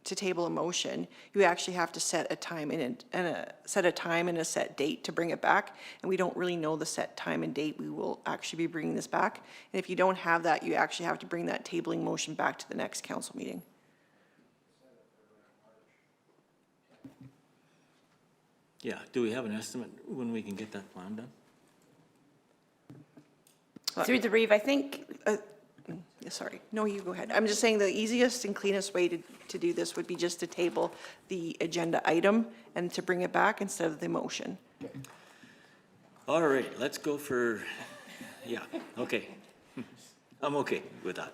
to table a motion, you actually have to set a time and a set date to bring it back, and we don't really know the set time and date we will actually be bringing this back. And if you don't have that, you actually have to bring that tabling motion back to the next council meeting. Yeah, do we have an estimate when we can get that plan done? Through the Reeve, I think, Sorry, no, you go ahead. I'm just saying the easiest and cleanest way to do this would be just to table the agenda item and to bring it back instead of the motion. All right, let's go for, yeah, okay. I'm okay with that.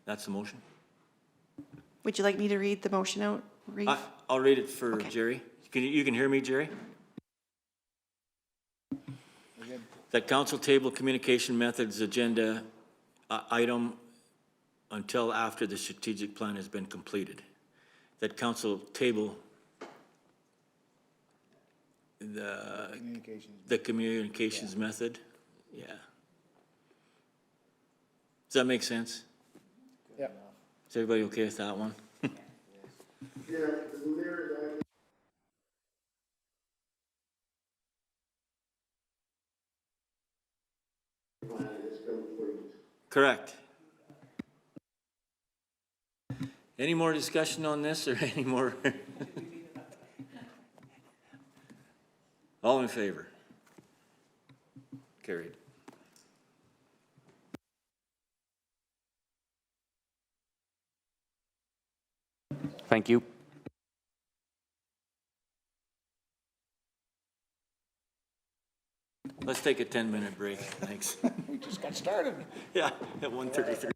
That's the motion? Would you like me to read the motion out, Reeve? I'll read it for Okay. Jerry. You can hear me, Jerry? That council table communication methods agenda item until after the strategic plan has been completed. That council table the communications method, yeah. Does that make sense? yeah. Is everybody okay with that one? Yeah, there, complete. Correct. Any more discussion on this or any more? All in favor? Carried. Thank you. Let's take a 10-minute break. Thanks. We just got started. Yeah, at 1:33.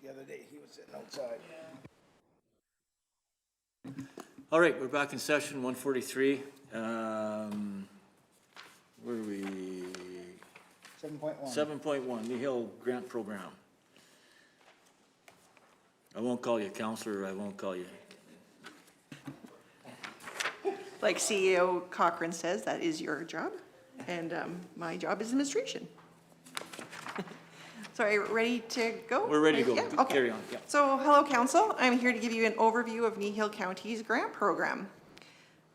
the other day, he was sitting outside. All right, we're back in session, 143. Where are we? 7.1. 7.1, Kneehill Grant Program. I won't call you counselor, I won't call you. Like CEO Cochran says, that is your job, and my job is administration. So are you ready to go? We're ready to go. Yeah, okay. Carry on, yeah. So, hello, council. I'm here to give you an overview of Kneehill County's grant program.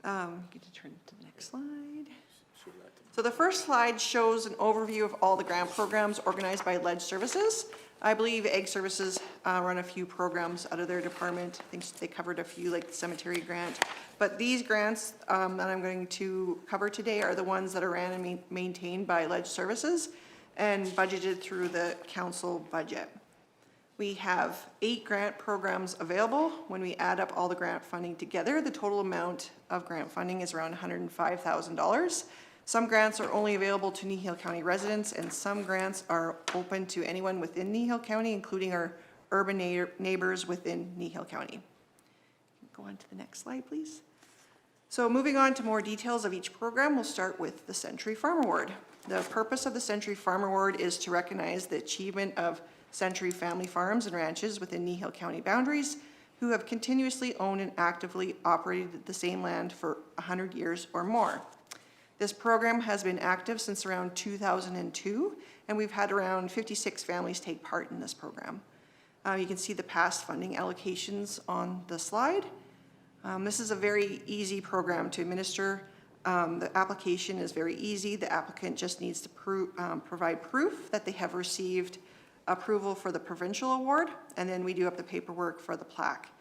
Get to turn to the next slide. So the first slide shows an overview of all the grant programs organized by Ledge Services. I believe Ag Services run a few programs out of their department. I think they covered a few, like the cemetery grant. But these grants that I'm going to cover today are the ones that are ran and maintained by Ledge Services and budgeted through the council budget. We have 8 grant programs available. When we add up all the grant funding together, the total amount of grant funding is around $105,000. Some grants are only available to Kneehill County residents, and some grants are open to anyone within Kneehill County, including our urban neighbors within Kneehill County. Go on to the next slide, please. So moving on to more details of each program, we'll start with the Century Farm Award. The purpose of the Century Farm Award is to recognize the achievement of Century family farms and ranches within Kneehill County boundaries who have continuously owned and actively operated the same land for 100 years or more. This program has been active since around 2002, and we've had around 56 families take part in this program. You can see the past funding allocations on the slide. This is a very easy program to administer. The application is very easy. The applicant just needs to provide proof that they have received approval for the provincial award, and then we do up the paperwork for the plaque.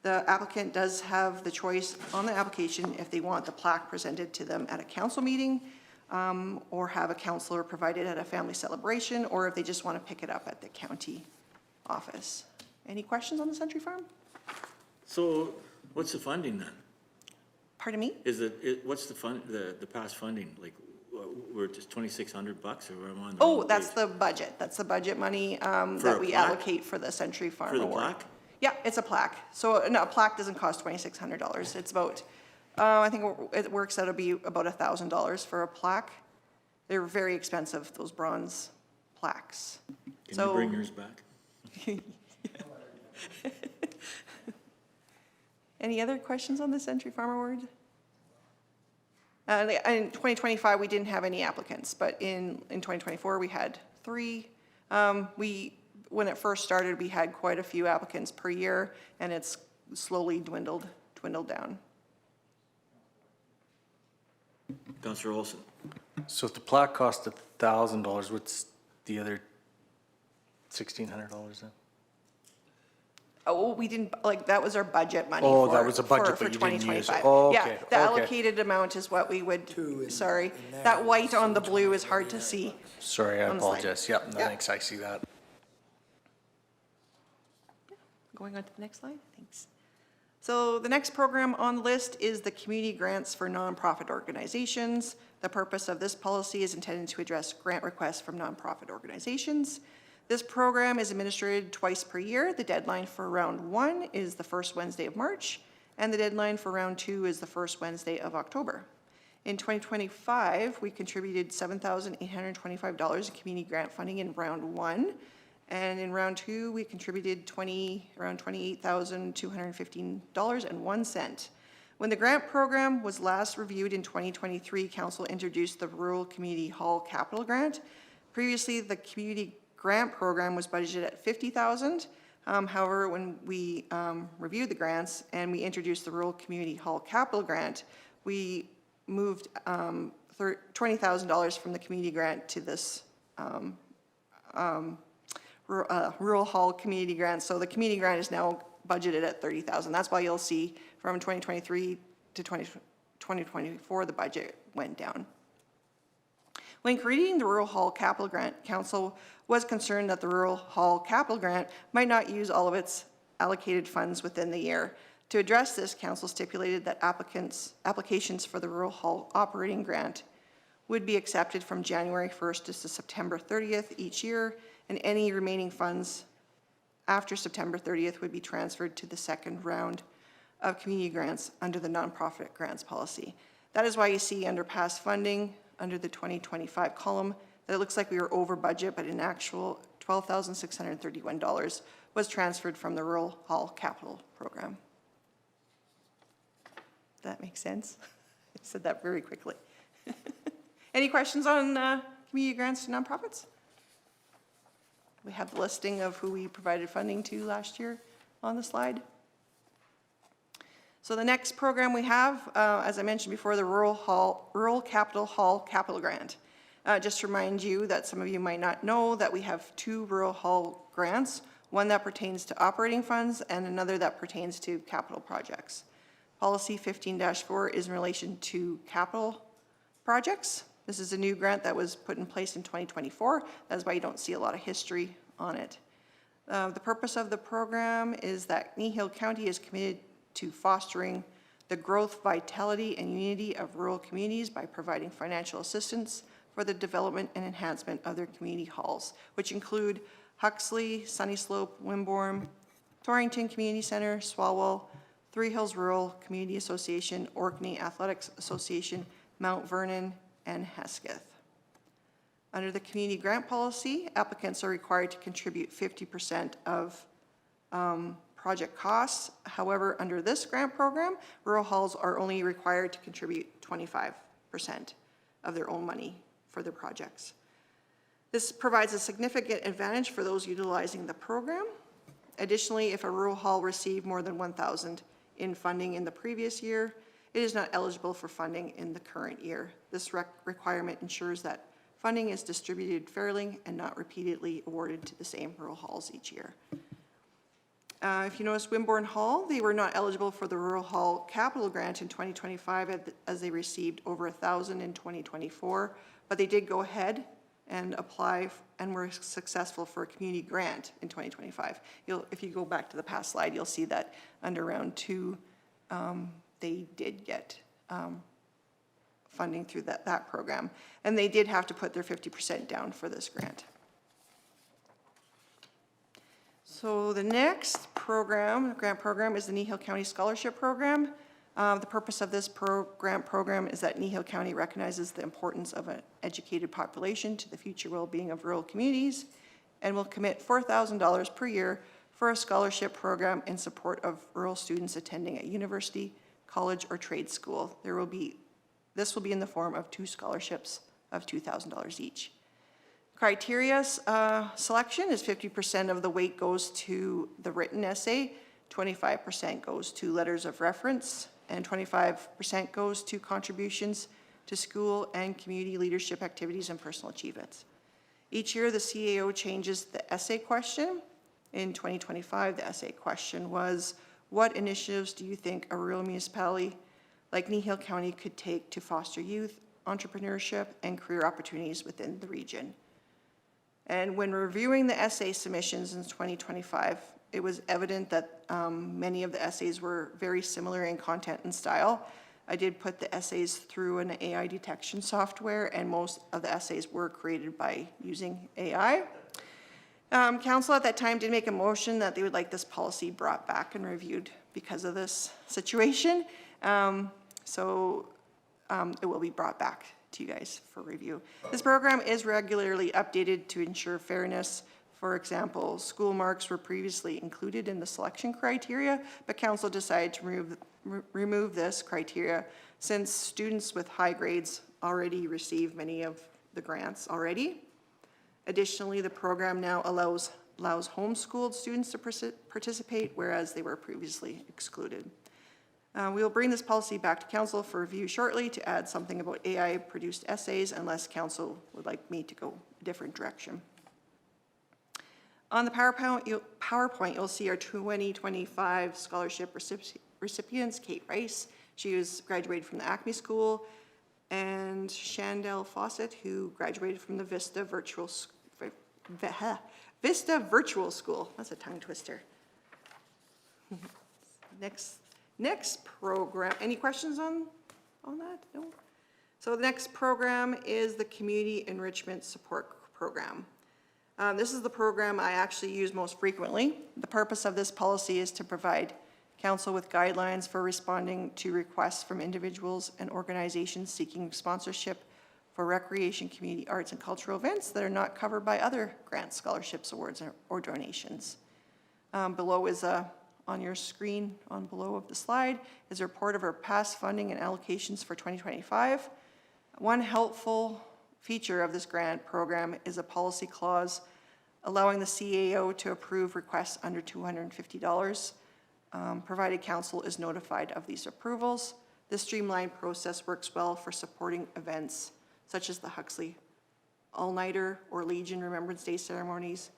The applicant does have the choice on the application if they want the plaque presented to them at a council meeting, or have a counselor provided at a family celebration, or if they just want to pick it up at the county office. Any questions on the Century Farm? So what's the funding then? Pardon me? What's the past funding? Like, we're just $2,600 or we're on the Oh, wrong that's page? the budget. That's the budget money that a we plaque? allocate for the Century Farm For the Award. plaque? Yeah, it's a plaque. So, no, a plaque doesn't cost $2,600. It's about, I think it works out to be about $1,000 for a plaque. They're very expensive, those bronze plaques. Can you bring yours back? Any other questions on the Century Farm Award? In 2025, we didn't have any applicants, but in 2024, we had 3. When it first started, we had quite a few applicants per year, and it's slowly dwindled down. Councillor Olson. So if the plaque cost $1,000, what's the other $1,600 then? Oh, we didn't, like, that was our budget money Oh, for, that was a budget, for but you didn't use it. 2025. Oh, Yeah, okay, the okay. allocated amount is what we would, sorry. That white on the blue is hard to see. Sorry, I On the slide. apologize. Yep, Yeah. thanks, I see that. Going on to the next slide, thanks. So the next program on the list is the Community Grants for Nonprofit Organizations. The purpose of this policy is intended to address grant requests from nonprofit organizations. This program is administered twice per year. The deadline for round 1 is the first Wednesday of March, and the deadline for round 2 is the first Wednesday of October. In 2025, we contributed $7,825 in community grant funding in round 1. And in round 2, we contributed around $28,215.01. When the grant program was last reviewed in 2023, Council introduced the Rural Community Hall Capital Grant. Previously, the community grant program was budgeted at $50,000. However, when we reviewed the grants and we introduced the Rural Community Hall Capital Grant, we moved $20,000 from the community grant to this Rural Hall Community Grant. So the community grant is now budgeted at $30,000. That's why you'll see from 2023 to 2024, the budget went down. When creating the Rural Hall Capital Grant, Council was concerned that the Rural Hall Capital Grant might not use all of its allocated funds within the year. To address this, Council stipulated that applications for the Rural Hall Operating Grant would be accepted from January 1st to September 30th each year, and any remaining funds after September 30th would be transferred to the second round of community grants under the nonprofit grants policy. That is why you see under past funding, under the 2025 column, that it looks like we were over budget, but in actual $12,631 was transferred from the Rural Hall Capital Program. That makes sense? I said that very quickly. Any questions on community grants to nonprofits? We have the listing of who we provided funding to last year on the slide. So the next program we have, as I mentioned before, the Rural Capital Hall Capital Grant. Just to remind you that some of you might not know that we have two Rural Hall grants, one that pertains to operating funds and another that pertains to capital projects. Policy 15-4 is in relation to capital projects. This is a new grant that was put in place in 2024. That's why you don't see a lot of history on it. The purpose of the program is that Kneehill County is committed to fostering the growth, vitality, and unity of rural communities by providing financial assistance for the development and enhancement of their community halls, which include Huxley, Sunny Slope, Wimborne, Torrington Community Center, Swalwell, Three Hills Rural Community Association, Orkney Athletics Association, Mount Vernon, and Hesketh. Under the community grant policy, applicants are required to contribute 50% of project costs. However, under this grant program, rural halls are only required to contribute 25% of their own money for their projects. This provides a significant advantage for those utilizing the program. Additionally, if a rural hall received more than $1,000 in funding in the previous year, it is not eligible for funding in the current year. This requirement ensures that funding is distributed fairly and not repeatedly awarded to the same rural halls each year. If you notice, Wimborne Hall, they were not eligible for the Rural Hall Capital Grant in 2025 as they received over $1,000 in 2024, but they did go ahead and apply and were successful for a community grant in 2025. If you go back to the past slide, you'll see that under round 2, they did get funding through that program, and they did have to put their 50% down for this grant. So the next grant program is the Kneehill County Scholarship Program. The purpose of this grant program is that Kneehill County recognizes the importance of an educated population to the future well-being of rural communities and will commit $4,000 per year for a scholarship program in support of rural students attending a university, college, or trade school. This will be in the form of 2 scholarships of $2,000 each. Criteria selection is 50% of the weight goes to the written essay, 25% goes to letters of reference, and 25% goes to contributions to school and community leadership activities and personal achievements. Each year, the CAO changes the essay question. In 2025, the essay question was, what initiatives do you think a rural municipality like Kneehill County could take to foster youth, entrepreneurship, and career opportunities within the region? And when reviewing the essay submissions in 2025, it was evident that many of the essays were very similar in content and style. I did put the essays through an AI detection software, and most of the essays were created by using AI. Council at that time did make a motion that they would like this policy brought back and reviewed because of this situation. So it will be brought back to you guys for review. This program is regularly updated to ensure fairness. For example, school marks were previously included in the selection criteria, but council decided to remove this criteria since students with high grades already receive many of the grants already. Additionally, the program now allows homeschooled students to participate, whereas they were previously excluded. We will bring this policy back to council for review shortly to add something about AI-produced essays unless council would like me to go a different direction. On the PowerPoint, you'll see our 2025 scholarship recipients, Kate Rice. She was graduated from the Acme School, and Chandel Fawcett, who graduated from the Vista Virtual School. That's a tongue twister. Next program, any questions on that? No? So the next program is the Community Enrichment Support Program. This is the program I actually use most frequently. The purpose of this policy is to provide council with guidelines for responding to requests from individuals and organizations seeking sponsorship for recreation, community, arts, and cultural events that are not covered by other grants, scholarships, awards, or donations. Below is on your screen, on below of the slide, is a report of our past funding and allocations for 2025. One helpful feature of this grant program is a policy clause allowing the CAO to approve requests under $250, provided council is notified of these approvals. This streamlined process works well for supporting events such as the Huxley All-Nighter or Legion Remembrance Day ceremonies,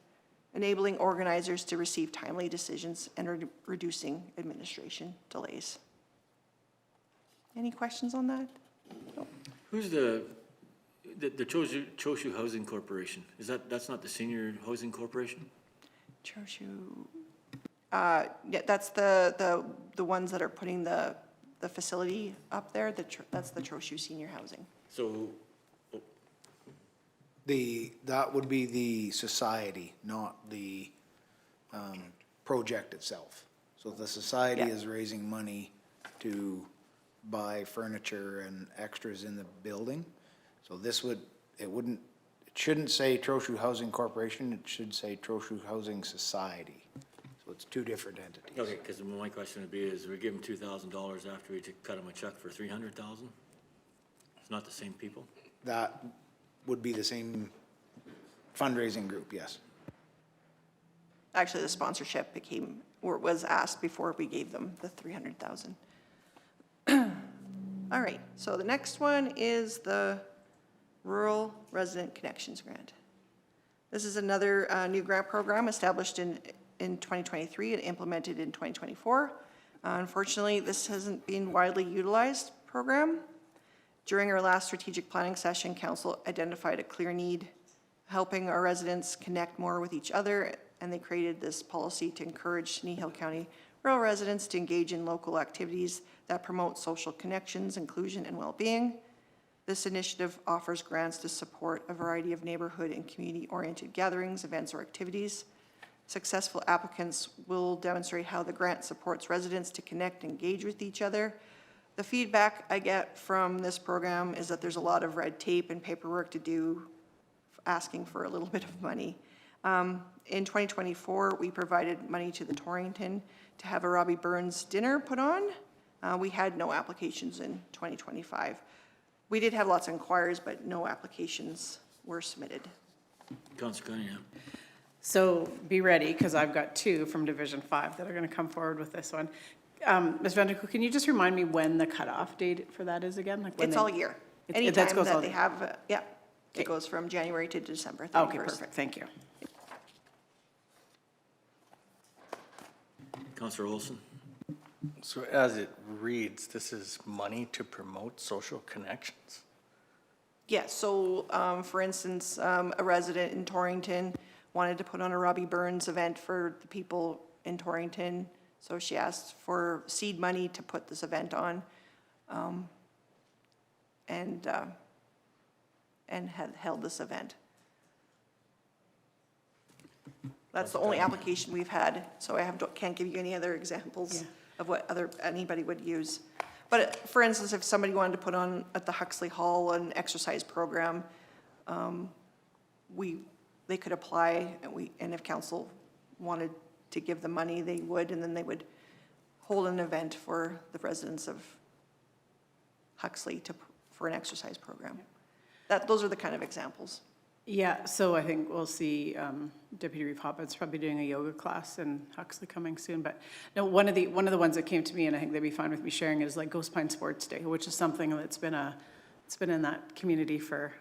enabling organizers to receive timely decisions and reducing administration delays. Any questions on that? No. Who's the Choshu Housing Corporation? That's not the Senior Housing Corporation? Choshu, yeah, that's the ones that are putting the facility up there. That's the Choshu Senior Housing. So, That would be the society, not the project itself. So the society Yeah. is raising money to buy furniture and extras in the building. So it shouldn't say Trochu Housing Corporation, it should say Trochu Housing Society. So it's two different entities. okay, because my question would be, is we give them $2,000 after we cut them a check for $300,000? It's not the same people? That would be the same fundraising group, yes. Actually, the sponsorship was asked before we gave them the $300,000. All right, so the next one is the Rural Resident Connections Grant. This is another new grant program established in 2023 and implemented in 2024. Unfortunately, this hasn't been widely utilized program. During our last strategic planning session, council identified a clear need, helping our residents connect more with each other, and they created this policy to encourage Kneehill County rural residents to engage in local activities that promote social connections, inclusion, and well-being. This initiative offers grants to support a variety of neighborhood and community-oriented gatherings, events, or activities. Successful applicants will demonstrate how the grant supports residents to connect and engage with each other. The feedback I get from this program is that there's a lot of red tape and paperwork to do, asking for a little bit of money. In 2024, we provided money to the Torrington to have a Robbie Burns dinner put on. We had no applications in 2025. We did have lots of inquiries, but no applications were submitted. Councilor Cunningham. So be ready, because I've got two from Division 5 that are going to come forward with this one. Ms. Vanderkook, can you just remind me when the cutoff date for that is again? Like when It's all year. That Anytime goes all that they year. have, yeah, Okay. it goes from January to December 31st. Okay, perfect, thank you. Councilor Olson. So as it reads, this is money to promote social connections? Yeah, so, for instance, a resident in Torrington wanted to put on a Robbie Burns event for the people in Torrington, so she asked for seed money to put this event on, and had held this event. That's the only application we've had, so can't give you any other examples of what anybody would use. But for instance, if somebody wanted to put on at the Huxley Hall an exercise program, they could apply, and if council wanted to give them money, they would, and then they would hold an event for the residents of Huxley for an exercise program. Those are the kind of examples. Yeah, so I think we'll see Deputy Reeve Hoppins probably doing a yoga class in Huxley coming soon. But no, one of the ones that came to me, and I think they'd be fine with me sharing it, is like Ghost Pine Sports Day, which is something that's been in that community for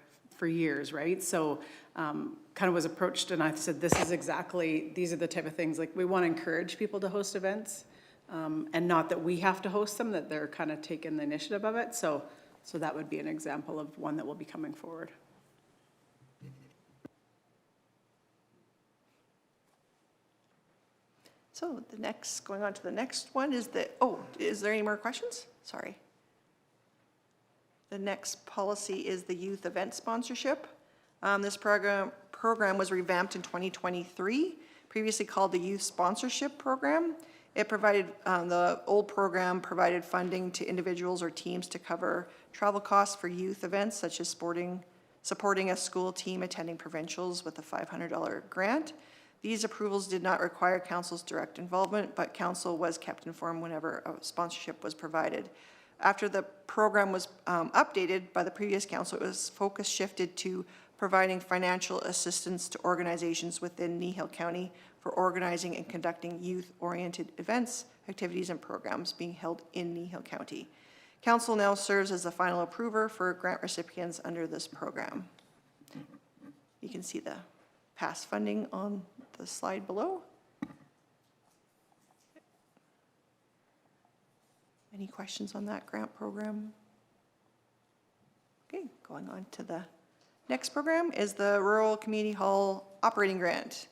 years, right? So kind of was approached, and I said, these are the type of things, like we want to encourage people to host events, and not that we have to host them, that they're kind of taking the initiative of it. So that would be an example of one that will be coming forward. So going on to the next one is is there any more questions? Sorry. The next policy is the youth event sponsorship. This program program was revamped in 2023, previously called the Youth Sponsorship Program. It provided, the old program provided funding to individuals or teams to cover travel costs for youth events such as supporting a school team attending provincials with a $500 grant. These approvals did not require council's direct involvement, but council was kept informed whenever a sponsorship was provided. After the program was updated by the previous council, it was focus shifted to providing financial assistance to organizations within Kneehill County for organizing and conducting youth-oriented events, activities, and programs being held in Kneehill County. Council now serves as the final approver for grant recipients under this program. You can see the past funding on the slide below. Any questions on that grant program? Okay, going on to the next program is the Rural Community Hall Operating Grant.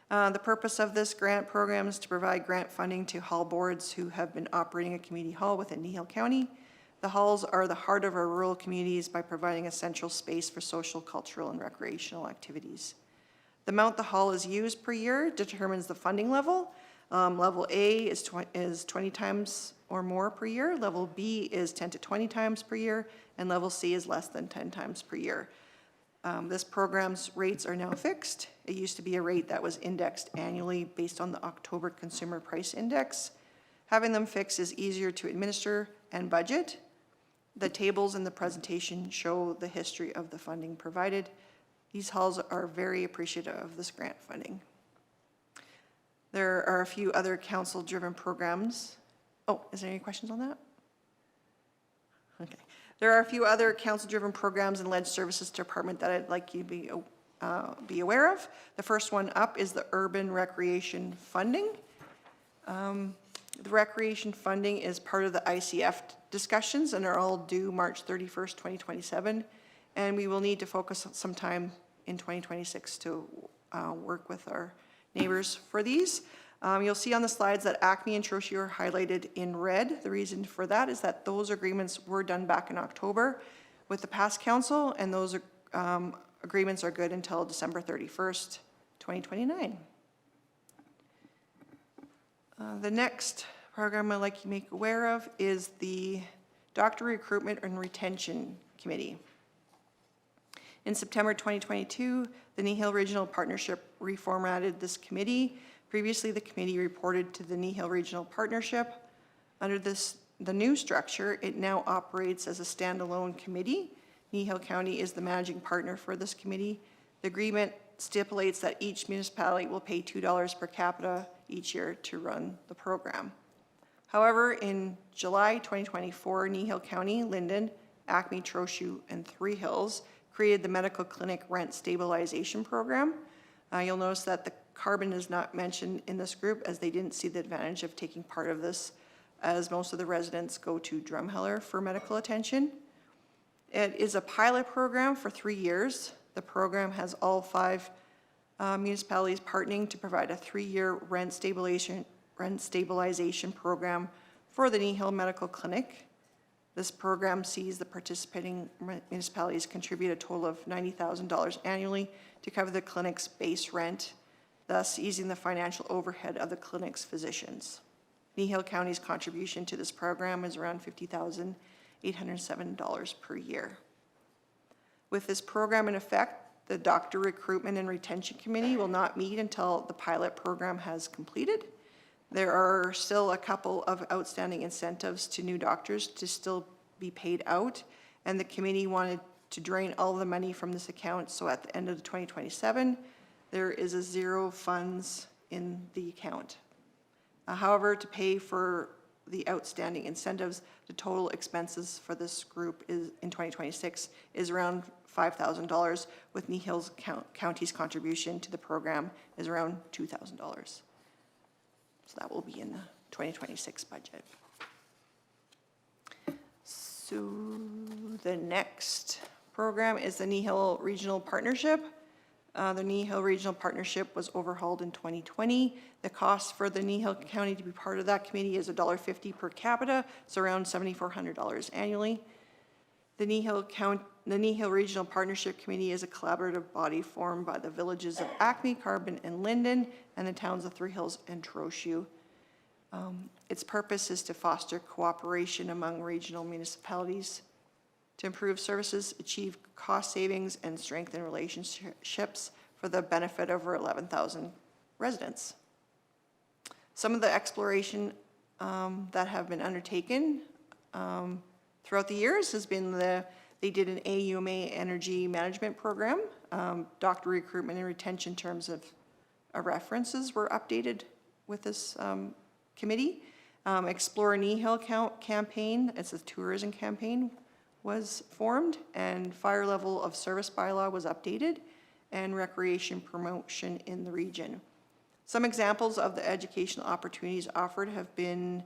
The purpose of this grant program is to provide grant funding to hall boards who have been operating a community hall within Kneehill County. The halls are the heart of our rural communities by providing a central space for social, cultural, and recreational activities. The amount the hall is used per year determines the funding level. Level A is 20 times or more per year. Level B is 10 to 20 times per year, and level C is less than 10 times per year. This program's rates are now fixed. It used to be a rate that was indexed annually based on the October Consumer Price Index. Having them fixed is easier to administer and budget. The tables in the presentation show the history of the funding provided. These halls are very appreciative of this grant funding. There are a few other council-driven programs. Oh, is there any questions on that? Okay. There are a few other council-driven programs and lead services department that I'd like you to be aware of. The first one up is the urban recreation funding. The recreation funding is part of the ICF discussions and are all due March 31st, 2027. And we will need to focus some time in 2026 to work with our neighbors for these. You'll see on the slides that Acme and Troche are highlighted in red. The reason for that is that those agreements were done back in October with the past council, and those agreements are good until December 31st, 2029. The next program I'd like you to make aware of is the Doctor Recruitment and Retention Committee. In September 2022, the Kneehill Regional Partnership reformatted this committee. Previously, the committee reported to the Kneehill Regional Partnership. Under the new structure, it now operates as a standalone committee. Kneehill County is the managing partner for this committee. The agreement stipulates that each municipality will pay $2 per capita each year to run the program. However, in July 2024, Kneehill County, Linden, Acme, Troche, and Three Hills created the Medical Clinic Rent Stabilization Program. You'll notice that the carbon is not mentioned in this group as they didn't see the advantage of taking part of this, as most of the residents go to Drumheller for medical attention. It is a pilot program for 3 years. The program has all 5 municipalities partnering to provide a 3-year rent stabilization program for the Kneehill Medical Clinic. This program sees the participating municipalities contribute a total of $90,000 annually to cover the clinic's base rent, thus easing the financial overhead of the clinic's physicians. Kneehill County's contribution to this program is around $50,807 per year. With this program in effect, the Doctor Recruitment and Retention Committee will not meet until the pilot program has completed. There are still a couple of outstanding incentives to new doctors to still be paid out, and the committee wanted to drain all the money from this account, so at the end of 2027, there is a 0 funds in the account. However, to pay for the outstanding incentives, the total expenses for this group is in 2026 is around $5,000, with Kneehill County's contribution to the program is around $2,000. So that will be in the 2026 budget. So the next program is the Kneehill Regional Partnership. The Kneehill Regional Partnership was overhauled in 2020. The cost for the Kneehill County to be part of that committee is $1.50 per capita, so around $7,400 annually. The Kneehill Regional Partnership Committee is a collaborative body formed by the villages of Acme, Carbon, and Linden, and the towns of Three Hills and Trochu. Its purpose is to foster cooperation among regional municipalities to improve services, achieve cost savings, and strengthen relationships for the benefit of over 11,000 residents. Some of the exploration that have been undertaken throughout the years has been they did an AUMA energy management program. Doctor recruitment and retention terms of references were updated with this committee. Explore Kneehill campaign, it's a tourism campaign, was formed, and fire level of service bylaw was updated, and recreation promotion in the region. Some examples of the educational opportunities offered have been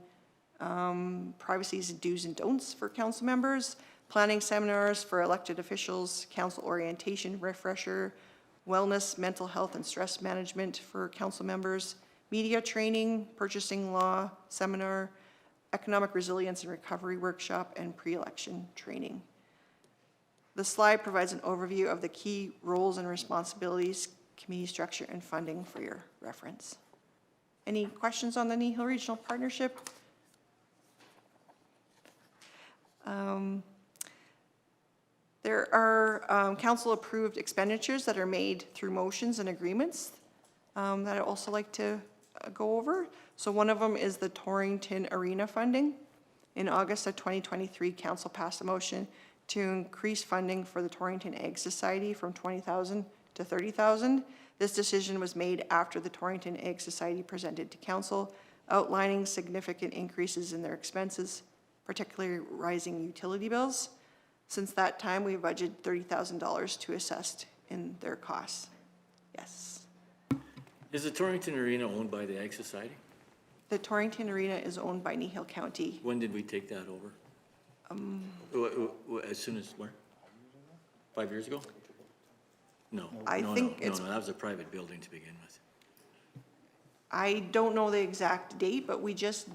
privacies and do's and don'ts for council members, planning seminars for elected officials, council orientation refresher, wellness, mental health and stress management for council members, media training, purchasing law seminar, economic resilience and recovery workshop, and pre-election training. The slide provides an overview of the key roles and responsibilities, committee structure, and funding for your reference. Any questions on the Kneehill Regional Partnership? There are council-approved expenditures that are made through motions and agreements that I'd also like to go over. So one of them is the Torrington Arena funding. In August of 2023, council passed a motion to increase funding for the Torrington Ag Society from $20,000 to $30,000. This decision was made after the Torrington Ag Society presented to council, outlining significant increases in their expenses, particularly rising utility bills. Since that time, we've budgeted $30,000 to assess in their costs. Yes. Is the Torrington Arena owned by the Ag Society? The Torrington Arena is owned by Kneehill County. When did we take that over? As soon as, where? 5 years ago? No, no, that was a private building to begin with. I don't know the exact date, but we just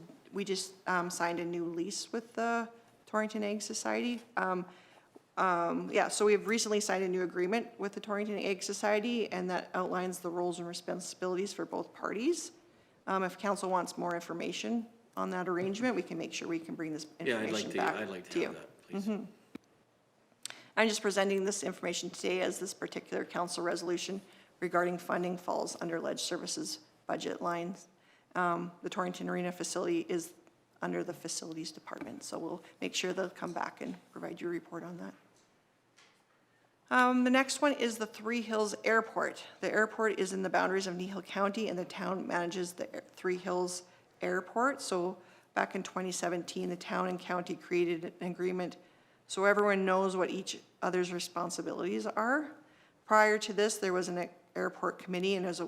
signed a new lease with the Torrington Ag Society. Yeah, so we have recently signed a new agreement with the Torrington Ag Society, and that outlines the roles and responsibilities for both parties. If council wants more information on that arrangement, we can make sure we can bring this information back to you. I'd like to have that, please. Mm-hmm. I'm just presenting this information today as this particular council resolution regarding funding falls under Ledge Services budget lines. The Torrington Arena facility is under the Facilities Department, so we'll make sure they'll come back and provide you a report on that. The next one is the Three Hills Airport. The airport is in the boundaries of Kneehill County, and the town manages the Three Hills Airport. So back in 2017, the town and county created an agreement so everyone knows what each other's responsibilities are. Prior to this, there was an airport committee, and it was a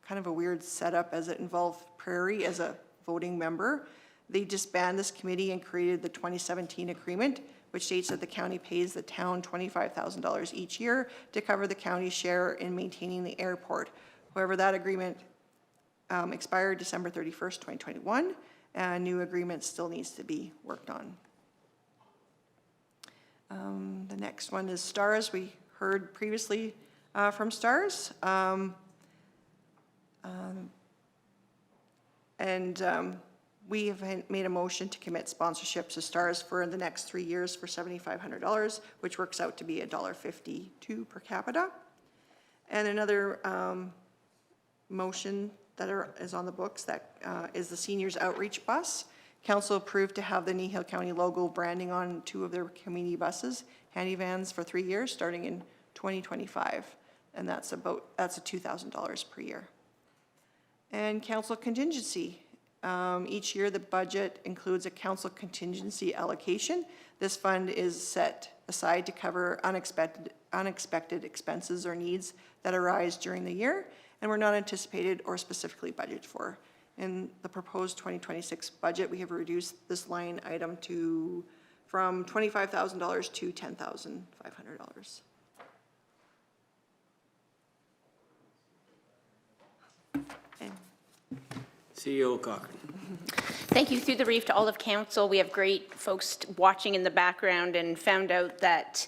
kind of a weird setup as it involved Prairie as a voting member. They disbanded this committee and created the 2017 agreement, which states that the county pays the town $25,000 each year to cover the county's share in maintaining the airport. However, that agreement expired December 31st, 2021, and a new agreement still needs to be worked on. The next one is STARS. We heard previously from STARS. We have made a motion to commit sponsorships to STARS for the next 3 years for $7,500, which works out to be $1.52 per capita. And another motion that is on the books that is the Seniors Outreach Bus. Council approved to have the Kneehill County logo branding on 2 of their community buses, handy vans, for 3 years, starting in 2025. And that's $2,000 per year. And council contingency. Each year, the budget includes a council contingency allocation. This fund is set aside to cover unexpected expenses or needs that arise during the year and were not anticipated or specifically budgeted for. In the proposed 2026 budget, we have reduced this line item from $25,000 to $10,500. CEO Cochran. Thank you. Through the reef to all of council, we have great folks watching in the background and found out that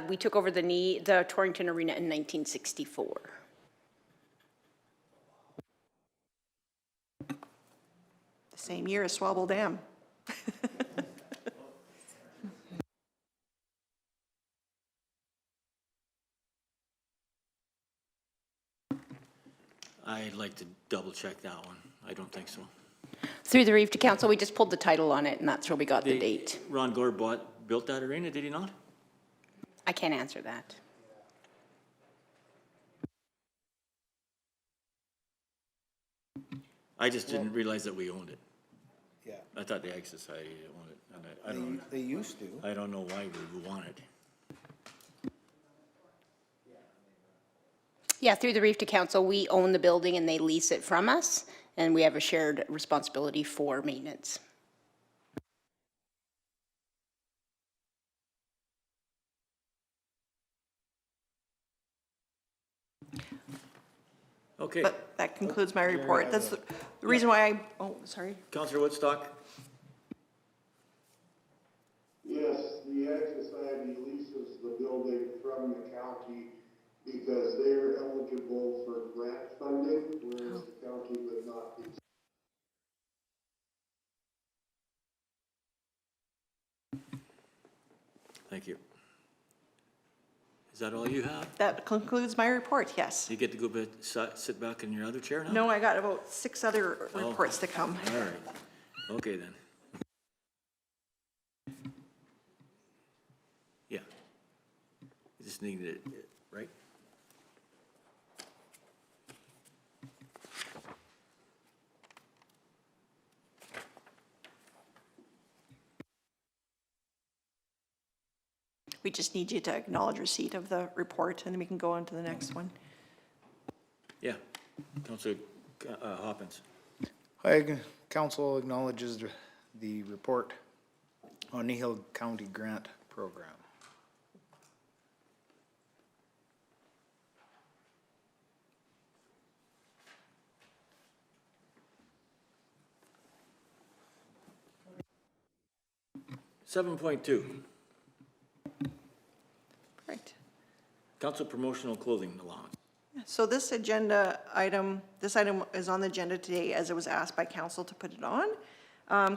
we took over the Torrington Arena in 1964. The same year as Swabble Dam. I'd like to double check that one. I don't think so. Through the reef to council, we just pulled the title on it, and that's where we got the date. Ron Gore built that arena, did he not? I can't answer that. I just didn't realize that we owned it. Yeah. I thought the Ag Society owned it, and I don't, They used to. I don't know why we want it. Yeah, through the reef to council, we own the building and they lease it from us, and we have a shared responsibility for maintenance. Okay. But that concludes my report. That's the reason why oh, sorry. Councillor Woodstock? Yes, the Ag Society leases the building from the county because they're eligible for grant funding, whereas the county would not be. Thank you. Is that all you have? That concludes my report, yes. You get to go sit back in your other chair now? No, I got about 6 other reports to come. All right. Okay, then. Yeah. You just needed it, right? We just need you to acknowledge receipt of the report, and then we can go on to the next one. Yeah. Councillor Hoppins. Council acknowledges the report on Kneehill County Grant Program. Seven point two. Right. Council promotional clothing allowance. So this item is on the agenda today as it was asked by council to put it on.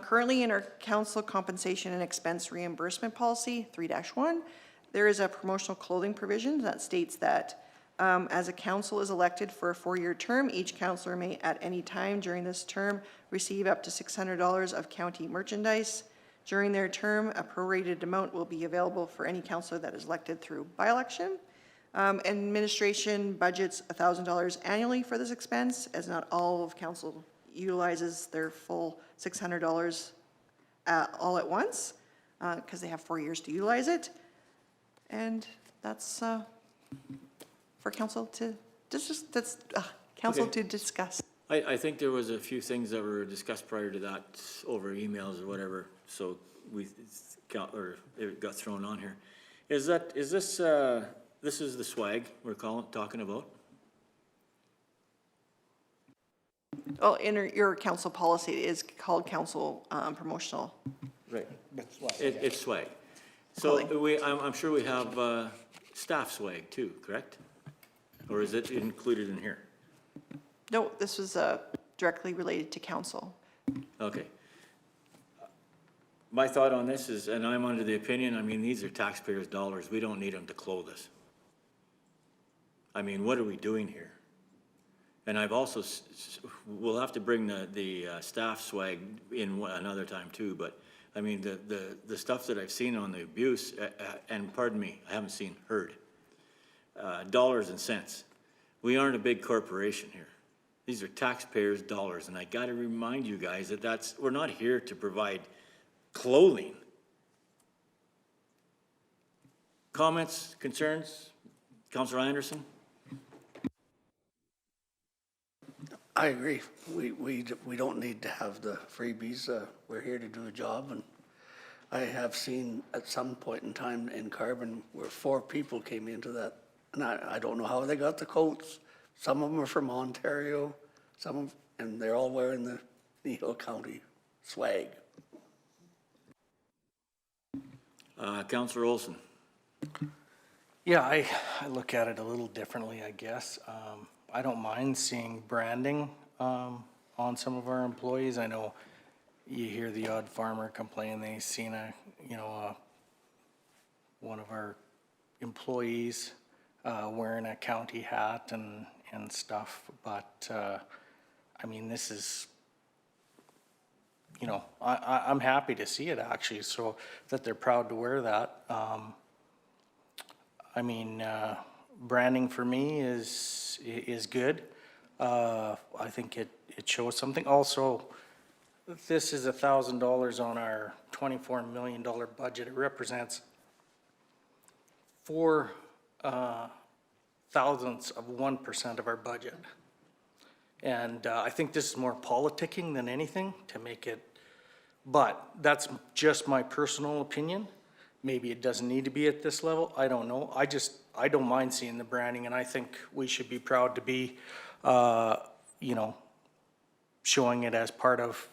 Currently in our council compensation and expense reimbursement policy 3-1, there is a promotional clothing provision that states that as a council is elected for a 4-year term, each councillor may at any time during this term receive up to $600 of county merchandise. During their term, a prorated amount will be available for any councillor that is elected through by-election. Administration budgets $1,000 annually for this expense, as not all of council utilizes their full $600 all at once, because they have 4 years to utilize it. And that's for council to, council to discuss. I think there was a few things that were discussed prior to that over emails or whatever, so it got thrown on here. Is this, this is the swag we're talking about? Oh, in your council policy, it is called council promotional. Right. It's swag. So I'm sure we have staff swag too, correct? Or is it included in here? No, this was directly related to council. Okay. My thought on this is, and I'm under the opinion, I mean, these are taxpayers' dollars. We don't need them to clothe us. I mean, what are we doing here? And I've also, we'll have to bring the staff swag in another time too, but I mean, the stuff that I've seen on the abuse, and pardon me, I haven't seen, heard, dollars and cents. We aren't a big corporation here. These are taxpayers' dollars, and I gotta remind you guys that we're not here to provide clothing. Comments, concerns? Councillor Anderson? I agree. We don't need to have the freebies. We're here to do a job, and I have seen at some point in time in Carbon where 4 people came into that, and I don't know how they got the coats. Some of them are from Ontario, and they're all wearing the Kneehill County swag. Councillor Olson. Yeah, I look at it a little differently, I guess. I don't mind seeing branding on some of our employees. I know you hear the odd farmer complain they've seen one of our employees wearing a county hat and stuff, but I mean, this is, I'm happy to see it actually, so that they're proud to wear that. I mean, branding for me is good. I think it shows something. Also, this is $1,000 on our $24 million budget. It represents 4 thousandths of 1% of our budget. And I think this is more politicking than anything to make it, but that's just my personal opinion. Maybe it doesn't need to be at this level. I don't know. I don't mind seeing the branding, and I think we should be proud to be, showing it as part of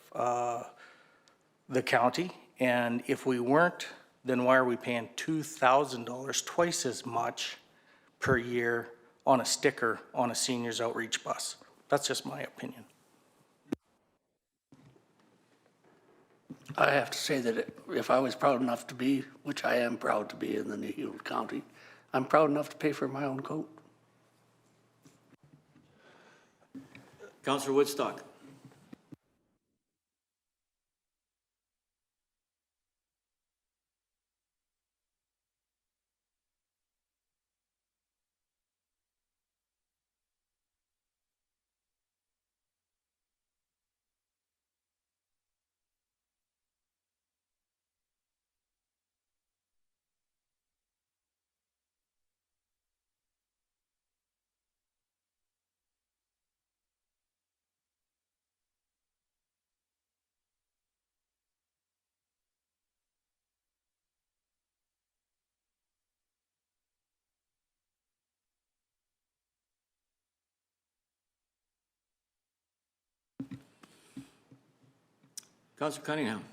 the county. And if we weren't, then why are we paying $2,000, twice as much per year on a sticker on a seniors outreach bus? That's just my opinion. I have to say that if I was proud enough to be, which I am proud to be in the Kneehill County, I'm proud enough to pay for my own coat. Councillor Woodstock. Councillor Cunningham.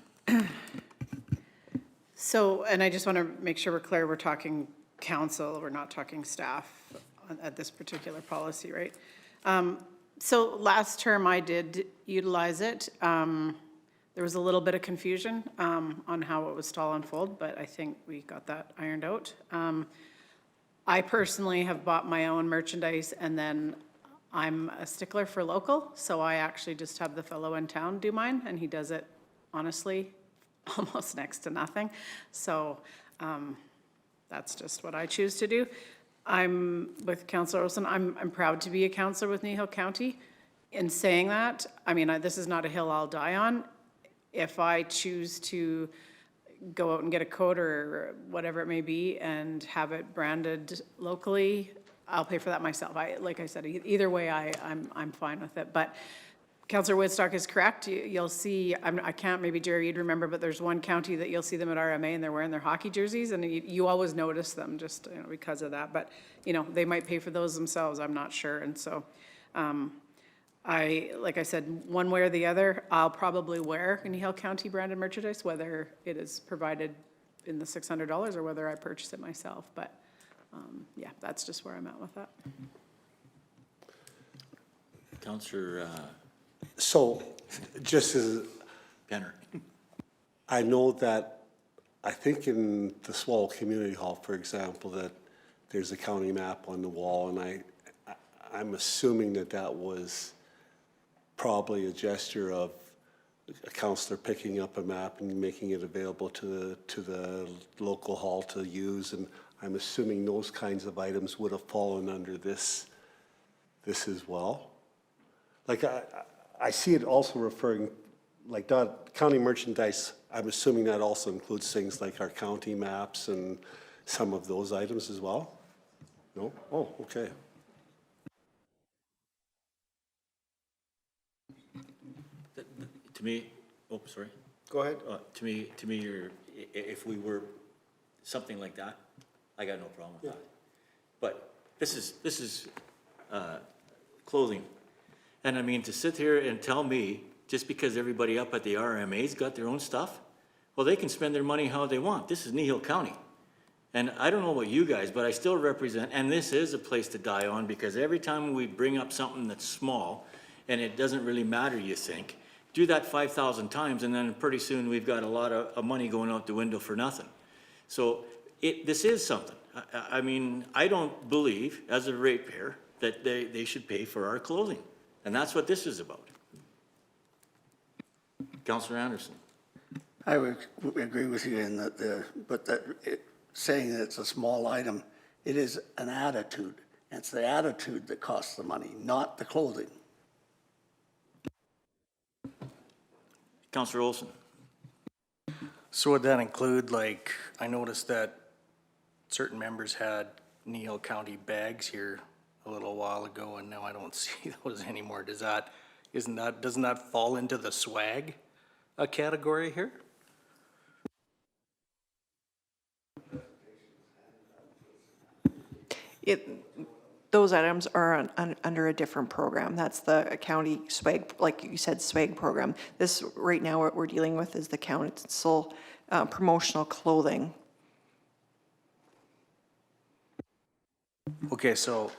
So, and I just want to make sure we're clear, we're talking council, we're not talking staff at this particular policy, right? So last term I did utilize it. There was a little bit of confusion on how it was to all unfold, but I think we got that ironed out. I personally have bought my own merchandise, and then I'm a stickler for local, so I actually just have the fellow in town do mine, and he does it honestly almost next to nothing. So that's just what I choose to do. I'm with Councillor Olson. I'm proud to be a councillor with Kneehill County. In saying that, I mean, this is not a hill I'll die on. If I choose to go out and get a coat or whatever it may be and have it branded locally, I'll pay for that myself. Like I said, either way, I'm fine with it. But Councillor Woodstock is correct. You'll see, I can't, maybe Jerry, you'd remember, but there's one county that you'll see them at RMA and they're wearing their hockey jerseys, and you always notice them just because of that. But, they might pay for those themselves, I'm not sure. And so, like I said, one way or the other, I'll probably wear Kneehill County branded merchandise, whether it is provided in the $600 or whether I purchase it myself. But yeah, that's just where I'm at with that. Councillor So, just as, Penner. I know that, I think in the Swallow Community Hall, for example, that there's a county map on the wall, and I'm assuming that was probably a gesture of a councillor picking up a map and making it available to the local hall to use, and I'm assuming those kinds of items would have fallen under this as well. Like, I see it also referring, like that county merchandise, I'm assuming that also includes things like our county maps and some of those items as well? No? Oh, okay. To me, oh, sorry. Go ahead. To me, if we were something like that, I got no problem with that. But this is clothing. And I mean, to sit here and tell me just because everybody up at the RMA's got their own stuff? Well, they can spend their money how they want. This is Kneehill County. And I don't know about you guys, but I still represent, and this is a place to die on, because every time we bring up something that's small, and it doesn't really matter, you think, do that 5,000 times, and then pretty soon we've got a lot of money going out the window for nothing. So this is something. I mean, I don't believe, as a ratepayer, that they should pay for our clothing. And that's what this is about. Councillor Anderson. I would agree with you in that, saying that it's a small item, it is an attitude. And it's the attitude that costs the money, not the clothing. Councillor Olson. So would that include, like, I noticed that certain members had Kneehill County bags here a little while ago, and now I don't see those anymore. Doesn't that fall into the swag category here? Those items are under a different program. That's the county swag, like you said, swag program. This, right now, what we're dealing with is the council promotional clothing. Okay, so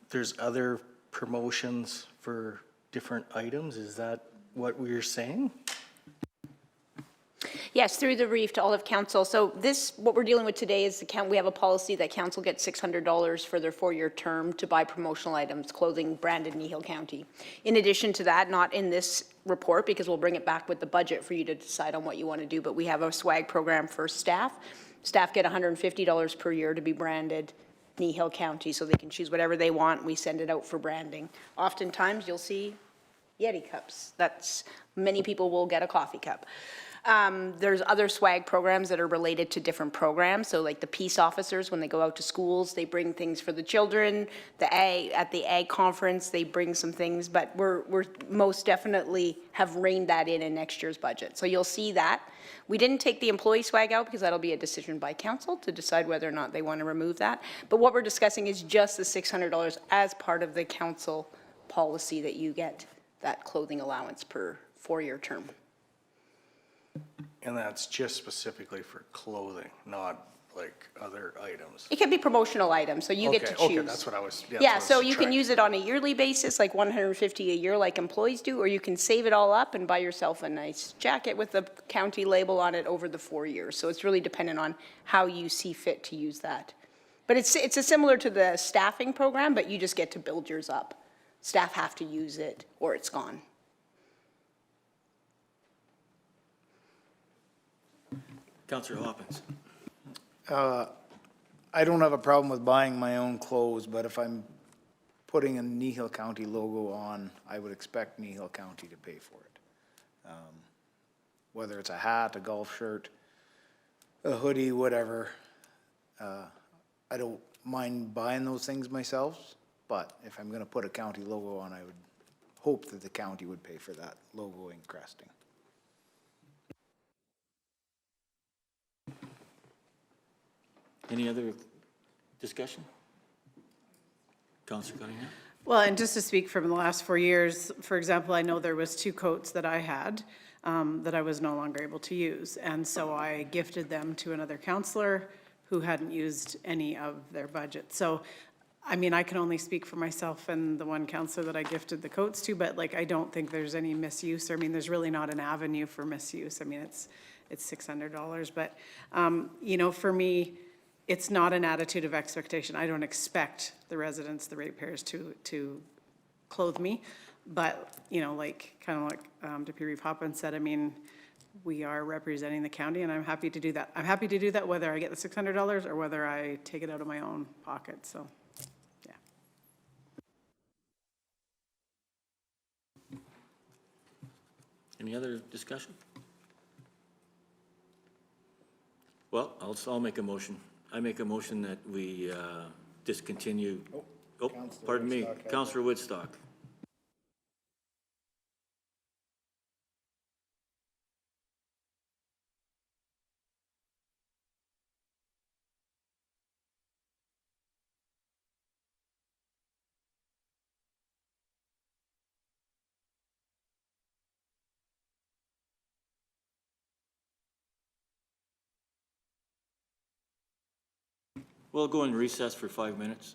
there's other promotions for different items? Is that what we're saying? Yes, through the brief to all of council. So this, what we're dealing with today is we have a policy that council gets $600 for their 4-year term to buy promotional items, clothing branded Kneehill County. In addition to that, not in this report, because we'll bring it back with the budget for you to decide on what you want to do, but we have a swag program for staff. Staff get $150 per year to be branded Kneehill County, so they can choose whatever they want. We send it out for branding. Oftentimes, you'll see Yeti cups. Many people will get a coffee cup. There's other swag programs that are related to different programs. So like the peace officers, when they go out to schools, they bring things for the children. At the ag conference, they bring some things, but we're most definitely have reined that in next year's budget. So you'll see that. We didn't take the employee swag out because that'll be a decision by council to decide whether or not they want to remove that. But what we're discussing is just the $600 as part of the council policy that you get that clothing allowance per 4-year term. And that's just specifically for clothing, not like other items? It can be promotional items, so you get to choose. Okay, that's what I was, Yeah, so you can use it on a yearly basis, like $150 a year like employees do, or you can save it all up and buy yourself a nice jacket with the county label on it over the 4 years. So it's really dependent on how you see fit to use that. But it's similar to the staffing program, but you just get to build yours up. Staff have to use it or it's gone. Councillor Hopkins. I don't have a problem with buying my own clothes, but if I'm putting a Kneehill County logo on, I would expect Kneehill County to pay for it. Whether it's a hat, a golf shirt, a hoodie, whatever. I don't mind buying those things myself, but if I'm gonna put a county logo on, I would hope that the county would pay for that logo and cresting. Any other discussion? Councillor Cunningham? Well, and just to speak from the last 4 years, for example, I know there was 2 coats that I had that I was no longer able to use. And so I gifted them to another councillor who hadn't used any of their budget. So, I mean, I can only speak for myself and the one councillor that I gifted the coats to, but like, I don't think there's any misuse. I mean, there's really not an avenue for misuse. I mean, it's $600, but, you know, for me, it's not an attitude of expectation. I don't expect the residents, the ratepayers to clothe me. But, you know, like, kind of like Deputy Reeve Hopkins said, I mean, we are representing the county and I'm happy to do that. I'm happy to do that whether I get the $600 or whether I take it out of my own pocket, so, yeah. Any other discussion? Well, I'll make a motion. I make a motion that we discontinue, pardon me, Councillor Woodstock. We'll go in recess for 5 minutes.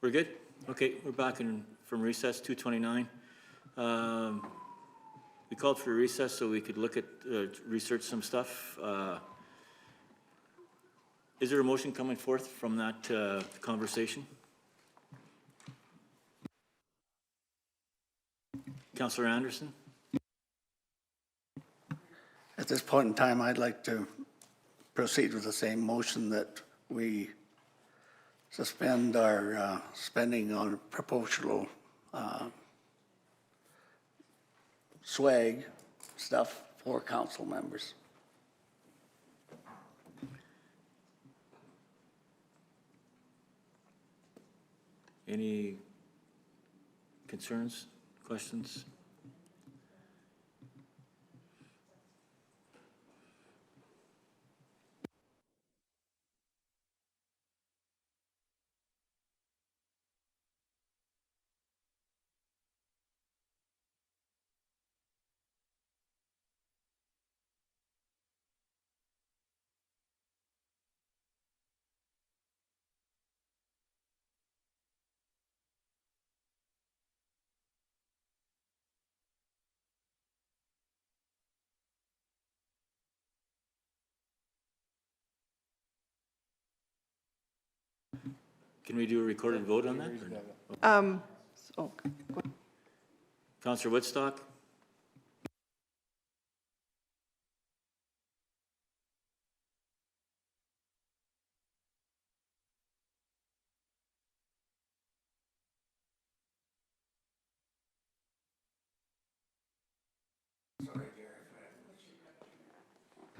We're good? Okay, we're back from recess, 2:29. We called for a recess so we could look at, research some stuff. Is there a motion coming forth from that conversation? Councillor Anderson? At this point in time, I'd like to proceed with the same motion that we suspend our spending on proportional swag stuff for council members. Any concerns, questions? Can we do a recorded vote on that? Oh, Councillor Woodstock?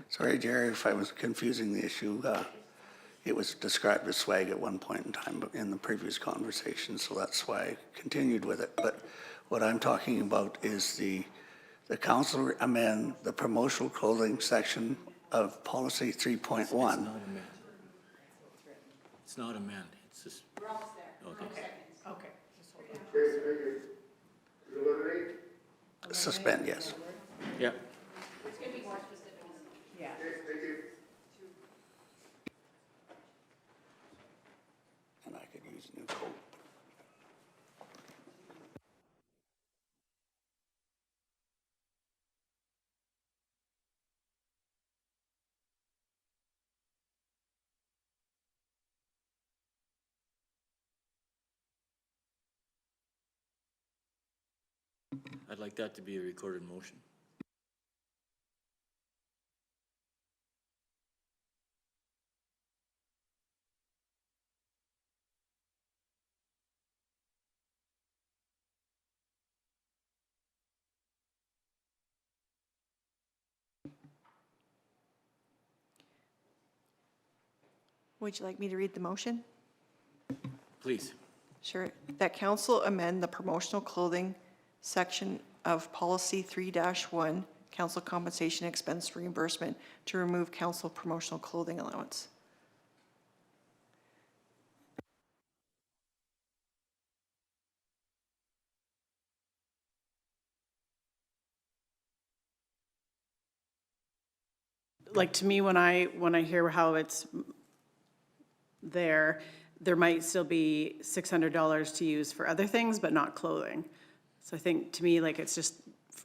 Sorry, Jerry, if I was confusing the issue. It was described as swag at one point in time but in the previous conversation, so that's why I continued with it. But what I'm talking about is the council amend the promotional clothing section of policy 3.1. It's not amend. It's not amend, it's just. We're almost there. Okay. Okay. Okay, thank you. Eliminate? Suspend, yes. Yeah. Yeah. Okay, thank you. And I could use new code. I'd like that to be a recorded motion. would you like me to read the motion? Please. Sure. That council amend the promotional clothing section of policy 3-1, council compensation expense reimbursement, to remove council promotional clothing allowance. Like, to me, when I hear how it's there might still be $600 to use for other things, but not clothing. So I think, to me, like, it's just,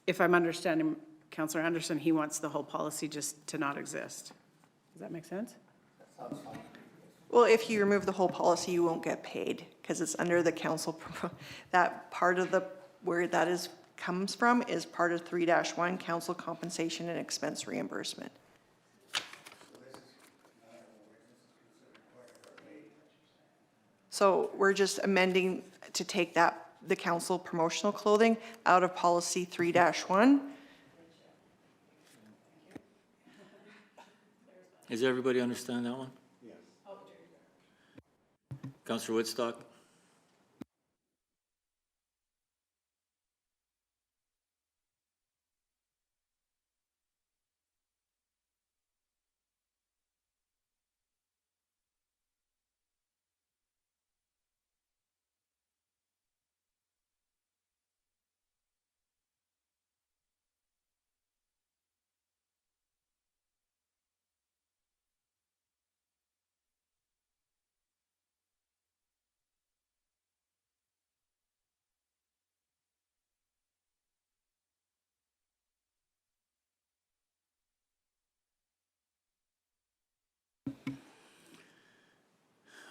if I'm understanding Councillor Anderson, he wants the whole policy just to not exist. Does that make sense? Well, if you remove the whole policy, you won't get paid because it's under the council. That part of the, where that is, comes from is part of 3-1, council compensation and expense reimbursement. So we're just amending to take that, the council promotional clothing out of policy 3-1. Does everybody understand that one? Yes. Councillor Woodstock?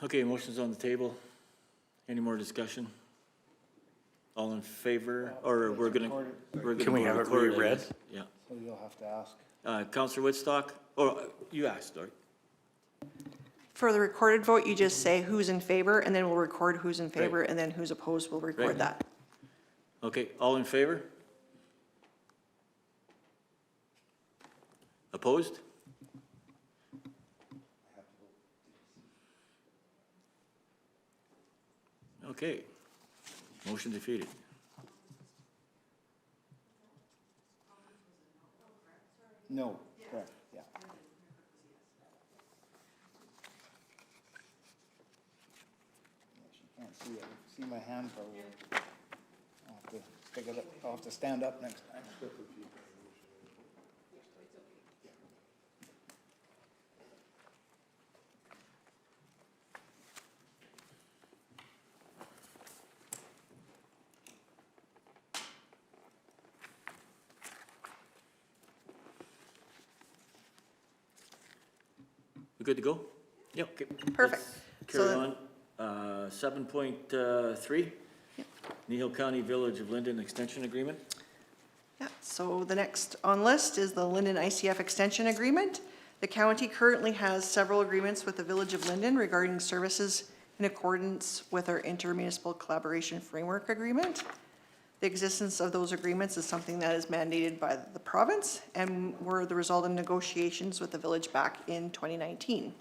Okay, motion's on the table. Any more discussion? All in favor, or we're gonna Can we have it record reread? guess. Yeah. So you'll have to ask. Counselor Woodstock, oh, you asked, sorry. For the recorded vote, you just say who's in favor, and then we'll record who's in favor, Right. and then who's opposed, we'll Right. record that. Okay, all in favor? Opposed? Okay, motion defeated. No, correct, yeah. She can't see it. See my hand probably. I'll have to stick it up, I'll have to stand up next time. We good to go? Yeah, okay. Perfect. Let's Carry So- on. 7.3, Kneehill County Village of Linden Extension Agreement. Yeah, so the next on list is the Linden ICF Extension Agreement. The county currently has several agreements with the Village of Linden regarding services in accordance with our intermunicipal collaboration framework agreement. The existence of those agreements is something that is mandated by the province and were the result of negotiations with the village back in 2019.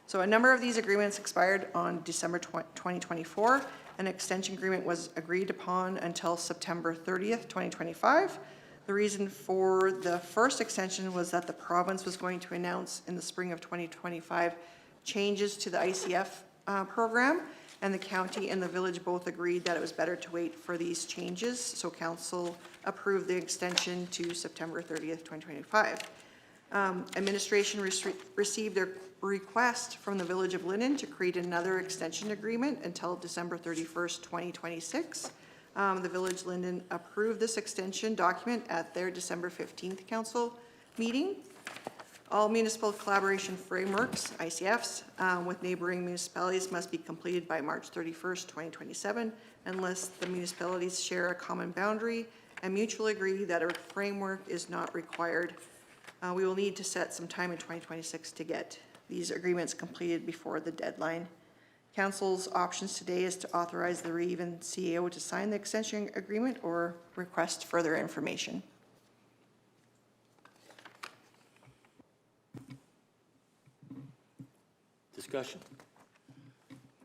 So a number of these agreements expired on December 2024. An extension agreement was agreed upon until September 30th, 2025. The reason for the first extension was that the province was going to announce in the spring of 2025 changes to the ICF program, and the county and the village both agreed that it was better to wait for these changes, so council approved the extension to September 30th, 2025. Administration received a request from the Village of Linden to create another extension agreement until December 31st, 2026. The Village Linden approved this extension document at their December 15th council meeting. All municipal collaboration frameworks, ICFs, with neighboring municipalities must be completed by March 31st, 2027, unless the municipalities share a common boundary and mutually agree that a framework is not required. We will need to set some time in 2026 to get these agreements completed before the deadline. Council's options today is to authorize the Reeve and CEO to sign the extension agreement or request further information. Discussion.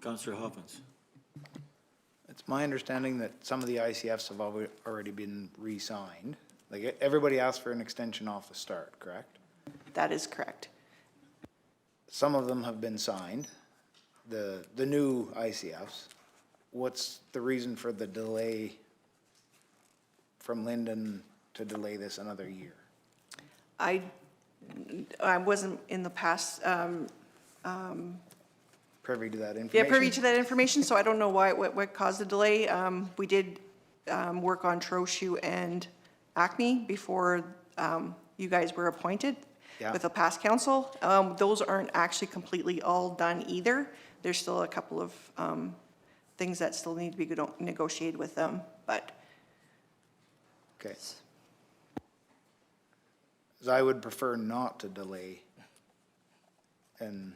Councillor Hoffins. It's my understanding that some of the ICFs have already been re-signed. Like, everybody asked for an extension off the start, correct? That is correct. Some of them have been signed, the new ICFs. What's the reason for the delay from Linden to delay this another year? I wasn't in the past, Privy to that information? yeah, privy to that information, so I don't know what caused the delay. We did work on Trochu and Acme before you guys were appointed Yeah. with the past council. Those aren't actually completely all done either. There's still a couple of things that still need to be negotiated with them, but. Okay. 'Cause I would prefer not to delay and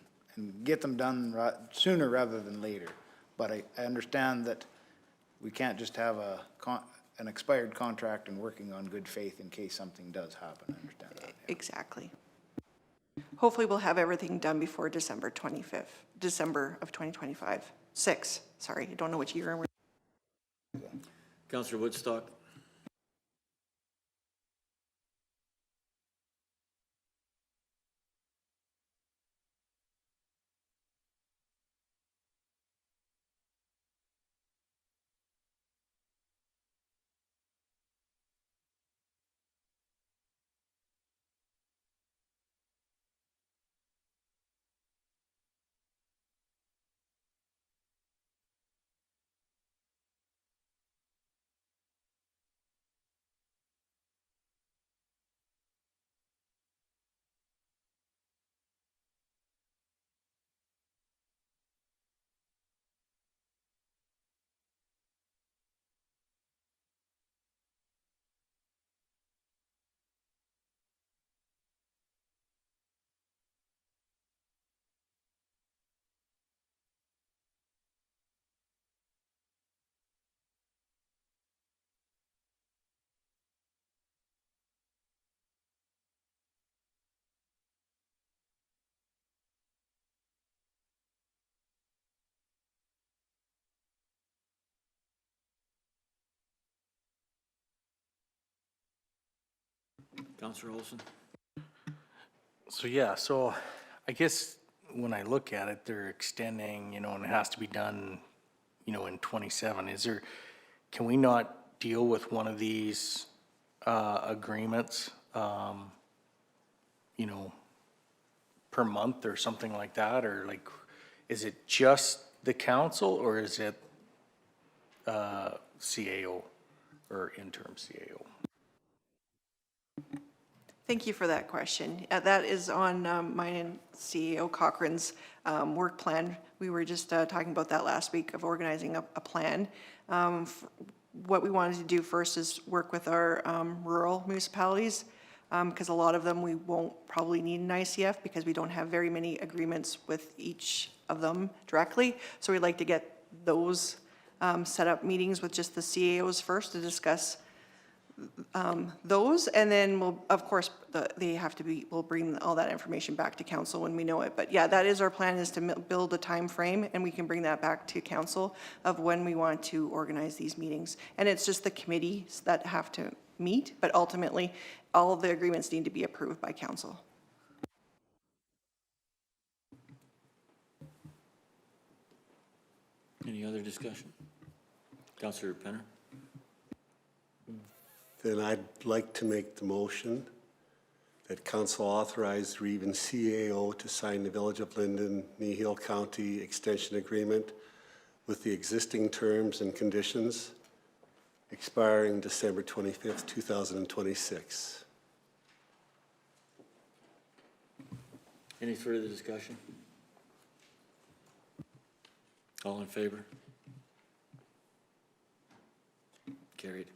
get them done sooner rather than later. But I understand that we can't just have an expired contract and working on good faith in case something does happen. I understand that. Yeah. Exactly. Hopefully we'll have everything done before December 25th, December of 2025. 6, sorry, I don't know which year we're. Councillor Woodstock. Counselor Olson? So, yeah, so I guess when I look at it, they're extending, and it has to be done, in 27. Can we not deal with one of these agreements, per month or something like that? Or like, is it just the council or is it CAO or interim CAO? Thank you for that question. That is on mine and CEO Cochran's work plan. We were just talking about that last week of organizing a plan. What we wanted to do first is work with our rural municipalities, because a lot of them we won't probably need an ICF because we don't have very many agreements with each of them directly. So we'd like to get those set up meetings with just the CAOs first to discuss those, and then we'll, of course, we'll bring all that information back to council when we know it. But yeah, that is our plan, is to build a time frame, and we can bring that back to council of when we want to organize these meetings. And it's just the committees that have to meet, but ultimately, all of the agreements need to be approved by council. Any other discussion? Counselor Penner? Then I'd like to make the motion that council authorize Reeve and CAO to sign the Village of Linden, Kneehill County Extension Agreement with the existing terms and conditions expiring December 25th, 2026. Any further discussion? All in favor? Carried.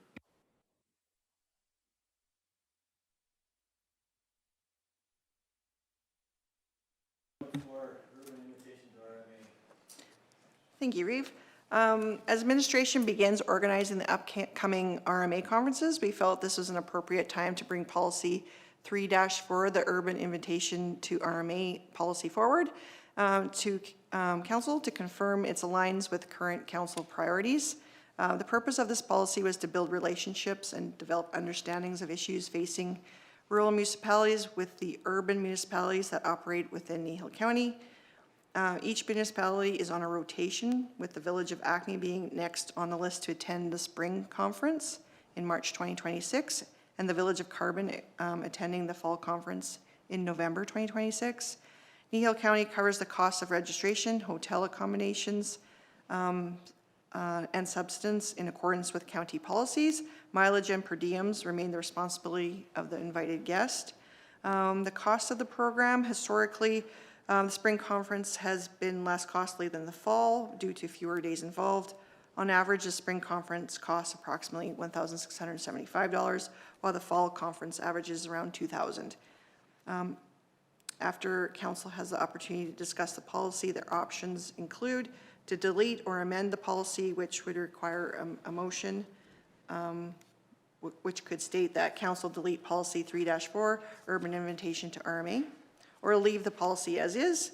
Thank you, Reeve. As administration begins organizing the upcoming RMA conferences, we felt this was an appropriate time to bring policy 3-4, the urban invitation to RMA policy, forward to council to confirm its aligns with current council priorities. The purpose of this policy was to build relationships and develop understandings of issues facing rural municipalities with the urban municipalities that operate within Kneehill County. Each municipality is on a rotation, with the village of Acme being next on the list to attend the spring conference in March 2026, and the village of Carbon attending the fall conference in November 2026. Kneehill County covers the cost of registration, hotel accommodations, and substance in accordance with county policies. Mileage and per diems remain the responsibility of the invited guest. The cost of the program, historically, the spring conference has been less costly than the fall due to fewer days involved. On average, the spring conference costs approximately $1,675, while the fall conference averages around $2,000. After council has the opportunity to discuss the policy, their options include to delete or amend the policy, which would require a motion, which could state that council delete policy 3-4, urban invitation to RMA, or leave the policy as is,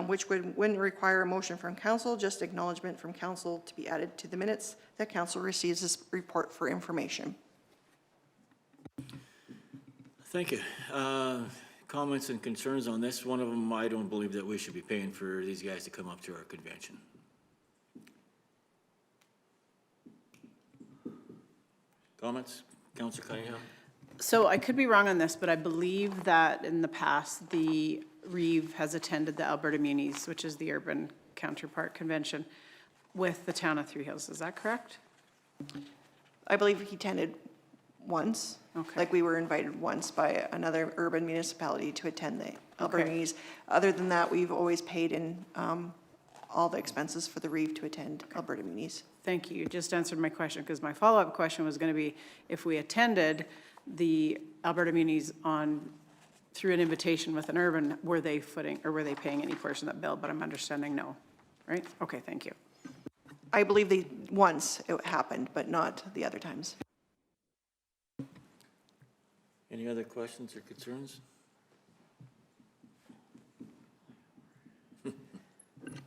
which wouldn't require a motion from council, just acknowledgement from council to be added to the minutes that council receives this report for information. Thank you. Comments and concerns on this? One of them, I don't believe that we should be paying for these guys to come up to our convention. Comments? Councilor Cunningham? So I could be wrong on this, but I believe that in the past, the Reeve has attended the Alberta Munis, which is the urban counterpart convention, with the town of Three Hills. Is that correct? I believe he attended once. Okay. Like we were invited once by another urban municipality to attend the Alberta Okay. Munis. Other than that, we've always paid in all the expenses for the Reeve to attend Alberta Munis. Thank you. You just answered my question, because my follow-up question was going to be, if we attended the Alberta Munis through an invitation with an urban, were they paying any portion of that bill? But I'm understanding no, right? Okay, thank you. I believe once it happened, but not the other times. Any other questions or concerns?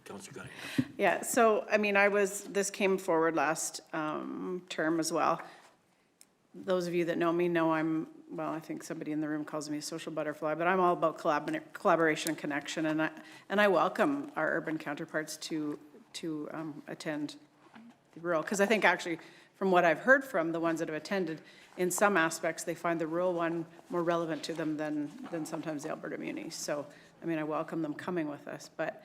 Councilor Cunningham. Yeah, so, I mean, this came forward last term as well. Those of you that know me know I'm well, I think somebody in the room calls me a social butterfly, but I'm all about collaboration and connection, and I welcome our urban counterparts to attend the rural, because I think actually, from what I've heard from the ones that have attended, in some aspects, they find the rural one more relevant to them than sometimes the Alberta munis. So, I mean, I welcome them coming with us, but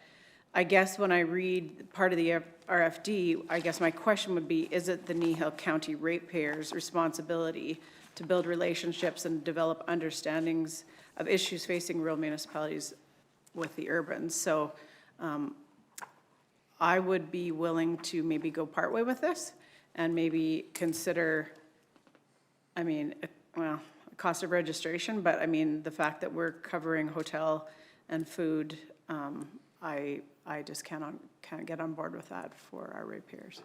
I guess when I read part of the RFD, I guess my question would be, is it the Kneehill County ratepayers' responsibility to build relationships and develop understandings of issues facing rural municipalities with the urbans? So I would be willing to maybe go partway with this and maybe consider, I mean, well, cost of registration, but I mean, the fact that we're covering hotel and food, I just can't get on board with that for our ratepayers.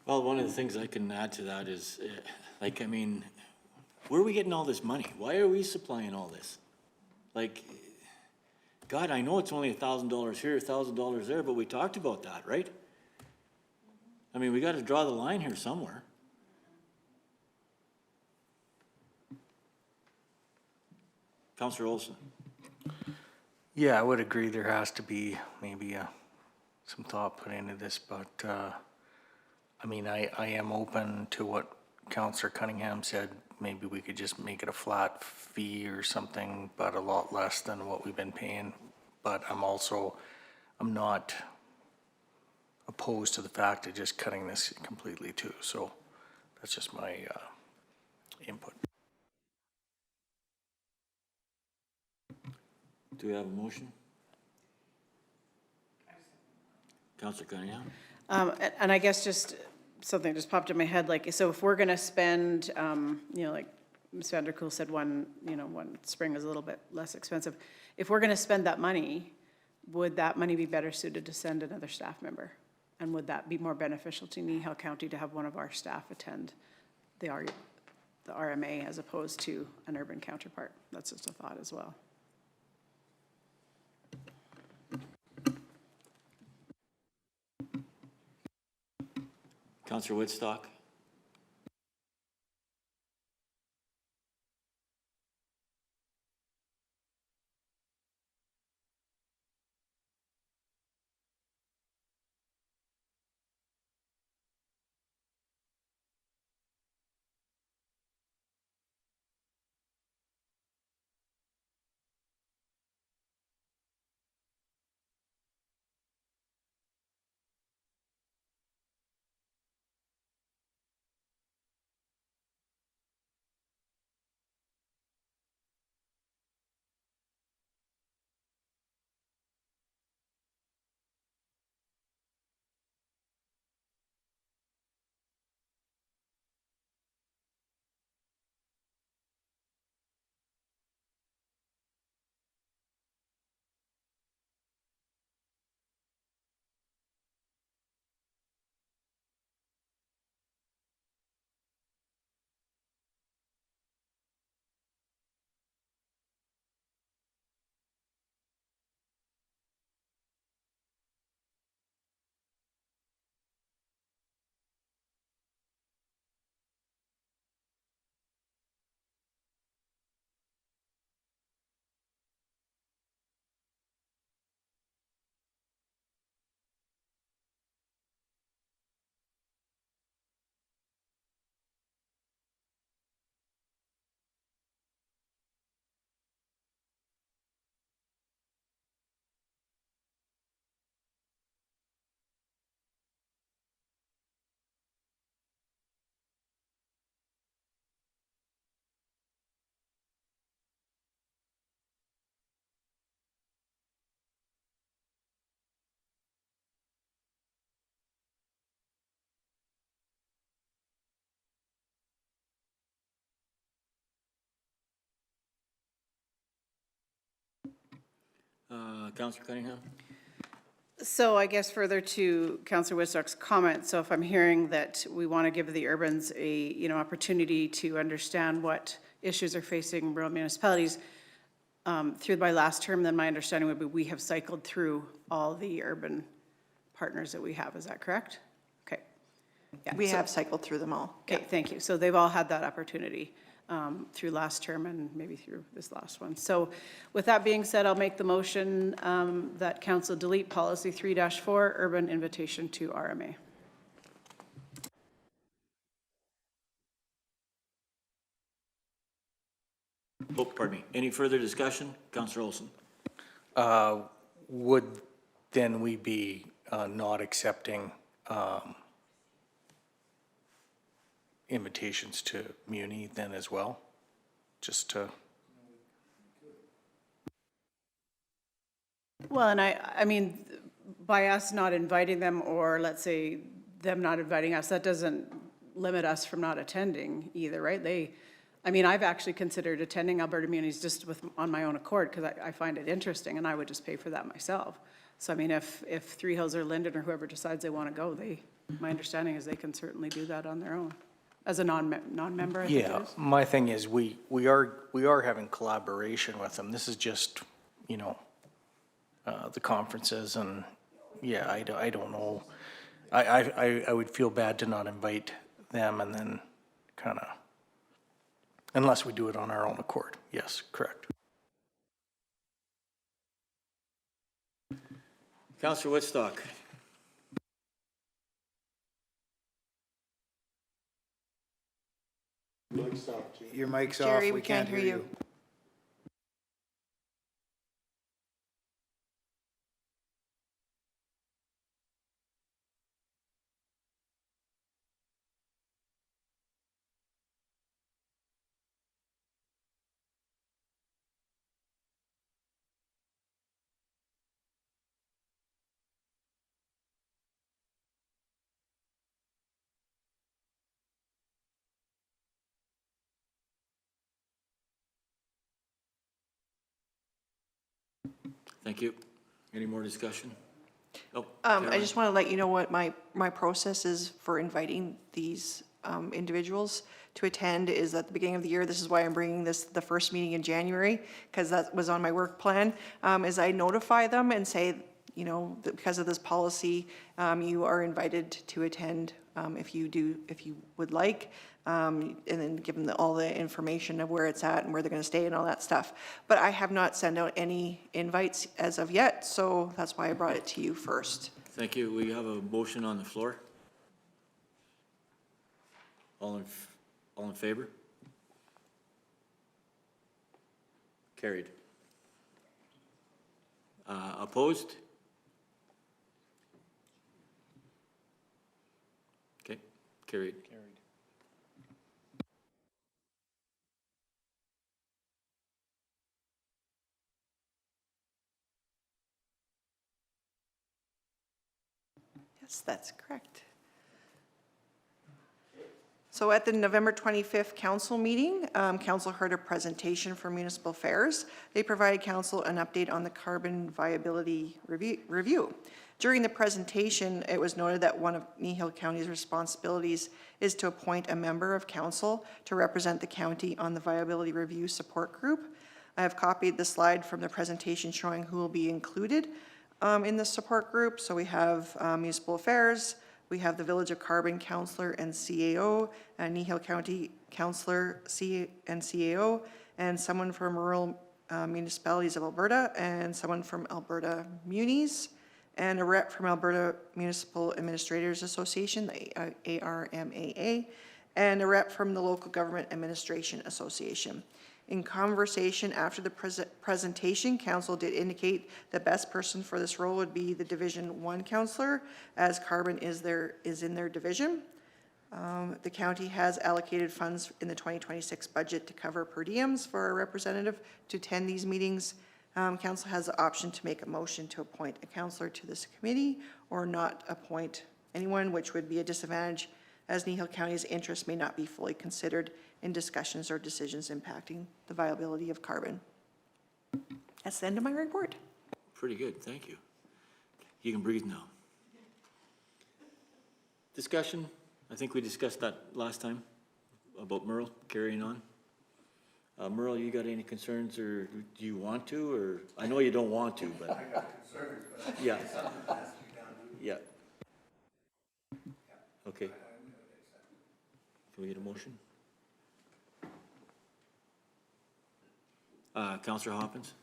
Well, one of the things I can add to that is, like, I mean, where are we getting all this money? Why are we supplying all this? Like, God, I know it's only $1,000 here, $1,000 there, but we talked about that, right? I mean, we got to draw the line here somewhere. Councillor Olson. Yeah, I would agree there has to be maybe some thought put into this, but I mean, I am open to what Councillor Cunningham said. Maybe we could just make it a flat fee or something, but a lot less than what we've been paying. But I'm not opposed to the fact of just cutting this completely too. So that's just my input. Do we have a motion? Councillor Cunningham? And I guess just something just popped in my head, like, so if we're gonna spend, you know, like Ms. Vanderkool said, one spring is a little bit less expensive. If we're gonna spend that money, would that money be better suited to send another staff member? And would that be more beneficial to Kneehill County to have one of our staff attend the RMA as opposed to an urban counterpart? That's just a thought as well. Councillor Woodstock? Councillor Cunningham? So I guess further to Councillor Woodstock's comment, so if I'm hearing that we want to give the urbans a, you know, opportunity to understand what issues are facing rural municipalities, through my last term, then my understanding would be we have cycled through all the urban partners that we have. Is that correct? Okay. Yeah, We have cycled through them all. Okay, thank you. So they've all had that opportunity. through last term and maybe through this last one. So with that being said, I'll make the motion that council delete policy 3-4, urban invitation to RMA. Oh, pardon me. Any further discussion? Councillor Olson? Would then we be not accepting invitations to Muni then as well? Just to, Well, and I mean, by us not inviting them, or let's say them not inviting us, that doesn't limit us from not attending either, right? I mean, I've actually considered attending Alberta Munis just on my own accord, because I find it interesting, and I would just pay for that myself. So I mean, if Three Hills or Linden or whoever decides they want to go, my understanding is they can certainly do that on their own, as a non-member, I think it yeah, is. my thing is we are having collaboration with them. This is just, you know, the conferences and, yeah, I don't know. I would feel bad to not invite them and then kind of, unless we do it on our own accord. Yes, correct. Councillor Woodstock? Your mic's off, Jerry, we can't hear you. Thank you. Any more discussion? Oh, I Karen? just want to let you know what my process is for inviting these individuals to attend is at the beginning of the year. This is why I'm bringing the first meeting in January, because that was on my work plan, is I notify them and say, you know, that because of this policy, you are invited to attend if you would like, and then give them all the information of where it's at and where they're going to stay and all that stuff. But I have not sent out any invites as of yet, so that's why I brought it to you first. Thank you. We have a motion on the floor. All in favor? Carried. Opposed? Okay, carried. Yes, that's correct. So at the November 25th council meeting, council heard a presentation from Municipal Affairs. They provided council an update on the carbon viability review. During the presentation, it was noted that one of Kneehill County's responsibilities is to appoint a member of council to represent the county on the viability review support group. I have copied the slide from the presentation showing who will be included in the support group. So we have Municipal Affairs, we have the Village of Carbon Councillor and CAO, and Kneehill County Councillor and CAO, and someone from Rural Municipalities of Alberta, and someone from Alberta Munis, and a rep from Alberta Municipal Administrators Association, the ARMAA, and a rep from the Local Government Administration Association. In conversation after the presentation, council did indicate the best person for this role would be the Division 1 councillor, as carbon is in their division. The county has allocated funds in the 2026 budget to cover per diems for a representative to attend these meetings. Council has the option to make a motion to appoint a councillor to this committee or not appoint anyone, which would be a disadvantage as Kneehill County's interests may not be fully considered in discussions or decisions impacting the viability of carbon. That's the end of my report. Pretty good, thank you. You can breathe now. Discussion? I think we discussed that last time about Merle carrying on. Merle, you got any concerns, or do you want to, or I know you don't want to, but. I got concerns, but. Yeah. Yeah. Okay. Can we get a motion? Counselor Hopkins?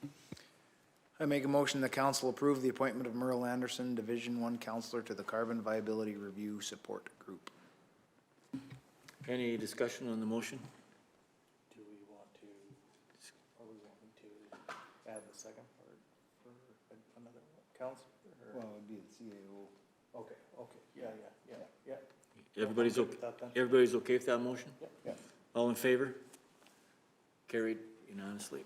I make a motion the council approve the appointment of Merle Anderson, Division 1 Counselor to the Carbon Viability Review Support Group. Any discussion on the motion? Do we want to, are we wanting to add the second part for another council? Well, it'd be the CAO. Okay, yeah. Everybody's Okay okay, with that then? everybody's okay with that motion? Yeah. All in favor? Carried unanimously.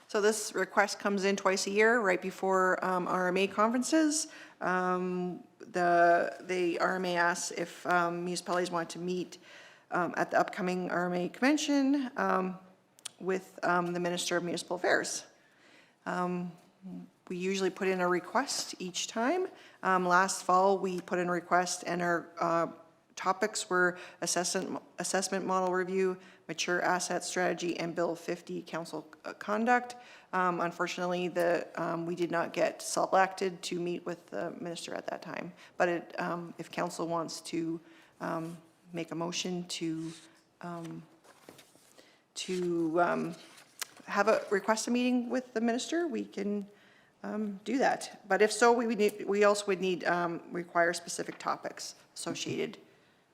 So this request comes in twice a year, right before RMA conferences. The RMA asks if municipalities want to meet at the upcoming RMA convention with the Minister of Municipal Affairs. We usually put in a request each time. Last fall, we put in a request and our topics were assessment model review, mature asset strategy, and Bill 50 council conduct. Unfortunately, we did not get selected to meet with the minister at that time. But if council wants to make a motion to request a meeting with the minister, we can do that. But if so, we also would need require specific topics associated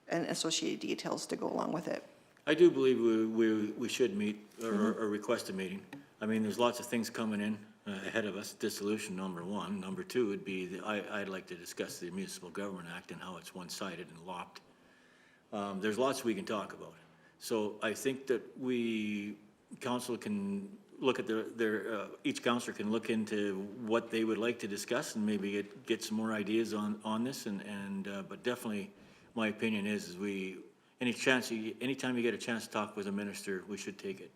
and associated details to go along with it. I do believe we should meet or request a meeting. I mean, there's lots of things coming in ahead of us. Dissolution, number one. Number two would be, I'd like to discuss the Municipal Government Act and how it's one-sided and locked. There's lots we can talk about. So I think that council can look at each councillor can look into what they would like to discuss and maybe get some more ideas on this. But definitely, my opinion is anytime you get a chance to talk with a minister, we should take it.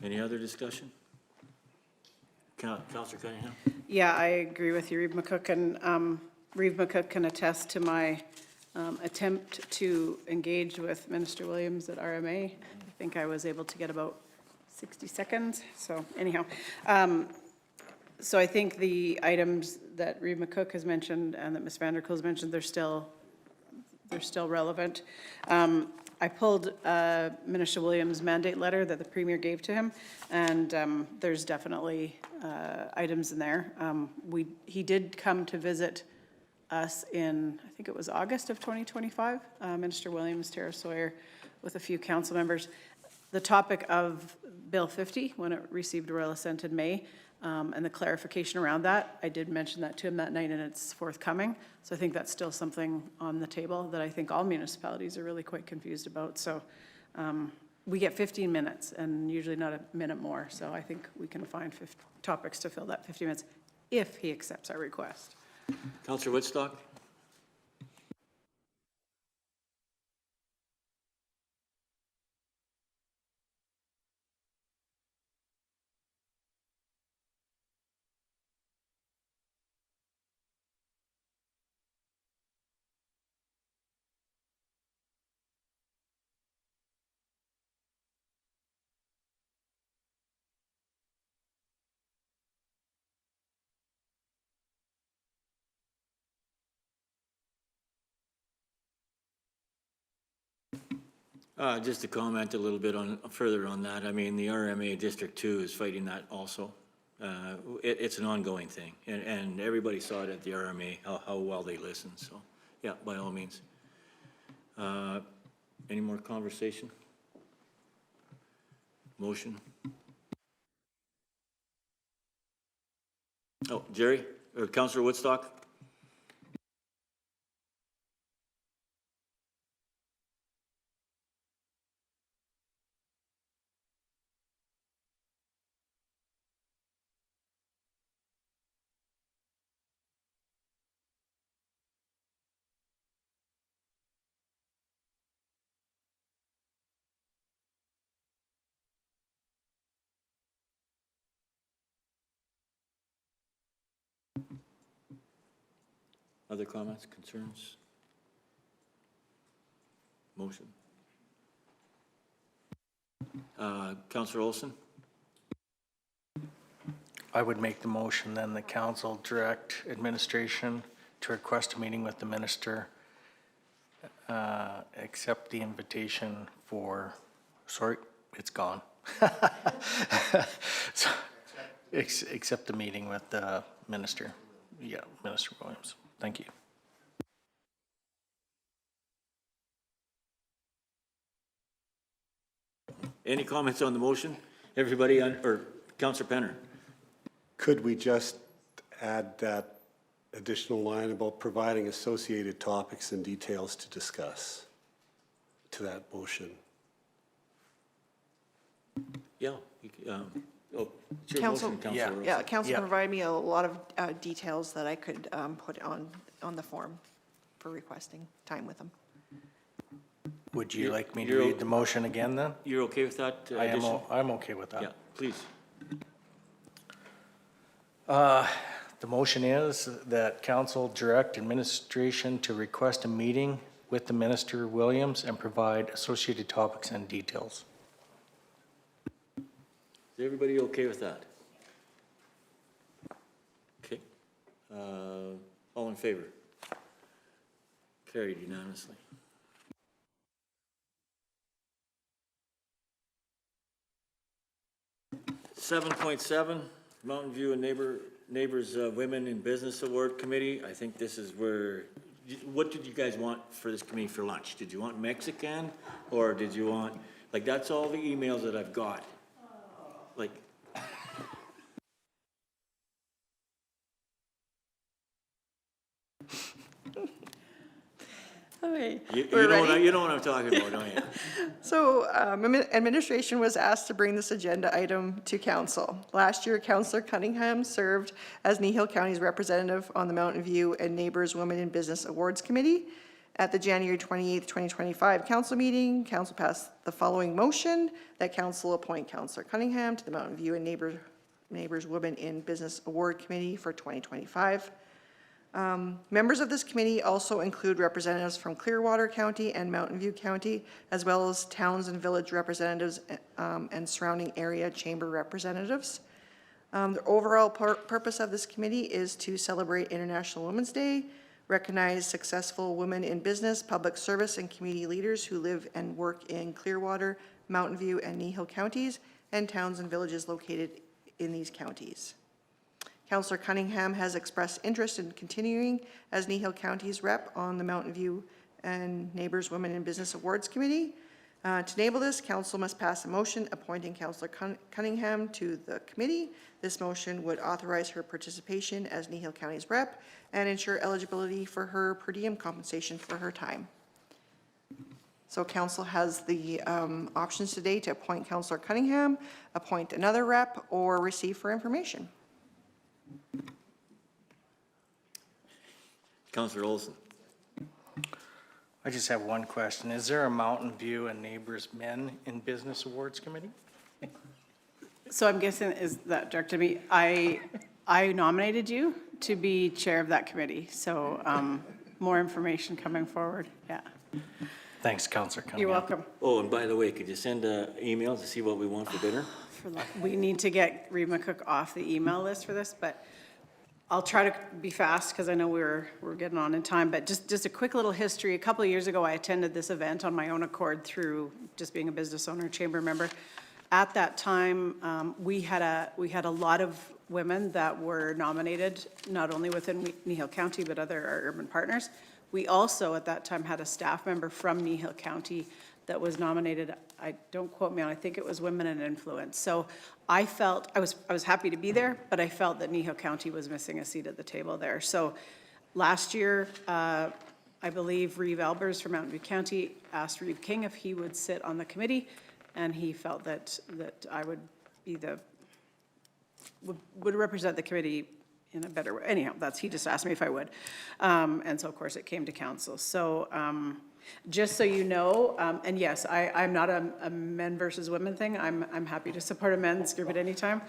Any other discussion? Councillor Cunningham? Yeah, I agree with you, Reeve McCook, and Reeve McCook can attest to my attempt to engage with Minister Williams at RMA. I think I was able to get about 60 seconds, so anyhow. So I think the items that Reeve McCook has mentioned and that Ms. Vanderkoel has mentioned, they're still relevant. I pulled Minister Williams' mandate letter that the Premier gave to him, and there's definitely items in there. He did come to visit us in, I think it was August of 2025, Minister Williams, Tara Sawyer, with a few council members. The topic of Bill 50, when it received royal assent in May, and the clarification around that, I did mention that to him that night, and it's forthcoming. So I think that's still something on the table that I think all municipalities are really quite confused about. So we get 15 minutes and usually not a minute more. So I think we can find topics to fill that 50 minutes if he accepts our request. Councillor Woodstock? Just to comment a little bit further on that. I mean, the RMA District 2 is fighting that also. It's an ongoing thing, and everybody saw it at the RMA, how well they listened. So, yeah, by all means. Any more conversation? Motion? Oh, Jerry, or Councillor Woodstock? Other comments, concerns? Motion. Councillor Olson? I would make the motion then the council direct administration to request a meeting with the minister, accept the invitation for, sorry, it's gone. So, accept the meeting with the minister. Yeah, Minister Williams. Thank you. Any comments on the motion? Everybody on, or Councillor Penner? Could we just add that additional line about providing associated topics and details to discuss to that motion? Yeah. Oh, it's your Council, motion, Councillor Rosa. yeah, council Yeah. provided me a lot of details that I could put on the form for requesting time with them. Would you like me to you're- read the motion again then? You're okay with that addition? I'm okay with that. Yeah, please. The motion is that council direct administration to request a meeting with the Minister Williams and provide associated topics and details. Is everybody okay with that? Okay. All in favor? Carried unanimously. 7.7, Mountain View and Neighbours Women in Business Award Committee. I think this is where, what did you guys want for this committee for lunch? Did you want Mexican, or did you want, like, that's all the emails that I've got. Like, Okay, you we're know ready? you know what I'm talking about, don't you? So administration was asked to bring this agenda item to council. Last year, Councillor Cunningham served as Kneehill County's representative on the Mountain View and Neighbours Women in Business Awards Committee. At the January 28th, 2025 council meeting, council passed the following motion that council appoint Councillor Cunningham to the Mountain View and Neighbours Women in Business Award Committee for 2025. Members of this committee also include representatives from Clearwater County and Mountain View County, as well as towns and village representatives and surrounding area chamber representatives. The overall purpose of this committee is to celebrate International Women's Day, recognize successful women in business, public service, and community leaders who live and work in Clearwater, Mountain View, and Kneehill counties, and towns and villages located in these counties. Councillor Cunningham has expressed interest in continuing as Kneehill County's rep on the Mountain View and Neighbours Women in Business Awards Committee. To enable this, council must pass a motion appointing Councillor Cunningham to the committee. This motion would authorize her participation as Kneehill County's rep and ensure eligibility for her per diem compensation for her time. So council has the options today to appoint Councillor Cunningham, appoint another rep, or receive for information. Councillor Olson. I just have one question. Is there a Mountain View and Neighbours Men in Business Awards Committee? So I'm guessing, is that directed to me? I nominated you to be chair of that committee, so more information coming forward, yeah. Thanks, Councillor Cunningham. You're welcome. Oh, and by the way, could you send an email to see what we want for dinner? We need to get Rima Cook off the email list for this, but I'll try to be fast because I know we're getting on in time, but just a quick little history. A couple of years ago, I attended this event on my own accord through just being a business owner, chamber member. At that time, we had a lot of women that were nominated, not only within Kneehill County, but other our urban partners. We also, at that time, had a staff member from Kneehill County that was nominated. Don't quote me on, I think it was Women in Influence. So I felt, I was happy to be there, but I felt that Kneehill County was missing a seat at the table there. So last year, I believe Reeve Albers from Mountain View County asked Reeve King if he would sit on the committee, and he felt that I would be would represent the committee in a better way. Anyhow, he just asked me if I would. And so of course it came to council. So just so you know, and yes, I'm not a men versus women thing. I'm happy to support a men's group at any time.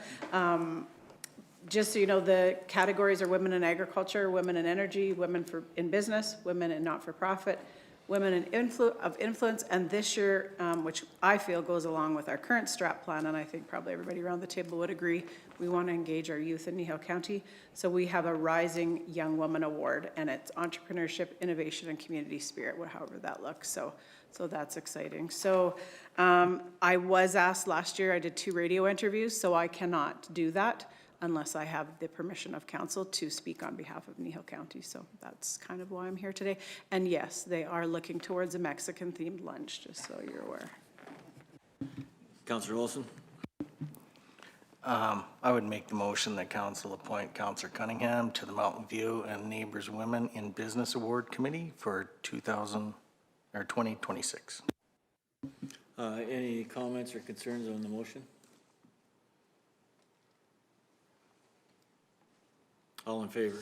Just so you know, the categories are women in agriculture, women in energy, women in business, women in not-for-profit, women of influence, and this year, which I feel goes along with our current strat plan, and I think probably everybody around the table would agree, we want to engage our youth in Kneehill County. So we have a Rising Young Woman Award, and it's entrepreneurship, innovation, and community spirit, however that looks. So that's exciting. So I was asked last year, I did 2 radio interviews, so I cannot do that unless I have the permission of council to speak on behalf of Kneehill County. So that's kind of why I'm here today. And yes, they are looking towards a Mexican-themed lunch, just so you're aware. Councillor Olson? I would make the motion that council appoint Councillor Cunningham to the Mountain View and Neighbours Women in Business Award Committee for 2026. Any comments or concerns on the motion? All in favor?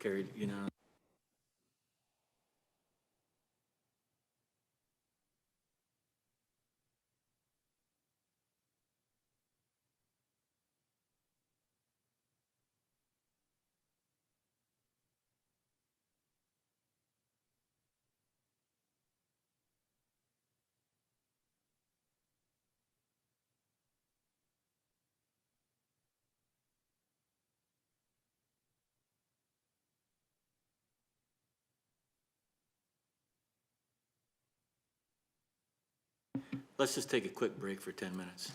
Carried unanimously. Let's just take a quick break for 10 minutes.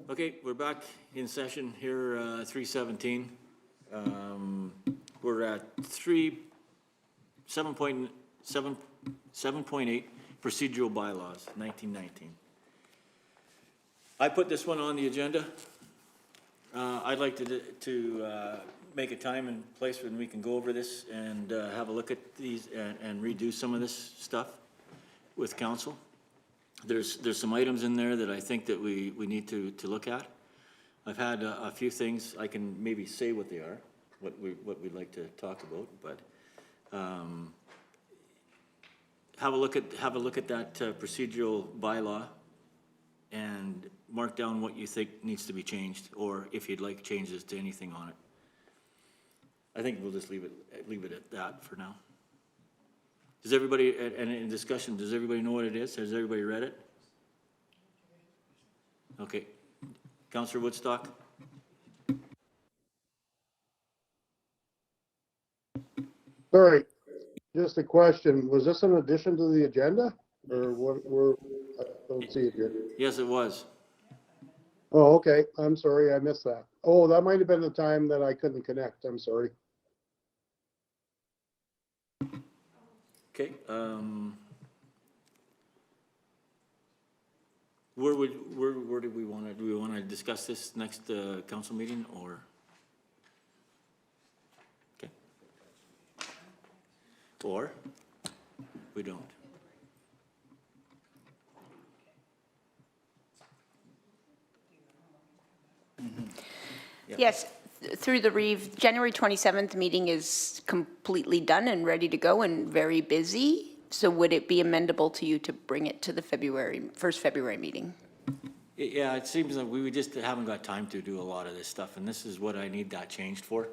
Okay, we're back in session here, 3:17. We're at 7.8 procedural bylaws, 1919. I put this one on the agenda. I'd like to make a time and place when we can go over this and have a look at these and redo some of this stuff with council. There's some items in there that I think that we need to look at. I've had a few things, I can maybe say what they are, what we'd like to talk about, but have a look at that procedural bylaw and mark down what you think needs to be changed, or if you'd like changes to anything on it. I think we'll just leave it at that for now. Does everybody, and in discussion, does everybody know what it is? Has everybody read it? Okay. Councillor Woodstock? Sorry, just a question. Was this an addition to the agenda? Or what, I don't see it here. Yes, it was. Oh, okay. I'm sorry, I missed that. Oh, that might have been the time that I couldn't connect. I'm sorry. Okay, where do we want to discuss this next council meeting, or? Okay. Or we don't. Yep. Yes, through the Reeve, January 27th meeting is completely done and ready to go and very busy. So would it be amendable to you to bring it to the first February meeting? Yeah, it seems like we just haven't got time to do a lot of this stuff, and this is what I need that changed for.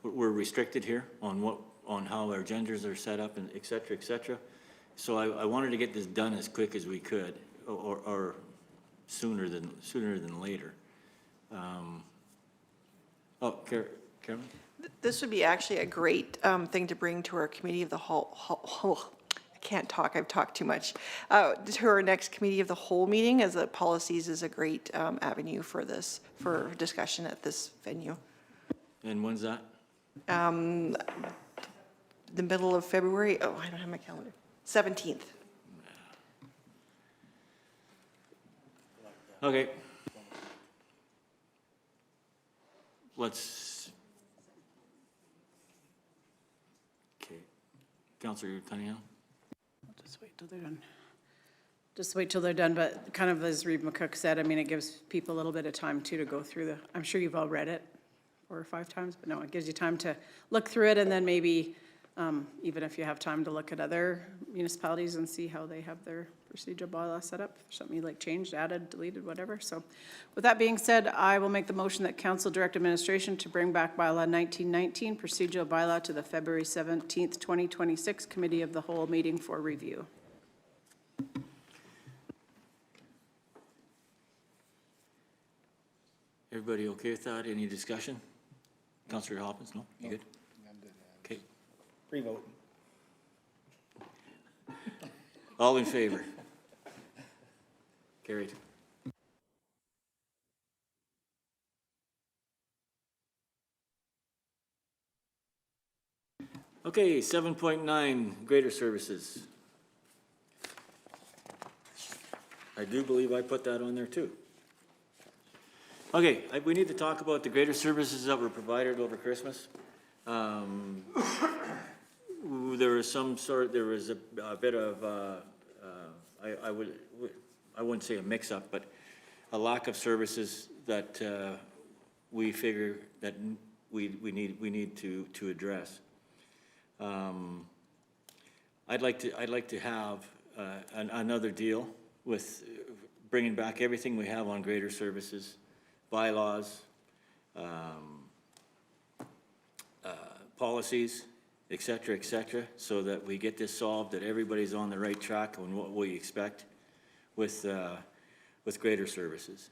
We're restricted here on how our agendas are set up and et cetera. So I wanted to get this done as quick as we could, or sooner than later. Carolyn? This would be actually a great thing to bring to our committee of the whole, I can't talk, I've talked too much, to our next committee of the whole meeting, as the policies is a great avenue for this, for discussion at this venue. And when's that? The middle of February, oh, I don't have my calendar, 17th. Okay. Let's, okay. Councillor Cunningham? Just wait till they're done. Just wait till they're done, but kind of as Reeve McCook said, I mean, it gives people a little bit of time too to go through I'm sure you've all read it 4 or 5 times, but no, it gives you time to look through it, and then maybe even if you have time to look at other municipalities and see how they have their procedural bylaw set up, something you like changed, added, deleted, whatever. So with that being said, I will make the motion that council direct administration to bring back bylaw 1919, procedural bylaw, to the February 17th, 2026 committee of the whole meeting for review. Everybody okay with that? Any discussion? Councillor Hoppins, no? You good? Okay. Pre-vote. All in favor? Carried. Okay, 7.9, greater services. I do believe I put that on there too. Okay, we need to talk about the greater services that were provided over Christmas. There was a bit of, I wouldn't say a mix-up, but a lack of services that we figure that we need to address. I'd like to have another deal with bringing back everything we have on greater services, bylaws, policies, et cetera, so that we get this solved, that everybody's on the right track on what we expect with greater services.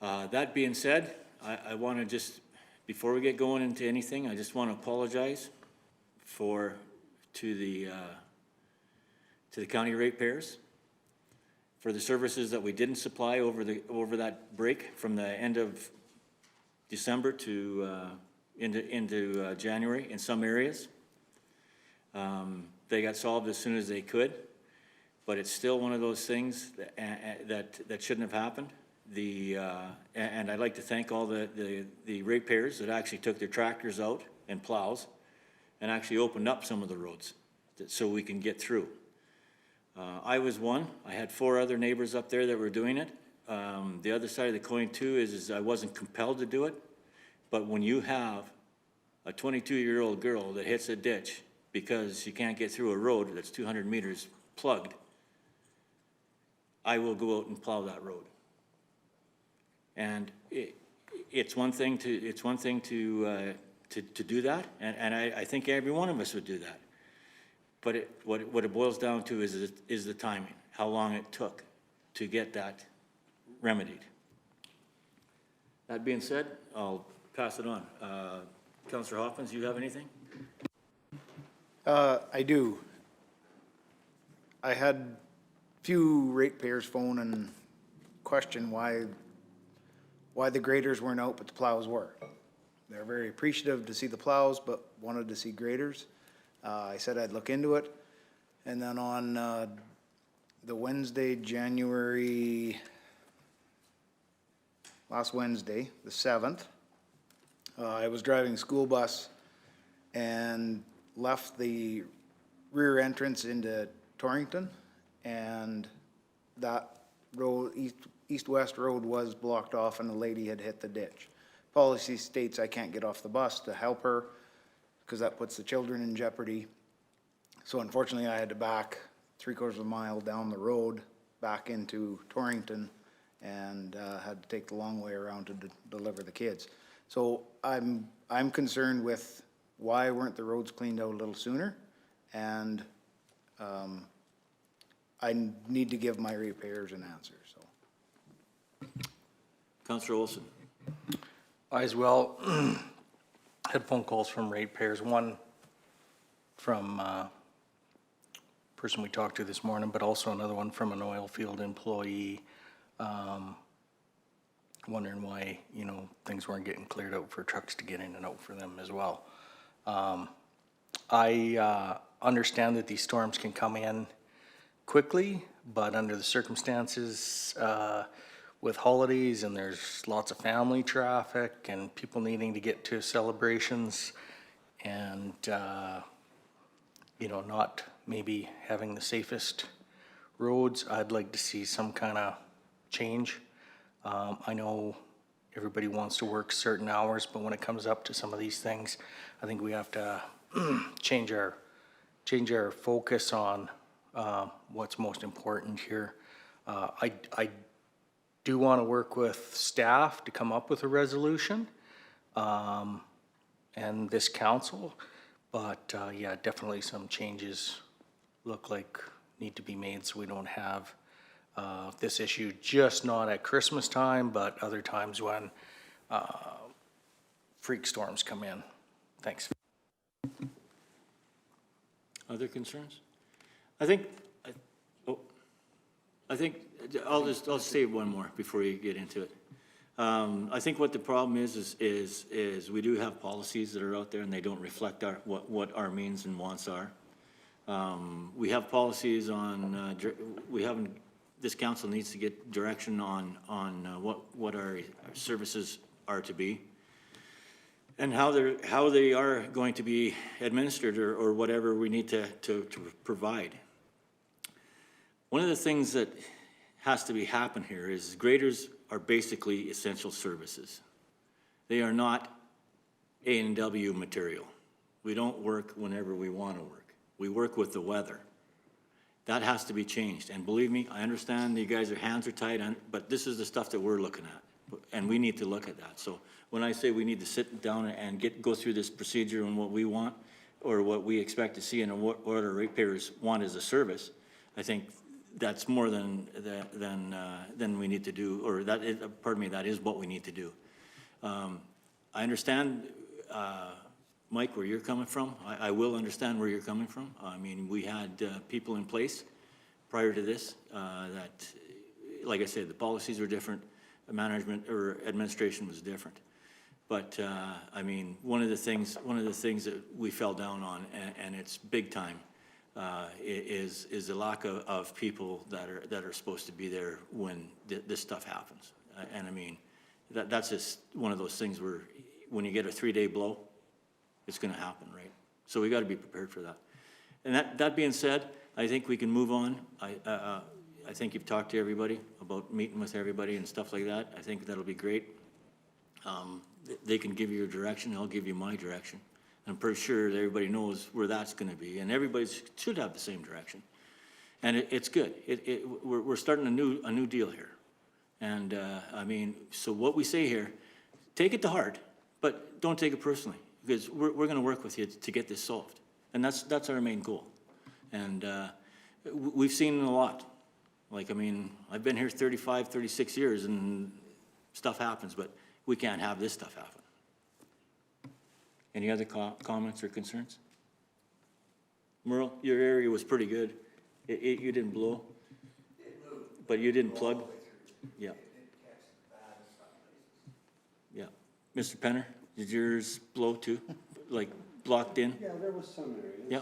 That being said, I want to just, before we get going into anything, I just want to apologize to the county ratepayers for the services that we didn't supply over that break from the end of December to into January in some areas. They got solved as soon as they could, but it's still one of those things that shouldn't have happened. And I'd like to thank all the ratepayers that actually took their tractors out and plows and actually opened up some of the roads so we can get through. I was one. I had 4 other neighbors up there that were doing it. The other side of the coin too is I wasn't compelled to do it, but when you have a 22-year-old girl that hits a ditch because she can't get through a road that's 200 meters plugged, I will go out and plow that road. And it's one thing to do that, and I think every one of us would do that. But what it boils down to is the timing, how long it took to get that remedied. That being said, I'll pass it on. Councillor Hoffman, do you have anything? I do. I had few ratepayers phone and question why the graders weren't out, but the plows were. They're very appreciative to see the plows, but wanted to see graders. I said I'd look into it. And then on the Wednesday, last Wednesday, the 7th, I was driving a school bus and left the rear entrance into Torrington, and that road, east-west road was blocked off and the lady had hit the ditch. Policy states I can't get off the bus to help her because that puts the children in jeopardy. So unfortunately I had to back 3/4 of a mile down the road back into Torrington and had to take the long way around to deliver the kids. So I'm concerned with why weren't the roads cleaned out a little sooner, and I need to give my ratepayers an answer, so. Councillor Olson. I as well had phone calls from ratepayers, one from person we talked to this morning, but also another one from an oil field employee, wondering why, things weren't getting cleared out for trucks to get in and out for them as well. I understand that these storms can come in quickly, but under the circumstances, with holidays and there's lots of family traffic and people needing to get to celebrations and, not maybe having the safest roads, I'd like to see some kind of change. I know everybody wants to work certain hours, but when it comes up to some of these things, I think we have to change our focus on what's most important here. I do want to work with staff to come up with a resolution and this council, but yeah, definitely some changes look like need to be made so we don't have this issue just not at Christmas time, but other times when freak storms come in. Thanks. Other concerns? I think I'll say one more before you get into it. I think what the problem is we do have policies that are out there and they don't reflect what our means and wants are. We have policies on, this council needs to get direction on what our services are to be and how they are going to be administered or whatever we need to provide. One of the things that has to happen here is graders are basically essential services. They are not A&W material. We don't work whenever we want to work. We work with the weather. That has to be changed. And believe me, I understand you guys, hands are tied, but this is the stuff that we're looking at. And we need to look at that. So when I say we need to sit down and go through this procedure and what we want or what we expect to see and what our ratepayers want as a service, I think that's more than we need to do, or that is what we need to do. I understand, Mike, where you're coming from. I will understand where you're coming from. I mean, we had people in place prior to this that like I said, the policies were different, the management or administration was different. But, I mean, one of the things that we fell down on, and it's big time, is the lack of people that are supposed to be there when this stuff happens. And I mean, that's just one of those things where when you get a 3-day blow, it's gonna happen, right? So we gotta be prepared for that. And that being said, I think we can move on. I think you've talked to everybody about meeting with everybody and stuff like that. I think that'll be great. They can give you your direction, I'll give you my direction. I'm pretty sure that everybody knows where that's gonna be, and everybody should have the same direction. And it's good. We're starting a new deal here. And, I mean, so what we say here, take it to heart, but don't take it personally, because we're gonna work with you to get this solved. And that's our main goal. And, we've seen a lot. Like, I mean, I've been here 35, 36 years, and stuff happens, but we can't have this stuff happen. Any other comments or concerns? Merle, your area was pretty good. You didn't blow, but you didn't plug? Yeah. Yeah. Mr. Penner, did yours blow too? Like blocked in? Yeah, there was some areas. Yeah.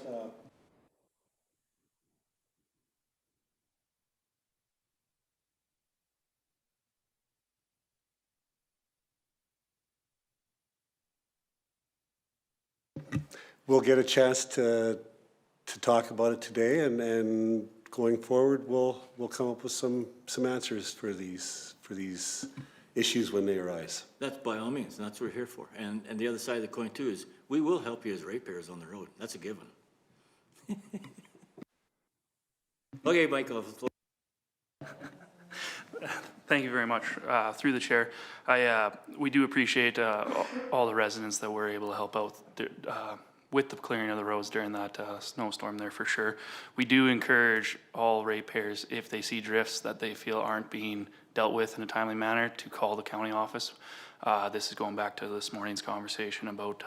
We'll get a chance to talk about it today, and going forward, we'll come up with some answers for these issues when they arise. That's by all means, and that's what we're here for. And the other side of the coin too is, we will help you as ratepayers on the road. That's a given. Okay, Michael. Thank you very much. Through the chair, we do appreciate all the residents that were able to help out with the clearing of the roads during that snowstorm there for sure. We do encourage all ratepayers, if they see drifts that they feel aren't being dealt with in a timely manner, to call the county office. This is going back to this morning's conversation about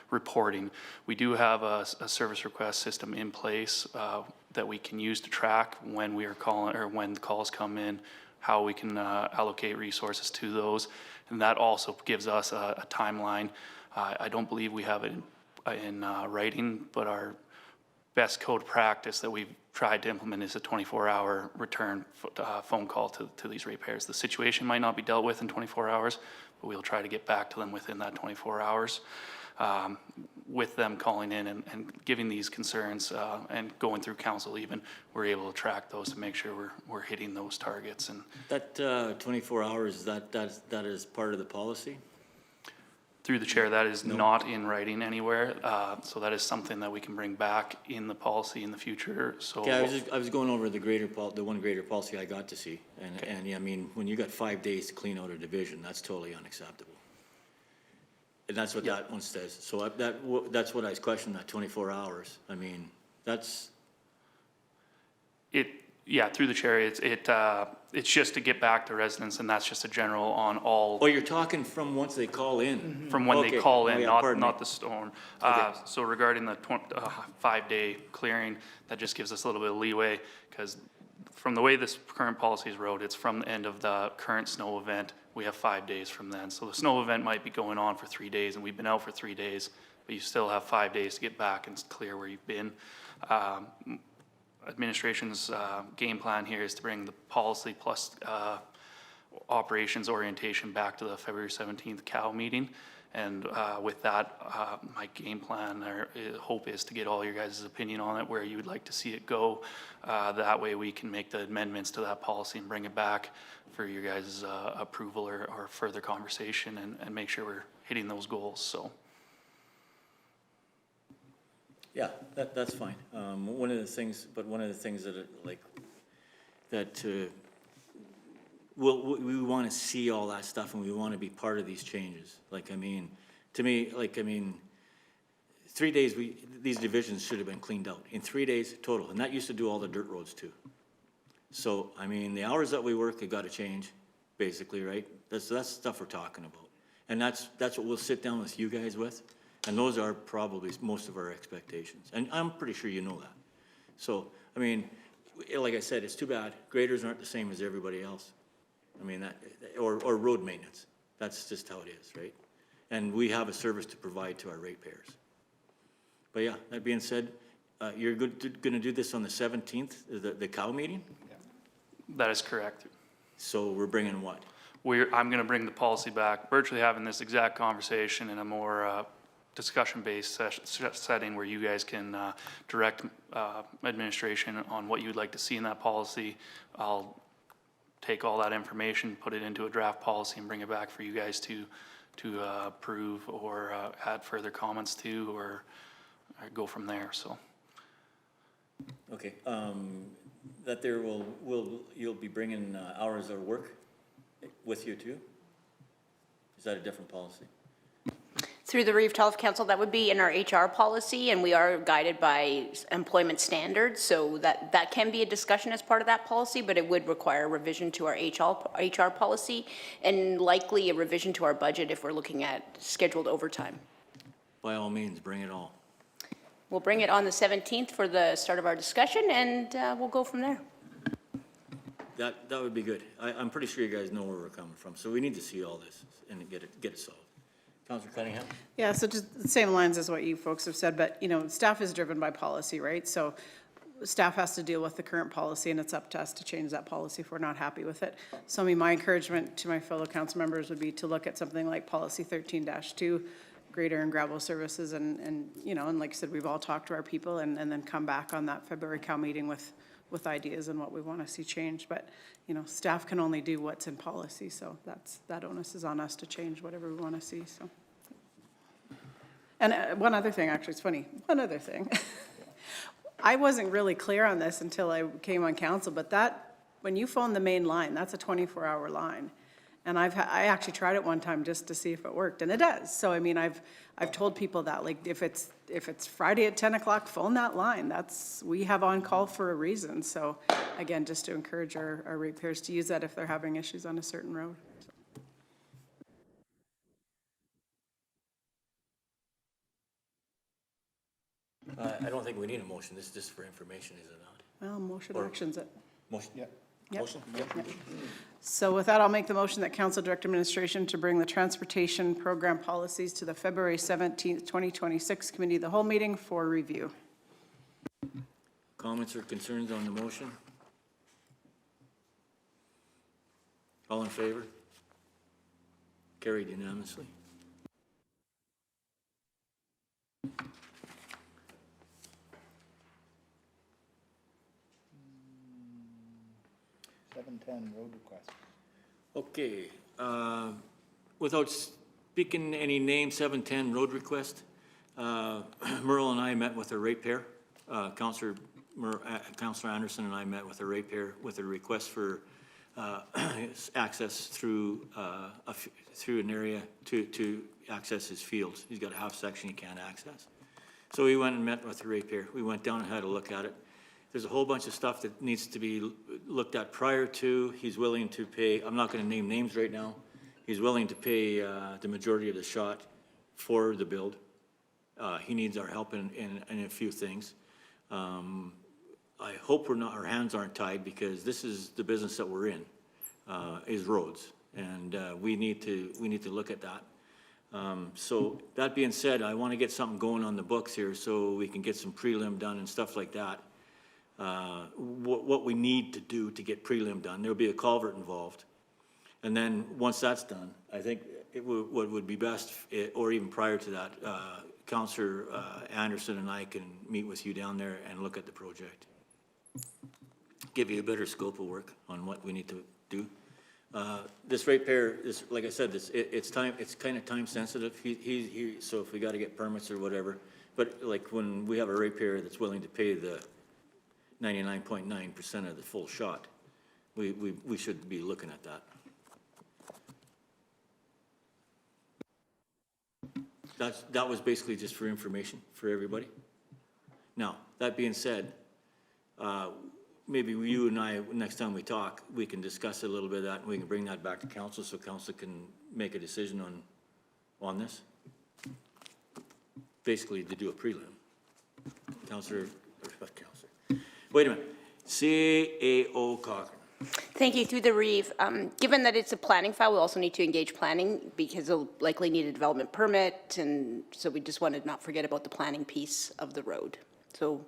reporting. We do have a service request system in place that we can use to track when we are calling, or when the calls come in, how we can allocate resources to those. And that also gives us a timeline. I don't believe we have it in writing, but our best code practice that we've tried to implement is a 24-hour return phone call to these ratepayers. The situation might not be dealt with in 24 hours, but we'll try to get back to them within that 24 hours. With them calling in and giving these concerns and going through council even, we're able to track those to make sure we're hitting those targets. And that 24 hours, that is part of the policy? Through the chair, that is not in writing anywhere. So that is something that we can bring back in the policy in the future. So Yeah, I was going over the one greater policy I got to see. And yeah, I mean, when you got 5 days to clean out a division, that's totally unacceptable. And that's what that one says. So that's what I was questioning, that 24 hours. I mean, that's. Yeah, through the chair, it's just to get back to residents, and that's just a general on all. Oh, you're talking from once they call in? From when they call in, Oh, yeah, not the storm. Okay. So regarding the 5-day clearing, that just gives us a little bit of leeway, because from the way this current policy is wrote, it's from the end of the current snow event. We have 5 days from then. So the snow event might be going on for 3 days, and we've been out for 3 days, but you still have 5 days to get back and clear where you've been. Administration's game plan here is to bring the policy plus operations orientation back to the February 17th COW meeting. And with that, my game plan or hope is to get all your guys' opinion on it, where you would like to see it go. That way we can make the amendments to that policy and bring it back for your guys' approval or further conversation, and make sure we're hitting those goals. So. Yeah, that's fine. One of the things that we want to see all that stuff, and we want to be part of these changes. Like, I mean, to me, 3 days, these divisions should have been cleaned out in 3 days total, and that used to do all the dirt roads too. So, I mean, the hours that we work have got to change, basically, right? That's stuff we're talking about, and that's what we'll sit down with you guys with. And those are probably most of our expectations. And I'm pretty sure you know that. So, I mean, like I said, it's too bad. Graders aren't the same as everybody else. I mean, or road maintenance. That's just how it is, right? And we have a service to provide to our ratepayers. But yeah, that being said, you're gonna do this on the 17th, the cow meeting? That is correct. So we're bringing what? I'm gonna bring the policy back, virtually having this exact conversation in a more discussion-based setting where you guys can direct administration on what you'd like to see in that policy. I'll take all that information, put it into a draft policy and bring it back for you guys to approve or add further comments to, or go from there, so. Okay, that there you'll be bringing hours of work with you too? Is that a different policy? Through the Reeve Health Council, that would be in our HR policy, and we are guided by employment standards, so that can be a discussion as part of that policy, but it would require a revision to our HR policy, and likely a revision to our budget if we're looking at scheduled overtime. By all means, bring it all. We'll bring it on the 17th for the start of our discussion, and we'll go from there. That would be good. I'm pretty sure you guys know where we're coming from, so we need to see all this and get it solved. Councillor Cunningham? Yeah, so just the same lines as what you folks have said, but, you know, staff is driven by policy, right? So staff has to deal with the current policy, and it's up to us to change that policy if we're not happy with it. So I mean, my encouragement to my fellow council members would be to look at something like policy 13-2, grader and gravel services, and, you know, and like I said, we've all talked to our people, and then come back on that February Cal meeting with ideas and what we want to see changed. But, you know, staff can only do what's in policy, so that onus is on us to change whatever we want to see, so. And one other thing, actually, it's funny, one other thing. I wasn't really clear on this until I came on council, but when you phone the main line, that's a 24-hour line. And I actually tried it one time just to see if it worked, and it does. So I mean, I've told people that, like, if it's Friday at 10 o'clock, phone that line. We have on call for a reason. So again, just to encourage our ratepayers to use that if they're having issues on a certain road. I don't think we need a motion. This is just for information, is it not? Well, motion Or- actions it. Motion? Yep. Motion? Yep. So with that, I'll make the motion that Council Direct Administration to bring the transportation program policies to the February 17th, 2026 Committee of the Whole meeting for review. Comments or concerns on the motion? All in favor? Carried unanimously. Road request. Okay, without speaking any name, 710 road request. Merle and I met with a ratepayer. Councillor Anderson and I met with a ratepayer with a request for access through an area to access his fields. He's got a half section he can't access. So we went and met with the ratepayer. We went down and had a look at it. There's a whole bunch of stuff that needs to be looked at prior to. He's willing to pay, I'm not gonna name names right now. He's willing to pay the majority of the shot for the build. He needs our help in a few things. I hope our hands aren't tied, because this is the business that we're in, is roads. And we need to look at that. So that being said, I wanna get something going on the books here so we can get some prelim done and stuff like that. What we need to do to get prelim done. There'll be a culvert involved. And then, once that's done, I think what would be best, or even prior to that, Councillor Anderson and I can meet with you down there and look at the project. Give you a better scope of work on what we need to do. This ratepayer, like I said, it's kind of time sensitive. So if we got to get permits or whatever, but like when we have a ratepayer that's willing to pay the 99.9% of the full shot, we should be looking at that. That was basically just for information for everybody. Now, that being said, maybe you and I, next time we talk, we can discuss a little bit of that, and we can bring that back to council so council can make a decision on this. Basically, to do a prelim. Councillor. Wait a minute. CAO Cochran. Thank you. Through the Reeve, given that it's a planning file, we also need to engage planning because they'll likely need a development permit, and so we just wanted to not forget about the planning piece of the road. So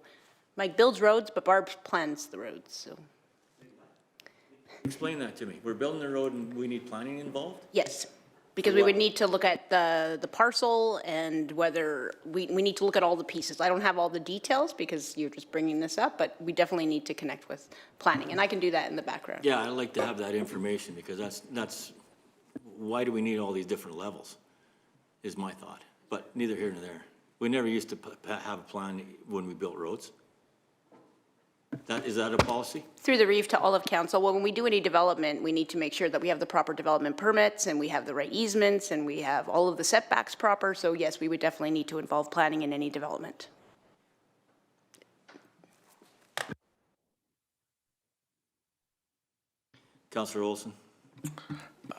Mike builds roads, but Barb plans the roads, so. Explain that to me. We're building the road and we need planning involved? Yes, because we would need to look at the parcel and whether, we need to look at all the pieces. I don't have all the details because you're just bringing this up, but we definitely need to connect with planning, and I can do that in the background. Yeah, I'd like to have that information because that's, why do we need all these different levels, is my thought. But neither here nor there. We never used to have a plan when we built roads. Is that a policy? Through the Reeve to all of council, when we do any development, we need to make sure that we have the proper development permits and we have the right easements and we have all of the setbacks proper. So yes, we would definitely need to involve planning in any development. Councillor Olson?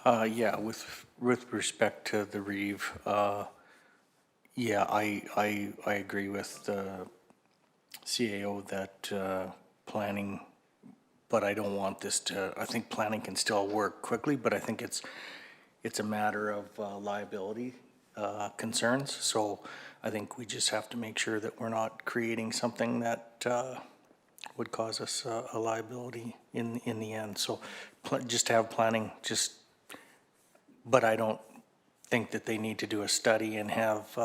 Yeah, with respect to the Reeve, yeah, I agree with the CAO that planning, but I don't want this to, I think planning can still work quickly, but I think it's a matter of liability concerns. So I think we just have to make sure that we're not creating something that would cause us a liability in the end. So just to have planning, but I don't think that they need to do a study and have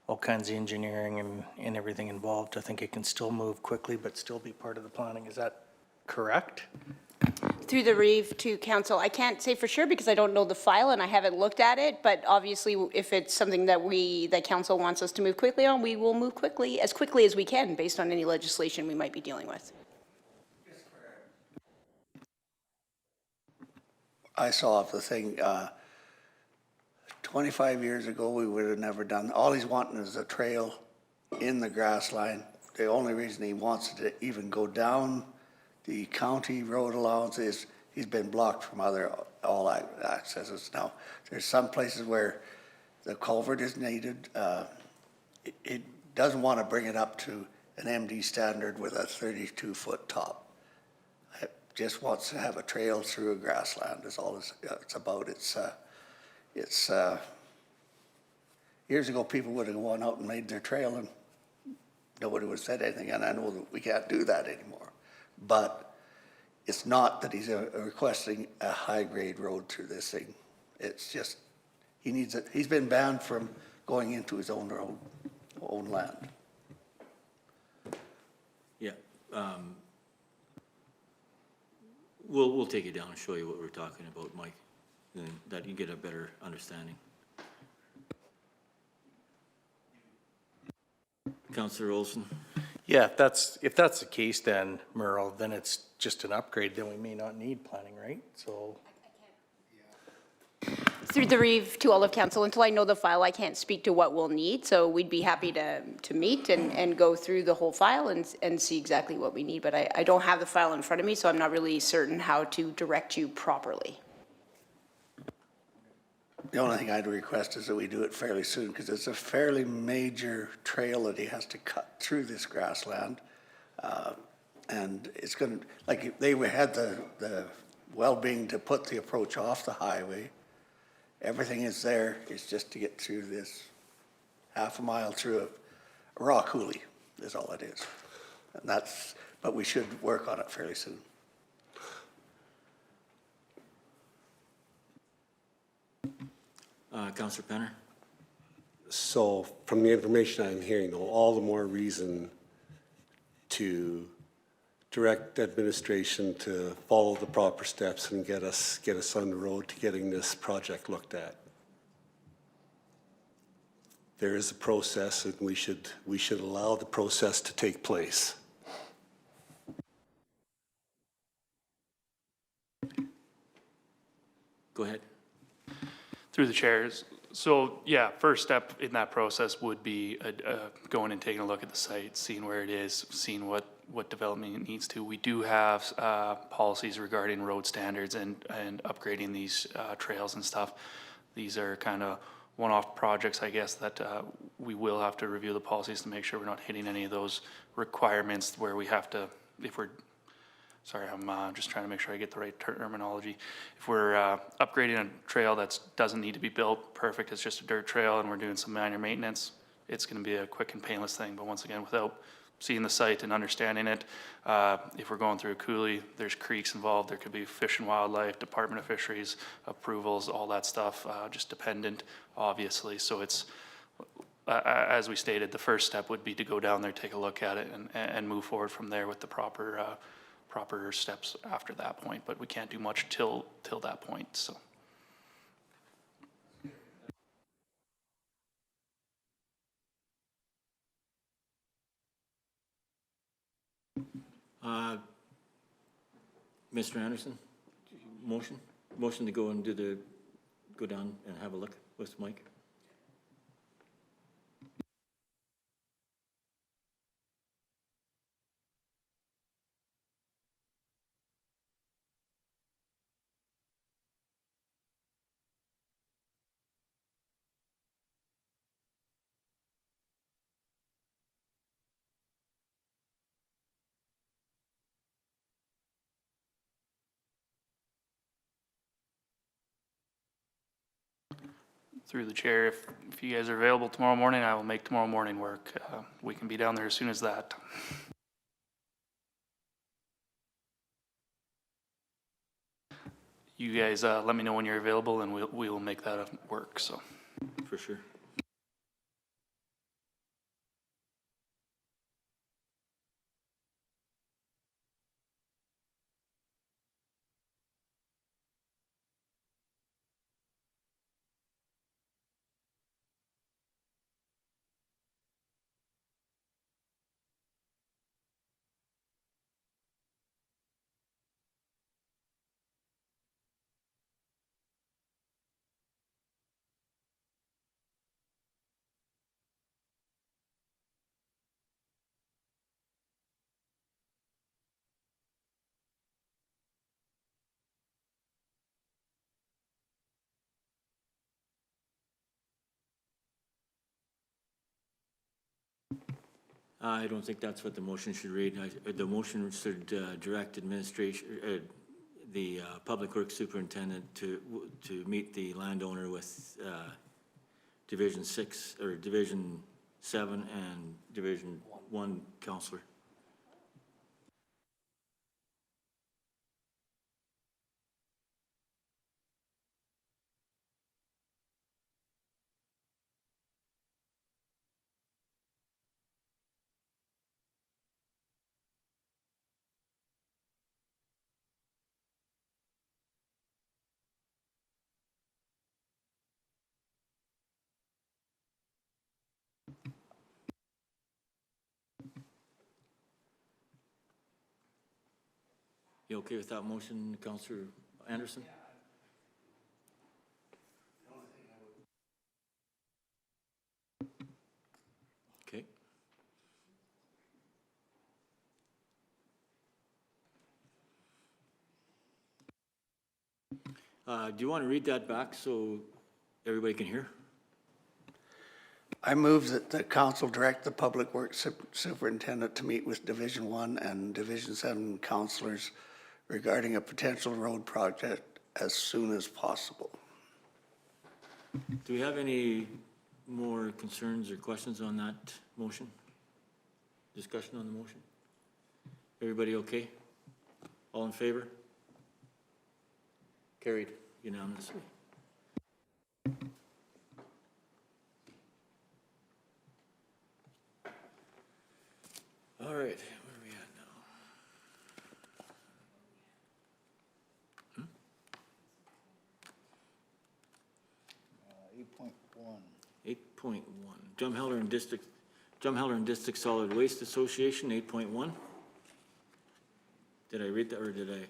all kinds of engineering and everything involved. I think it can still move quickly, but still be part of the planning. Is that correct? Through the Reeve to council, I can't say for sure because I don't know the file and I haven't looked at it, but obviously if it's something that council wants us to move quickly on, we will move quickly as we can based on any legislation we might be dealing with. I saw the thing, 25 years ago, we would have never done, all he's wanting is a trail in the grass line. The only reason he wants to even go down the county road allowance is he's been blocked from all accesses. Now, there's some places where the culvert is needed. It doesn't want to bring it up to an MD standard with a 32-foot top. It just wants to have a trail through a grassland is all it's about. It's years ago, people would have gone out and made their trail and nobody would have said anything, and I know that we can't do that anymore. But it's not that he's requesting a high-grade road through this thing. It's just, he needs it. He's been banned from going into his own road, own land. Yeah. We'll take it down and show you what we're talking about, Mike, and that you get a better understanding. Councillor Olson? Yeah, if that's the case, then Merle, then it's just an upgrade. Then we may not need planning, right? So. Through the Reeve to all of council, until I know the file, I can't speak to what we'll need. So we'd be happy to meet and go through the whole file and see exactly what we need. But I don't have the file in front of me, so I'm not really certain how to direct you properly. The only thing I'd request is that we do it fairly soon, because it's a fairly major trail that he has to cut through this grassland. And it's going to, like, they had the well-being to put the approach off the highway. Everything is there. It's just to get through this half a mile through a raw coulee is all it is. And that's, but we should work on it fairly soon. Councillor Penner? So from the information I'm hearing, though, all the more reason to direct administration to follow the proper steps and get us on the road to getting this project looked at. There is a process, and we should allow the process to take place. Go ahead. Through the chairs. So yeah, first step in that process would be going and taking a look at the site, seeing where it is, seeing what development it needs to. We do have policies regarding road standards and upgrading these trails and stuff. These are kind of one-off projects, I guess, that we will have to review the policies to make sure we're not hitting any of those requirements where we have to, if we're sorry, I'm just trying to make sure I get the right terminology. If we're upgrading a trail that doesn't need to be built, perfect, it's just a dirt trail and we're doing some minor maintenance, it's gonna be a quick and painless thing. But once again, without seeing the site and understanding it, if we're going through a coulee, there's creeks involved, there could be Fish and Wildlife, Department of Fisheries, approvals, all that stuff, just dependent, obviously. So it's, as we stated, the first step would be to go down there, take a look at it, and move forward from there with the proper steps after that point. But we can't do much till that point, so. Mr. Anderson, motion to go and go down and have a look with Mike. Through the chair, if you guys are available tomorrow morning, I will make tomorrow morning work. We can be down there as soon as that. You guys let me know when you're available and we will make that work, so. For sure. I don't think that's what the motion should read. The motion should direct administration, the public works superintendent to meet the landowner with Division 6 or Division 7 and Division 1 counselor. You okay with that motion, Councillor Anderson? Okay. Do you want to read that back so everybody can hear? I move that the council direct the public works superintendent to meet with Division 1 and Division 7 councillors regarding a potential road project as soon as possible. Do we have any more concerns or questions on that motion? Discussion on the motion? Everybody okay? All in favor? Carried unanimously. All right, where are we at now? 8.1. Drumheller and District Solid Waste Association, 8.1. Did I read that or did I?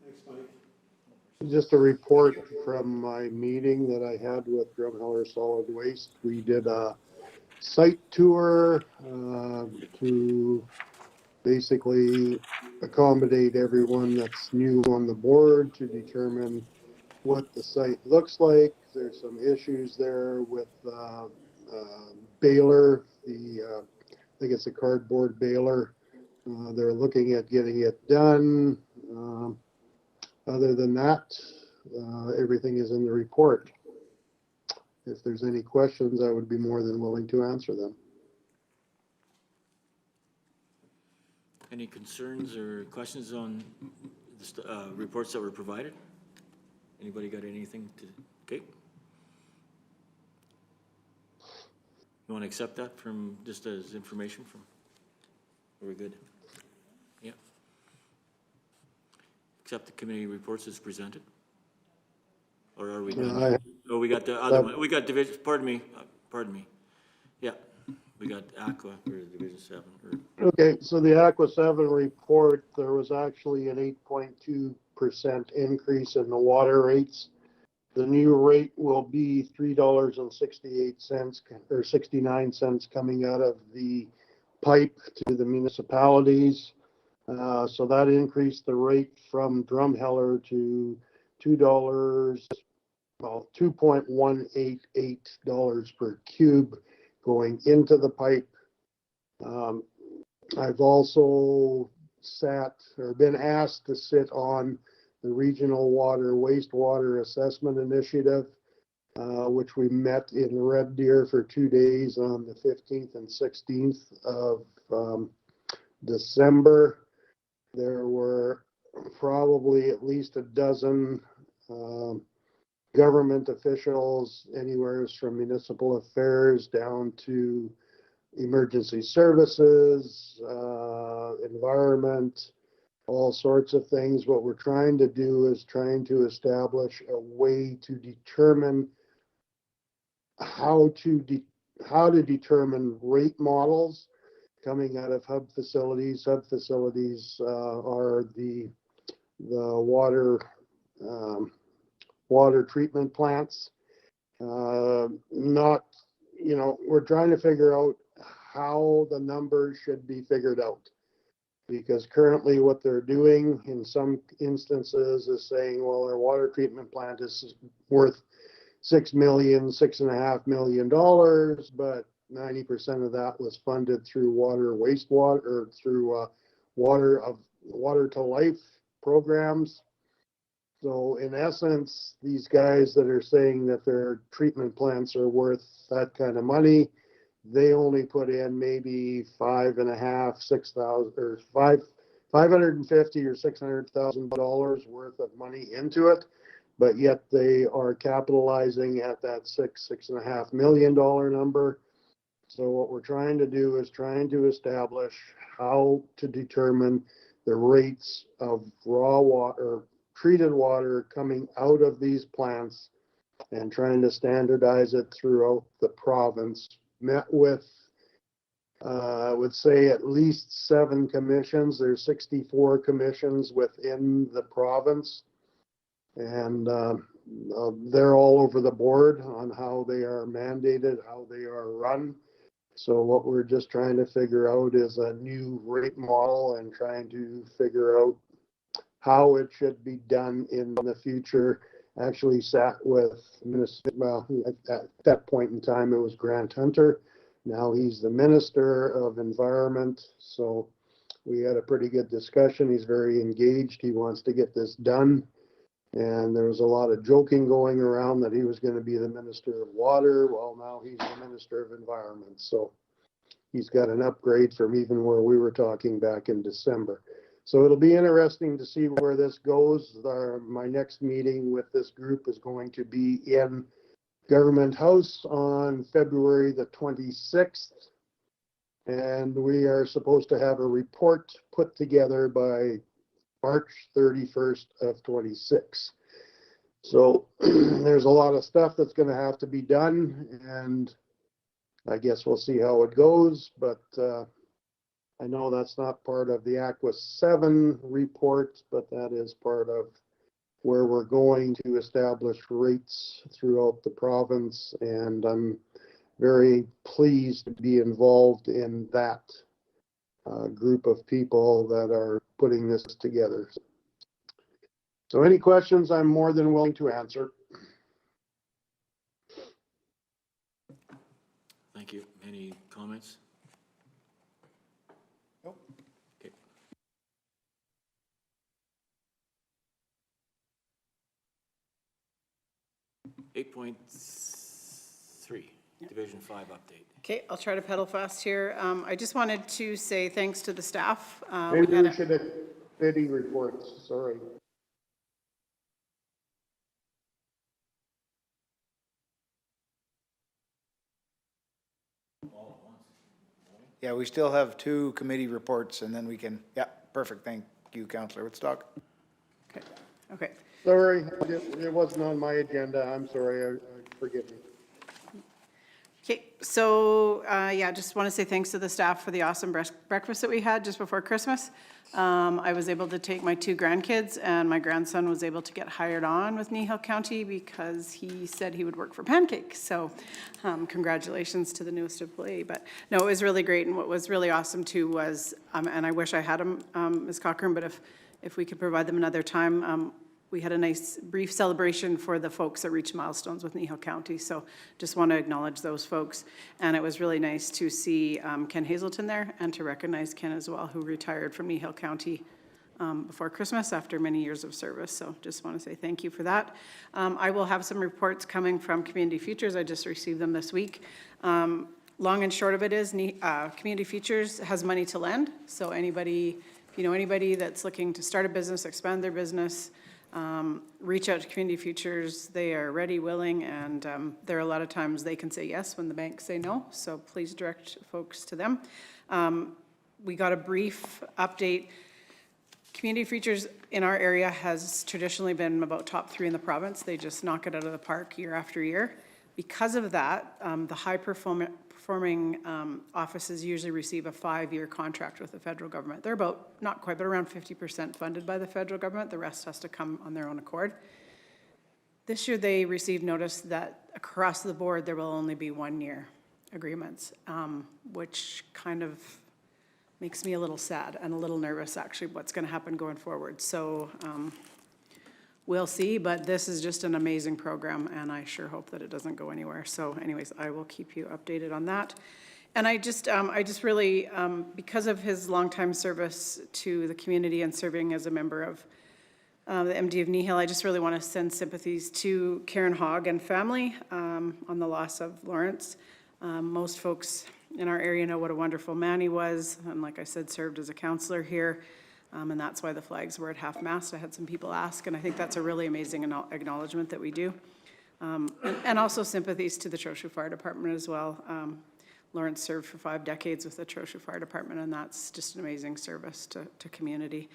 Thanks, Mike. Just a report from my meeting that I had with Drumheller Solid Waste. We did a site tour to basically accommodate everyone that's new on the board to determine what the site looks like. There's some issues there with baler, I think it's a cardboard baler They're looking at getting it done. Other than that, everything is in the report. If there's any questions, I would be more than willing to answer them. Any concerns or questions on the reports that were provided? Anybody got anything to, okay? You want to accept that from, just as information from, are we good? Yeah. Accept the committee reports as presented? Or are we done? Oh, we got the other one, we got division, pardon me. Yeah, we got Aqua for Division 7. Okay, so the Aqua 7 report, there was actually an 8.2% increase in the water rates. The new rate will be $3.68 or 69 cents coming out of the pipe to the municipalities. So that increased the rate from Drumheller to $2.188 per cube going into the pipe. I've also been asked to sit on the Regional Water Wastewater Assessment Initiative, which we met in Red Deer for 2 days on the 15th and 16th of December. There were probably at least a dozen government officials, anywhere from municipal affairs down to emergency services, environment, all sorts of things. What we're trying to do is trying to establish a way to determine how to determine rate models coming out of hub facilities. Hub facilities are the water treatment plants. Not, we're trying to figure out how the numbers should be figured out. Because currently what they're doing in some instances is saying, well, our water treatment plant is worth $6.5 million, but 90% of that was funded through wastewater, or through water to life programs. So in essence, these guys that are saying that their treatment plants are worth that kind of money, they only put in maybe $550,000 or $550,000 or $600,000 worth of money into it, but yet they are capitalizing at that $6.5 million number. So what we're trying to do is trying to establish how to determine the rates of raw water, treated water coming out of these plants, and trying to standardize it throughout the province. Met with, I would say, at least 7 commissions. There's 64 commissions within the province, and they're all over the board on how they are mandated, how they are run. So what we're just trying to figure out is a new rate model and trying to figure out how it should be done in the future. Actually sat with, well, at that point in time, it was Grant Hunter. Now he's the Minister of Environment. So we had a pretty good discussion. He's very engaged. He wants to get this done. And there was a lot of joking going around that he was going to be the Minister of Water. Well, now he's the Minister of Environment. So he's got an upgrade from even where we were talking back in December. So it'll be interesting to see where this goes. My next meeting with this group is going to be in Government House on February the 26th. And we are supposed to have a report put together by March 31st of 26. So there's a lot of stuff that's going to have to be done, and I guess we'll see how it goes, but I know that's not part of the Aqua 7 report, but that is part of where we're going to establish rates throughout the province, and I'm very pleased to be involved in that group of people that are putting this together. So any questions, I'm more than willing to answer. Thank you. Any comments? Nope. Okay. 8.3, Division 5 update. Okay, I'll try to pedal fast here. I just wanted to say thanks to the staff. Maybe we should have committee reports, sorry. Yeah, we still have 2 committee reports and then we can, yeah, perfect. Thank you, Councillor Woodstock. Okay, okay. Sorry, it wasn't on my agenda. I'm sorry, forgive me. Okay, so, yeah, just want to say thanks to the staff for the awesome breakfast that we had just before Christmas. I was able to take my 2 grandkids, and my grandson was able to get hired on with Kneehill County because he said he would work for Pancake. So congratulations to the newest employee. But no, it was really great, and what was really awesome too was, and I wish I had him, Ms. Cochran, but if we could provide them another time, we had a nice brief celebration for the folks that reached milestones with Kneehill County. So just want to acknowledge those folks. And it was really nice to see Ken Hazelton there and to recognize Ken as well, who retired from Kneehill County before Christmas after many years of service. So just want to say thank you for that. I will have some reports coming from Community Futures. I just received them this week. Long and short of it is Community Futures has money to lend. So anybody, if you know anybody that's looking to start a business, expand their business, reach out to Community Futures. They are ready, willing, and there are a lot of times they can say yes when the banks say no, so please direct folks to them. We got a brief update. Community Futures in our area has traditionally been about top 3 in the province. They just knock it out of the park year after year. Because of that, the high-performing offices usually receive a 5-year contract with the federal government. They're about, not quite, but around 50% funded by the federal government. The rest has to come on their own accord. This year they received notice that across the board there will only be 1-year agreements, which kind of makes me a little sad and a little nervous actually what's going to happen going forward. So we'll see, but this is just an amazing program and I sure hope that it doesn't go anywhere. So anyways, I will keep you updated on that. And I just really, because of his longtime service to the community and serving as a member of the MD of Kneehill, I just really want to send sympathies to Karen Hogg and family on the loss of Lawrence. Most folks in our area know what a wonderful man he was, and like I said, served as a counselor here. And that's why the flags were at half-mast. I had some people ask, and I think that's a really amazing acknowledgement that we do. And also sympathies to the Trochu Fire Department as well. Lawrence served for 5 decades with the Trochu Fire Department, and that's just an amazing service to community.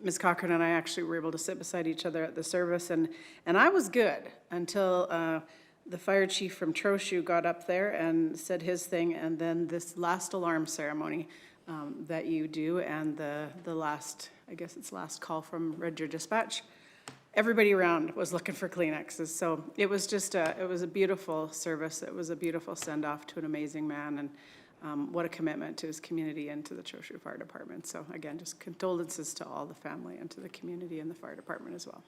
Ms. Cochran and I actually were able to sit beside each other at the service, and I was good until the fire chief from Trochu got up there and said his thing, and then this last alarm ceremony that you do, and the last, I guess it's last call from Red Deer Dispatch, everybody around was looking for Kleenexes. So it was just it was a beautiful service. It was a beautiful send-off to an amazing man, and what a commitment to his community and to the Trochu Fire Department. So again, just condolences to all the family and to the community and the fire department as well.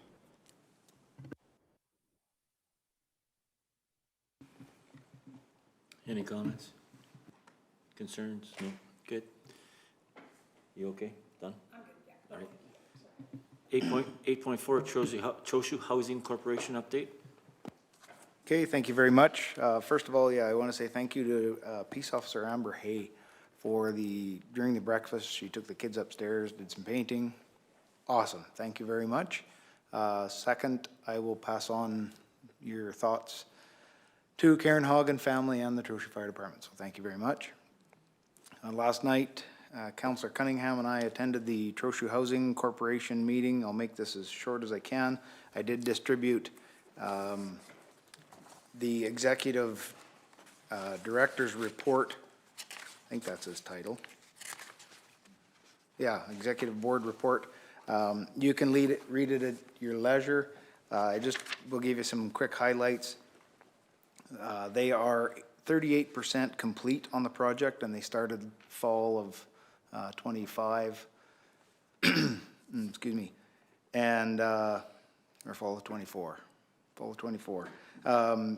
Any comments? Concerns? No? Good. You okay? Done? I'm good, yeah. All right. 8.4, Trochu Housing Corporation update. Okay, thank you very much. First of all, yeah, I want to say thank you to Peace Officer Amber Hay for during the breakfast, she took the kids upstairs, did some painting. Awesome, thank you very much. Second, I will pass on your thoughts to Karen Hogg and family and the Trochu Fire Department, so thank you very much. Last night, Councillor Cunningham and I attended the Trochu Housing Corporation meeting. I'll make this as short as I can. I did distribute the executive director's report. I think that's his title. Yeah, executive board report. You can read it at your leisure. I just will give you some quick highlights. They are 38% complete on the project, and they started fall of 25. Excuse me, and or fall of 24. Fall of 24.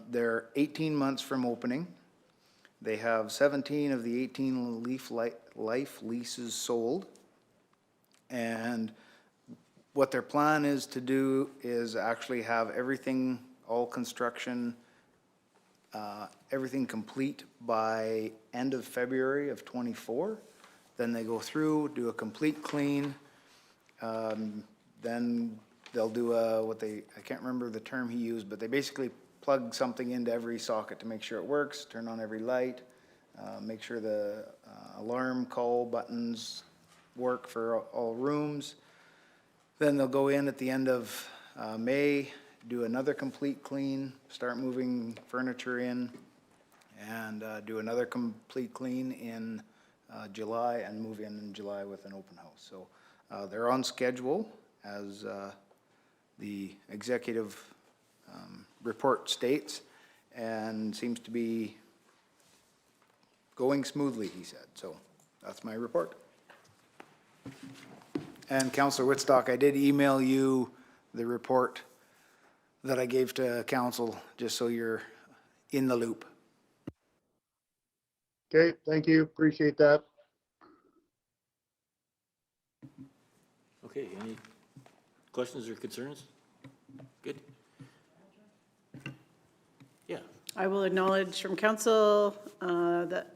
They're 18 months from opening. They have 17 of the 18 life leases sold, and what their plan is to do is actually have everything, all construction, everything complete by end of February of '24. Then they go through, do a complete clean. Then they'll do I can't remember the term he used, but they basically plug something into every socket to make sure it works, turn on every light, make sure the alarm call buttons work for all rooms. Then they'll go in at the end of May, do another complete clean, start moving furniture in, and do another complete clean in July, and move in July with an open house. So they're on schedule, as the executive report states, and seems to be going smoothly, he said. So that's my report. And Councillor Whitstock, I did email you the report that I gave to council, just so you're in the loop. Okay, thank you, appreciate that. Okay, any questions or concerns? Good. Yeah. I will acknowledge from council that,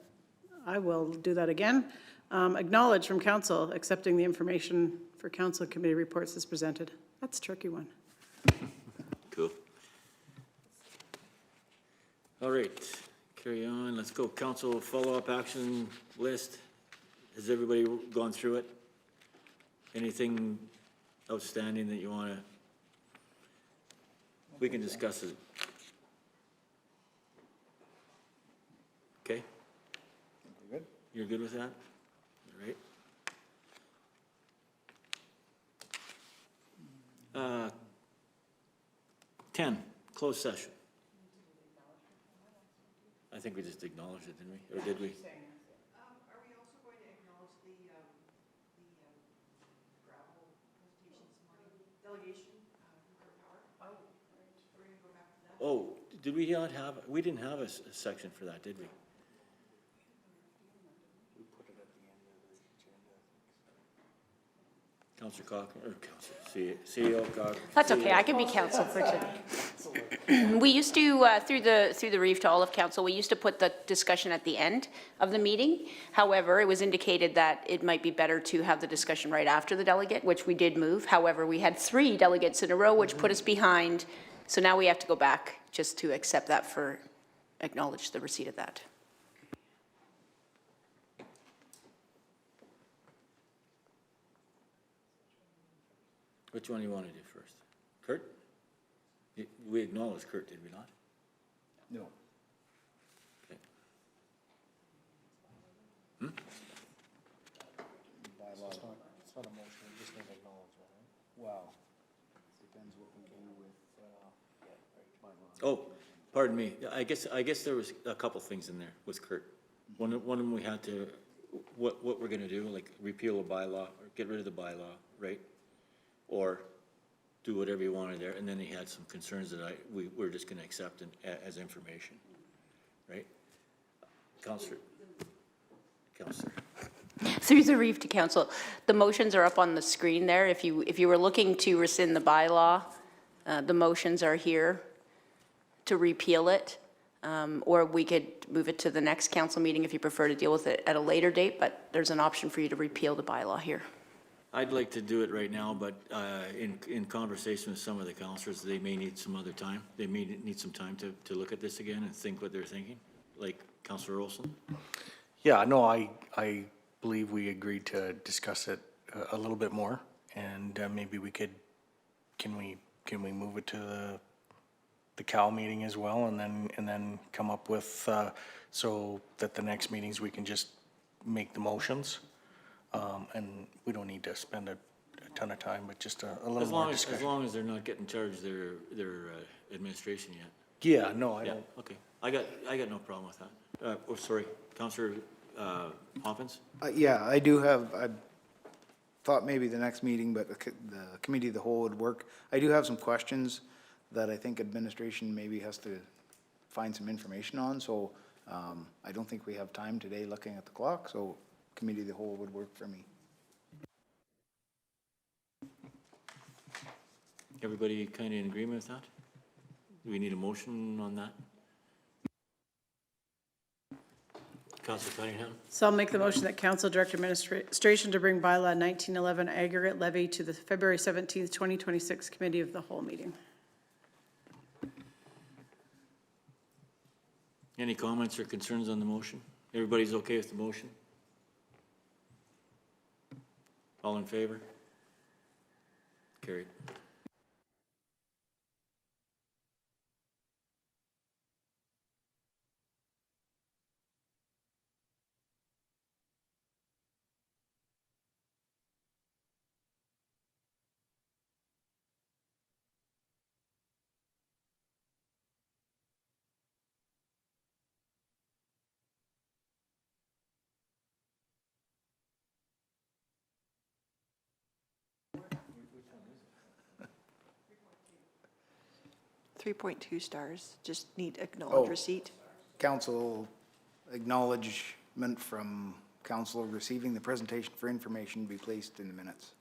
I will do that again. Acknowledge from council accepting the information for council committee reports as presented. That's a tricky one. Cool. All right, carry on. Let's go. Council follow-up action list. Has everybody gone through it? Anything outstanding that you want to? We can discuss it. Okay? Good. You're good with that? All right. 10, closed session. I think we just acknowledged it, didn't we? Or did we? Are we also going to acknowledge the gravel presentation this morning? Delegation from Bauer? Oh, right. We're going to go back to that. Oh, did we not have, we didn't have a section for that, did we? Councillor Cochran, or Councillor, CEO Cochran. That's okay, I can be counsel for today. We used to, through the brief to all of council, we used to put the discussion at the end of the meeting. However, it was indicated that it might be better to have the discussion right after the delegate, which we did move. However, we had 3 delegates in a row, which put us behind. So now we have to go back just to accept that acknowledge the receipt of that. Which one do you want to do first? Kurt? We acknowledged Kurt, did we not? No. Okay. It's not a motion, we just need acknowledgement, right? Well, depends what we do with, Oh, pardon me. I guess there was a couple things in there with Kurt. One of them we had to, what we're gonna do, like repeal a bylaw or get rid of the bylaw, right? Or do whatever you wanted there. And then he had some concerns that we're just gonna accept as information, right? Councillor. Through the brief to council, the motions are up on the screen there. If you were looking to rescind the bylaw, the motions are here to repeal it. Or we could move it to the next council meeting if you prefer to deal with it at a later date, but there's an option for you to repeal the bylaw here. I'd like to do it right now, but in conversation with some of the councillors, they may need some other time. They may need some time to look at this again and think what they're thinking, like Councillor Olson. Yeah, no, I believe we agreed to discuss it a little bit more, and maybe we could, can we move it to the Cal meeting as well, and then come up with, so that the next meetings we can just make the motions, and we don't need to spend a ton of time, but just a little more discussion. As long as they're not getting charged their administration yet. Yeah, no, I Yeah, don't. okay. I got no problem with that. Oh, sorry, Councillor Hoppins? yeah, I do have, I thought maybe the next meeting, but the committee of the whole would work. I do have some questions that I think administration maybe has to find some information on, so I don't think we have time today looking at the clock, so committee of the whole would work for me. Everybody kind of in agreement with that? Do we need a motion on that? Councillor Cunningham? So I'll make the motion that Council direct administration to bring bylaw 1911 aggregate levy to the February 17th, 2026 Committee of the Whole meeting. Any comments or concerns on the motion? Everybody's okay with the motion? All in favor? Carried. Three 3.2 stars, just need acknowledge receipt. Council acknowledgement from council receiving the presentation for information be placed in the minutes.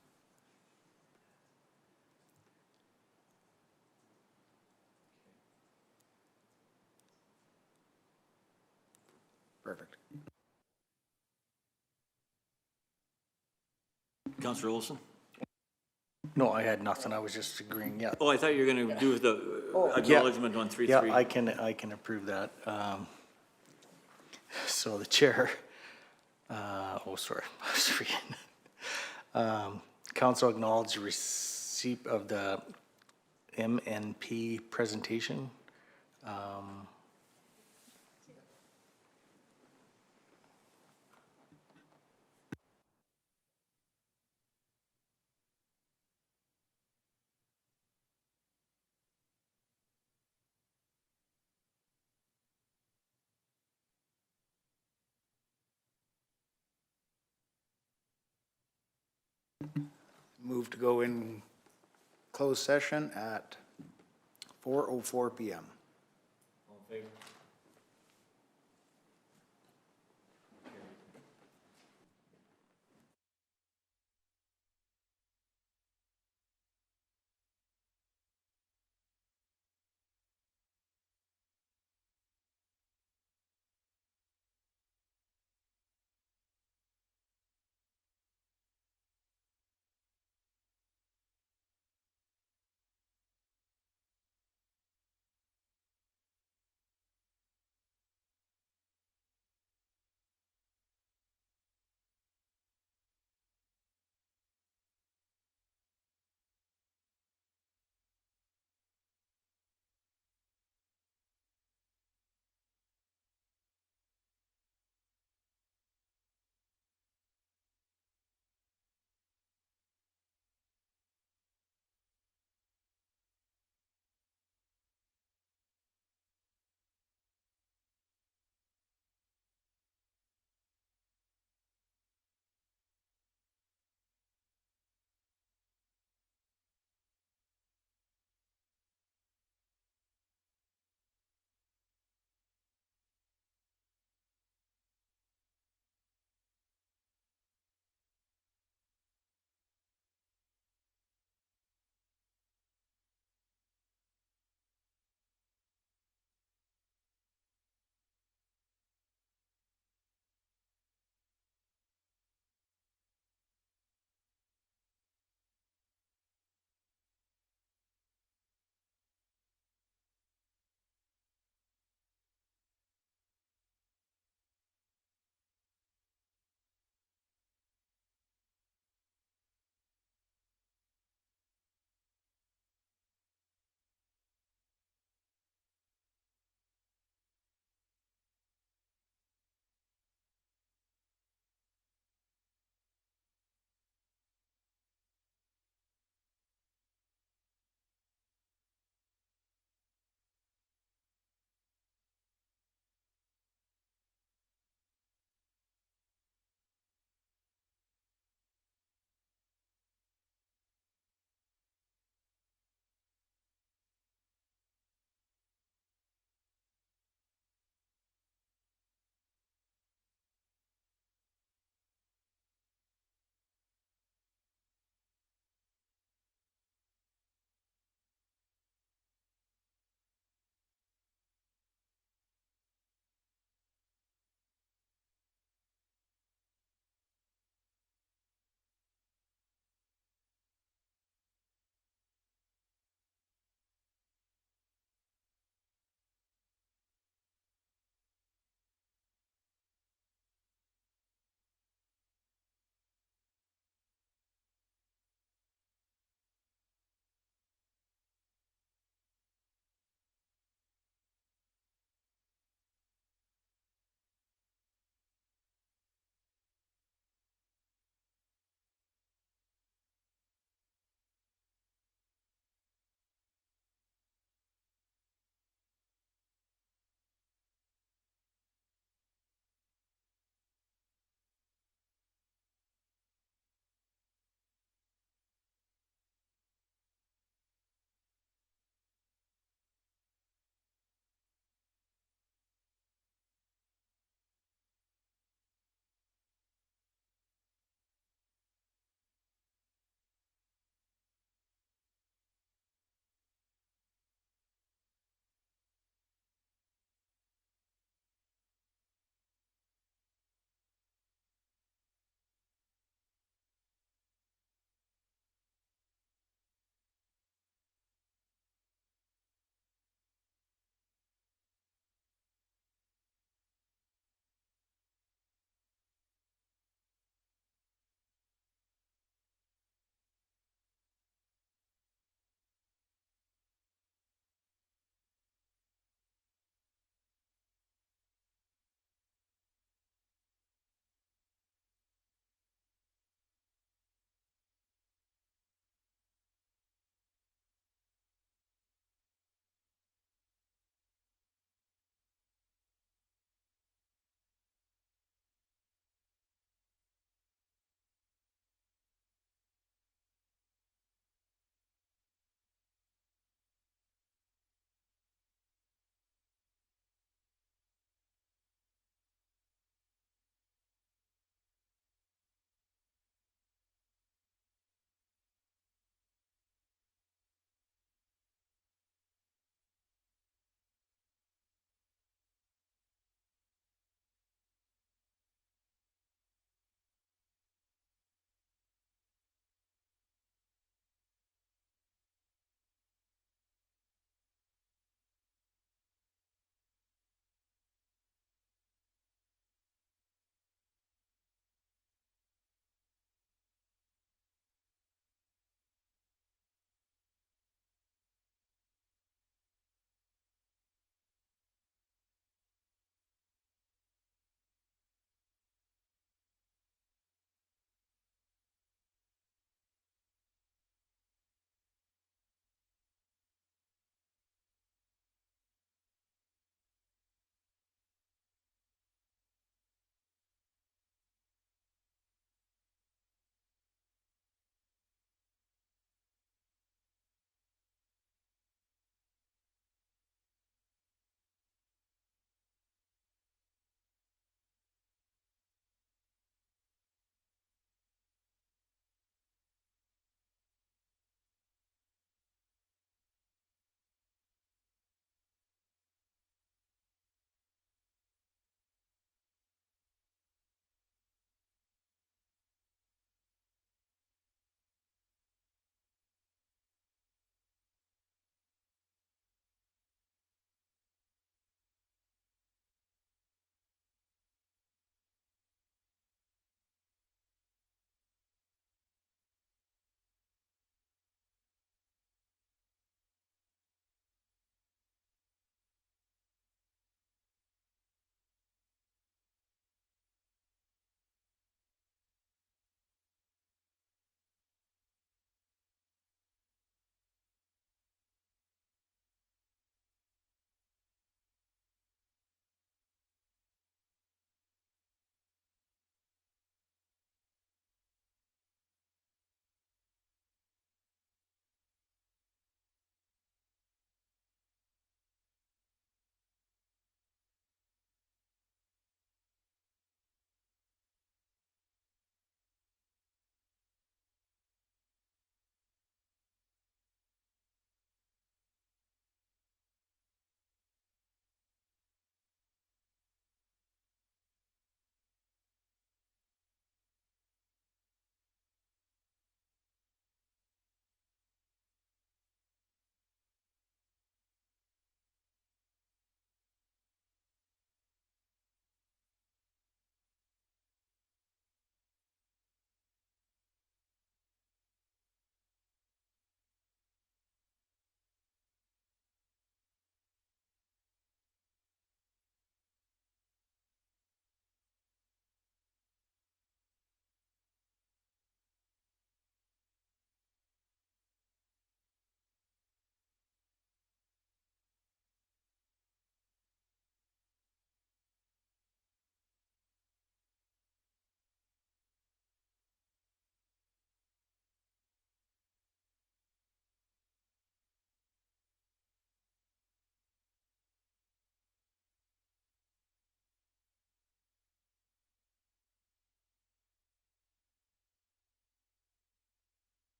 Perfect. Councillor Olson? No, I had nothing. I was just agreeing, yeah. Oh, I thought you were gonna do the acknowledgement on 3.3. Yeah, I can approve that. So the chair, sorry, I was forgetting. Council acknowledged receipt of the MNP presentation. Move to go in closed session at 4:04 PM. All in favor?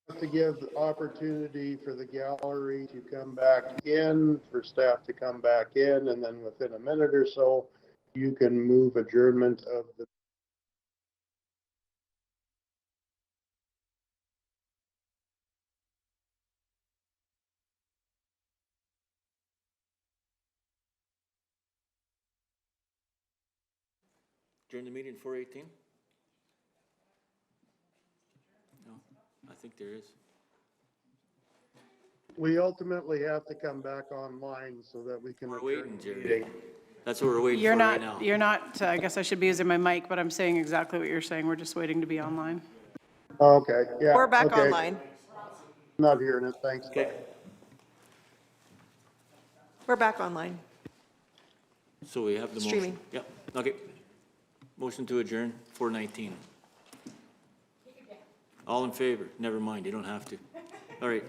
To give the opportunity for the gallery to come back in, for staff to come back in, and then within a minute or so, you can move adjournment of the During the meeting 4:18? No, I think there is. We ultimately have to come back online so that we can We're adjourn waiting, the Jerry. meeting. That's what we're waiting You're for right now. not, you're not, I guess I should be using my mic, but I'm saying exactly what you're saying. We're just waiting to be online. Okay, yeah. We're back okay. online. Not hearing it, thanks. Okay, We're back online. so we have the motion. Streaming. Yep, okay. Motion to adjourn, 4:19. All in favor? Never mind, you don't have to. All right.